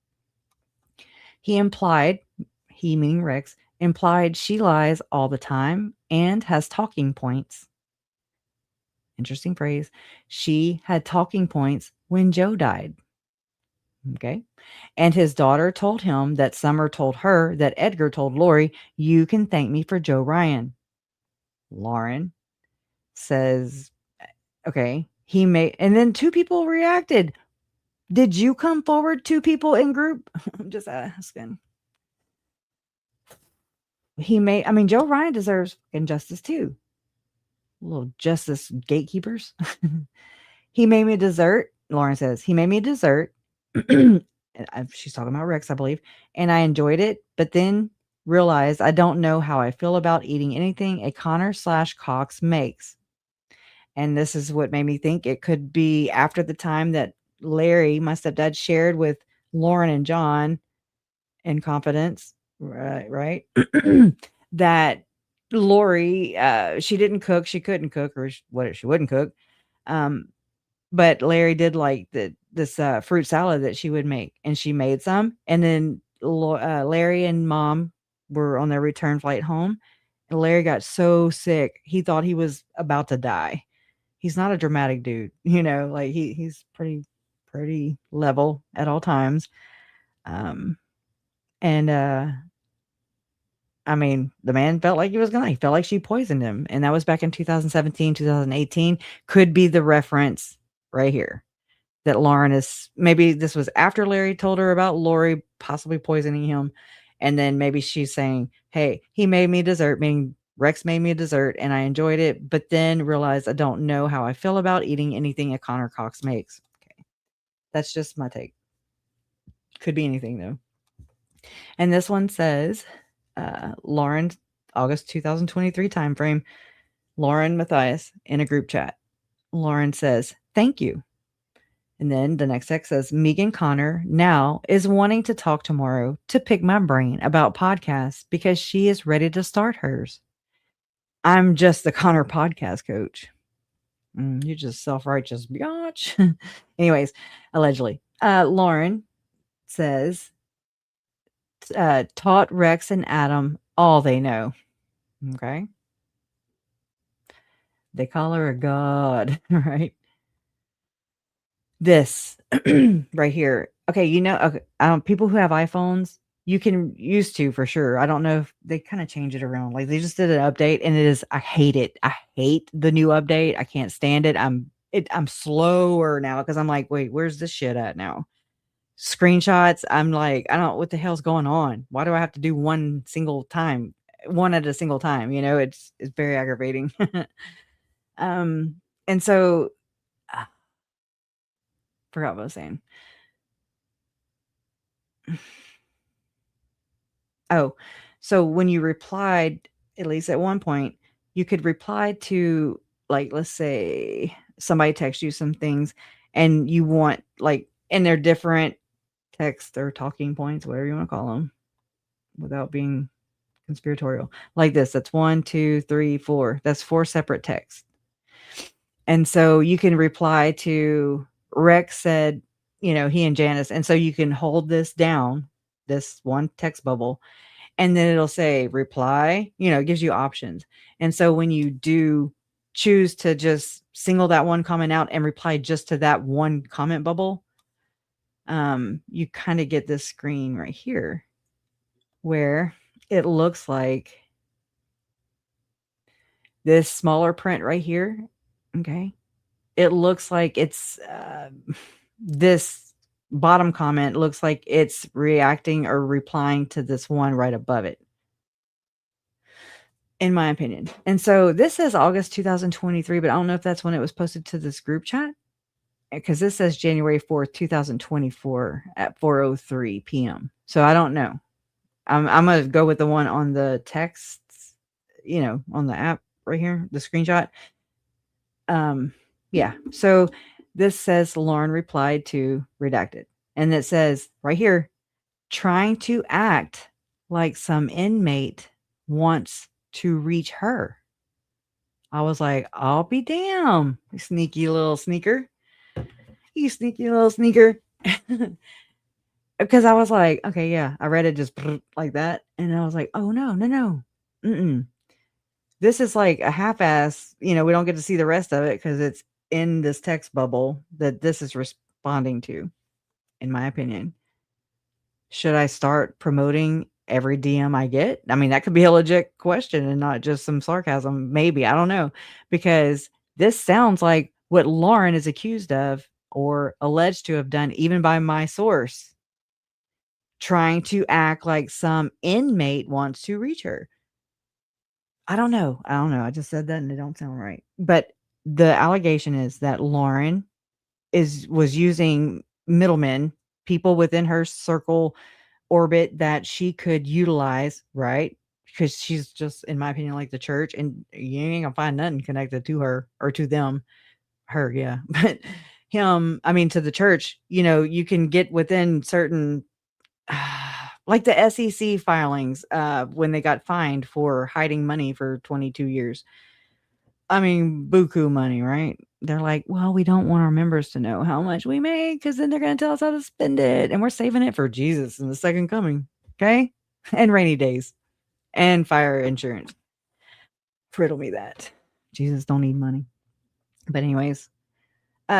he meaning Rex, implied she lies all the time and has talking points. Interesting phrase. She had talking points when Joe died. Okay. And his daughter told him that Summer told her that Edgar told Lori, you can thank me for Joe Ryan. Lauren says, okay, and then two people reacted. Did you come forward? Two people in group? I'm just asking. Joe Ryan deserves injustice too. Little justice gatekeepers. He made me dessert. Lauren says, he made me dessert. She's talking about Rex, I believe. And I enjoyed it, but then realized I don't know how I feel about eating anything a Connor/Cox makes. And this is what made me think it could be after the time that Larry, my stepdad, shared with Lauren and John in confidence, right? That Lori, she didn't cook, she couldn't cook, or she wouldn't cook. But Larry did like this fruit salad that she would make, and she made some. And then Larry and Mom were on their return flight home, and Larry got so sick he thought he was about to die. He's not a dramatic dude, like he's pretty level at all times. And the man felt like he felt like she poisoned him, and that was back in 2017, 2018. Could be the reference right here that Lauren is, maybe this was after Larry told her about Lori possibly poisoning him. And then maybe she's saying, hey, he made me dessert, meaning Rex made me a dessert and I enjoyed it, but then realized I don't know how I feel about eating anything a Connor Cox makes. Okay. That's just my take. Could be anything though. And this one says, Lauren, August 2023 timeframe, Lauren Matthias in a group chat. Lauren says, thank you. And then the next text says, Megan Connor now is wanting to talk tomorrow to pick my brain about podcasts because she is ready to start hers. I'm just the Connor podcast coach. You're just self-righteous biatch. Anyways, allegedly. Lauren says, taught Rex and Adam all they know. Okay. They call her a god, right? This right here. Okay, okay, people who have iPhones, you can used to for sure. I don't know if they kind of change it around. Like they just did an update, and I hate it. I hate the new update. I can't stand it. I'm slower now because I'm like, wait, where's this shit at now? Screenshots. I'm like, I don't know what the hell's going on. Why do I have to do one at a single time? It's very aggravating. And so forgot what I was saying. Oh, so when you replied, at least at one point, you could reply to, like, let's say, somebody texts you some things and you want like, and they're different text or talking points, whatever you want to call them, without being conspiratorial, like this. That's 1, 2, 3, 4. That's 4 separate texts. And so you can reply to Rex said, he and Janice. And so you can hold this down, this one text bubble, and then it'll say reply, it gives you options. And so when you do choose to just single that one comment out and reply just to that one comment bubble, you kind of get this screen right here where it looks like this smaller print right here. Okay. It looks like it's this bottom comment looks like it's reacting or replying to this one right above it, in my opinion. And so this says August 2023, but I don't know if that's when it was posted to this group chat, because this says January 4th, 2024 at 4:03 p.m. So I don't know. I'm going to go with the one on the texts, on the app right here, the screenshot. Yeah. So this says Lauren replied to redacted. And it says right here, trying to act like some inmate wants to reach her. I was like, I'll be damn, you sneaky little sneaker. You sneaky little sneaker. Because I was like, okay, yeah, I read it just like that. And I was like, oh, no. Mm-mm. This is like a half-ass, we don't get to see the rest of it because it's in this text bubble that this is responding to, in my opinion. Should I start promoting every DM I get? I mean, that could be a legit question and not just some sarcasm. Maybe, I don't know, because this sounds like what Lauren is accused of or alleged to have done, even by my source, trying to act like some inmate wants to reach her. I don't know. I just said that and it don't sound right. But the allegation is that Lauren was using middlemen, people within her circle orbit that she could utilize, right? Because she's just, in my opinion, like the church, and you ain't gonna find nothing connected to her or to them. Her, yeah. But him, I mean, to the church, you can get within certain like the SEC filings when they got fined for hiding money for 22 years. I mean, buku money, right? They're like, well, we don't want our members to know how much we make because then they're going to tell us how to spend it. And we're saving it for Jesus and the second coming. Okay. And rainy days and fire insurance. Riddle me that. Jesus don't need money. But anyways,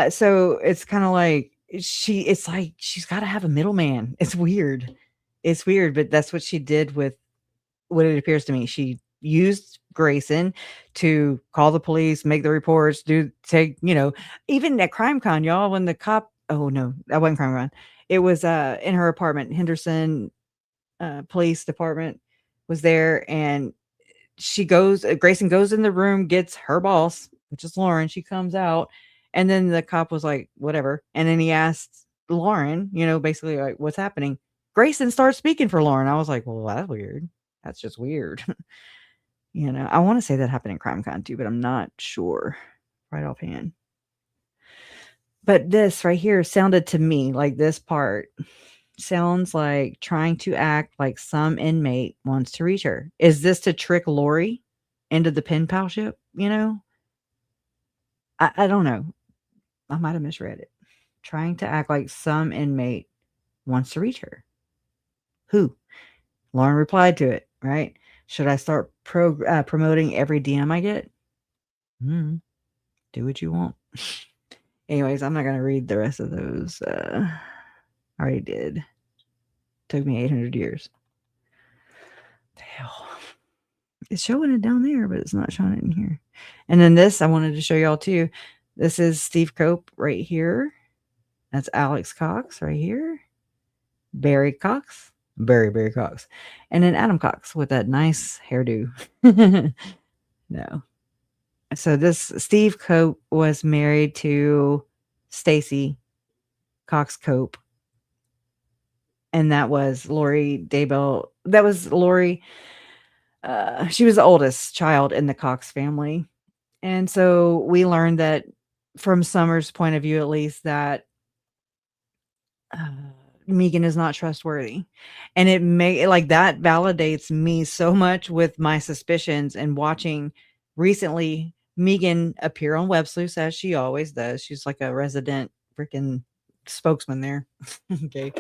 so it's kind of like it's like she's got to have a middleman. It's weird. It's weird, but that's what she did with what it appears to me. She used Grayson to call the police, make the reports, even at CrimeCon, y'all, when the cop, oh no, that wasn't CrimeCon. It was in her apartment, Henderson Police Department was there, and Grayson goes in the room, gets her boss, which is Lauren. She comes out, and then the cop was like, whatever. And then he asked Lauren, basically like, what's happening? Grayson starts speaking for Lauren. I was like, well, that's weird. That's just weird. I want to say that happened in CrimeCon too, but I'm not sure right offhand. But this right here sounded to me like this part sounds like trying to act like some inmate wants to reach her. Is this to trick Lori into the pen pal ship? I don't know. I might have misread it. Trying to act like some inmate wants to reach her. Who? Lauren replied to it, right? Should I start promoting every DM I get? Do what you want. Anyways, I'm not going to read the rest of those. I already did. Took me 800 years. The hell. It's showing it down there, but it's not showing it in here. And then this, I wanted to show y'all too. This is Steve Cope right here. That's Alex Cox right here. Barry Cox. Barry Cox. And then Adam Cox with that nice hairdo. No. So this Steve Cope was married to Stacy Cox Cope. And that was Lori Daybell. That was Lori. She was the oldest child in the Cox family. And so we learned that from Summer's point of view, at least, that Megan is not trustworthy. And it may like that validates me so much with my suspicions and watching recently Megan appear on Web Sleuth as she always does. She's like a resident freaking spokesman there. Okay.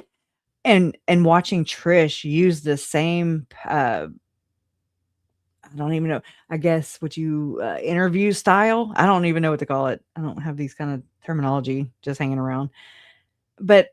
And watching Trish use the same I don't even know. I guess what you interview style. I don't even know what to call it. I don't have these kind of terminology just hanging around. But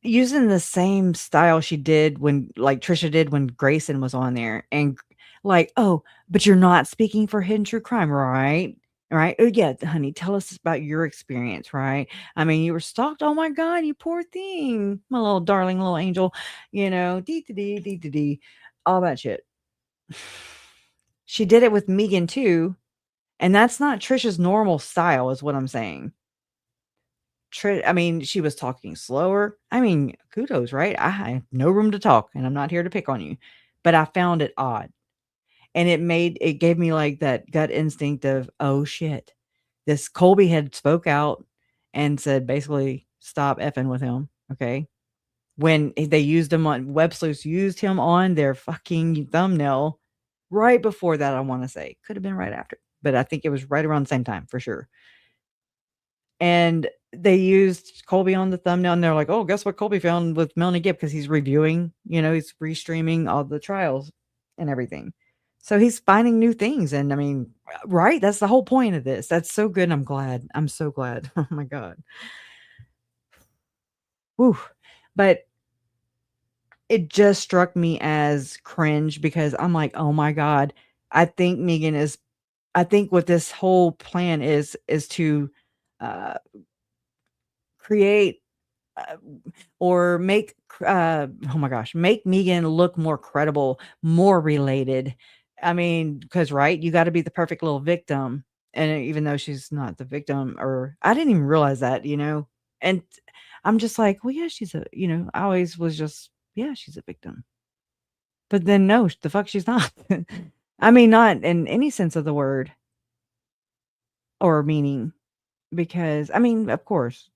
using the same style she did when like Trisha did when Grayson was on there and like, oh, but you're not speaking for Hidden True Crime, right? Right? Oh, yeah, honey, tell us about your experience, right? I mean, you were stalked. Oh my God, you poor thing. My little darling little angel, dee, all that shit. She did it with Megan too. And that's not Trisha's normal style, is what I'm saying. I mean, she was talking slower. I mean, kudos, right? I have no room to talk, and I'm not here to pick on you, but I found it odd. And it gave me like that gut instinct of, oh shit. This Colby had spoke out and said basically stop effing with him. Okay. When they used him on Web Sleuths used him on their fucking thumbnail right before that, I want to say. Could have been right after, but I think it was right around the same time for sure. And they used Colby on the thumbnail, and they're like, oh, guess what Colby found with Melanie Gibb, because he's reviewing, he's restreaming all the trials and everything. So he's finding new things. And I mean, right? That's the whole point of this. That's so good. I'm glad. I'm so glad. Oh my God. Whew. But it just struck me as cringe because I'm like, oh my God, I think what this whole plan is to create or make make Megan look more credible, more related. I mean, because right, you got to be the perfect little victim, and even though she's not the victim, or I didn't even realize that, and I'm just like, well, yeah, she's a, I always was just, yeah, she's a victim, but then no, the fuck, she's not. I mean, not in any sense of the word or meaning, because I mean, of course.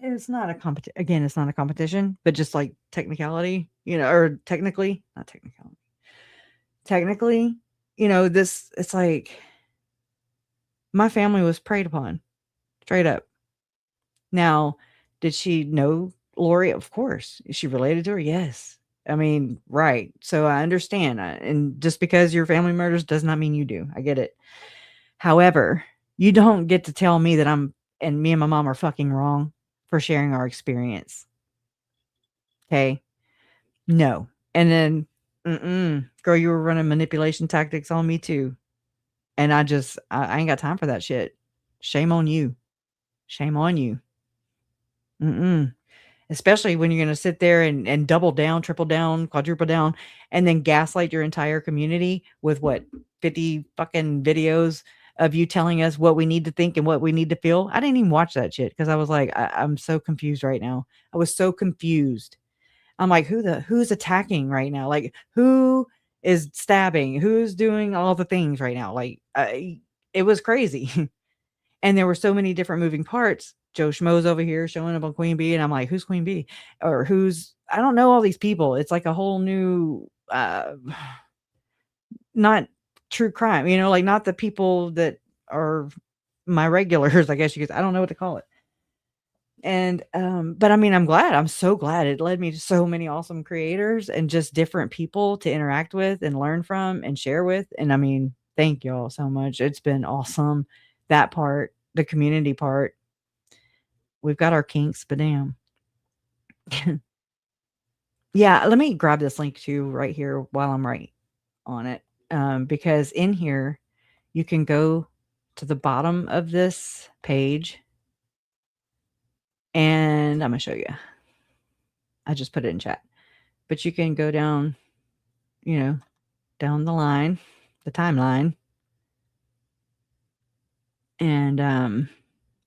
It's not a again, it's not a competition, but just like technicality, or technically, not technicality. Technically, it's like my family was preyed upon, straight up. Now, did she know Lori? Of course. Is she related to her? Yes. I mean, right. So I understand. And just because your family murders does not mean you do. I get it. However, you don't get to tell me that and me and my mom are fucking wrong for sharing our experience. Okay. No. And then, girl, you were running manipulation tactics on me too. And I ain't got time for that shit. Shame on you. Shame on you. Especially when you're going to sit there and double down, triple down, quadruple down, and then gaslight your entire community with 50 fucking videos of you telling us what we need to think and what we need to feel. I didn't even watch that shit because I was like, I'm so confused right now. I was so confused. I'm like, who's attacking right now? Like, who is stabbing? Who's doing all the things right now? Like, it was crazy. And there were so many different moving parts. Joe Schmo's over here showing up on Queen Bee. And I'm like, who's Queen Bee? Or I don't know all these people. It's like a whole new, not true crime, like not the people that are my regulars, I guess I don't know what to call it. And, but I mean, I'm so glad it led me to so many awesome creators and just different people to interact with and learn from and share with. And I mean, thank y'all so much. It's been awesome. That part, the community part, we've got our kinks, but damn. Yeah. Let me grab this link too right here while I'm right on it. Because in here, you can go to the bottom of this page. And I'm going to show you. I just put it in chat. But you can go down, down the line, the timeline. And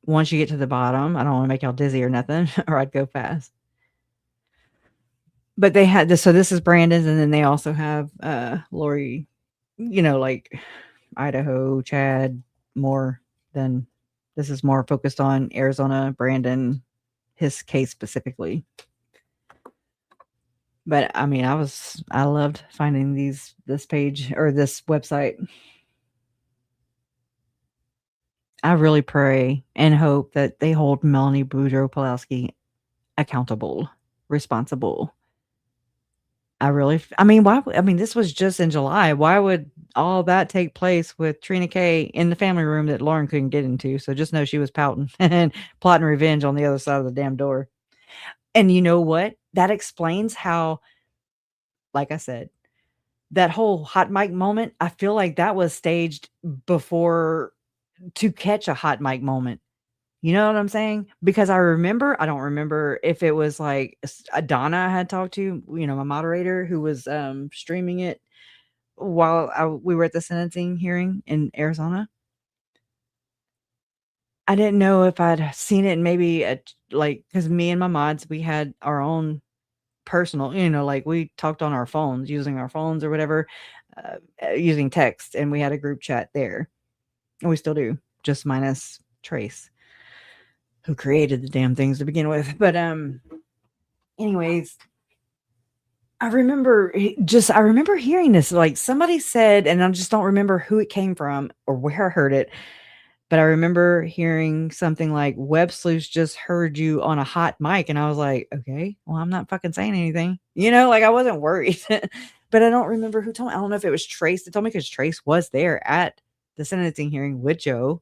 once you get to the bottom, I don't want to make y'all dizzy or nothing, or I'd go fast. But they had this. So this is Brandon's. And then they also have Lori, like Idaho, Chad, more than This is more focused on Arizona, Brandon, his case specifically. But I mean, I loved finding this page or this website. I really pray and hope that they hold Melanie Boudreaux Pulaski accountable, responsible. I mean, this was just in July. Why would all that take place with Trina K in the family room that Lauren couldn't get into? So just know she was pouting and plotting revenge on the other side of the damn door. And you know what? That explains how, like I said, that whole hot mic moment, I feel like that was staged before to catch a hot mic moment. You know what I'm saying? Because I don't remember if it was like Donna I had talked to, my moderator who was streaming it while we were at the sentencing hearing in Arizona. I didn't know if I'd seen it maybe because me and my mods, we had our own personal, like we talked on our phones, using our phones or whatever, using text, and we had a group chat there. And we still do, just minus Trace, who created the damn things to begin with. But anyways, I remember hearing this, like somebody said, and I just don't remember who it came from or where I heard it, but I remember hearing something like Web Sleuths just heard you on a hot mic, and I was like, okay, well, I'm not fucking saying anything, like I wasn't worried. But I don't remember who told me. I don't know if it was Trace that told me, because Trace was there at the sentencing hearing with Joe.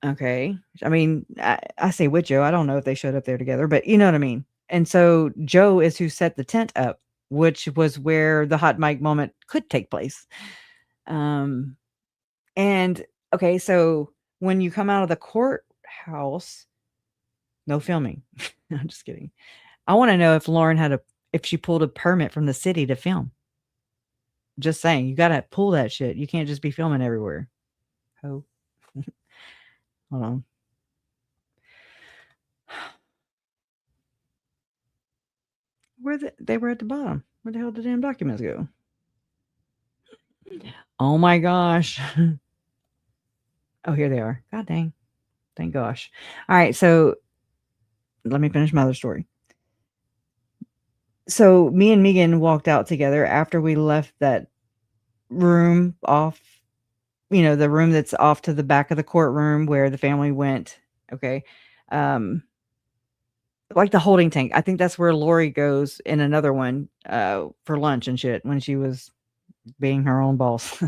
Okay. I mean, I say with Joe. I don't know if they showed up there together, but you know what I mean? And so Joe is who set the tent up, which was where the hot mic moment could take place. And okay, so when you come out of the courthouse, no filming. I'm just kidding. I want to know if Lauren if she pulled a permit from the city to film. Just saying, you got to pull that shit. You can't just be filming everywhere. Oh. Hold on. They were at the bottom. Where the hell did the damn documents go? Oh my gosh. Oh, here they are. God dang. Thank gosh. All right, so let me finish my other story. So me and Megan walked out together after we left that room off, the room that's off to the back of the courtroom where the family went. Okay. Like the holding tank. I think that's where Lori goes in another one for lunch and shit when she was being her own boss.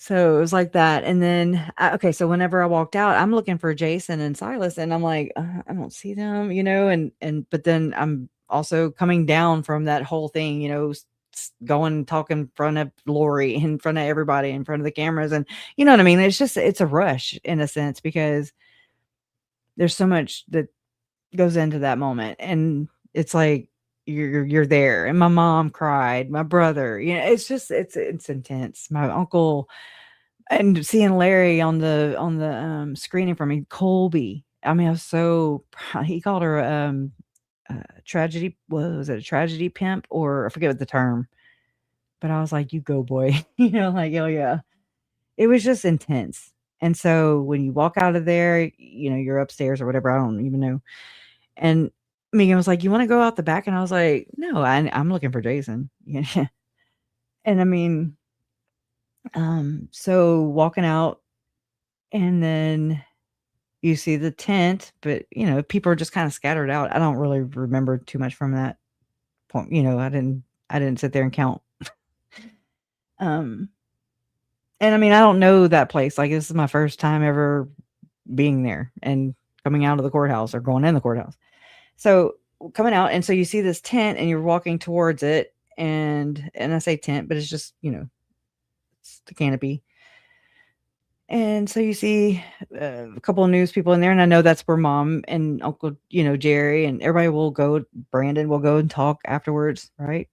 So it was like that. And then, okay, so whenever I walked out, I'm looking for Jason and Silas, and I'm like, I don't see them, but then I'm also coming down from that whole thing, going and talking in front of Lori, in front of everybody, in front of the cameras. And you know what I mean? It's a rush in a sense, because there's so much that goes into that moment. And it's like, you're there. And my mom cried, my brother, it's intense. My uncle, and seeing Larry on the screening for me, Colby. I mean, I was so proud. He called her tragedy. What was it? A tragedy pimp, or I forget what the term. But I was like, you go, boy. Like, oh yeah. It was just intense. And so when you walk out of there, you're upstairs or whatever. I don't even know. And Megan was like, you want to go out the back? And I was like, no, I'm looking for Jason. And I mean, so walking out, and then you see the tent, but people are just kind of scattered out. I don't really remember too much from that point. I didn't sit there and count. And I mean, I don't know that place. Like, this is my first time ever being there and coming out of the courthouse or going in the courthouse. So coming out, and so you see this tent and you're walking towards it, and I say tent, but it's just, it's the canopy. And so you see a couple of news people in there, and I know that's where Mom and Uncle, Jerry and everybody will go. Brandon will go and talk afterwards, right?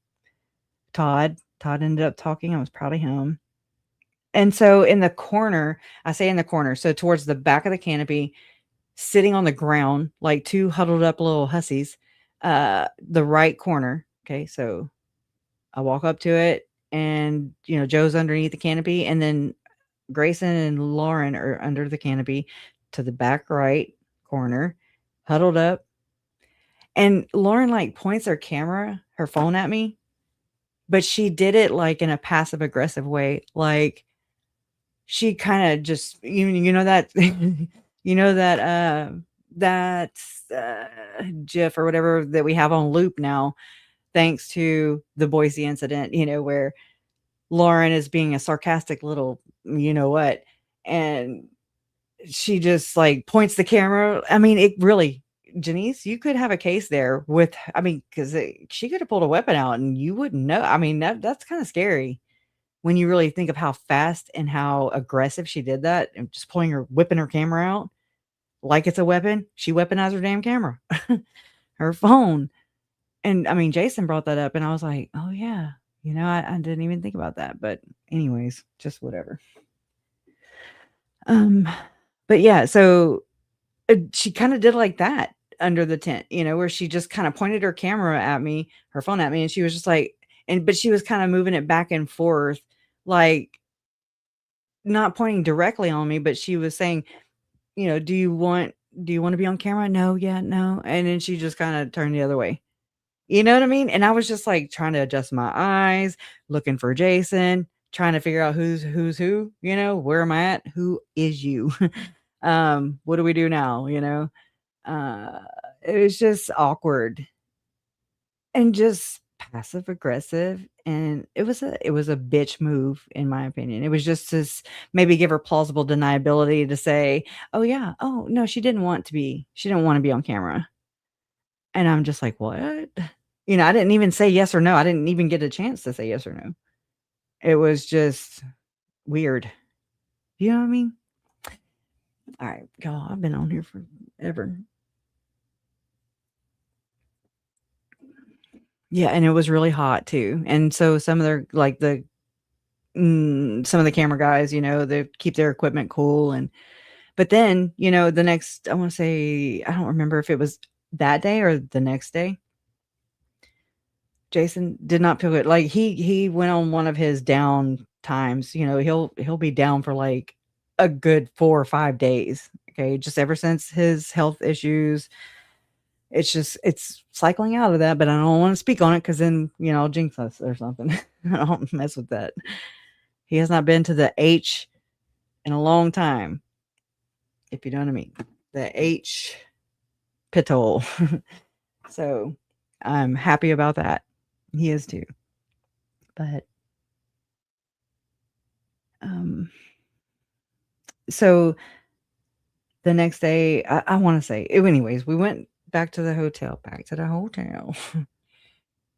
Todd ended up talking. I was proud of him. And so in the corner, I say in the corner, so towards the back of the canopy, sitting on the ground like two huddled up little hussies, the right corner. Okay, so I walk up to it, and Joe's underneath the canopy, and then Grayson and Lauren are under the canopy to the back right corner, huddled up. And Lauren like points her phone at me, but she did it like in a passive aggressive way. Like she kind of just, you know that, that GIF or whatever that we have on loop now, thanks to the Boise incident, where Lauren is being a sarcastic little, what, and she just like points the camera. I mean, it really, Janice, you could have a case there with, I mean, because she could have pulled a weapon out and you wouldn't know. I mean, that's kind of scary when you really think of how fast and how aggressive she did that, and just whipping her camera out like it's a weapon. She weaponized her damn camera, her phone. And I mean, Jason brought that up and I was like, oh yeah, I didn't even think about that. But anyways, just whatever. But yeah, so she kind of did like that under the tent, where she just kind of pointed her phone at me, and she was just like, but she was kind of moving it back and forth, like not pointing directly on me, but she was saying, do you want to be on camera? No, yeah, no. And then she just kind of turned the other way. You know what I mean? And I was just like trying to adjust my eyes, looking for Jason, trying to figure out who's who, where am I at? Who is you? What do we do now? It was just awkward and just passive aggressive. And it was a bitch move, in my opinion. It was just to maybe give her plausible deniability to say, oh yeah, oh no, she didn't want to be on camera. And I'm just like, what? I didn't even say yes or no. I didn't even get a chance to say yes or no. It was just weird. You know what I mean? All right, y'all, I've been on here forever. Yeah, and it was really hot too. And so some of their some of the camera guys, they keep their equipment cool. But then, the next, I want to say, I don't remember if it was that day or the next day, Jason did not feel good. Like he went on one of his down times. He'll be down for like a good 4 or 5 days. Okay, just ever since his health issues, it's cycling out of that. But I don't want to speak on it because then I'll jinx us or something. I don't mess with that. He has not been to the H in a long time, if you know what I mean. The H pit hole. So I'm happy about that. He is too. But so the next day, I want to say, anyways, we went back to the hotel.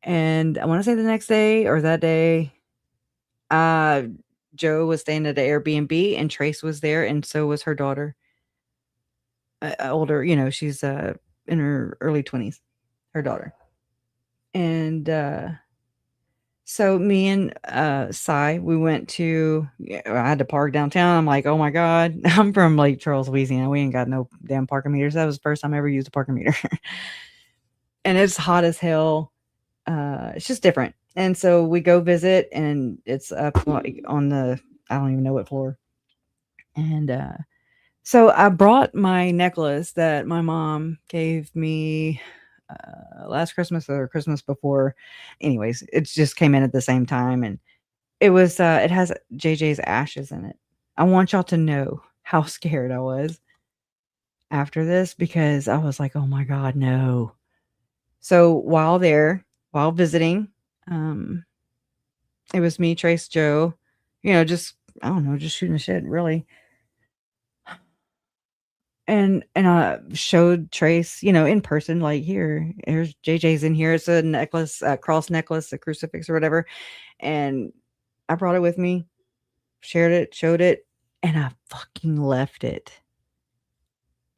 And I want to say the next day or that day, Joe was staying at the Airbnb and Trace was there, and so was her daughter. Older, she's in her early 20s, her daughter. And so me and Cy, we went to, I had to park downtown. I'm like, oh my God, I'm from Lake Charles, Louisiana. We ain't got no damn parking meters. That was the first time I ever used a parking meter. And it's hot as hell. It's just different. And so we go visit, and it's up like on the, I don't even know what floor. And so I brought my necklace that my mom gave me last Christmas or Christmas before. Anyways, it just came in at the same time, and it was it has JJ's ashes in it. I want y'all to know how scared I was after this, because I was like, oh my God, no. So while visiting, it was me, Trace, Joe, just, I don't know, just shooting the shit, really. And I showed Trace, in person, like, here's JJ's in here. It's a necklace, a cross necklace, a crucifix or whatever. And I brought it with me, shared it, showed it, and I fucking left it.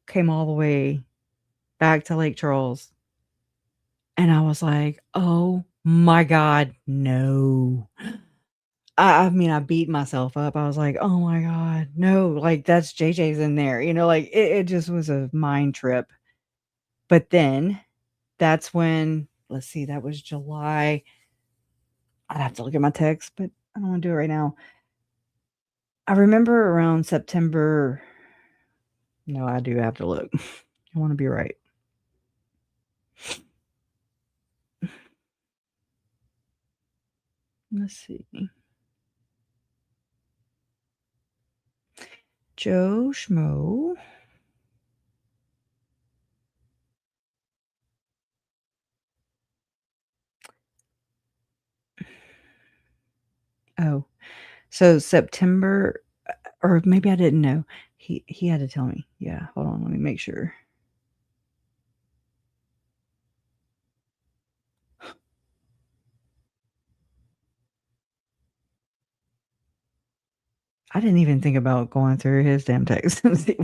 Came all the way back to Lake Charles. And I was like, oh my God, no. I mean, I beat myself up. I was like, oh my God, no, like that's JJ's in there, like it just was a mind trip. But then that's when, let's see, that was July. I'd have to look at my text, but I don't want to do it right now. I remember around September. No, I do have to look. I want to be right. Let's see. Joe Schmo. Oh, so September, or maybe I didn't know. He had to tell me. Yeah, hold on, let me make sure. I didn't even think about going through his damn text and see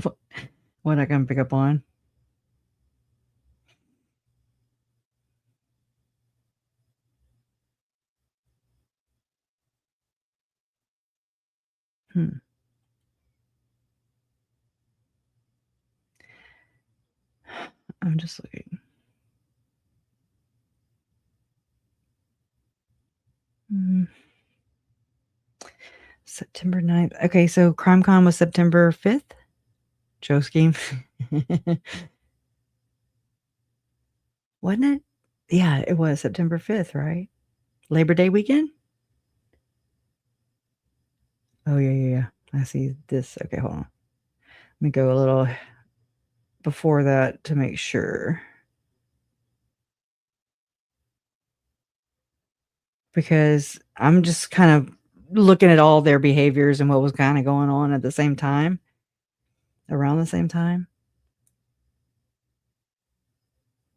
what I can pick up on. I'm just looking. September 9th. Okay, so CrimeCon was September 5th. Joe Scheme. Wasn't it? Yeah, it was September 5th, right? Labor Day weekend? Oh, yeah. I see this. Okay, hold on. Let me go a little before that to make sure. Because I'm just kind of looking at all their behaviors and what was kind of going on at the same time. Around the same time.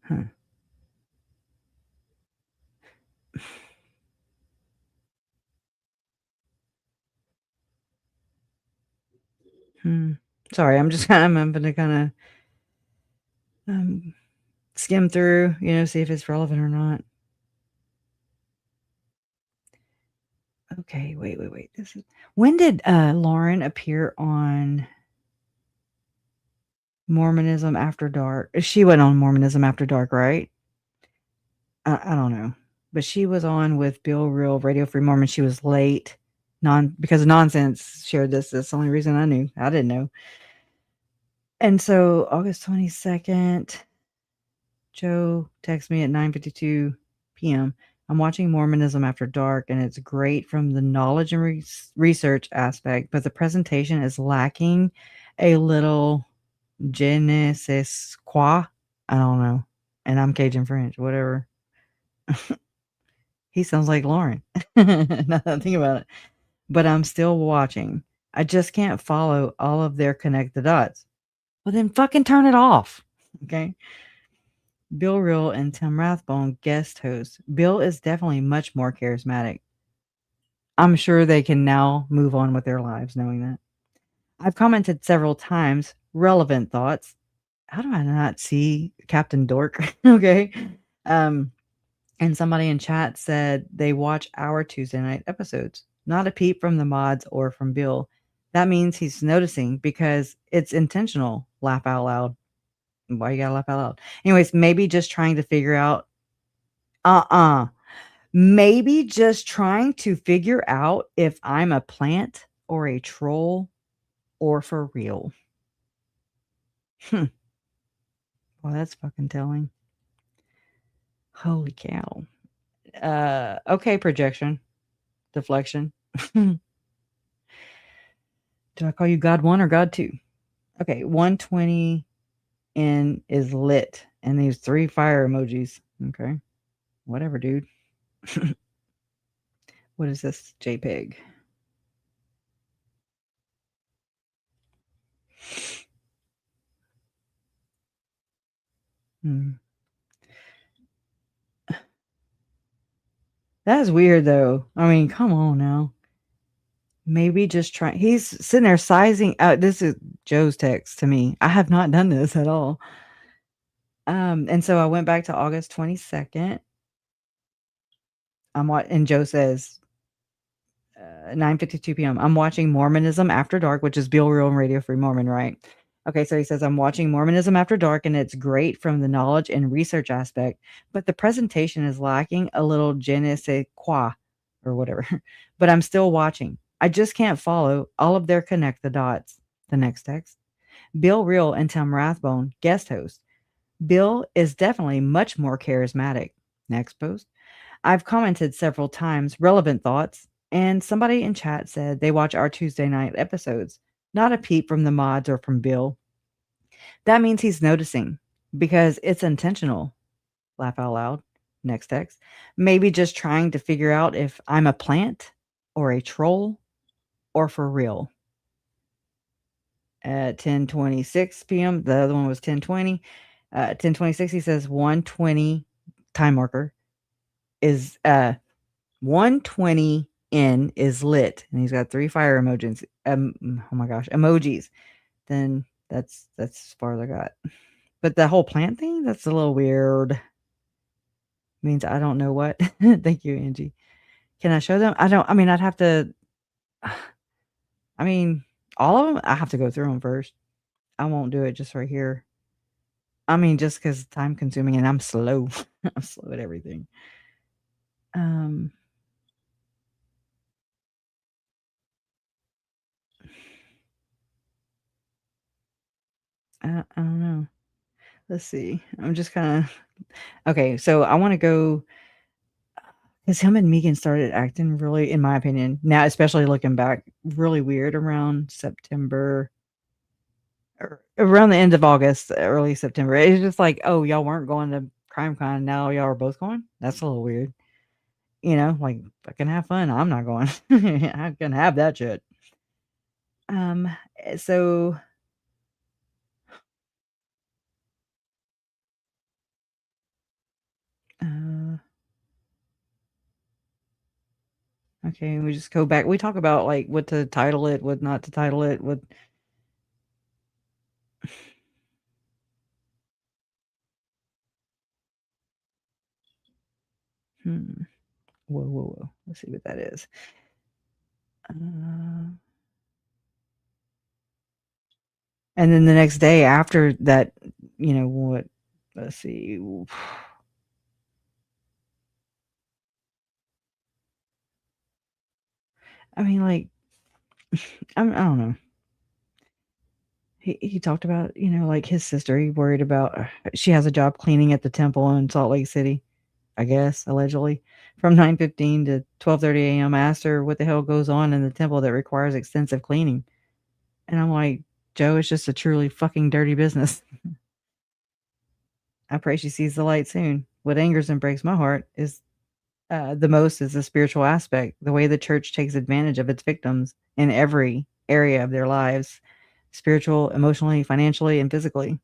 Huh. Sorry, I'm just I'm going to kind of skim through, see if it's relevant or not. Okay, wait. When did Lauren appear on Mormonism After Dark? She went on Mormonism After Dark, right? I don't know, but she was on with Bill Real, Radio Free Mormon. She was late, because Nonsense shared this. That's the only reason I knew. I didn't know. And so August 22nd, Joe texted me at 9:52 p.m. I'm watching Mormonism After Dark, and it's great from the knowledge and research aspect, but the presentation is lacking a little je ne sais quoi. I don't know. And I'm Cajun French, whatever. He sounds like Lauren. Now that I think about it. But I'm still watching. I just can't follow all of their connect the dots. Well, then fucking turn it off. Okay. Bill Real and Tim Rathbone guest host. Bill is definitely much more charismatic. I'm sure they can now move on with their lives knowing that. I've commented several times, relevant thoughts. How do I not see Captain Dork? Okay. And somebody in chat said they watch our Tuesday night episodes. Not a peep from the mods or from Bill. That means he's noticing because it's intentional. Laugh out loud. Why you gotta laugh out loud? Anyways, maybe just trying to figure out. Maybe just trying to figure out if I'm a plant or a troll or for real. Well, that's fucking telling. Holy cow. Okay, projection. Deflection. Do I call you God 1 or God 2? Okay, 120 in is lit. And these 3 fire emojis. Okay. Whatever, dude. What is this JPEG? That's weird, though. I mean, come on now. Maybe just try. He's sitting there sizing out. This is Joe's text to me. I have not done this at all. And so I went back to August 22nd. And Joe says, 9:52 p.m. I'm watching Mormonism After Dark, which is Bill Real and Radio Free Mormon, right? Okay, so he says, I'm watching Mormonism After Dark, and it's great from the knowledge and research aspect, but the presentation is lacking a little je ne sais quoi, or whatever. But I'm still watching. I just can't follow all of their connect the dots. The next text. Bill Reel and Tim Rathbone, guest host. Bill is definitely much more charismatic. Next post. I've commented several times, relevant thoughts, and somebody in chat said they watch our Tuesday night episodes. Not a peep from the mods or from Bill. That means he's noticing because it's intentional. Laugh out loud. Next text. Maybe just trying to figure out if I'm a plant or a troll or for real. At 10:26 p.m., the other one was 10:20. 10:26, he says 1:20 time marker is 1:20 in is lit, and he's got 3 fire emojis. Oh my gosh, emojis. Then that's as far as I got. But the whole plant thing, that's a little weird. Means I don't know what. Thank you, Angie. Can I show them? I mean, I'd have to. I mean, all of them. I have to go through them first. I won't do it just right here. I mean, just because time consuming and I'm slow. I'm slow at everything. I don't know. Let's see. I'm just kind of okay. So I want to go because him and Megan started acting really, in my opinion, now especially looking back, really weird around September, or around the end of August, early September. It's just like, oh, y'all weren't going to CrimeCon, now y'all are both going. That's a little weird. You know, like fucking have fun. I'm not going. I can have that shit. So okay, we just go back. We talk about like what to title it, what not to title it, what Whoa. Let's see what that is. And then the next day after that, you know what? Let's see. I mean, like, I don't know. He talked about, you know, like his sister. He worried about. She has a job cleaning at the temple in Salt Lake City, I guess, allegedly, from 9:15 to 12:30 a.m. I asked her what the hell goes on in the temple that requires extensive cleaning, and I'm like, Joe, it's just a truly fucking dirty business. I pray she sees the light soon. What angers and breaks my heart is the most is the spiritual aspect, the way the church takes advantage of its victims in every area of their lives, spiritual, emotionally, financially, and physically.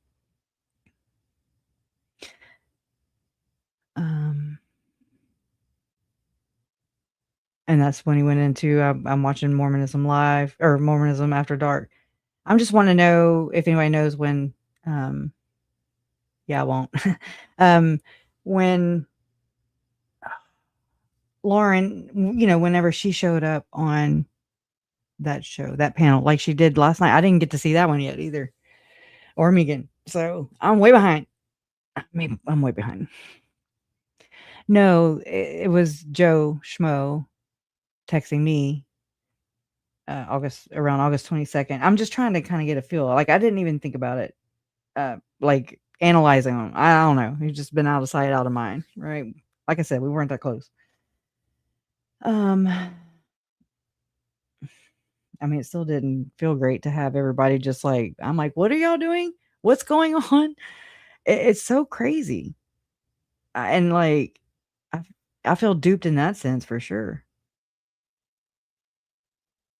And that's when he went into, I'm watching Mormonism Live, or Mormonism After Dark. I'm just want to know if anybody knows when, yeah, I won't. When Lauren, you know, whenever she showed up on that show, that panel, like she did last night, I didn't get to see that one yet either, or Megan. So I'm way behind. Maybe I'm way behind. No, it was Joe Schmo texting me around August 22nd. I'm just trying to kind of get a feel. Like I didn't even think about it, like analyzing them. I don't know. He's just been out of sight, out of mind, right? Like I said, we weren't that close. I mean, it still didn't feel great to have everybody just like, I'm like, what are y'all doing? What's going on? It's so crazy. And like, I feel duped in that sense for sure.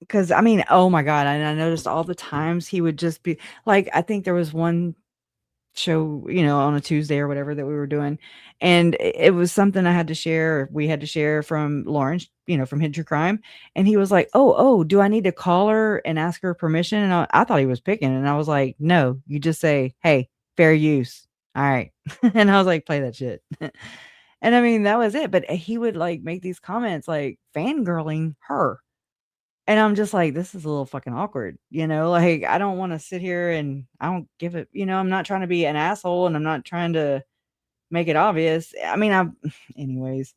Because I mean, oh my God. And I noticed all the times he would just be like, I think there was one show, you know, on a Tuesday or whatever that we were doing. And it was something I had to share. We had to share from Lawrence, you know, from Hit True Crime. And he was like, oh, do I need to call her and ask her permission? And I thought he was picking. And I was like, no, you just say, hey, fair use. All right. And I was like, play that shit. And I mean, that was it. But he would like make these comments like fangirling her. And I'm just like, this is a little fucking awkward, you know, like I don't want to sit here and I don't give it, you know, I'm not trying to be an asshole and I'm not trying to make it obvious. I mean, anyways,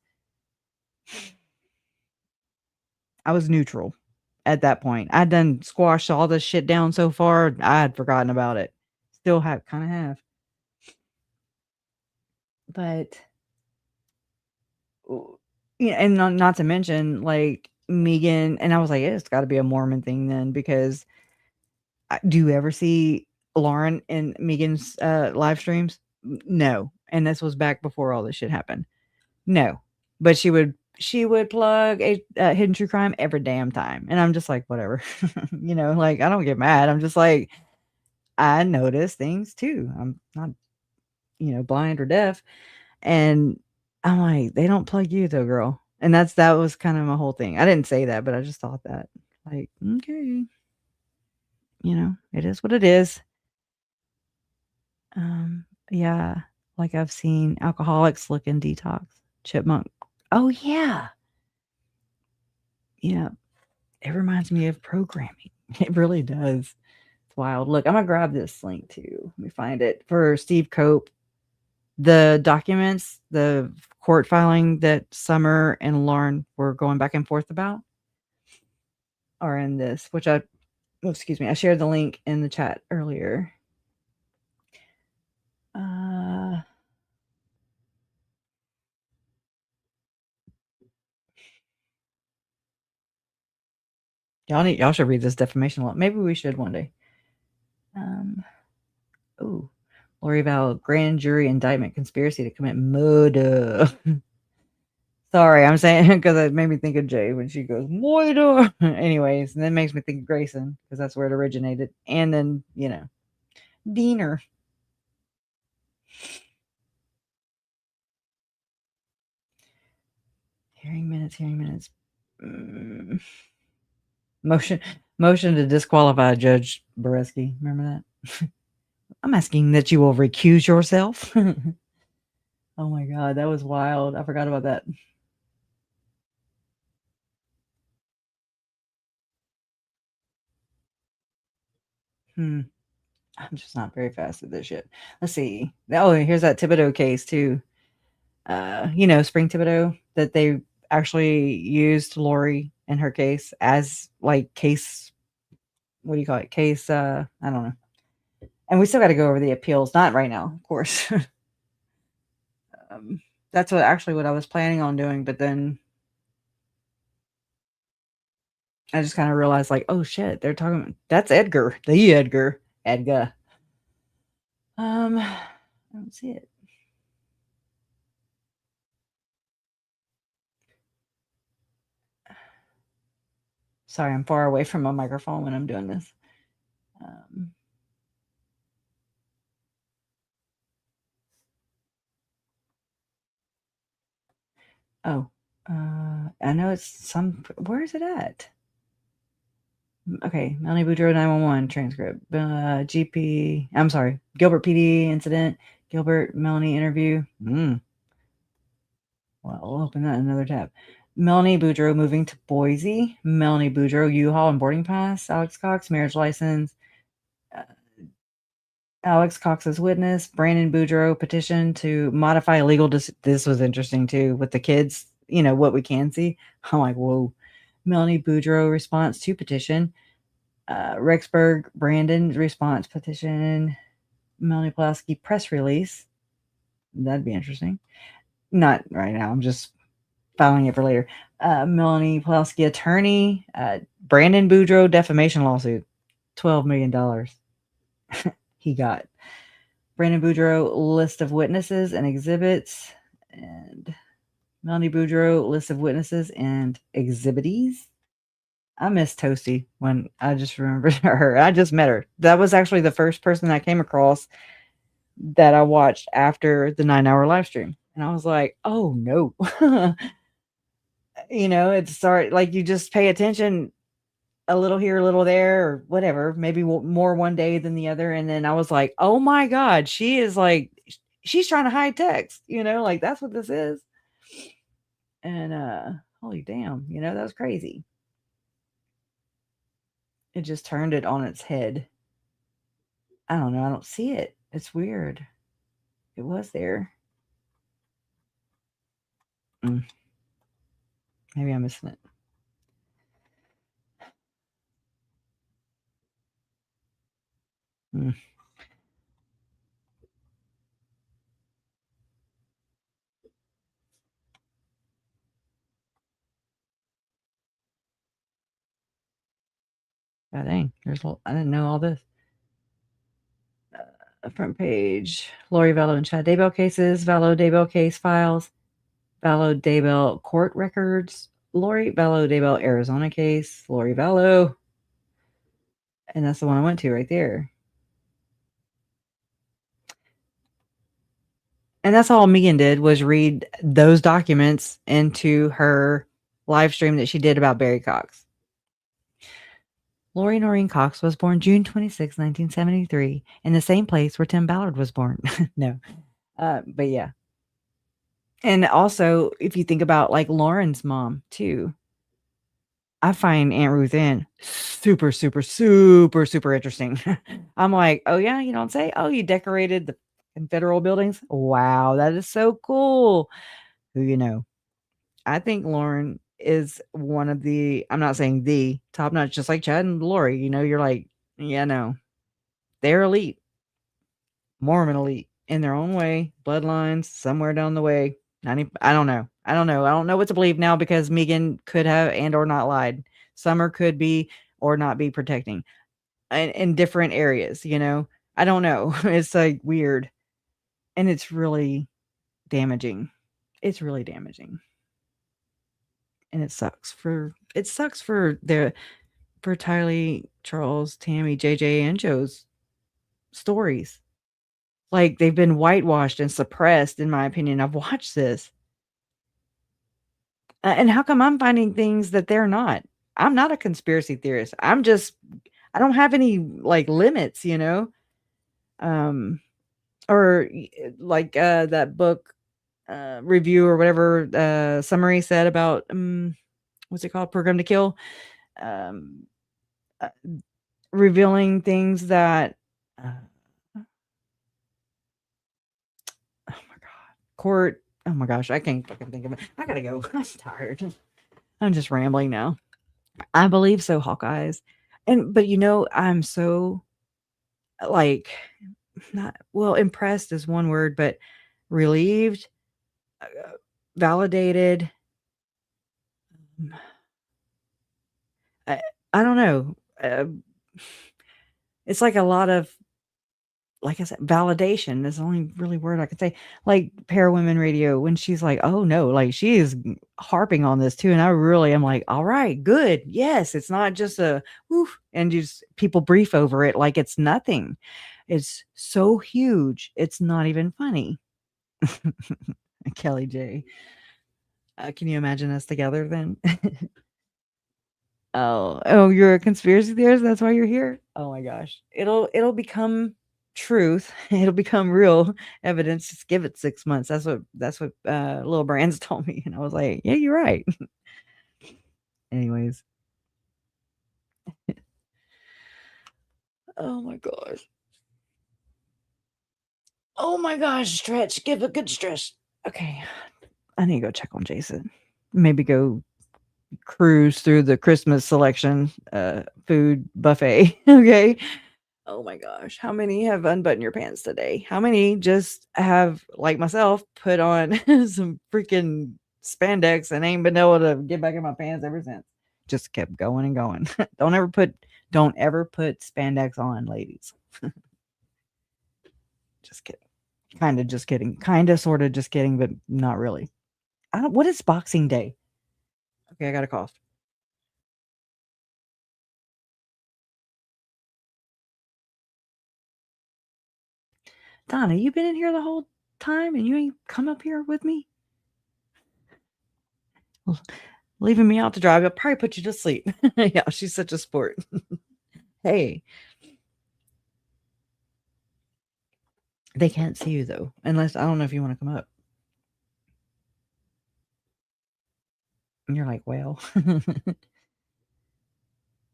I was neutral at that point. I'd done squashed all this shit down so far, I had forgotten about it. Still kind of have. But yeah, and not to mention like Megan, and I was like, it's got to be a Mormon thing then, because do you ever see Lauren and Megan's live streams? No, and this was back before all this shit happened. No, but she would plug a hidden true crime every damn time, and I'm just like, whatever, like I don't get mad. I'm just like, I notice things too. I'm not, blind or deaf, and I'm like, they don't plug you though, girl. And that was kind of my whole thing. I didn't say that, but I just thought that, like, okay, it is what it is. Yeah, like I've seen alcoholics look in detox, chipmunk. Oh yeah, yeah. It reminds me of programming. It really does. It's wild. Look, I'm gonna grab this link too. Let me find it for Steve Cope. The documents, the court filing that Summer and Lauren were going back and forth about are in this, which I shared the link in the chat earlier. Y'all should read this defamation law. Maybe we should one day. Lori Vallow, grand jury indictment, conspiracy to commit murder. Sorry, I'm saying because it made me think of Jay when she goes murder. Anyways, and then makes me think of Grayson because that's where it originated. And then Diener. Hearing minutes. Motion to disqualify Judge Boreski. Remember that? I'm asking that you will recuse yourself. Oh my God, that was wild. I forgot about that. I'm just not very fast at this shit. Let's see. Oh, here's that Thibodeau case too. Spring Thibodeau, that they actually used Lori in her case as like case. What do you call it? Case. I don't know. And we still got to go over the appeals. Not right now, of course. That's what I was planning on doing, but then I just kind of realized, like, oh shit, they're talking. That's Edgar, the Edgar. I don't see it. Sorry, I'm far away from my microphone when I'm doing this. I know it's some. Where is it at? Okay, Melanie Boudreaux 911 transcript. GP. I'm sorry, Gilbert PD incident. Gilbert Melanie interview. Well, I'll open that in another tab. Melanie Boudreaux moving to Boise. Melanie Boudreaux U-Haul and boarding pass. Alex Cox marriage license. Alex Cox's witness. Brandon Boudreaux petition to modify legal. This was interesting too with the kids. What we can see. I'm like, whoa. Melanie Boudreaux response to petition. Rexburg Brandon response petition. Melanie Pulaski press release. That'd be interesting. Not right now. I'm just filing it for later. Melanie Pulaski attorney. Brandon Boudreaux defamation lawsuit. $12 million. He got. Brandon Boudreaux list of witnesses and exhibits. And Melanie Boudreaux list of witnesses and exhibitees. I miss Toasty when I just remembered her. I just met her. That was actually the first person I came across that I watched after the 9-hour live stream. And I was like, oh no. It started like you just pay attention a little here, a little there, or whatever, maybe more one day than the other. And then I was like, oh my God, she's trying to hide text, like that's what this is. And holy damn, that was crazy. It just turned it on its head. I don't know. I don't see it. It's weird. It was there. Maybe I'm missing it. Hmm. Oh, dang. I didn't know all this. Front page. Lori Vallow and Chad Daybell cases. Vallow Daybell case files. Vallow Daybell court records. Lori Vallow Daybell Arizona case. Lori Vallow. And that's the one I went to right there. And that's all Megan did was read those documents into her live stream that she did about Barry Cox. Lori Noreen Cox was born June 26, 1973, in the same place where Tim Ballard was born. No. But yeah. And also, if you think about like Lauren's mom too, I find Aunt Ruth Ann super, super, super, super interesting. I'm like, oh yeah, you don't say? Oh, you decorated the federal buildings? Wow, that is so cool. Who you know? I think Lauren is one of the, I'm not saying the top notch, just like Chad and Lori. You know, you're like, yeah, no, they're elite, Mormon elite in their own way, bloodlines somewhere down the way. I don't know. I don't know what to believe now because Megan could have and or not lied. Summer could be or not be protecting in different areas, you know. I don't know. It's like weird. And it's really damaging. It's really damaging. And it sucks for Tylee, Charles, Tammy, JJ, and Joe's stories. Like they've been whitewashed and suppressed, in my opinion. I've watched this. And how come I'm finding things that they're not? I'm not a conspiracy theorist. I don't have any like limits, you know? Or like that book review or whatever summary said about what's it called? Program to Kill. Revealing things that court. Oh my gosh, I can't fucking think of it. I gotta go. I'm tired. I'm just rambling now. I believe so, Hawkeyes. But you know, I'm so like not well impressed is one word, but relieved, validated. I don't know. It's like a lot of, like I said, validation is the only really word I could say. Like Parawomen Radio, when she's like, oh no, like she is harping on this too. And I really am like, all right, good. Yes, it's not just a woof, and just people brief over it like it's nothing. It's so huge. It's not even funny. Kelly J. Can you imagine us together then? Oh, you're a conspiracy theorist. That's why you're here. Oh my gosh, it'll become truth. It'll become real evidence. Just give it 6 months. That's what Little Brands told me, and I was like, yeah, you're right. Anyways, oh my gosh. Oh my gosh, stretch. Give a good stretch. Okay, I need to go check on Jason. Maybe go cruise through the Christmas selection food buffet. Okay. Oh my gosh. How many have unbuttoned your pants today? How many just have, like myself, put on some freaking spandex and ain't been able to get back in my pants ever since? Just kept going and going. Don't ever put spandex on, ladies. Just kidding. Kind of just kidding. Kind of sort of just kidding, but not really. What is Boxing Day? Okay, I got a cough. Donna, you been in here the whole time and you ain't come up here with me? Leaving me out to dry. I'll probably put you to sleep. Yeah, she's such a sport. Hey. They can't see you though, unless I don't know if you want to come up. And you're like, well,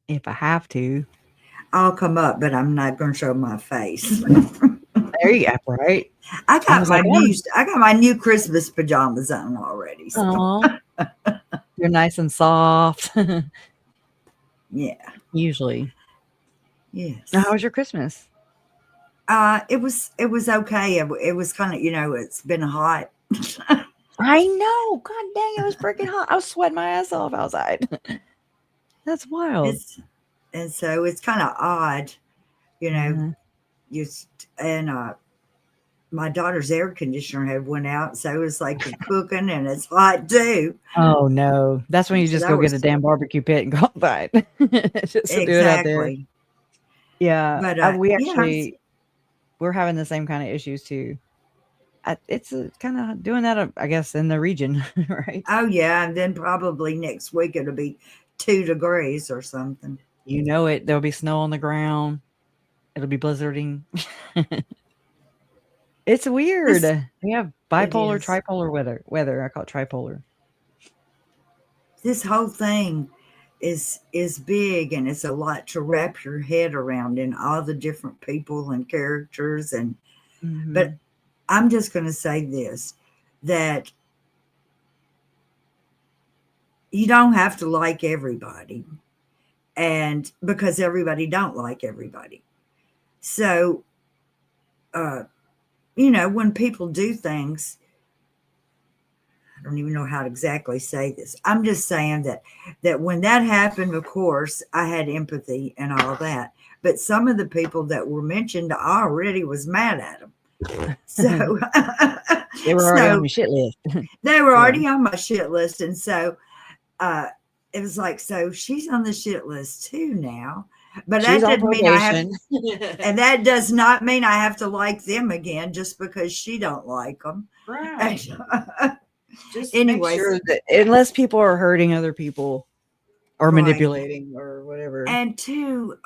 if I have to. I'll come up, but I'm not going to show my face. There you go, right? I got my new Christmas pajamas on already. So. You're nice and soft. Yeah. Usually. Yes. Now, how was your Christmas? It was okay. It was kind of, it's been hot. I know. God dang, it was freaking hot. I was sweating my ass off outside. That's wild. And so it's kind of odd, Mm-hmm. and my daughter's air conditioner had went out, so it was like you're cooking and it's hot too. Oh no, that's when you So just that go get was a damn barbecue pit and go outside. Just to do it out there. exactly. Yeah, But we yeah, we're having the same kind of issues too. It's kind of doing that, I guess, in the region, right? oh yeah, and then probably next week it'll be 2 degrees or something. You know it. There'll be snow on the ground. It'll be blizzarding. It's weird. We have bipolar, is. tripolar weather. I call it tripolar. This whole thing is big, and it's a lot to wrap your head around, in all the different people and characters, and but Mhm. I'm just going to say this, that you don't have to like everybody, and because everybody don't like everybody. So when people do things, I don't even know how to exactly say this. I'm just saying that when that happened, of course, I had empathy and all that. But some of the people that were mentioned, I already was mad at them. So They were already on my shit list. They were already on my shit list, and so it was like, so she's on the shit list too now. But She's that on didn't mean I have, probation. and that does not mean I have to like them again just because she don't like them. Right. Just Anyways, make sure that unless people are hurting other people or Right. manipulating or whatever. And two,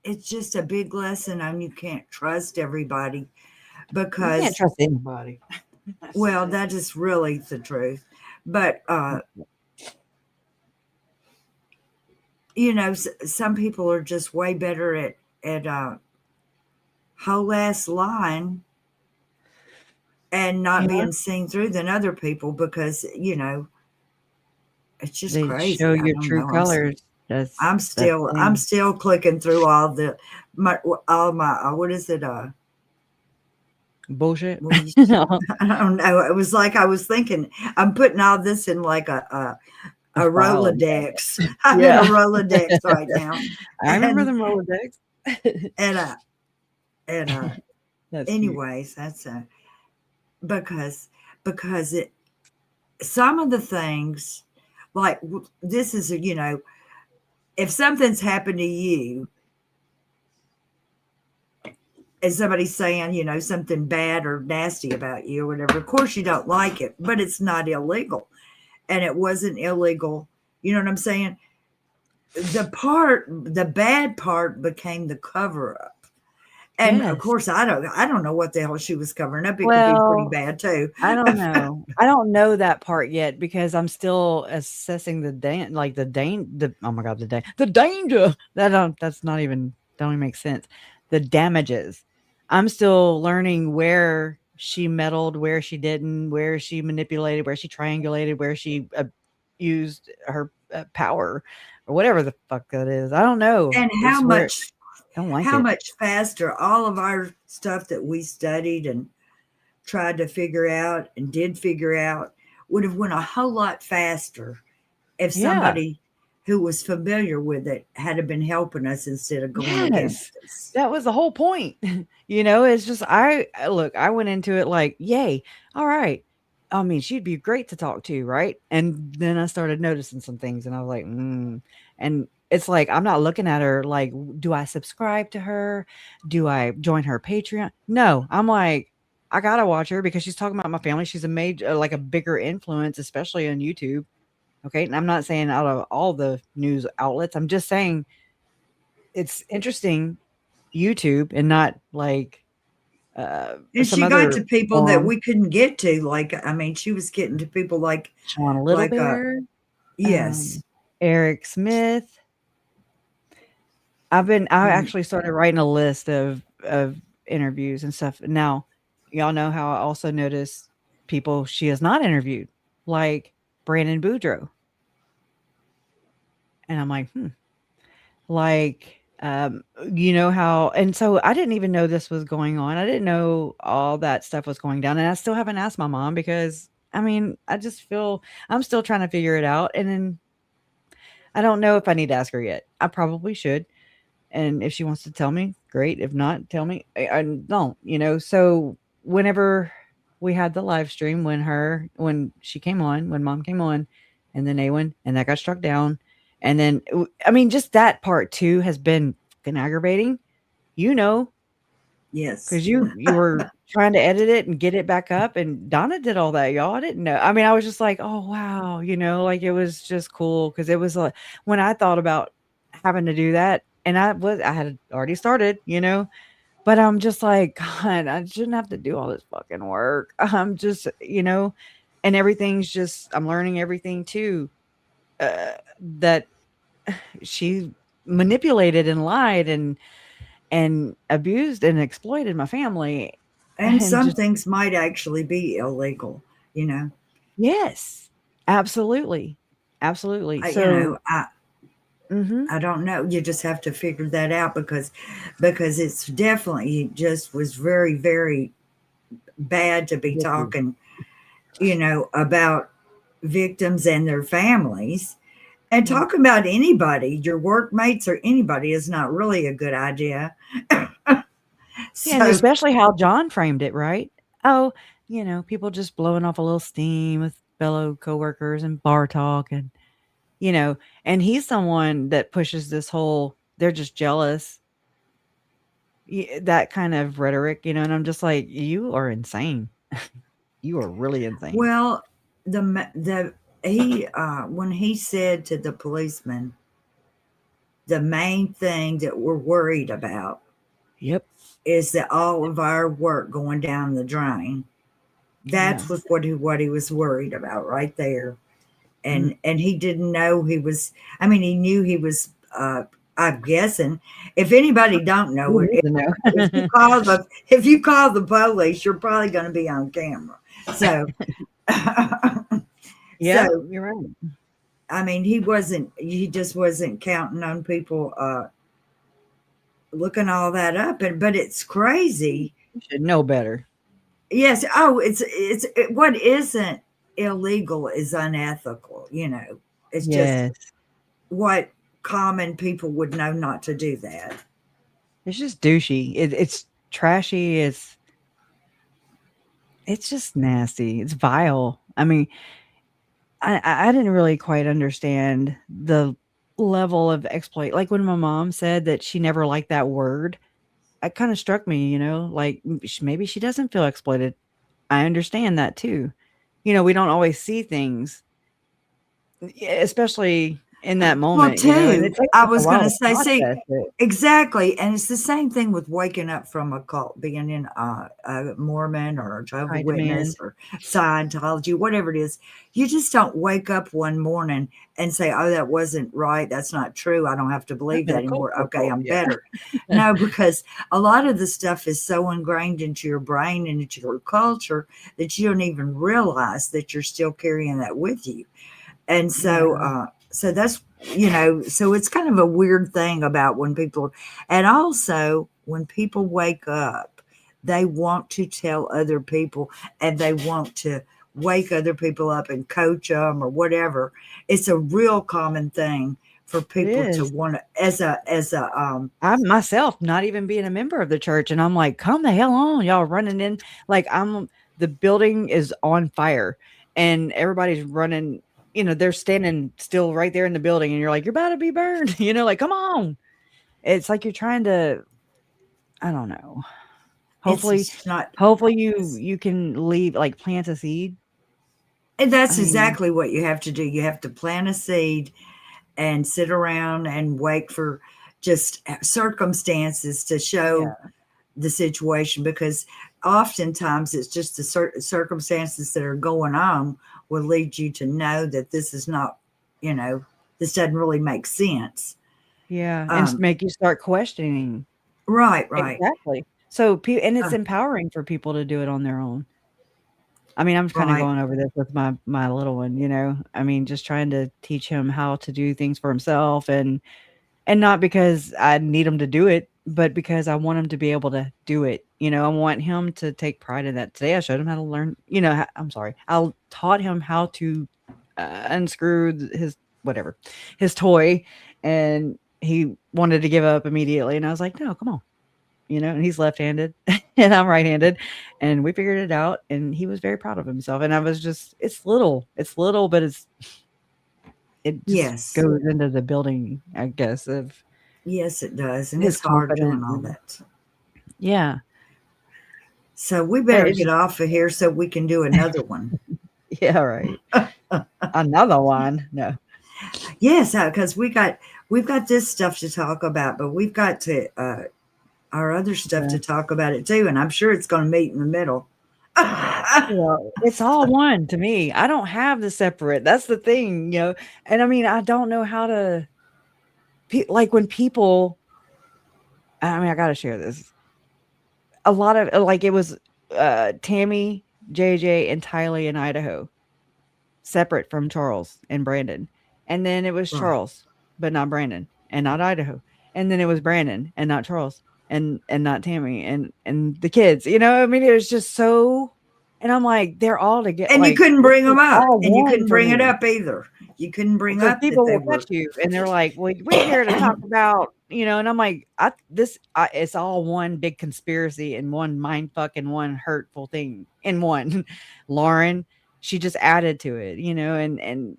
it's just a big lesson on you can't trust everybody, because You can't trust anybody. well, that is really the truth. But some people are just way better at whole ass line and not being seen through than other people, because it's just They crazy. show I your don't true know. colors. I'm still clicking through all my what is it? Bullshit. I don't know. It was like I was thinking, I'm putting all this in like a Rolodex. I'm in a Rolodex right now. I remember them Rolodex. And anyways, that's because some of the things, like this is if something's happened to you and somebody's saying something bad or nasty about you or whatever, of course you don't like it, but it's not illegal, and it wasn't illegal. You know what I'm saying? The bad part became the cover up. And of course, I don't know what the hell she was covering up. It could be pretty bad too. I don't know. I don't know that part yet because I'm still assessing the oh my god, the danger. That's not even don't even make sense. The damages. I'm still learning where she meddled, where she didn't, where she manipulated, where she triangulated, where she used her power or whatever the fuck that is. I don't know. And It's where- don't like how it. much faster all of our stuff that we studied and tried to figure out and did figure out would have went a whole lot faster if somebody who was familiar with it had been helping us instead of going against us. That was the whole point. It's just I went into it like, yay, all right. I mean, she'd be great to talk to, right? And then I started noticing some things and I was like, and it's like I'm not looking at her like, do I subscribe to her? Do I join her Patreon? No, I'm like, I gotta watch her because she's talking about my family. She's a major, like a bigger influence, especially on YouTube. Okay. And I'm not saying out of all the news outlets, I'm just saying it's interesting YouTube and not like And some she other got to people forum. that we couldn't get to. Like, I mean, she was getting to people like Sean Little Bear. Yes. Eric Smith. I actually started writing a list of interviews and stuff. Now, y'all know how I also notice people she has not interviewed, like Brandon Boudreaux. And I'm like, like You know how, and so I didn't even know this was going on. I didn't know all that stuff was going down, and I still haven't asked my mom because I mean, I just feel I'm still trying to figure it out, and then I don't know if I need to ask her yet. I probably should, and if she wants to tell me, great. If not, tell me. I don't, you know. So whenever we had the live stream, when she came on, when mom came on, and then Awen, and that got struck down, and then I mean, just that part too has been fucking aggravating, you know, Yes. because you were trying to edit it and get it back up, and Donna did all that, y'all. I didn't know. I mean, I was just like, oh wow, you know, like it was just cool because it was like when I thought about having to do that, and I had already started, you know, but I'm just like, God, I shouldn't have to do all this fucking work. I'm just, you know, and everything's just I'm learning everything too, that she manipulated and lied and abused and exploited my family And and some just things might actually be illegal, you know. yes, absolutely. Absolutely. You know, So mhm. I don't know. You just have to figure that out because it's definitely just was very, very bad to be talking, you know, about victims and their families. And talking about anybody, your workmates or anybody is not really a good idea. Yeah, and So especially how John framed it, right? Oh, you know, people just blowing off a little steam with fellow coworkers and bar talk and you know, and he's someone that pushes this whole they're just jealous. That kind of rhetoric, you know, and I'm just like, you are insane. You are really insane. well, the he when he said to the policeman, the main thing that we're worried about Yep. is that all of our work going down the drain. That's Yeah. what he was worried about right there. Mm. And he didn't know he was. I mean, he knew he was. I'm guessing. If anybody don't know You it, need to know. if you call the police, you're probably going to be on camera. So, Yeah, so you're right. I mean, he wasn't. He just wasn't counting on people looking all that up. But it's crazy. You should know better. Yes. Oh, what isn't illegal is unethical. You know, it's just Yes. what common people would know not to do that. It's just douchey. It's trashy. It's just nasty. It's vile. I mean, I didn't really quite understand the level of exploit. Like when my mom said that she never liked that word, it kind of struck me, you know, like maybe she doesn't feel exploited. I understand that too. You know, we don't always see things, especially in that Well, moment, you know, and it too, takes I us a was while going to to say, see, process it. exactly. And it's the same thing with waking up from a cult, being in a Mormon or a Jehovah's High Witness demand. or Scientology, whatever it is. You just don't wake up one morning and say, oh, that wasn't right. That's not true. I don't have to I've believe been that a cult anymore. for a Okay, cult, I'm yeah. better. No, because a lot of the stuff is so ingrained into your brain and into your culture that you don't even realize that you're still carrying that with you. And so, Yeah. so that's, you know, so it's kind of a weird thing about when people, and also when people wake up, they want to tell other people and they want to wake other people up and coach them or whatever. It's a real common thing for It people to is. want to, I'm myself not even being a member of the church, and I'm like, "Come the hell on, y'all running in." Like, the building is on fire, and everybody's running, you know, they're standing still right there in the building, and you're like, "You're about to be burned," you know, like, "Come on." It's like you're trying to I don't know. Hopefully it's not, hopefully you can leave like, plant a seed. and I that's mean exactly what you have to do. You have to plant a seed and sit around and wait for just circumstances to show yeah. the situation, because oftentimes it's just the circumstances that are going on will lead you to know that this is not, you know, this doesn't really make sense. Yeah, and Um, make you start questioning. right. Exactly. So, and it's Uh, empowering for people to do it on their own. I mean, I'm kinda right. going over this with my little one, you know? I mean, just trying to teach him how to do things for himself and And not because I need him to do it, but because I want him to be able to do it. I want him to take pride in that. Today I showed him how to learn, I'm sorry. I taught him how to unscrew his whatever, his toy, and he wanted to give up immediately. And I was like, no, come on. And he's left-handed and I'm right-handed, and we figured it out, and he was very proud of himself. And I was just, it's little, but it just goes into the building, I guess, of yes, it does. And his it's hard doing confidence all and that. yeah. So we better it's get just off of here so we can do another one. yeah, right. Another one. No. Yes, because we've got this stuff to talk about, but we've got to our other stuff to talk about it too, and I'm sure it's going to meet in the middle. Well, it's all one to me. I don't have the separate. That's the thing, and I mean, I don't know how to like when people, I mean, I got to share this. A lot of like it was Tammy, JJ, and Tylee in Idaho, separate from Charles and Brandon. And then it was Right. Charles, but not Brandon, and not Idaho. And then it was Brandon and not Charles, and not Tammy and the kids. I mean, it was just so. And I'm like, they're all together. And like, you couldn't bring them up, all and you one couldn't for bring it me. up either. You couldn't bring Because up that people they will were. catch you, and they're like, "Well, we're here to talk about," and I'm like, it's all one big conspiracy and one mind fuck and one hurtful thing in one." Lauren, she just added to it, and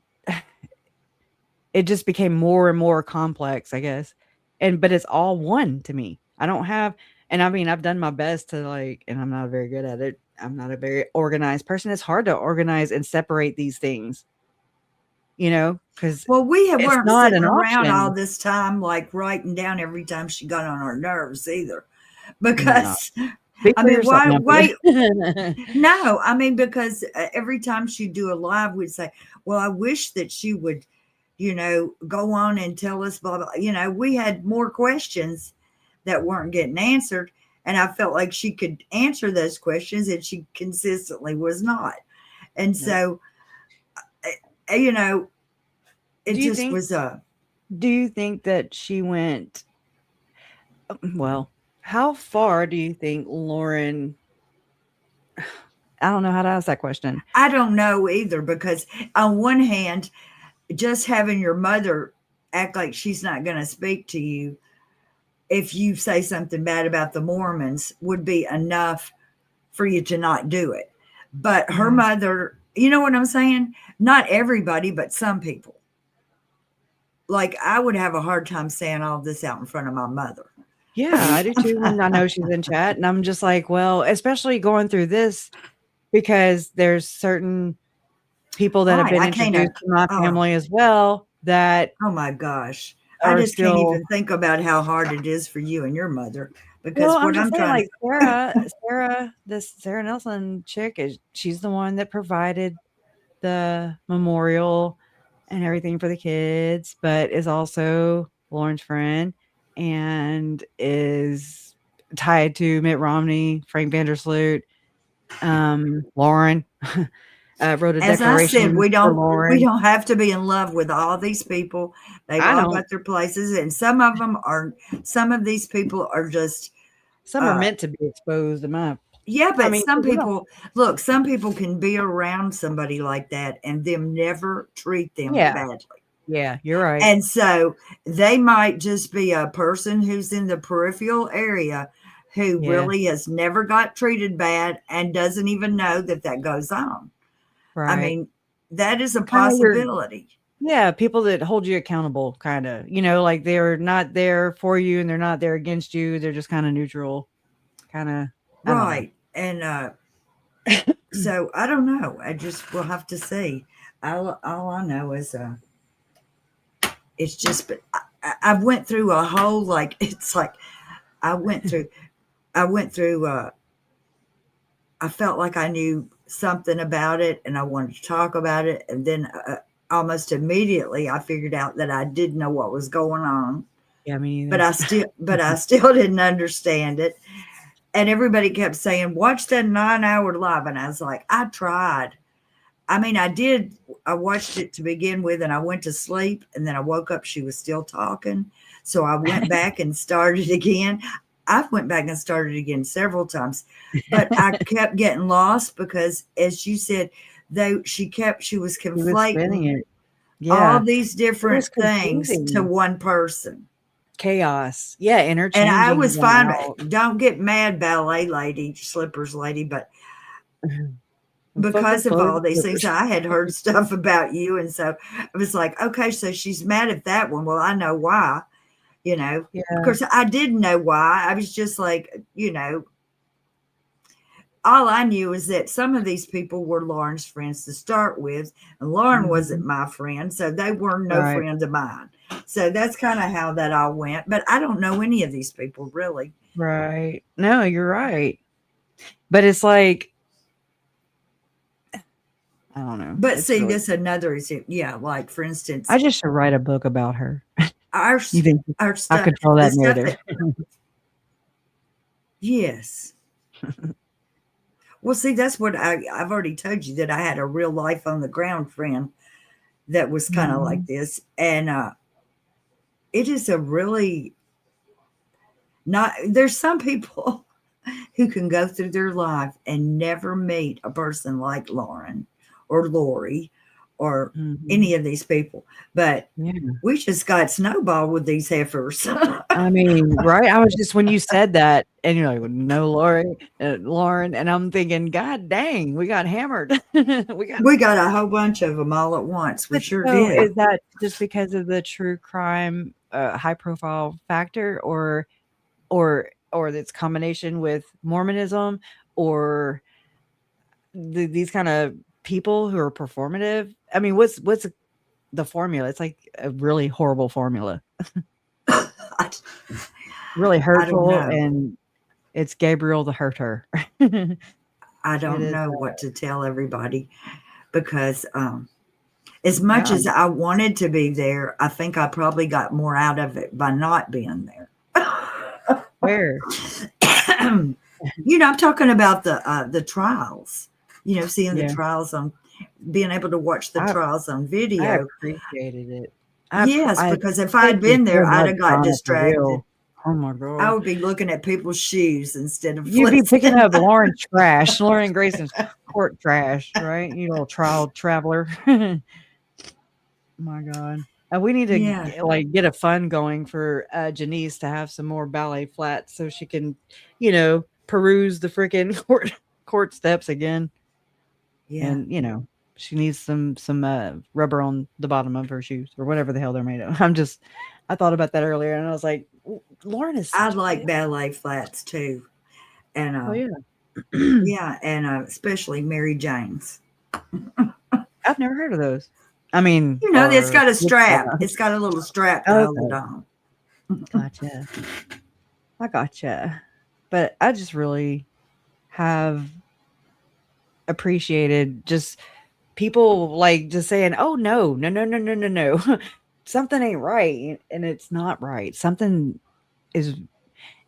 it just became more and more complex, I guess. But it's all one to me. I don't have, and I mean, I've done my best to and I'm not very good at it. I'm not a very organized person. It's hard to organize and separate these things. Because Well, we it's weren't not sitting an around all option. this time, like writing down every time she got on our nerves either. Because, Speak I for mean, yourself, why, Nymphy. no, I mean, because every time she'd do a live, we'd say, well, I wish that she would, go on and tell us, blah, blah. We had more questions that weren't getting answered. And I felt like she could answer those questions, and she consistently was not. And so, it just was do you think that she went, well, how far do you think Lauren, I don't know how to ask that question. I don't know either, because on one hand, just having your mother act like she's not going to speak to you if you say something bad about the Mormons would be enough for you to not do it. But her mother, you know what I'm saying? Not everybody, but some people. Like, I would have a hard time saying all this out in front of my mother. Yeah, I do too. When I know she's in chat, and I'm just like, well, especially going through this, because there's certain people that have been introduced to my family as well that, oh my gosh, I just can't even think about how hard it is for you and your mother, because well, I'm what just I'm saying, trying like this Sarah Nelson chick she's the one that provided the memorial and everything for the kids, but is also Lauren's friend and is tied to Mitt Romney, Frank Vandersloot, Lauren. Wrote a as I declaration said, we for Lauren. we don't have to be in love with all these people. They've all got their places, and some of these people are just some are meant to be exposed in my. Yeah, but I mean, some people look, some people can be around somebody like that and them never treat them badly. Yeah, you're right. And so they might just be a person who's in the peripheral area who really has never got treated bad and doesn't even know that goes on. Right. I mean, that is a possibility. Yeah, people that hold you accountable, kind of, like they're not there for you and they're not there against you. They're just kind of neutral, kind of. Right. And so I don't know. We'll have to see. All I know is it's just, but I went through a whole, I went through, I felt like I knew something about it and I wanted to talk about it. And then almost immediately I figured out that I didn't know what was going on. Yeah, me neither. But I still didn't understand it. And everybody kept saying, watch that 9-hour live. And I was like, I tried. I mean, I watched it to begin with and I went to sleep and then I woke up, she was still talking. So I went back and started again. I went back and started again several times, but I kept getting lost because, as you said, she was conflating all these different things to one person. Chaos. Yeah, And I was fine. out. Don't get mad, ballet lady, slippers lady, but because of all these things, I had heard stuff about you. And so I was like, okay, so she's mad at that one. Well, I know why, you know. Yeah. Of course, I didn't know why. I was just like, you know, all I knew is that some of these people were Lauren's friends to start with, and Lauren wasn't my friend, so they were no friends of mine. So that's kind of how that all went. But I don't know any of these people, really. Right. No, you're right. But it's like, I don't know. But see, really, this another is, yeah, like for instance, I just should write a book about her. Our stuff, I control that narrative. Yes. Well, see, that's what I've already told you, that I had a real life on the ground friend that was kind of like this. And it is a really there's some people who can go through their life and never meet a person like Lauren or Lori or any of these people. But we just got snowballed with these heifers. I mean, right? I was just, when you said that, and you're like, no, Lauren, and I'm thinking, God dang, we got hammered. we got a whole bunch of them all at once. We sure did. Is that just because of the true crime, high profile factor, or its combination with Mormonism, or these kind of people who are performative? I mean, what's the formula? It's like a really horrible formula. Really hurtful, and it's Gabriel the hurter. I don't know what to tell everybody, because as much as I wanted to be there, I think I probably got more out of it by not being there. Where? You know, I'm talking about the trials. You know, seeing the trials on, being able to watch the trials on video. I appreciated it. Because if I had been there, I'd have got distracted. Oh my God. I would be looking at people's shoes instead of you'd be picking up Lauren's trash, Lauren Grayson's court trash, right? You little trial traveler. Oh my God. We need to get a fund going for Janice to have some more ballet flats so she can, you know, peruse the freaking court steps again. Yeah. And, you know, she needs some rubber on the bottom of her shoes or whatever the hell they're made of. I thought about that earlier, and I was like, Lauren is. I like ballet flats too, and and especially Mary Jane's. I've never heard of those. I mean, you know, it's got a strap. It's got a little strap to hold it on. Gotcha. I gotcha. But I just really have appreciated just people like just saying, oh no something ain't right, and it's not right. Something is,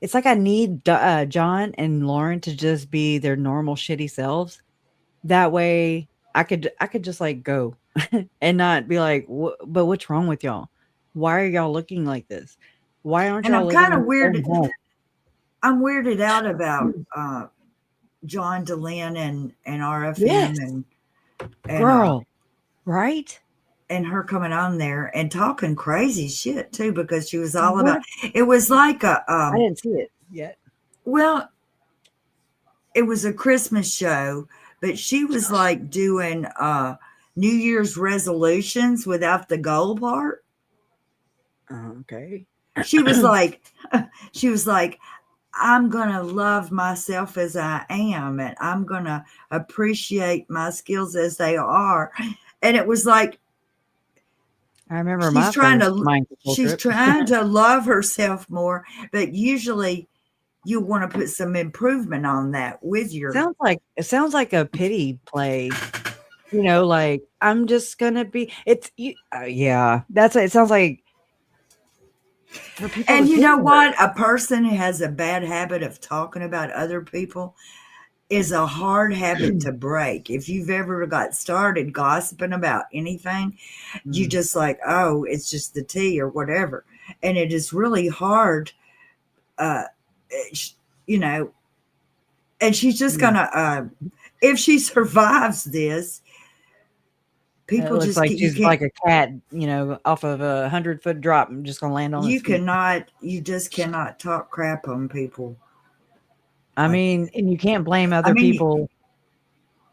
it's like I need John and Lauren to just be their normal shitty selves. That way I could just like go and not be like, but what's wrong with y'all? Why are y'all looking like this? Why aren't y'all? And I'm kind of weirded. I'm weirded out about John DeLynn and RFM and girl, right? And her coming on there and talking crazy shit too, because she was all about. It was like a. I didn't see it yet. Well, it was a Christmas show, but she was like doing New Year's resolutions without the goal part. Okay. She was like, I'm going to love myself as I am, and I'm going to appreciate my skills as they are. And it was like, I remember she's trying to love herself more, but usually you want to put some improvement on that with your. It sounds like a pity play, you know, like I'm just going to be, it sounds like. And you know what? A person who has a bad habit of talking about other people, is a hard habit to break. If you've ever got started gossiping about anything, you just like, oh, it's just the tea or whatever. And it is really hard, you know, and she's just gonna, if she survives this, people it looks just like you she's can't, like a cat, you know, off of a 100-foot drop and just gonna land on you its feet. you just cannot talk crap on people. I mean, and you can't blame other mean, people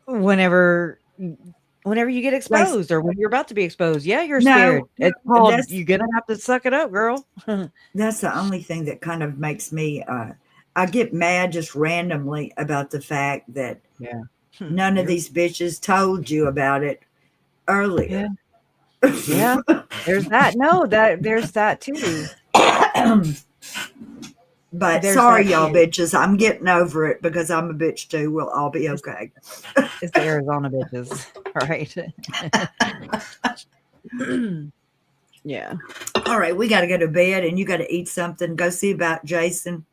whenever you get exposed or when you're about to be exposed. Yeah, you're scared. It's called you're gonna have to suck it up, girl. That's the only thing that kind of makes me I get mad just randomly about the fact that none of these bitches told you about it earlier. Yeah. There's that. No, there's that too. But There's sorry, that y'all too. bitches. I'm getting over it because I'm a bitch too. We'll all be okay. It's the Arizona bitches. All right. Yeah. All right, we got to go to bed and you got to eat something. Go see about Jason.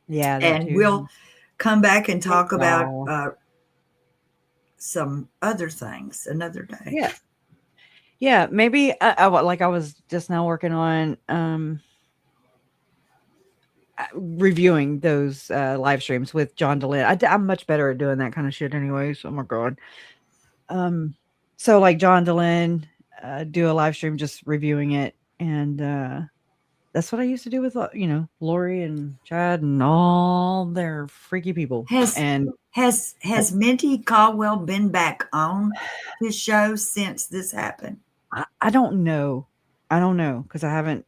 Yeah, that and too. we'll come back and talk Thanks, about y'all. some other things another day. Yeah. Yeah, maybe I was just now working on reviewing those live streams with John DeLynn. I'm much better at doing that kind of shit anyways. Oh my god. So like John DeLynn do a live stream just reviewing it, and that's what I used to do with Lori and Chad and all their freaky people. Has Minty Caldwell been back on his show since this happened? I don't know. I don't know because I haven't.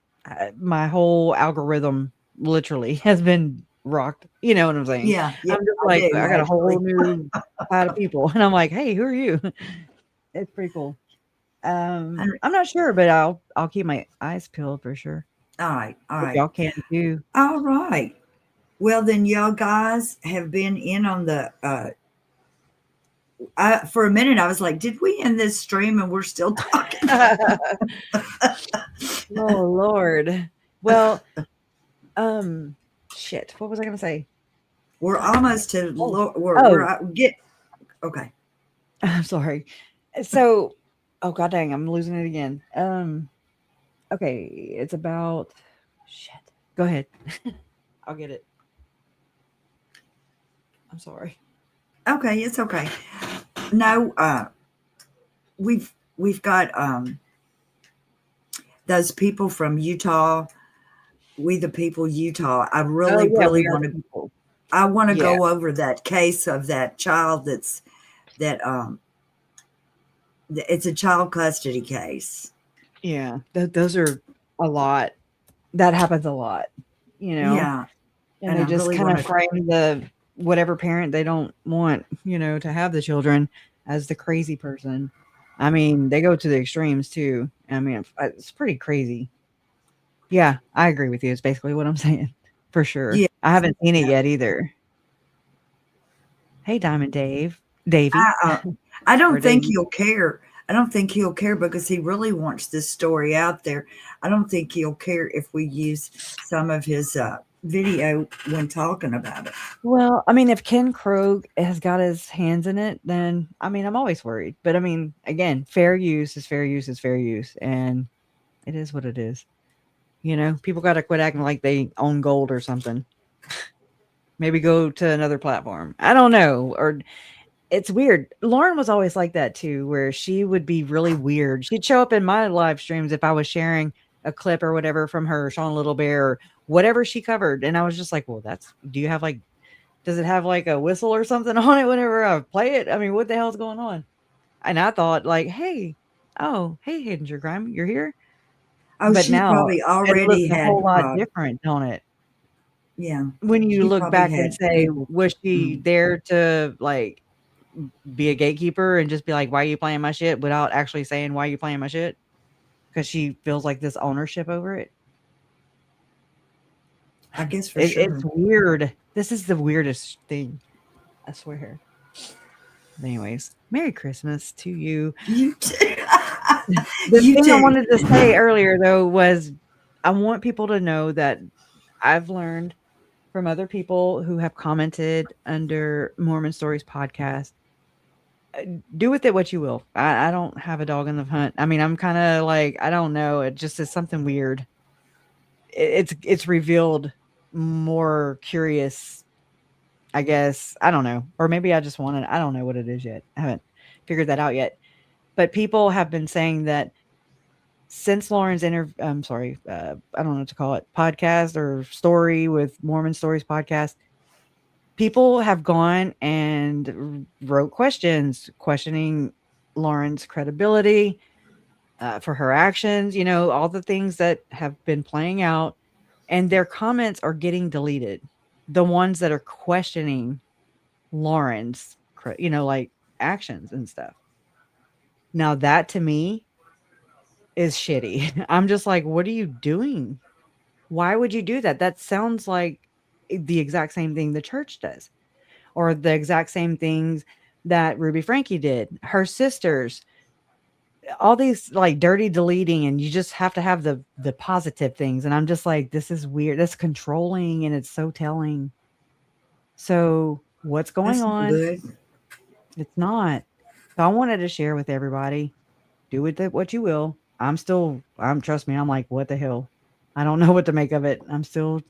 My whole algorithm literally has been rocked. You know what I'm saying? Yeah. I'm just like, I got a whole new side of people, and I'm like, hey, who are you? It's pretty cool. I'm not sure, but I'll keep my eyes peeled for sure. All right. Y'all can too. All right. Well, then y'all guys have been in on the for a minute I was like, did we end this stream and we're still talking? Oh Lord. Well, shit. What was I gonna say? We're almost to okay. I'm sorry. So god dang, I'm losing it again. Okay, it's about shit. Go ahead. I'll get it. I'm sorry. Okay, it's okay. No, we've got those people from Utah. We the People Utah. I really want to. I want to go over that case of that child it's a child custody case. Yeah, those are a lot. That happens a lot, you know. Yeah, and they just really kind of frame the whatever parent they don't want, to have the children as the crazy person. I mean, they go to the extremes too. I mean, it's pretty crazy. Yeah, I agree with you. It's basically what I'm saying, for sure. Yeah. I haven't seen it yet either. Hey, Diamond Davey. I don't think he'll care. I don't think he'll care because he really wants this story out there. I don't think he'll care if we use some of his video when talking about it. Well, I mean, if Ken Krogh has got his hands in it, then I mean, I'm always worried. But I mean, again, fair use is fair use is fair use, and it is what it is. People got to quit acting like they own gold or something. Maybe go to another platform. I don't know. Or it's weird. Lauren was always like that too, where she would be really weird. She'd show up in my live streams if I was sharing a clip or whatever from her Sean Little Bear or whatever she covered. And I was just like, well, do you have does it have like a whistle or something on it whenever I play it? I mean, what the hell's going on? And I thought like, hey, Hidden Your Grime, you're here. Oh, but she now probably already had a whole lot different on it. Yeah. When you look back and say, was she there to like be a gatekeeper and just be like, why are you playing my shit, without actually saying, why are you playing my shit? Because she feels like this ownership over it. I guess for sure. It's weird. This is the weirdest thing. I swear. Anyways, Merry Christmas to you. You too. The thing I wanted to say earlier, though, was I want people to know that I've learned from other people who have commented under Mormon Stories podcast. Do with it what you will. I don't have a dog in the hunt. I mean, I'm kind of like, I don't know. It just is something weird. It's revealed more curious, I guess. I don't know. Or maybe I just want it. I don't know what it is yet. I haven't figured that out yet. But people have been saying that since Lauren's I don't know what to call it, podcast or story with Mormon Stories podcast, people have gone and wrote questions questioning Lauren's credibility for her actions, all the things that have been playing out, and their comments are getting deleted. The ones that are questioning Lauren's, like actions and stuff. Now that to me is shitty. I'm just like, what are you doing? Why would you do that? That sounds like the exact same thing the church does, or the exact same things that Ruby Frankie did, her sisters, all these like dirty deleting, and you just have to have the positive things. And I'm just like, this is weird. That's controlling, and it's so telling. So what's going on? Good. It's not. So I wanted to share with everybody. Do with it what you will. Trust me, I'm like, what the hell? I don't know what to make of it. I'm still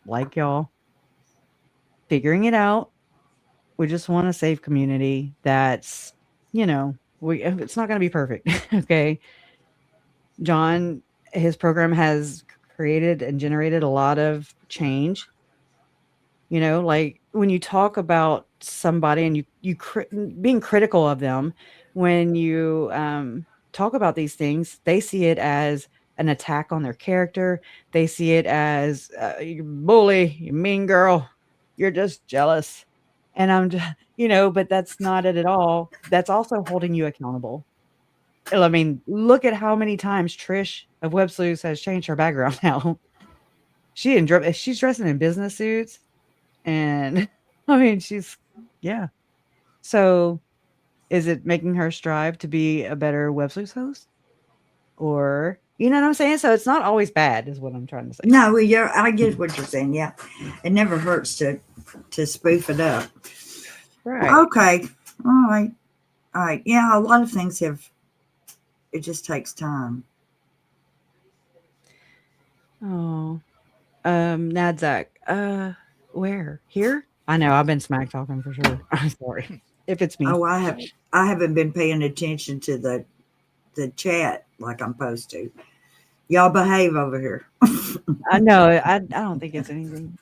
like y'all, figuring it out. We just want a safe community that's, it's not going to be perfect. Okay. John, his program has created and generated a lot of change. Like when you talk about somebody and you being critical of them, when you talk about these things, they see it as an attack on their character. They see it as you bully, you mean girl, you're just jealous. And I'm just, but that's not it at all. That's also holding you accountable. I mean, look at how many times Trish of Web Sleuths has changed her background now. She's dressing in business suits. And I mean, yeah. So is it making her strive to be a better Web Sleuths host? Or, you know what I'm saying? So it's not always bad is what I'm trying to say. No, I get what you're saying. Yeah. It never hurts to spoof it up. Right. Okay. All right. Yeah. A lot of things it just takes time. Oh, Nadzak, where? Here? I know I've been smack talking for sure. I'm sorry if it's me. Oh, I haven't been paying attention to the chat like I'm supposed to. Y'all behave over here. I know. I don't think it's anything.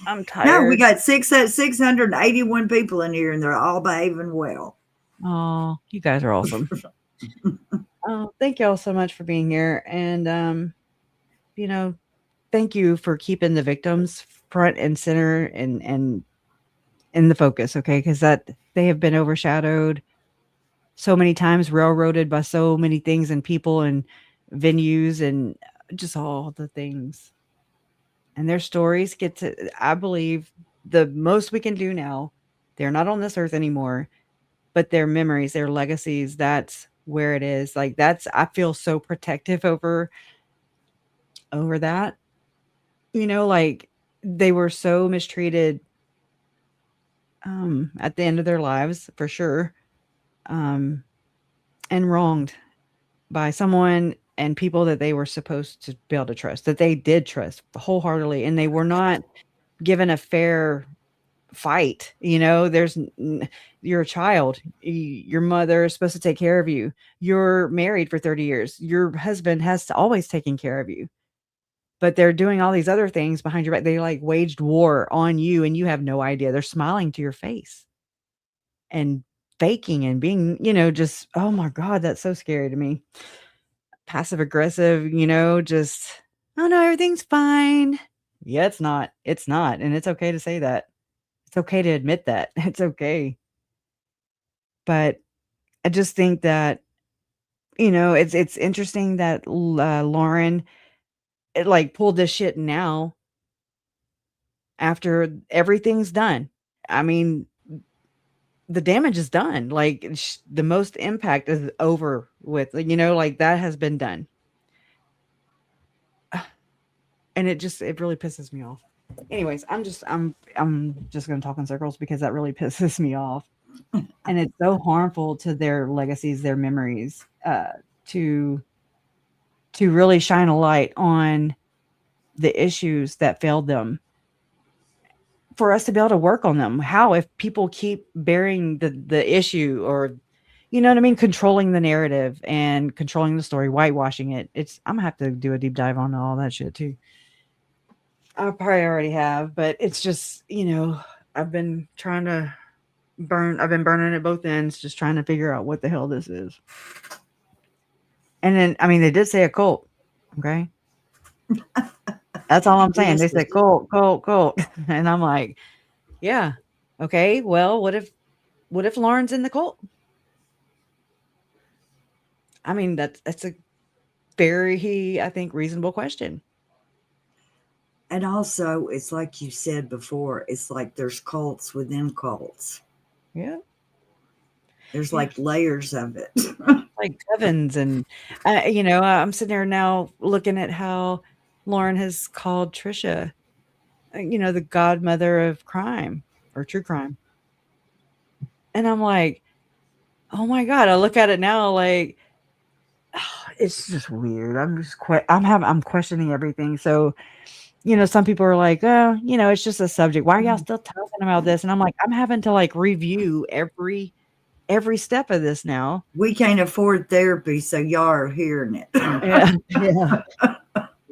I'm tired. No, we got 681 people in here, and they're all behaving well. Oh, you guys are awesome. Oh, thank y'all so much for being here, and thank you for keeping the victims front and center and in the focus. Okay, because they have been overshadowed so many times, railroaded by so many things and people and venues and just all the things. And their stories I believe the most we can do now, they're not on this earth anymore, but their memories, their legacies, that's where it is. Like I feel so protective over that. Like they were so mistreated at the end of their lives, for sure. And wronged by someone and people that they were supposed to be able to trust, that they did trust wholeheartedly, and they were not given a fair fight. You're a child. Your mother is supposed to take care of you. You're married for 30 years. Your husband has to always taking care of you. But they're doing all these other things behind your back. They like waged war on you and you have no idea. They're smiling to your face and faking and being, just, oh my God, that's so scary to me. Passive aggressive, just, oh no, everything's fine. Yeah, it's not. It's not. And it's okay to say that. It's okay to admit that. It's okay. But I just think that, it's interesting that Lauren pulled this shit now after everything's done. I mean, the damage is done. Like the most impact is over with, that has been done. And it really pisses me off. anyways, I'm just gonna talk in circles because that really pisses me off. And it's so harmful to their legacies, their memories, to really shine a light on the issues that failed them, for us to be able to work on them. How, if people keep burying the issue, or you know what I mean, controlling the narrative and controlling the story, whitewashing it. I'm gonna have to do a deep dive on all that shit too. I probably already have, but it's just, I've been burning at both ends, just trying to figure out what the hell this is. And then, I mean, they did say a cult. Okay. That's all I'm saying. They said cult. And I'm like, yeah. Okay. Well, what if Lauren's in the cult? I mean, that's a very, I think, reasonable question. And also, it's like you said before, it's like there's cults within cults. Yeah. There's like layers of it. Like Evans. And, I'm sitting there now looking at how Lauren has called Trisha, the godmother of crime or true crime. And I'm like, oh my God, I look at it now like, it's just weird. I'm questioning everything. So, some people are like, oh, it's just a subject. Why are y'all still talking about this? And I'm like, I'm having to like review every step of this now. We can't afford therapy, so y'all are hearing it.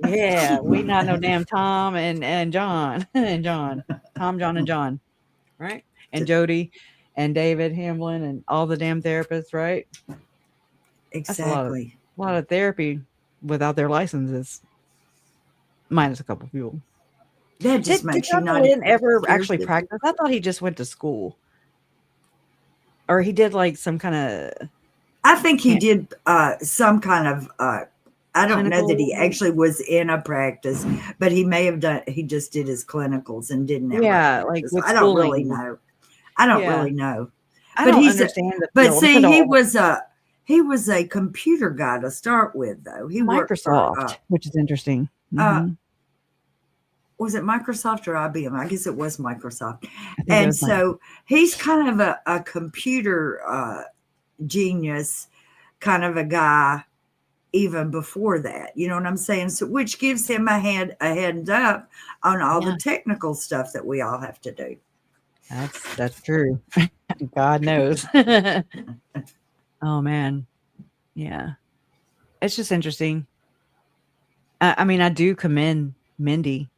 Yeah. We not no damn Tom and John and John, Tom, John, and John, right? And Jody and David Hamlin and all the damn therapists, right? Exactly. A lot of therapy without their licenses, minus a couple people. That just makes you not didn't ever actually practice. I thought he just went to school, or he did like some kind of. I think he did some kind of. I don't know that he actually was in a practice, but he may have done. He just did his clinicals and didn't. Like with I don't really know. I don't really know. I don't understand the but field see, at all. he was a computer guy to start with, though. He Microsoft, worked for, which is interesting. Was it Microsoft or IBM? I guess it was Microsoft. And so he's kind of a computer genius, kind of a guy even before that. You know what I'm saying? So, which gives him a head up on all the technical stuff that we all have to do. That's true. God knows. Oh man. Yeah. It's just interesting. I mean, I do commend Mindy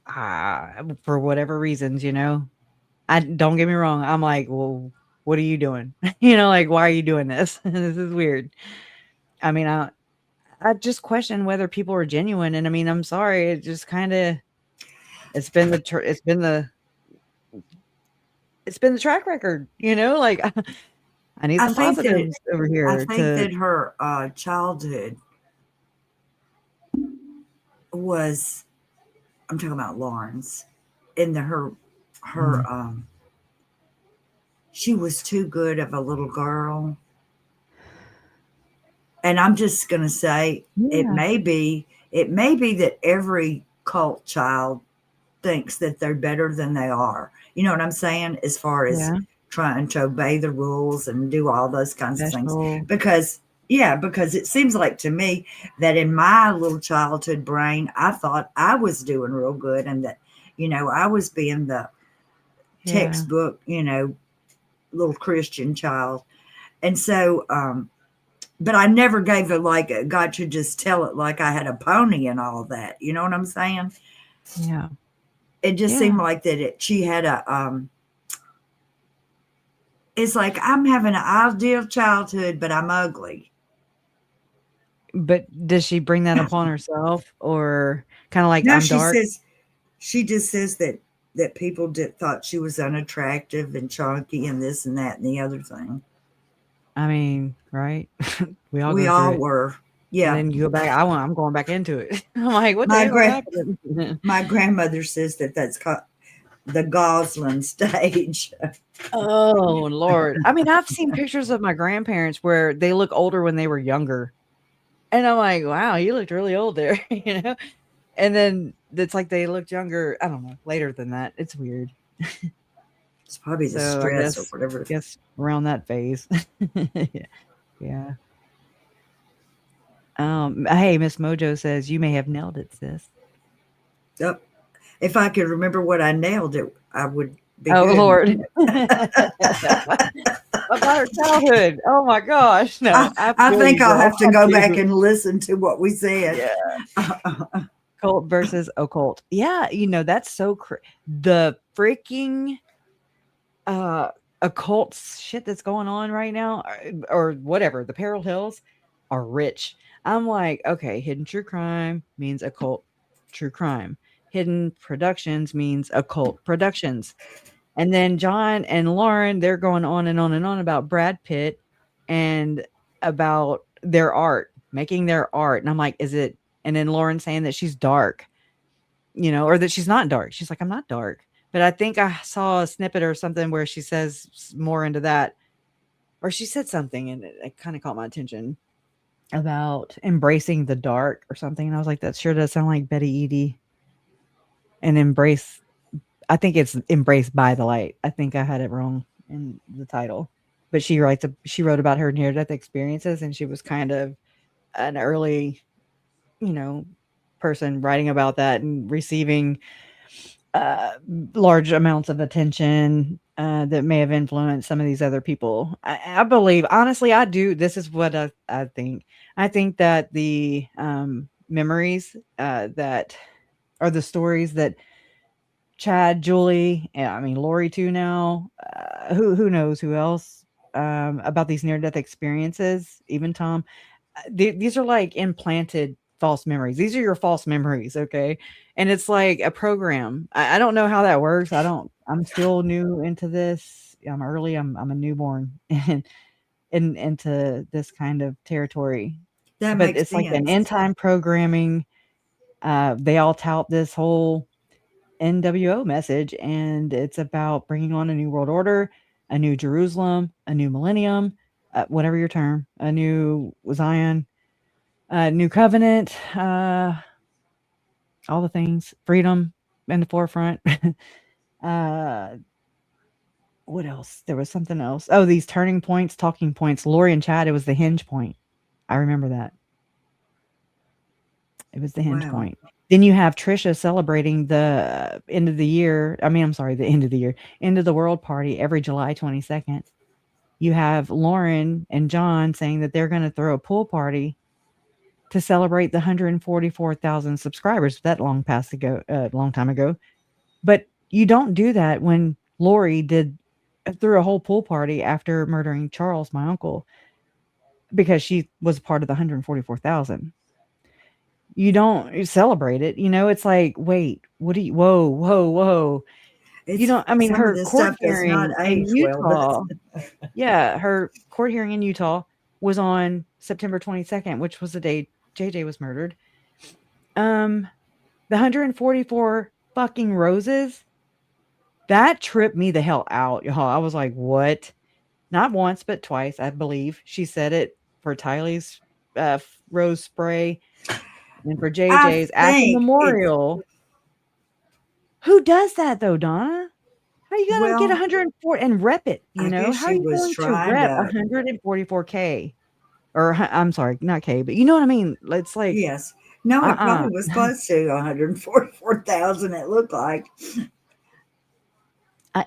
for whatever reasons, I don't get me wrong. I'm like, well, what are you doing? Like, why are you doing this? This is weird. I mean, I just question whether people are genuine. And I mean, I'm sorry. It just kind of, it's been the track record, like I need some positives over here. I think that her childhood was, I'm talking about Lauren's, in she was too good of a little girl. And I'm just going to say, it may be that every cult child thinks that they're better than they are. You know what I'm saying? As far as trying to obey the rules and do all those kinds of things. Because it seems like to me that in my little childhood brain, I thought I was doing real good and that, I was being the textbook, little Christian child. And so, but I never gave it got to just tell it like I had a pony and all that. You know what I'm saying? Yeah. It just seemed like that she had it's like I'm having an ideal childhood, but I'm ugly. But does she bring that upon herself, or kind of like, no, I'm dark? She just says that people thought she was unattractive and chunky and this and that and the other thing. I mean, right? we all were. Yeah. And then you go back. I'm going back into it. I'm like, what the hell happened? My grandmother says that's called the Gosling stage. Oh Lord. I mean, I've seen pictures of my grandparents where they look older when they were younger. And I'm like, wow, you looked really old there, And then it's like they looked younger. I don't know. Later than that, it's weird. It's probably the So stress or whatever. I guess around that phase. Yeah. Hey, Miss Mojo says you may have nailed it, sis. Yep. If I could remember what I nailed it, I would be Oh good. Lord. About her childhood. Oh my gosh. No, I think you, I'll girl. have to I go do. back and listen to what we said. Yeah. Cult versus occult. Yeah, that's so the freaking occult shit that's going on right now, or whatever. The Peril Hills are rich. I'm like, okay, hidden true crime means occult true crime. Hidden productions means occult productions. And then John and Lauren, they're going on and on and on about Brad Pitt and about their art, making their art. And I'm like, is it? And then Lauren saying that she's dark, or that she's not dark. She's like, I'm not dark. But I think I saw a snippet or something where she says more into that, or she said something and it kind of caught my attention about embracing the dark or something. And I was like, that sure does sound like Betty Edie. And embrace, I think it's embraced by the light. I think I had it wrong in the title, but she wrote about her near-death experiences, and she was kind of an early, person writing about that and receiving large amounts of attention that may have influenced some of these other people. I believe, honestly, I do. This is what I think. I think that the memories that are the stories that Chad, Julie, Lori too now, who knows who else, about these near-death experiences, even Tom. These are like implanted false memories. These are your false memories, okay? And it's like a program. I don't know how that works. I'm still new into this. I'm early. I'm a newborn and into this kind of territory. That But makes it's like an sense. end time programming. They all tout this whole NWO message, and it's about bringing on a new world order, a new Jerusalem, a new millennium, whatever your term, a new Zion, new covenant, all the things, freedom in the forefront. What else? There was something else. Oh, these turning points, talking points. Lori and Chad, it was the hinge point. I remember that. It was the hinge point. Then you have Trisha celebrating the end of the year. The end of the year, end of the world party every July 22nd. You have Lauren and John saying that they're going to throw a pool party to celebrate the 144,000 subscribers that long time ago. But you don't do that when Lori threw a whole pool party after murdering Charles, my uncle, because she was part of the 144,000. You don't celebrate it. It's like, wait, what do you, whoa. It's Her the court stuff does not hearing in age well. Utah. Yeah, her court hearing in Utah was on September 22nd, which was the day JJ was murdered. The 144 fucking roses, that tripped me the hell out, y'all. I was like, what? Not once, but twice, I believe. She said it for Tylee's rose spray and for JJ's at the memorial. Who does that though, Donna? How are you gonna get 104 and rep it? How are you going to rep 144K? Or I'm sorry, not K, but you know what I mean? It's like, yes. No, it probably was close to 144,000. It looked like.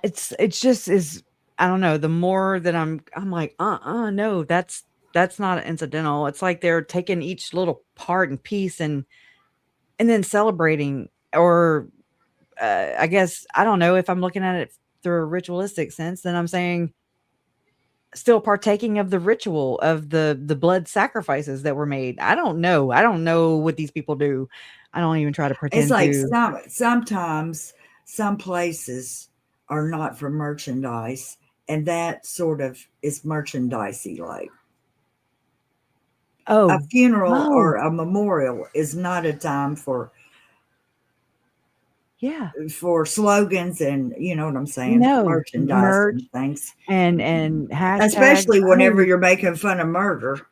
It's just is, I don't know. The more that I'm like, no, that's not incidental. It's like they're taking each little part and piece and then celebrating, or I guess, I don't know, if I'm looking at it through a ritualistic sense, then I'm saying still partaking of the ritual of the blood sacrifices that were made. I don't know what these people do. I don't even try to pretend. It's like sometimes some places are not for merchandise, and that sort of is merchandisey. Like a funeral or a memorial is not a time for slogans and, you know what I'm saying, merchandise and things, and hashtags, especially whenever you're making fun of murder.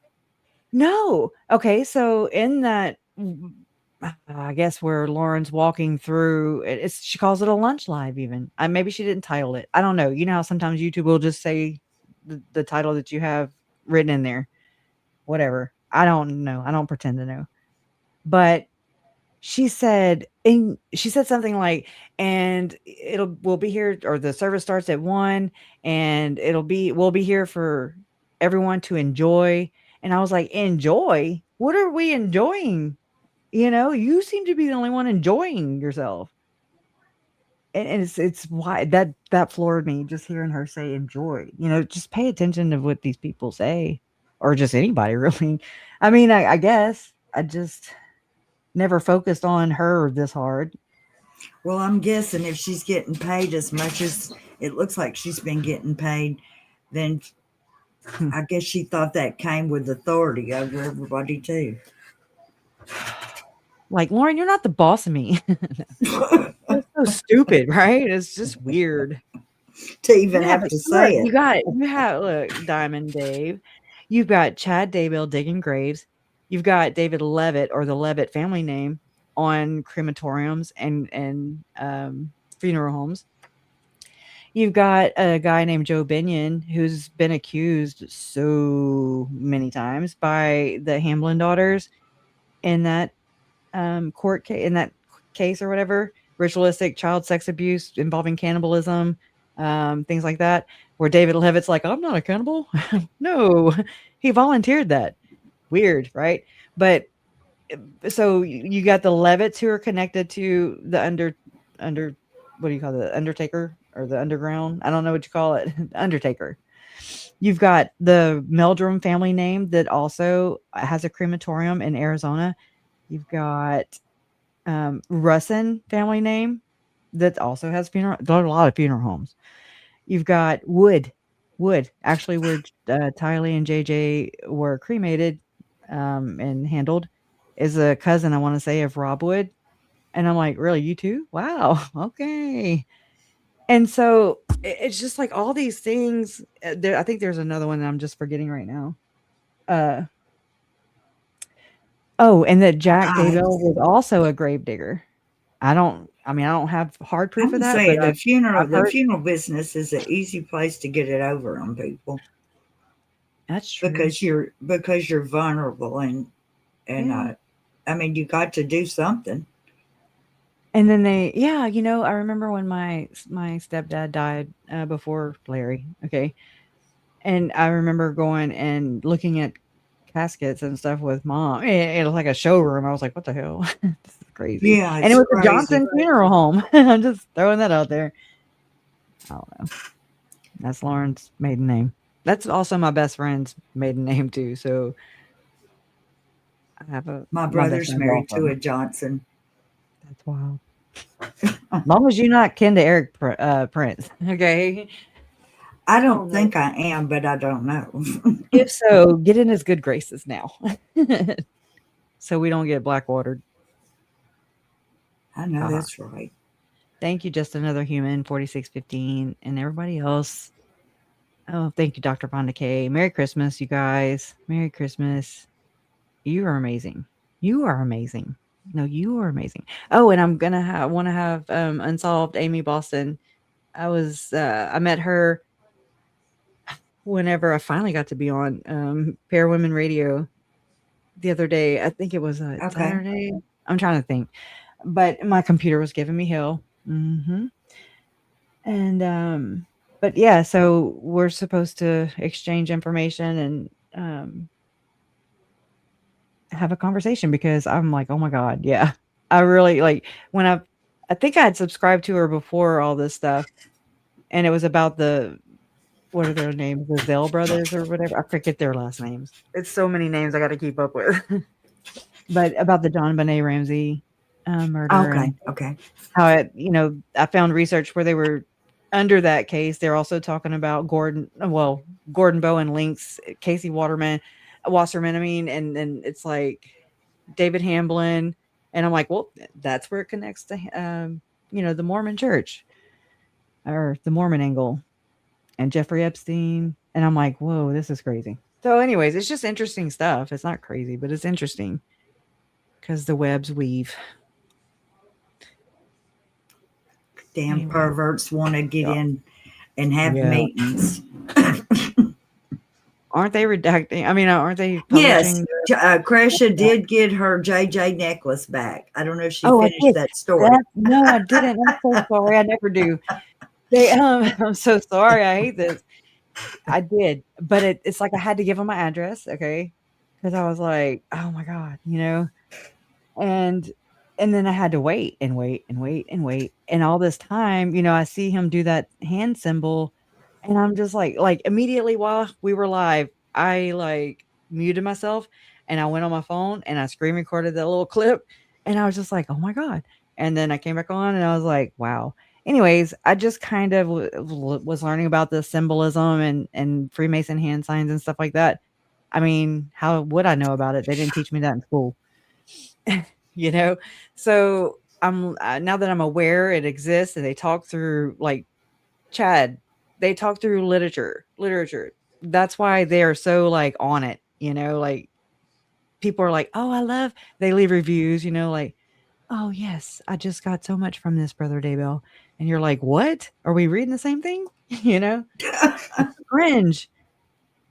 No. Okay, so in that, I guess where Lauren's walking through it's she calls it a lunch live even. Maybe she didn't title it. I don't know. You know how sometimes YouTube will just say the title that you have written in there. Whatever. I don't know. I don't pretend to know. But she said something like, and we'll be here, or the service starts at 1 and we'll be here for everyone to enjoy. And I was like, enjoy? What are we enjoying? You know, you seem to be the only one enjoying yourself. And it's why that floored me, just hearing her say enjoy. You know, just pay attention to what these people say, or just anybody really. I mean, I guess I just never focused on her this hard. Well, I'm guessing if she's getting paid as much as it looks like she's been getting paid, then I guess she thought that came with authority over everybody too. Like, Lauren, you're not the boss of me. That's so stupid, right? It's just weird to even have to say it. You have look, Diamond Dave. You've got Chad Daybell digging graves. You've got David Levitt, or the Levitt family name, on crematoriums and funeral homes. You've got a guy named Joe Binion who's been accused so many times by the Hamlin daughters in that court case, in that case or whatever, ritualistic child sex abuse involving cannibalism, things like that, where David Levitt's like, I'm not a cannibal. No, he volunteered that. Weird, right? But so you got the Levitts who are connected to the under what do you call it, the Undertaker or the underground? I don't know what you call it. Undertaker. You've got the Meldrum family name that also has a crematorium in Arizona. You've got Russin family name that also has funeral. There are a lot of funeral homes. You've got Wood, actually where Tylee and JJ were cremated and handled, is a cousin, I want to say, of Rob Wood. And I'm like, really, you too? Wow. Okay. And so it's just like all these things. I think there's another one that I'm just forgetting right now. And that Jack Daybell was also a gravedigger. I don't have hard proof of that. Saying But the funeral business is an easy place to get it over on people. That's true. Because you're vulnerable and Yeah. I mean, you got to do something. And then I remember when my stepdad died before Larry. Okay. And I remember going and looking at caskets and stuff with Mom. It was like a showroom. I was like, what the hell? This is crazy. Yeah. And it was a Johnson funeral home. I'm just throwing that out there. I don't know. That's Lauren's maiden name. That's also my best friend's maiden name too. So I have my brother's married to a Johnson. That's wild. As long as you're not kin to Eric Prince. Okay. I don't think I am, but I don't know. If so, get in his good graces now. So we don't get blackwatered. I know that's right. Thank you, Just Another Human, 4615, and everybody else. Oh, thank you, Dr. Vonda K. Merry Christmas, you guys. Merry Christmas. You are amazing. You are amazing. No, you are amazing. Oh, and I'm gonna want to have Unsolved Amy Boston. I met her whenever I finally got to be on Pair Women Radio the other day. I think it was Saturday. I'm trying to think, but my computer was giving me hell. Mm-hmm. And but yeah, so we're supposed to exchange information and have a conversation, because I'm like, oh my God, yeah. I really like when I think I had subscribed to her before all this stuff, and it was about what are their names? The Zell brothers or whatever. I forget their last names. It's so many names I got to keep up with. But about the John Benet Ramsey murder. Okay. How I found research where they were under that case. They're also talking about Gordon Bowen links Casey Wasserman. I mean, and it's like David Hamblin, and I'm like, well, that's where it connects to the Mormon Church or the Mormon angle, and Jeffrey Epstein, and I'm like, whoa, this is crazy. So, anyways, it's just interesting stuff. It's not crazy, but it's interesting. because the webs weave. Damn Anyway. perverts want to get in and have Yeah. meetings. Aren't they redacting? I mean, aren't they Yes, publishing? Kresha did get her JJ necklace back. I don't know if she I finished did. that story. No, I didn't. I'm so sorry. I never do. I'm so sorry. I hate this. I did, but it's like I had to give them my address, okay? Because I was like, oh my God, and then I had to wait and wait and wait and wait. And all this time, I see him do that hand symbol, and I'm just like immediately while we were live, I muted myself and I went on my phone and I screen recorded that little clip, and I was just like, oh my God. And then I came back on and I was like, wow. Anyways, I just kind of was learning about the symbolism and Freemason hand signs and stuff like that. I mean, how would I know about it? They didn't teach me that in school. So I'm now that I'm aware it exists, and they talk through Chad, they talk through literature. That's why they are so on it. People are like, oh, they leave reviews, oh yes, I just got so much from this, Brother Daybell. And you're like, what? Are we reading the same thing? It's cringe.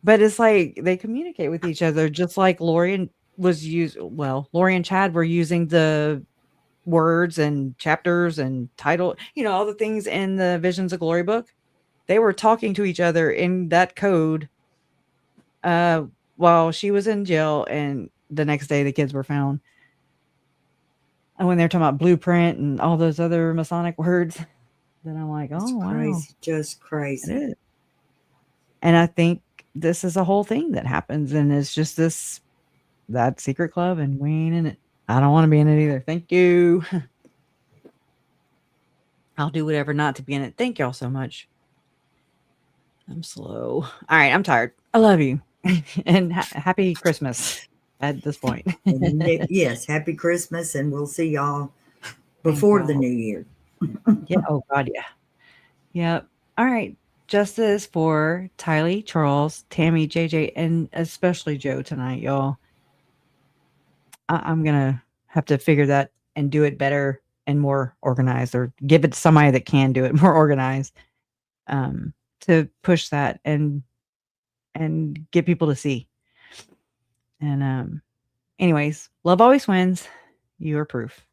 But it's like they communicate with each other, just like Lori and Chad were using the words and chapters and title, all the things in the Visions of Glory book. They were talking to each other in that code while she was in jail, and the next day the kids were found. And when they're talking about blueprint and all those other Masonic words, then I'm like, it's oh, crazy, wow. just crazy. It is. And I think this is a whole thing that happens, and it's just that secret club, and we ain't in it. I don't want to be in it either. Thank you. I'll do whatever not to be in it. Thank y'all so much. I'm slow. All right, I'm tired. I love you. And happy Christmas at this point. Yes, happy Christmas, and we'll see y'all before the new year. Yeah. Oh God, yeah. Yep. All right. Justice for Tylee, Charles, Tammy, JJ, and especially Joe tonight, y'all. I'm gonna have to figure that and do it better and more organized, or give it to somebody that can do it more organized, to push that and get people to see. And anyways, love always wins. You are proof.